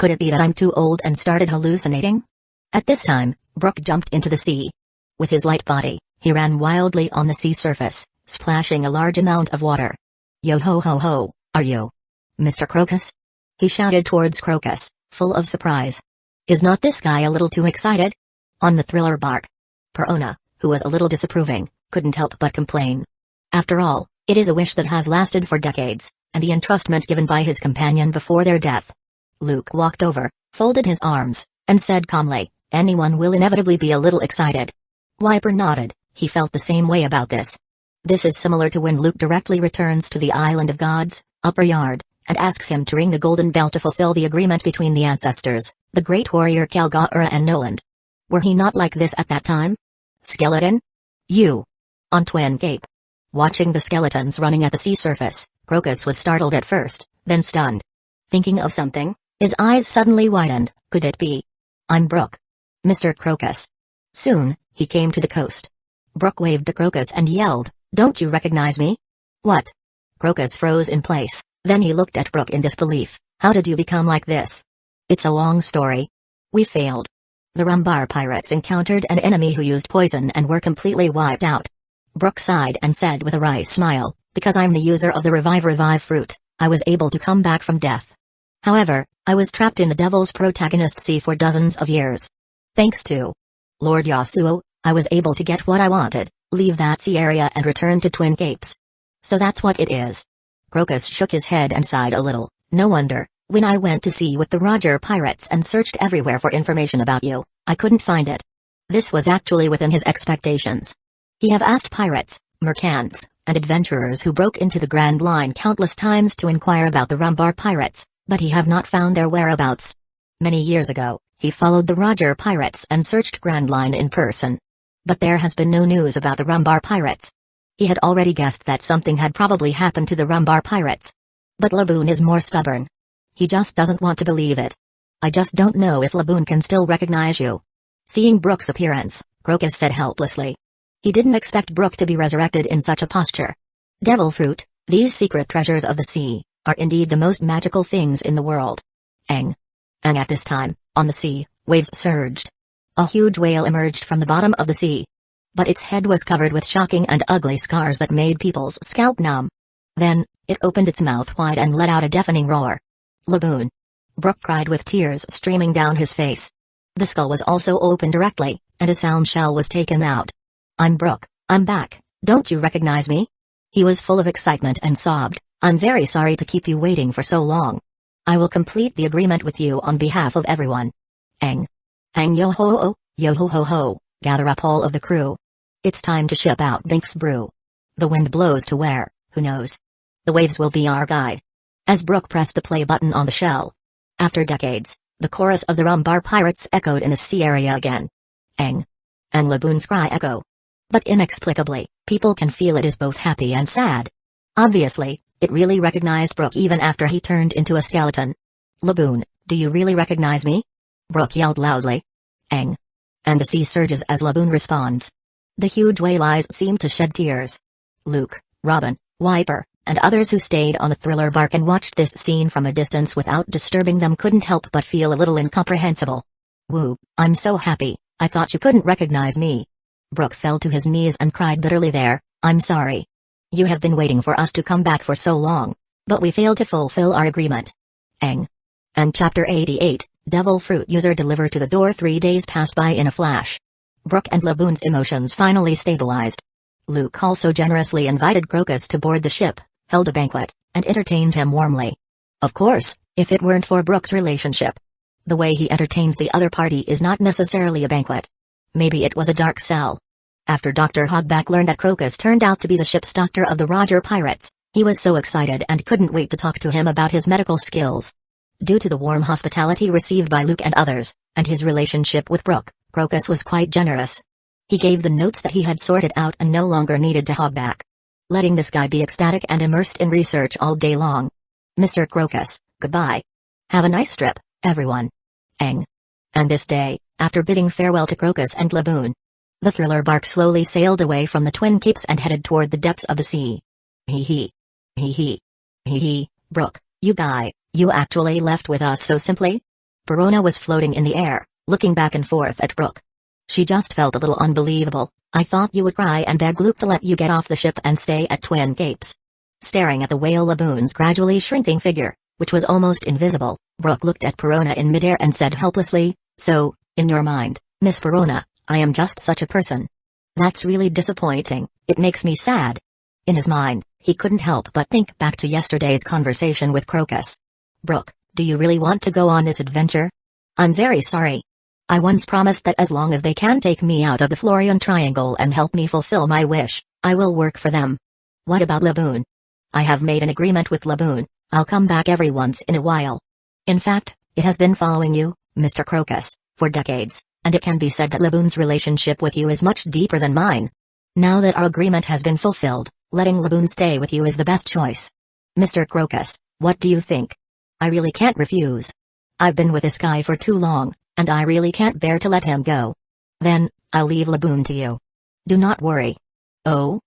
Could it be that I'm too old and started hallucinating? At this time, Brooke jumped into the sea. With his light body, he ran wildly on the sea surface, splashing a large amount of water. Yo ho ho ho, are you Mr. Crocus? He shouted towards Crocus, full of surprise. Is not this guy a little too excited? On the thriller bark. Perona, who was a little disapproving, couldn't help but complain. After all, it is a wish that has lasted for decades, and the entrustment given by his companion before their death. Luke walked over, folded his arms, and said calmly, anyone will inevitably be a little excited. Wiper nodded, he felt the same way about this. This is similar to when Luke directly returns to the Island of Gods, Upper Yard, and asks him to ring the golden bell to fulfill the agreement between the ancestors, the great warrior Calgara and Noland. Were he not like this at that time? Skeleton? You. On Twin Cape. Watching the skeletons running at the sea surface, Crocus was startled at first, then stunned. Thinking of something, his eyes suddenly widened. Could it be? I'm Brooke. Mr. Crocus. Soon, he came to the coast. Brooke waved to Crocus and yelled, don't you recognize me? What? Crocus froze in place, then he looked at Brooke in disbelief. How did you become like this? It's a long story. We failed. The Rumbar pirates encountered an enemy who used poison and were completely wiped out. Brooke sighed and said with a wry smile, because I'm the user of the revive fruit, I was able to come back from death. However, I was trapped in the Devil's Protagonist Sea for dozens of years. Thanks to Lord Yasuo, I was able to get what I wanted, leave that sea area and return to Twin Capes. So that's what it is. Crocus shook his head and sighed a little. No wonder, when I went to sea with the Roger pirates and searched everywhere for information about you, I couldn't find it. This was actually within his expectations. He have asked pirates, merchants, and adventurers who broke into the Grand Line countless times to inquire about the Rumbar pirates, but he have not found their whereabouts. Many years ago, he followed the Roger pirates and searched Grand Line in person. But there has been no news about the Rumbar pirates. He had already guessed that something had probably happened to the Rumbar pirates. But Laboon is more stubborn. He just doesn't want to believe it. I just don't know if Laboon can still recognize you. Seeing Brooke's appearance, Crocus said helplessly. He didn't expect Brooke to be resurrected in such a posture. Devil fruit, these secret treasures of the sea, are indeed the most magical things in the world. Eng. And at this time, on the sea, waves surged. A huge whale emerged from the bottom of the sea. But its head was covered with shocking and ugly scars that made people's scalp numb. Then, it opened its mouth wide and let out a deafening roar. Laboon. Brooke cried with tears streaming down his face. The skull was also opened directly, and a sound shell was taken out. I'm Brooke, I'm back, don't you recognize me? He was full of excitement and sobbed, I'm very sorry to keep you waiting for so long. I will complete the agreement with you on behalf of everyone. Eng. Eng yo ho ho, gather up all of the crew. It's time to ship out Bink's brew. The wind blows to where, who knows? The waves will be our guide. As Brooke pressed the play button on the shell. After decades, the chorus of the Rumbar pirates echoed in the sea area again. Eng. And Laboon's cry echo. But inexplicably, people can feel it is both happy and sad. Obviously, it really recognized Brooke even after he turned into a skeleton. Laboon, do you really recognize me? Brooke yelled loudly. Eng. And the sea surges as Laboon responds. The huge whale eyes seemed to shed tears. Luke, Robin, Wiper, and others who stayed on the thriller bark and watched this scene from a distance without disturbing them couldn't help but feel a little incomprehensible. Woo, I'm so happy, I thought you couldn't recognize me. Brooke fell to his knees and cried bitterly there, I'm sorry. You have been waiting for us to come back for so long, but we failed to fulfill our agreement. Eng. And Chapter 88, Devil Fruit User Delivered to the Door. 3 days passed by in a flash. Brooke and Laboon's emotions finally stabilized. Luke also generously invited Crocus to board the ship, held a banquet, and entertained him warmly. Of course, if it weren't for Brooke's relationship. The way he entertains the other party is not necessarily a banquet. Maybe it was a dark cell. After Dr. Hogback learned that Crocus turned out to be the ship's doctor of the Roger pirates, he was so excited and couldn't wait to talk to him about his medical skills. Due to the warm hospitality received by Luke and others, and his relationship with Brooke, Crocus was quite generous. He gave the notes that he had sorted out and no longer needed to Hogback. Letting this guy be ecstatic and immersed in research all day long. Mr. Crocus, goodbye. Have a nice trip, everyone. Eng. And this day, after bidding farewell to Crocus and Laboon, the thriller bark slowly sailed away from the Twin Capes and headed toward the depths of the sea. Hee hee. Hee hee. Hee hee, Brooke, you actually left with us so simply? Perona was floating in the air, looking back and forth at Brooke. She just felt a little unbelievable. I thought you would cry and beg Luke to let you get off the ship and stay at Twin Capes. Staring at the whale laboon's gradually shrinking figure, which was almost invisible, Brooke looked at Perona in midair and said helplessly, "So, in your mind, Miss Perona, I am just such a person. That's really disappointing, it makes me sad." In his mind, he couldn't help but think back to yesterday's conversation with Crocus. "Brooke, do you really want to go on this adventure? I'm very sorry. I once promised that as long as they can take me out of the Florian Triangle and help me fulfill my wish, I will work for them. What about Laboon? I have made an agreement with Laboon. I'll come back every once in a while. In fact, it has been following you, Mr. Crocus, for decades, and it can be said that Laboon's relationship with you is much deeper than mine. Now that our agreement has been fulfilled, letting Laboon stay with you is the best choice. Mr. Crocus, what do you think? I really can't refuse. I've been with this guy for too long, and I really can't bear to let him go. Then, I'll leave Laboon to you. Do not worry. Oh,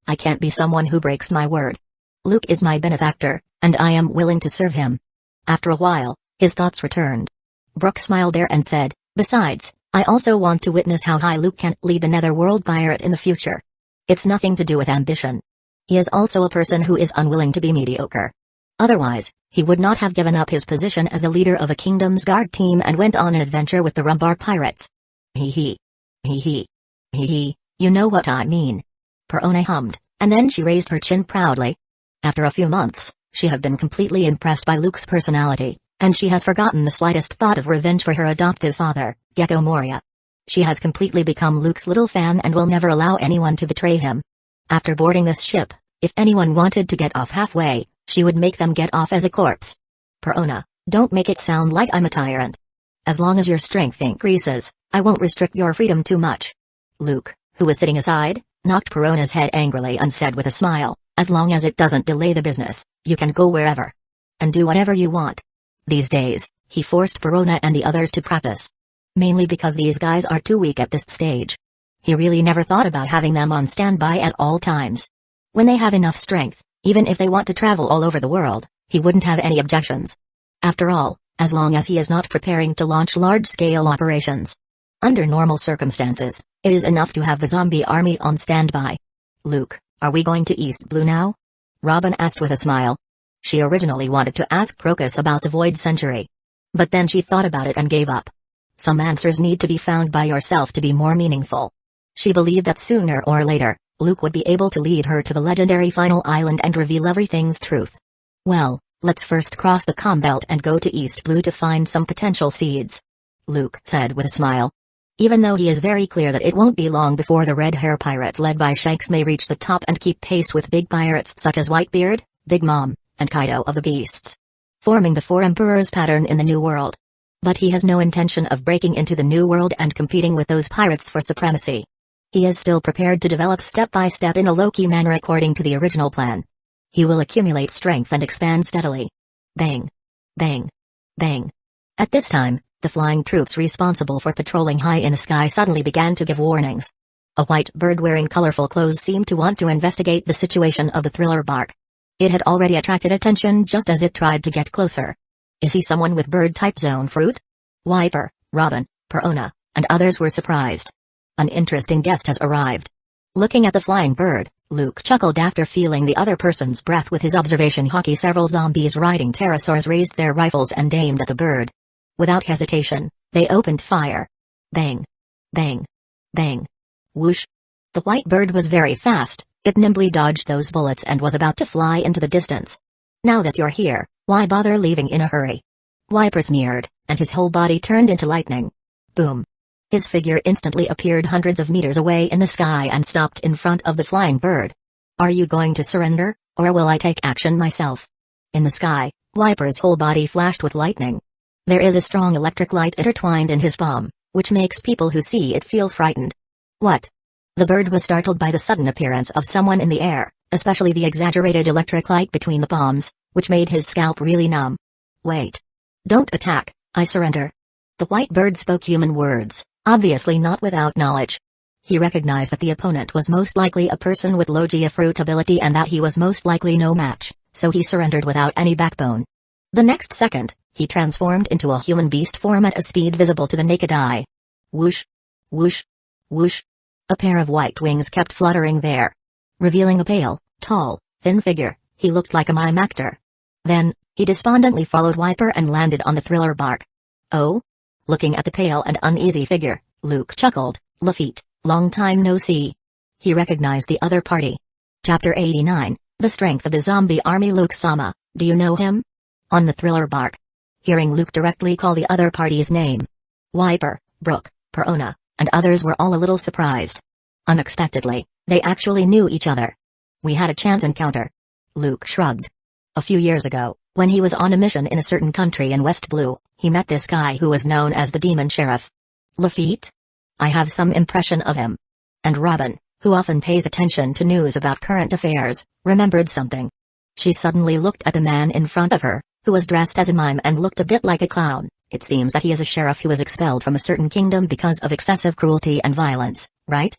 I can't be someone who breaks my word. Luke is my benefactor, and I am willing to serve him." After a while, his thoughts returned. Brooke smiled there and said, "Besides, I also want to witness how high Luke can lead the Netherworld pirate in the future. It's nothing to do with ambition. He is also a person who is unwilling to be mediocre. Otherwise, he would not have given up his position as the leader of a Kingdom's Guard team and went on an adventure with the Rumbar pirates. Hee hee. Hee hee. Hee hee, you know what I mean." Perona hummed, and then she raised her chin proudly. After a few months, she had been completely impressed by Luke's personality, and she has forgotten the slightest thought of revenge for her adoptive father, Gecko Moria. She has completely become Luke's little fan and will never allow anyone to betray him. After boarding this ship, if anyone wanted to get off halfway, she would make them get off as a corpse. "Perona, don't make it sound like I'm a tyrant. As long as your strength increases, I won't restrict your freedom too much." Luke, who was sitting aside, knocked Perona's head angrily and said with a smile, "As long as it doesn't delay the business, you can go wherever. And do whatever you want." These days, he forced Perona and the others to practice. Mainly because these guys are too weak at this stage. He really never thought about having them on standby at all times. When they have enough strength, even if they want to travel all over the world, he wouldn't have any objections. After all, as long as he is not preparing to launch large-scale operations. Under normal circumstances, it is enough to have the zombie army on standby. "Luke, are we going to East Blue now?" Robin asked with a smile. She originally wanted to ask Crocus about the Void Century. But then she thought about it and gave up. Some answers need to be found by yourself to be more meaningful. She believed that sooner or later, Luke would be able to lead her to the legendary final island and reveal everything's truth. "Well, let's first cross the comm belt and go to East Blue to find some potential seeds," Luke said with a smile. Even though he is very clear that it won't be long before the red hair pirates led by Shanks may reach the top and keep pace with big pirates such as Whitebeard, Big Mom, and Kaido of the Beasts, forming the Four Emperors pattern in the New World. But he has no intention of breaking into the New World and competing with those pirates for supremacy. He is still prepared to develop step by step in a low-key manner according to the original plan. He will accumulate strength and expand steadily. Bang. Bang. Bang. At this time, the flying troops responsible for patrolling high in the sky suddenly began to give warnings. A white bird wearing colorful clothes seemed to want to investigate the situation of the thriller bark. It had already attracted attention just as it tried to get closer. Is he someone with bird-type zone fruit? Wiper, Robin, Perona, and others were surprised. An interesting guest has arrived. Looking at the flying bird, Luke chuckled after feeling the other person's breath with his observation hockey. Several zombies riding pterosaurs raised their rifles and aimed at the bird. Without hesitation, they opened fire. Bang. Bang. Bang. Whoosh. The white bird was very fast, it nimbly dodged those bullets and was about to fly into the distance. "Now that you're here, why bother leaving in a hurry?" Wiper sneered, and his whole body turned into lightning. Boom. His figure instantly appeared hundreds of meters away in the sky and stopped in front of the flying bird. "Are you going to surrender, or will I take action myself?" In the sky, Wiper's whole body flashed with lightning. There is a strong electric light intertwined in his palm, which makes people who see it feel frightened. "What?" The bird was startled by the sudden appearance of someone in the air, especially the exaggerated electric light between the palms, which made his scalp really numb. "Wait. Don't attack, I surrender." The white bird spoke human words, obviously not without knowledge. He recognized that the opponent was most likely a person with logia fruit ability and that he was most likely no match, so he surrendered without any backbone. The next second, He transformed into a human beast form at a speed visible to the naked eye. Whoosh! Whoosh! Whoosh! A pair of white wings kept fluttering there. Revealing a pale, tall, thin figure, he looked like a mime actor. Then, he despondently followed Wiper and landed on the thriller bark. Oh? Looking at the pale and uneasy figure, Luke chuckled. Lafitte, long time no see. He recognized the other party. Chapter 89, The Strength of the Zombie Army. Luke-sama, do you know him? On the thriller bark. Hearing Luke directly call the other party's name. Wiper, Brooke, Perona, and others were all a little surprised. Unexpectedly, they actually knew each other. We had a chance encounter. Luke shrugged. A few years ago, when he was on a mission in a certain country in West Blue, he met this guy who was known as the Demon Sheriff. Lafitte? I have some impression of him. And Robin, who often pays attention to news about current affairs, remembered something. She suddenly looked at the man in front of her, who was dressed as a mime and looked a bit like a clown. It seems that he is a sheriff who was expelled from a certain kingdom because of excessive cruelty and violence, right?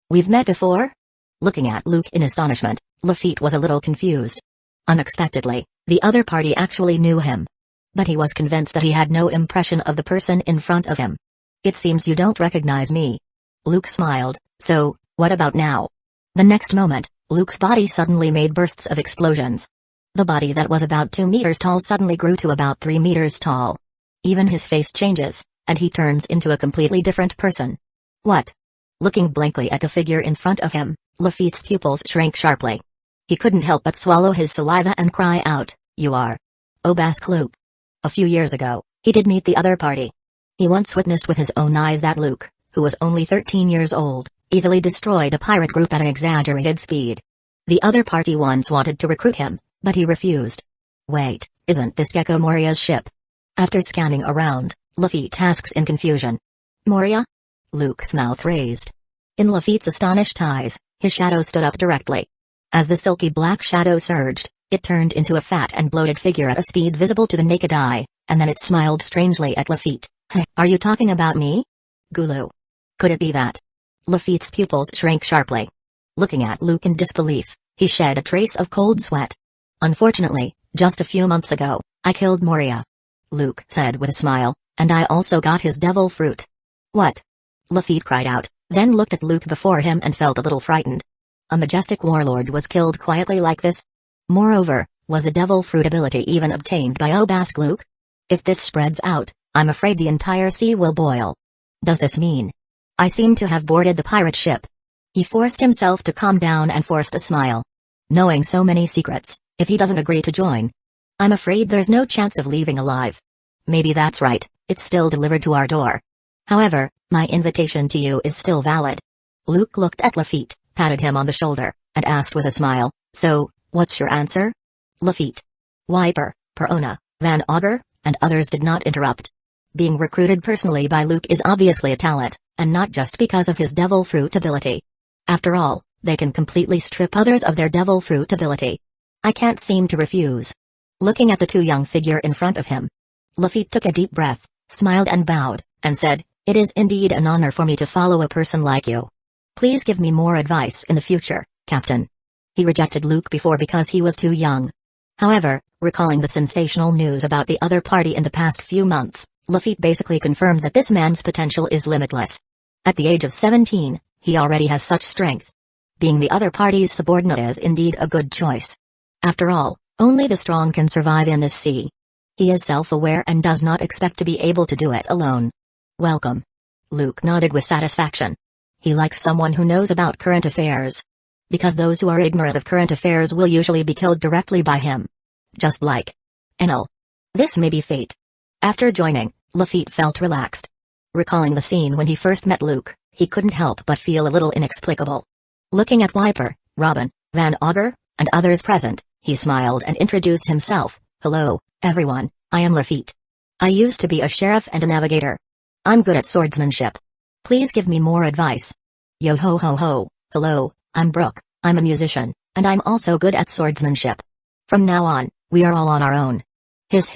We've met before? Looking at Luke in astonishment, Lafitte was a little confused. Unexpectedly, the other party actually knew him. But he was convinced that he had no impression of the person in front of him. It seems you don't recognize me. Luke smiled. So, what about now? The next moment, Luke's body suddenly made bursts of explosions. The body that was about 2 meters tall suddenly grew to about 3 meters tall. Even his face changes, and he turns into a completely different person. What? Looking blankly at the figure in front of him, Lafitte's pupils shrank sharply. He couldn't help but swallow his saliva and cry out, "You are Obask Luke." A few years ago, he did meet the other party. He once witnessed with his own eyes that Luke, who was only 13 years old, easily destroyed a pirate group at an exaggerated speed. The other party once wanted to recruit him, but he refused. Wait, isn't this Gecko Moria's ship? After scanning around, Lafitte asks in confusion. Moria? Luke's mouth raised. In Lafitte's astonished eyes, his shadow stood up directly. As the silky black shadow surged, it turned into a fat and bloated figure at a speed visible to the naked eye, and then it smiled strangely at Lafitte. Hey, are you talking about me? Gulu. Could it be that? Lafitte's pupils shrank sharply. Looking at Luke in disbelief, he shed a trace of cold sweat. Unfortunately, just a few months ago, I killed Moria. Luke said with a smile, and I also got his devil fruit. What? Lafitte cried out, then looked at Luke before him and felt a little frightened. A majestic warlord was killed quietly like this? Moreover, was the devil fruit ability even obtained by Obask Luke? If this spreads out, I'm afraid the entire sea will boil. Does this mean I seem to have boarded the pirate ship? He forced himself to calm down and forced a smile. Knowing so many secrets, if he doesn't agree to join, I'm afraid there's no chance of leaving alive. Maybe that's right, it's still delivered to our door. However, my invitation to you is still valid. Luke looked at Lafitte, patted him on the shoulder, and asked with a smile, so, what's your answer? Lafitte. Wiper, Perona, Van Auger, and others did not interrupt. Being recruited personally by Luke is obviously a talent, and not just because of his devil fruit ability. After all, they can completely strip others of their devil fruit ability. I can't seem to refuse. Looking at the too young figure in front of him, Lafitte took a deep breath, smiled and bowed, and said, "It is indeed an honor for me to follow a person like you. Please give me more advice in the future, Captain." He rejected Luke before because he was too young. However, recalling the sensational news about the other party in the past few months, Lafitte basically confirmed that this man's potential is limitless. At the age of 17, he already has such strength. Being the other party's subordinate is indeed a good choice. After all, only the strong can survive in this sea. He is self-aware and does not expect to be able to do it alone. Welcome. Luke nodded with satisfaction. He likes someone who knows about current affairs. Because those who are ignorant of current affairs will usually be killed directly by him. Just like Enel. This may be fate. After joining, Lafitte felt relaxed. Recalling the scene when he first met Luke, he couldn't help but feel a little inexplicable. Looking at Wiper, Robin, Van Auger, and others present, he smiled and introduced himself. Hello, everyone, I am Lafitte. I used to be a sheriff and a navigator. I'm good at swordsmanship. Please give me more advice. Yo ho ho ho, hello, I'm Brooke, I'm a musician, and I'm also good at swordsmanship. From now on, we are all on our own. Hiss,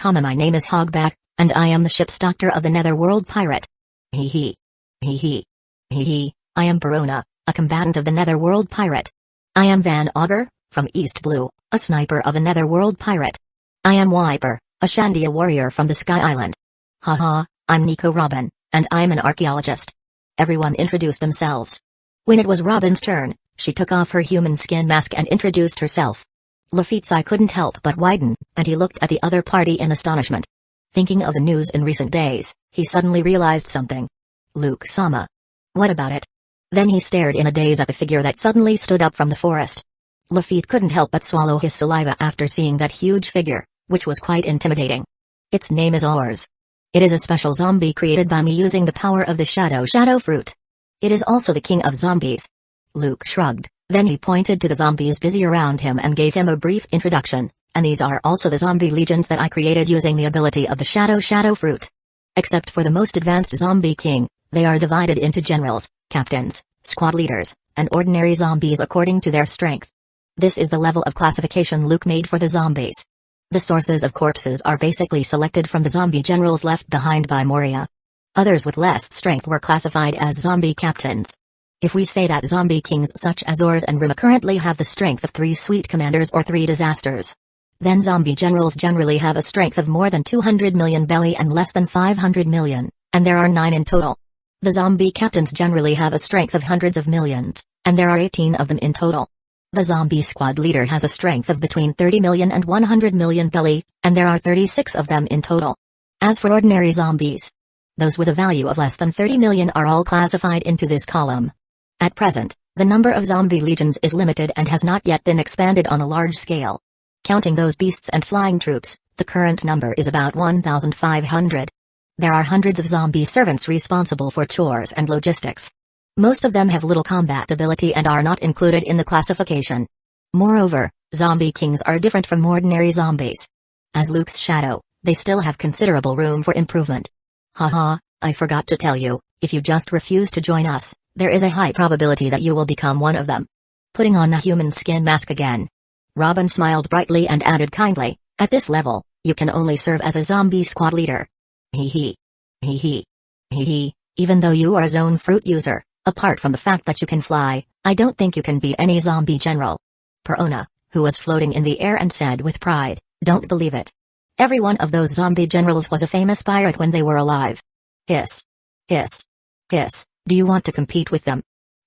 my name is Hogback, and I am the ship's doctor of the Netherworld pirate. Hee hee. Hee hee. Hee hee, I am Perona, a combatant of the Netherworld pirate. I am Van Auger, from East Blue, a sniper of a Netherworld pirate. I am Wiper, A Shandia warrior from the Sky Island. Haha, I'm Nico Robin, and I'm an archaeologist. Everyone introduced themselves. When it was Robin's turn, she took off her human skin mask and introduced herself. Lafitte's eye couldn't help but widen, and he looked at the other party in astonishment. Thinking of the news in recent days, he suddenly realized something. Luke-sama. What about it? Then he stared in a daze at the figure that suddenly stood up from the forest. Lafitte couldn't help but swallow his saliva after seeing that huge figure, which was quite intimidating. Its name is Ors. It is a special zombie created by me using the power of the shadow fruit. It is also the king of zombies. Luke shrugged, then he pointed to the zombies busy around him and gave him a brief introduction, and these are also the zombie legions that I created using the ability of the shadow fruit. Except for the most advanced zombie king, they are divided into generals, captains, squad leaders, and ordinary zombies according to their strength. This is the level of classification Luke made for the zombies. The sources of corpses are basically selected from the zombie generals left behind by Moria. Others with less strength were classified as zombie captains. If we say that zombie kings such as Ors and Rima currently have the strength of 3 sweet commanders or 3 disasters, then zombie generals generally have a strength of more than 200 million belly and less than 500 million, and there are 9 in total. The zombie captains generally have a strength of hundreds of millions, and there are 18 of them in total. The zombie squad leader has a strength of between 30 million and 100 million belly, and there are 36 of them in total. As for ordinary zombies, those with a value of less than 30 million are all classified into this column. At present, the number of zombie legions is limited and has not yet been expanded on a large scale. Counting those beasts and flying troops, the current number is about 1,500. There are hundreds of zombie servants responsible for chores and logistics. Most of them have little combat ability and are not included in the classification. Moreover, zombie kings are different from ordinary zombies. As Luke's shadow, they still have considerable room for improvement. Haha, I forgot to tell you, if you just refuse to join us, there is a high probability that you will become one of them. Putting on the human skin mask again. Robin smiled brightly and added kindly, at this level, you can only serve as a zombie squad leader. Hee hee. Hee hee. Hee hee, even though you are a zone fruit user, apart from the fact that you can fly, I don't think you can be any zombie general. Perona, who was floating in the air and said with pride, don't believe it. Every one of those zombie generals was a famous pirate when they were alive. Hiss. Hiss. Hiss, do you want to compete with them?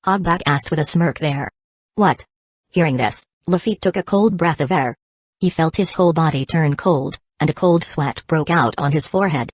Hogback asked with a smirk there. What? Hearing this, Lafitte took a cold breath of air. He felt his whole body turn cold, and a cold sweat broke out on his forehead.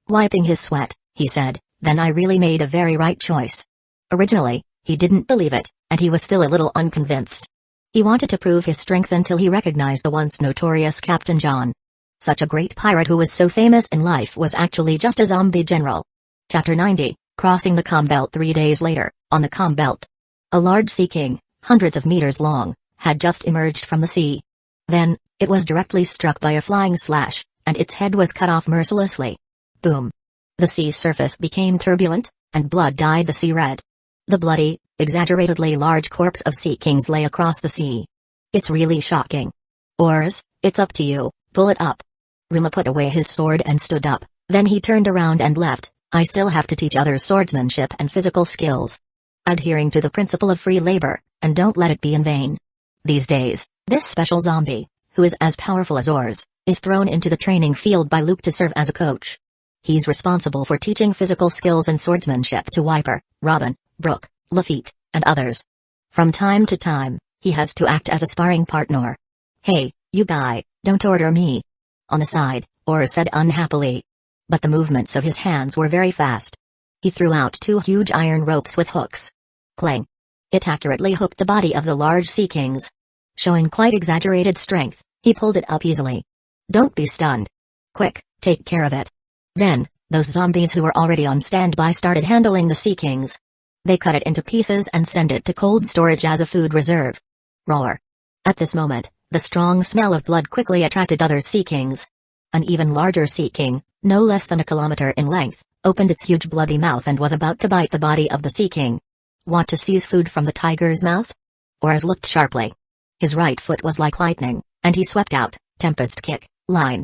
Wiping his sweat, he said, then I really made a very right choice. Originally, he didn't believe it, and he was still a little unconvinced. He wanted to prove his strength until he recognized the once notorious Captain John. Such a great pirate who was so famous in life was actually just a zombie general. Chapter 90, Crossing the Calm Belt 3 days later, on the Calm Belt. A large sea king, hundreds of meters long, had just emerged from the sea. Then, it was directly struck by a flying slash, and its head was cut off mercilessly. Boom. The sea surface became turbulent, and blood dyed the sea red. The bloody, exaggeratedly large corpse of sea kings lay across the sea. It's really shocking. Ors, it's up to you, pull it up. Rima put away his sword and stood up, then he turned around and left. I still have to teach others swordsmanship and physical skills. Adhering to the principle of free labor, and don't let it be in vain. These days, this special zombie, who is as powerful as Ors, is thrown into the training field by Luke to serve as a coach. He's responsible for teaching physical skills and swordsmanship to Wiper, Robin, Brooke, Lafitte, and others. From time to time, he has to act as a sparring partner. Hey, you guy, don't order me. On the side, Ors said unhappily. But the movements of his hands were very fast. He threw out 2 huge iron ropes with hooks. Clang. It accurately hooked the body of the large sea kings. Showing quite exaggerated strength, he pulled it up easily. Don't be stunned. Quick, take care of it. Then, those zombies who were already on standby started handling the sea kings. They cut it into pieces and sent it to cold storage as a food reserve. Roar. At this moment, the strong smell of blood quickly attracted other sea kings. An even larger sea king, no less than a kilometer in length, opened its huge bloody mouth and was about to bite the body of the sea king. Want to seize food from the tiger's mouth? Ors looked sharply. His right foot was like lightning, and he swept out, tempest kick, line.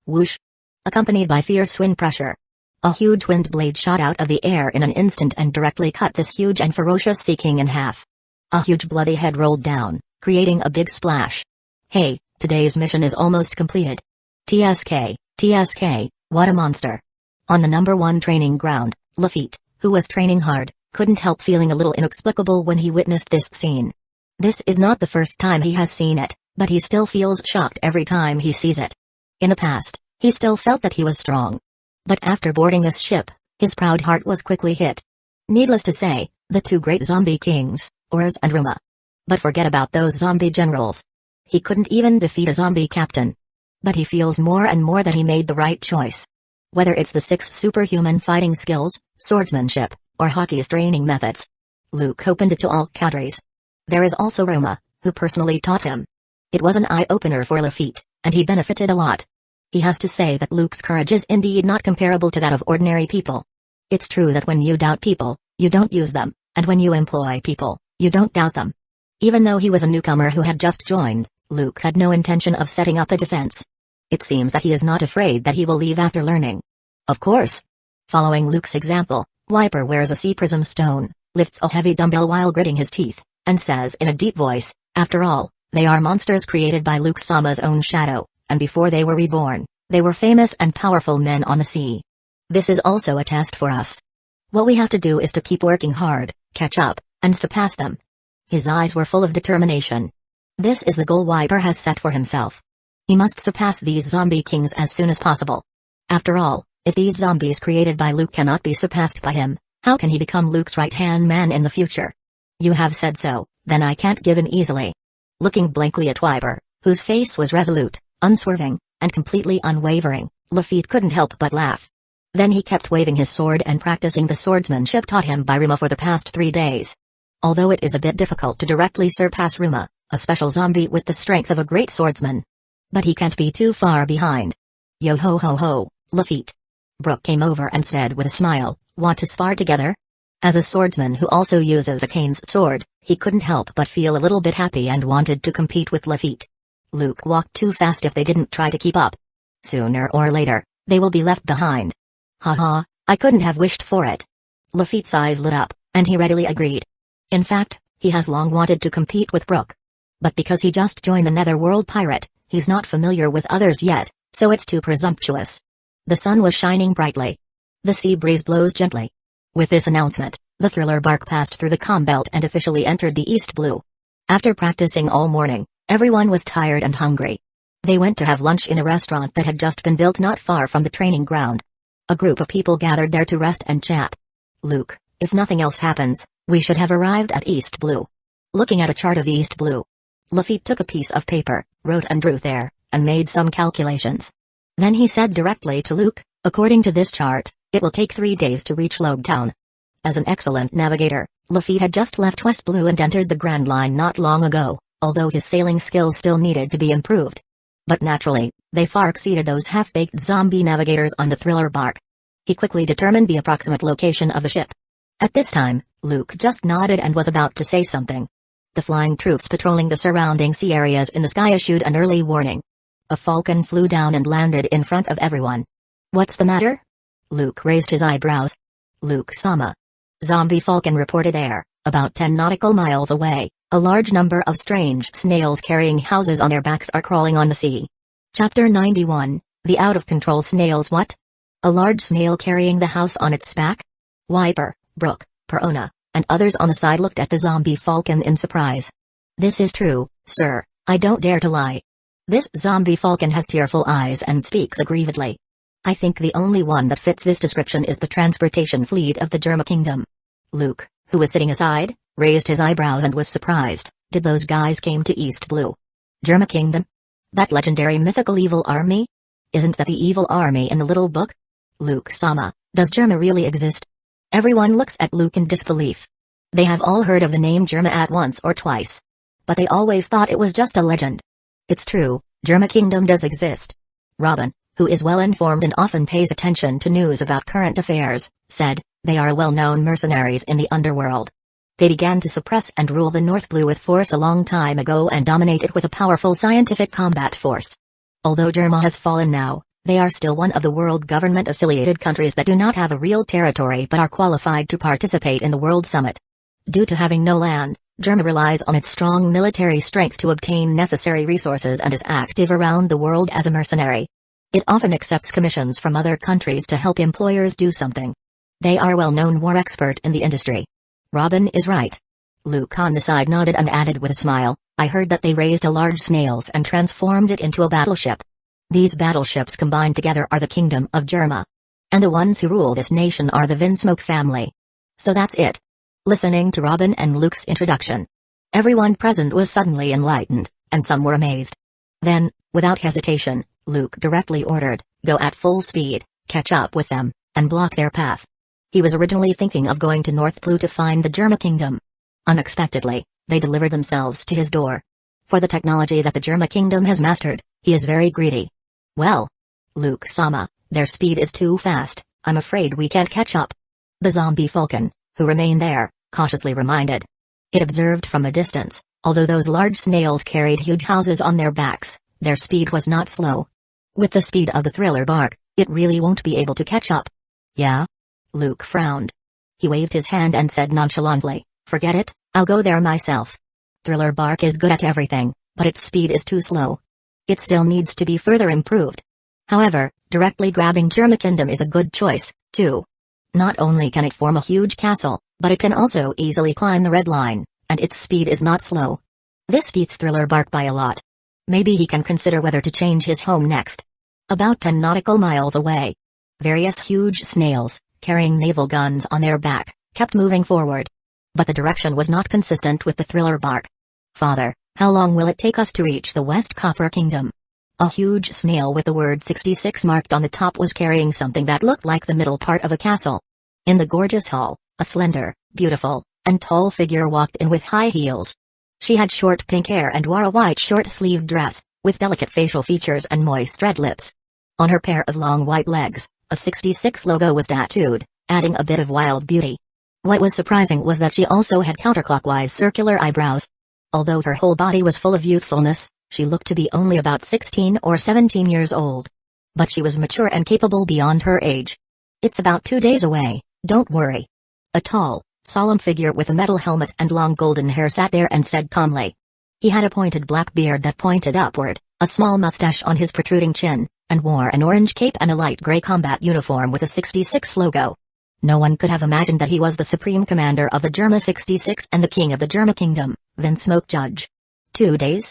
Whoosh. Accompanied by fierce wind pressure. A huge wind blade shot out of the air in an instant and directly cut this huge and ferocious sea king in half. A huge bloody head rolled down, creating a big splash. Hey, today's mission is almost completed. TSK, TSK, what a monster. On the number 1 training ground, Lafitte, who was training hard, couldn't help feeling a little inexplicable when he witnessed this scene. This is not the first time he has seen it, but he still feels shocked every time he sees it. In the past, he still felt that he was strong. But after boarding this ship, his proud heart was quickly hit. Needless to say, the 2 great zombie kings, Urs and Ruma. But forget about those zombie generals. He couldn't even defeat a zombie captain. But he feels more and more that he made the right choice. Whether it's the 6 superhuman fighting skills, swordsmanship, or hockey's training methods, Luke opened it to all cadres. There is also Roma, who personally taught him. It was an eye-opener for Lafitte, and he benefited a lot. He has to say that Luke's courage is indeed not comparable to that of ordinary people. It's true that when you doubt people, you don't use them, and when you employ people, you don't doubt them. Even though he was a newcomer who had just joined, Luke had no intention of setting up a defense. It seems that he is not afraid that he will leave after learning. Of course. Following Luke's example, Wiper wears a sea prism stone, lifts a heavy dumbbell while gritting his teeth, and says in a deep voice, after all, they are monsters created by Luke Sama's own shadow, and before they were reborn, they were famous and powerful men on the sea. This is also a test for us. What we have to do is to keep working hard, catch up, and surpass them. His eyes were full of determination. This is the goal Wiper has set for himself. He must surpass these zombie kings as soon as possible. After all, if these zombies created by Luke cannot be surpassed by him, how can he become Luke's right-hand man in the future? You have said so, then I can't give in easily. Looking blankly at Wiper, whose face was resolute, unswerving, and completely unwavering, Lafitte couldn't help but laugh. Then he kept waving his sword and practicing the swordsmanship taught him by Ruma for the past 3 days. Although it is a bit difficult to directly surpass Ruma, a special zombie with the strength of a great swordsman. But he can't be too far behind. Yo ho ho ho, Lafitte. Brooke came over and said with a smile, want to spar together? As a swordsman who also uses a Kane's sword, he couldn't help but feel a little bit happy and wanted to compete with Lafitte. Luke walked too fast if they didn't try to keep up. Sooner or later, they will be left behind. Haha, I couldn't have wished for it. Lafitte's eyes lit up, and he readily agreed. In fact, he has long wanted to compete with Brooke. But because he just joined the Netherworld Pirate, he's not familiar with others yet, so it's too presumptuous. The sun was shining brightly. The sea breeze blows gently. With this announcement, the thriller bark passed through the calm belt and officially entered the East Blue. After practicing all morning, everyone was tired and hungry. They went to have lunch in a restaurant that had just been built not far from the training ground. A group of people gathered there to rest and chat. Luke, if nothing else happens, we should have arrived at East Blue. Looking at a chart of East Blue, Lafitte took a piece of paper, wrote and drew there, and made some calculations. Then he said directly to Luke, according to this chart, it will take 3 days to reach Logetown. As an excellent navigator, Lafitte had just left West Blue and entered the Grand Line not long ago, although his sailing skills still needed to be improved. But naturally, they far exceeded those half-baked zombie navigators on the thriller bark. He quickly determined the approximate location of the ship. At this time, Luke just nodded and was about to say something. The flying troops patrolling the surrounding sea areas in the sky issued an early warning. A falcon flew down and landed in front of everyone. What's the matter? Luke raised his eyebrows. Luke Sama. Zombie falcon reported air, about 10 nautical miles away. A large number of strange snails carrying houses on their backs are crawling on the sea. Chapter 91, The Out-of-Control Snails. What? A large snail carrying the house on its back? Wiper, Brooke, Perona, and others on the side looked at the zombie falcon in surprise. This is true, sir, I don't dare to lie. This zombie falcon has tearful eyes and speaks aggrievedly. I think the only one that fits this description is the transportation fleet of the Germa Kingdom. Luke, who was sitting aside, raised his eyebrows and was surprised. Did those guys came to East Blue? Germa Kingdom? That legendary mythical evil army? Isn't that the evil army in the little book? Luke Sama, does Germa really exist? Everyone looks at Luke in disbelief. They have all heard of the name Germa at once or twice. But they always thought it was just a legend. It's true, Germa Kingdom does exist. Robin, who is well informed and often pays attention to news about current affairs, said, they are well-known mercenaries in the underworld. They began to suppress and rule the North Blue with force a long time ago and dominate it with a powerful scientific combat force. Although Germa has fallen now, they are still one of the world government-affiliated countries that do not have a real territory but are qualified to participate in the World Summit. Due to having no land, Germa relies on its strong military strength to obtain necessary resources and is active around the world as a mercenary. It often accepts commissions from other countries to help employers do something. They are a well-known war expert in the industry. Robin is right. Luke on the side nodded and added with a smile, I heard that they raised a large snails and transformed it into a battleship. These battleships combined together are the Kingdom of Germa. And the ones who rule this nation are the Vinsmoke family. So that's it. Listening to Robin and Luke's introduction, everyone present was suddenly enlightened, and some were amazed. Then, without hesitation, Luke directly ordered, go at full speed, catch up with them, and block their path. He was originally thinking of going to North Blue to find the Germa Kingdom. Unexpectedly, they delivered themselves to his door. For the technology that the Germa Kingdom has mastered, he is very greedy. Well, Luke-sama, their speed is too fast, I'm afraid we can't catch up. The zombie falcon, who remained there, cautiously reminded. It observed from a distance, although those large snails carried huge houses on their backs, their speed was not slow. With the speed of the thriller bark, it really won't be able to catch up. Yeah? Luke frowned. He waved his hand and said nonchalantly, forget it, I'll go there myself. Thriller bark is good at everything, but its speed is too slow. It still needs to be further improved. However, directly grabbing Germa Kingdom is a good choice, too. Not only can it form a huge castle, but it can also easily climb the red line, and its speed is not slow. This beats Thriller bark by a lot. Maybe he can consider whether to change his home next. About 10 nautical miles away, various huge snails, carrying naval guns on their back, kept moving forward. But the direction was not consistent with the Thriller bark. Father, how long will it take us to reach the West Copper Kingdom? A huge snail with the word 66 marked on the top was carrying something that looked like the middle part of a castle. In the gorgeous hall, a slender, beautiful, and tall figure walked in with high heels. She had short pink hair and wore a white short-sleeved dress, with delicate facial features and moist red lips. On her pair of long white legs, a 66 logo was tattooed, adding a bit of wild beauty. What was surprising was that she also had counterclockwise circular eyebrows. Although her whole body was full of youthfulness, she looked to be only about 16 or 17 years old. But she was mature and capable beyond her age. It's about 2 days away, don't worry. A tall, solemn figure with a metal helmet and long golden hair sat there and said calmly. He had a pointed black beard that pointed upward, a small mustache on his protruding chin, and wore an orange cape and a light gray combat uniform with a 66 logo. No one could have imagined that he was the supreme commander of the Germa 66 and the king of the Germa Kingdom, Vinsmoke Judge. 2 days?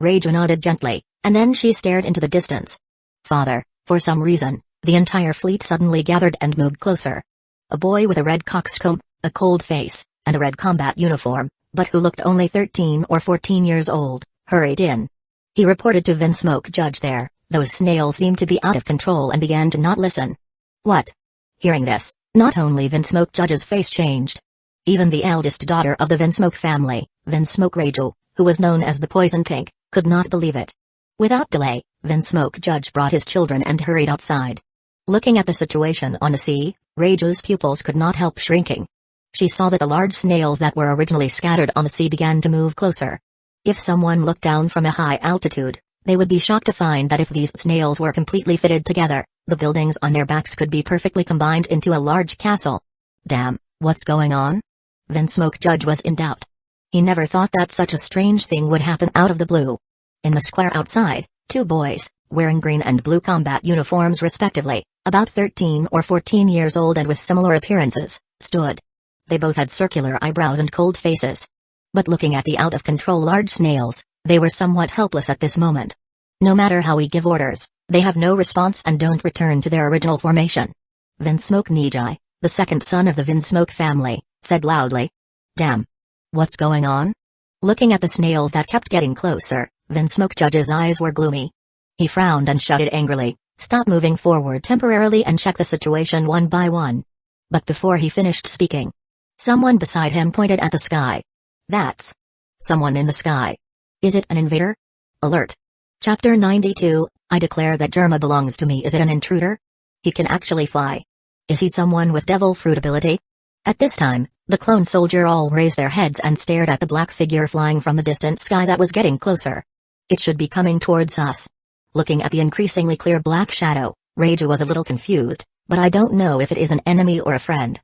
Reiju nodded gently, and then she stared into the distance. Father, for some reason, the entire fleet suddenly gathered and moved closer. A boy with a red coxcomb, a cold face, and a red combat uniform, but who looked only 13 or 14 years old, hurried in. He reported to Vinsmoke Judge there, those snails seemed to be out of control and began to not listen. What? Hearing this, not only Vinsmoke Judge's face changed. Even the eldest daughter of the Vinsmoke family, Vinsmoke Reiju, who was known as the Poison Pink, could not believe it. Without delay, Vinsmoke Judge brought his children and hurried outside. Looking at the situation on the sea, Reiju's pupils could not help shrinking. She saw that the large snails that were originally scattered on the sea began to move closer. If someone looked down from a high altitude, they would be shocked to find that if these snails were completely fitted together, the buildings on their backs could be perfectly combined into a large castle. Damn, what's going on? Vinsmoke Judge was in doubt. He never thought that such a strange thing would happen out of the blue. In the square outside, 2 boys, wearing green and blue combat uniforms respectively, about 13 or 14 years old and with similar appearances, stood. They both had circular eyebrows and cold faces. But looking at the out-of-control large snails, they were somewhat helpless at this moment. No matter how we give orders, they have no response and don't return to their original formation. Vinsmoke Nijai, the second son of the Vinsmoke family, said loudly. Damn. What's going on? Looking at the snails that kept getting closer, Vinsmoke Judge's eyes were gloomy. He frowned and shouted angrily, stop moving forward temporarily and check the situation one by one. But before he finished speaking, someone beside him pointed at the sky. That's someone in the sky. Is it an invader? Alert. Chapter 92, I declare that Germa belongs to me. Is it an intruder? He can actually fly. Is he someone with devil fruit ability? At this time, the clone soldier all raised their heads and stared at the black figure flying from the distant sky that was getting closer. It should be coming towards us. Looking at the increasingly clear black shadow, Reiju was a little confused, but I don't know if it is an enemy or a friend.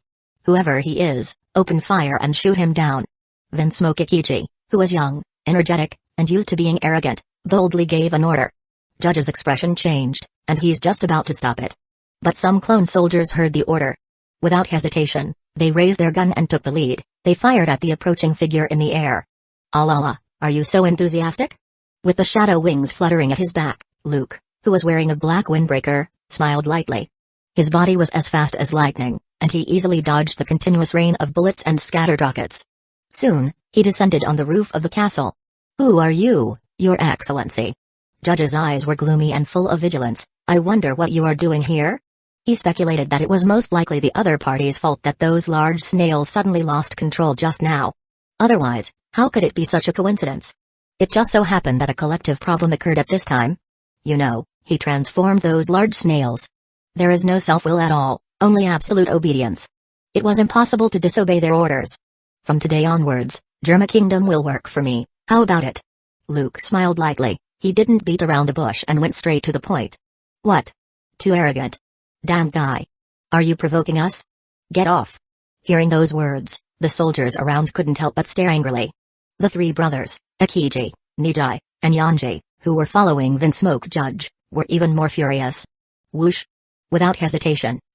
Whoever he is, open fire and shoot him down. Vinsmoke Ikichi, who was young, energetic, and used to being arrogant, boldly gave an order. Judge's expression changed, and he's just about to stop it. But some clone soldiers heard the order. Without hesitation, they raised their gun and took the lead. They fired at the approaching figure in the air. Allah, are you so enthusiastic? With the shadow wings fluttering at his back, Luke, who was wearing a black windbreaker, smiled lightly. His body was as fast as lightning, and he easily dodged the continuous rain of bullets and scattered rockets. Soon, he descended on the roof of the castle. Who are you, Your Excellency? Judge's eyes were gloomy and full of vigilance. I wonder what you are doing here? He speculated that it was most likely the other party's fault that those large snails suddenly lost control just now. Otherwise, how could it be such a coincidence? It just so happened that a collective problem occurred at this time. You know, he transformed those large snails. There is no self-will at all, only absolute obedience. It was impossible to disobey their orders. From today onwards, Germa Kingdom will work for me, how about it? Luke smiled lightly. He didn't beat around the bush and went straight to the point. What? Too arrogant. Damn guy. Are you provoking us? Get off. Hearing those words, the soldiers around couldn't help but stare angrily. The three brothers, Akiji, Nijai, and Yanji, who were following Vinsmoke Judge, were even more furious. Whoosh. Without hesitation,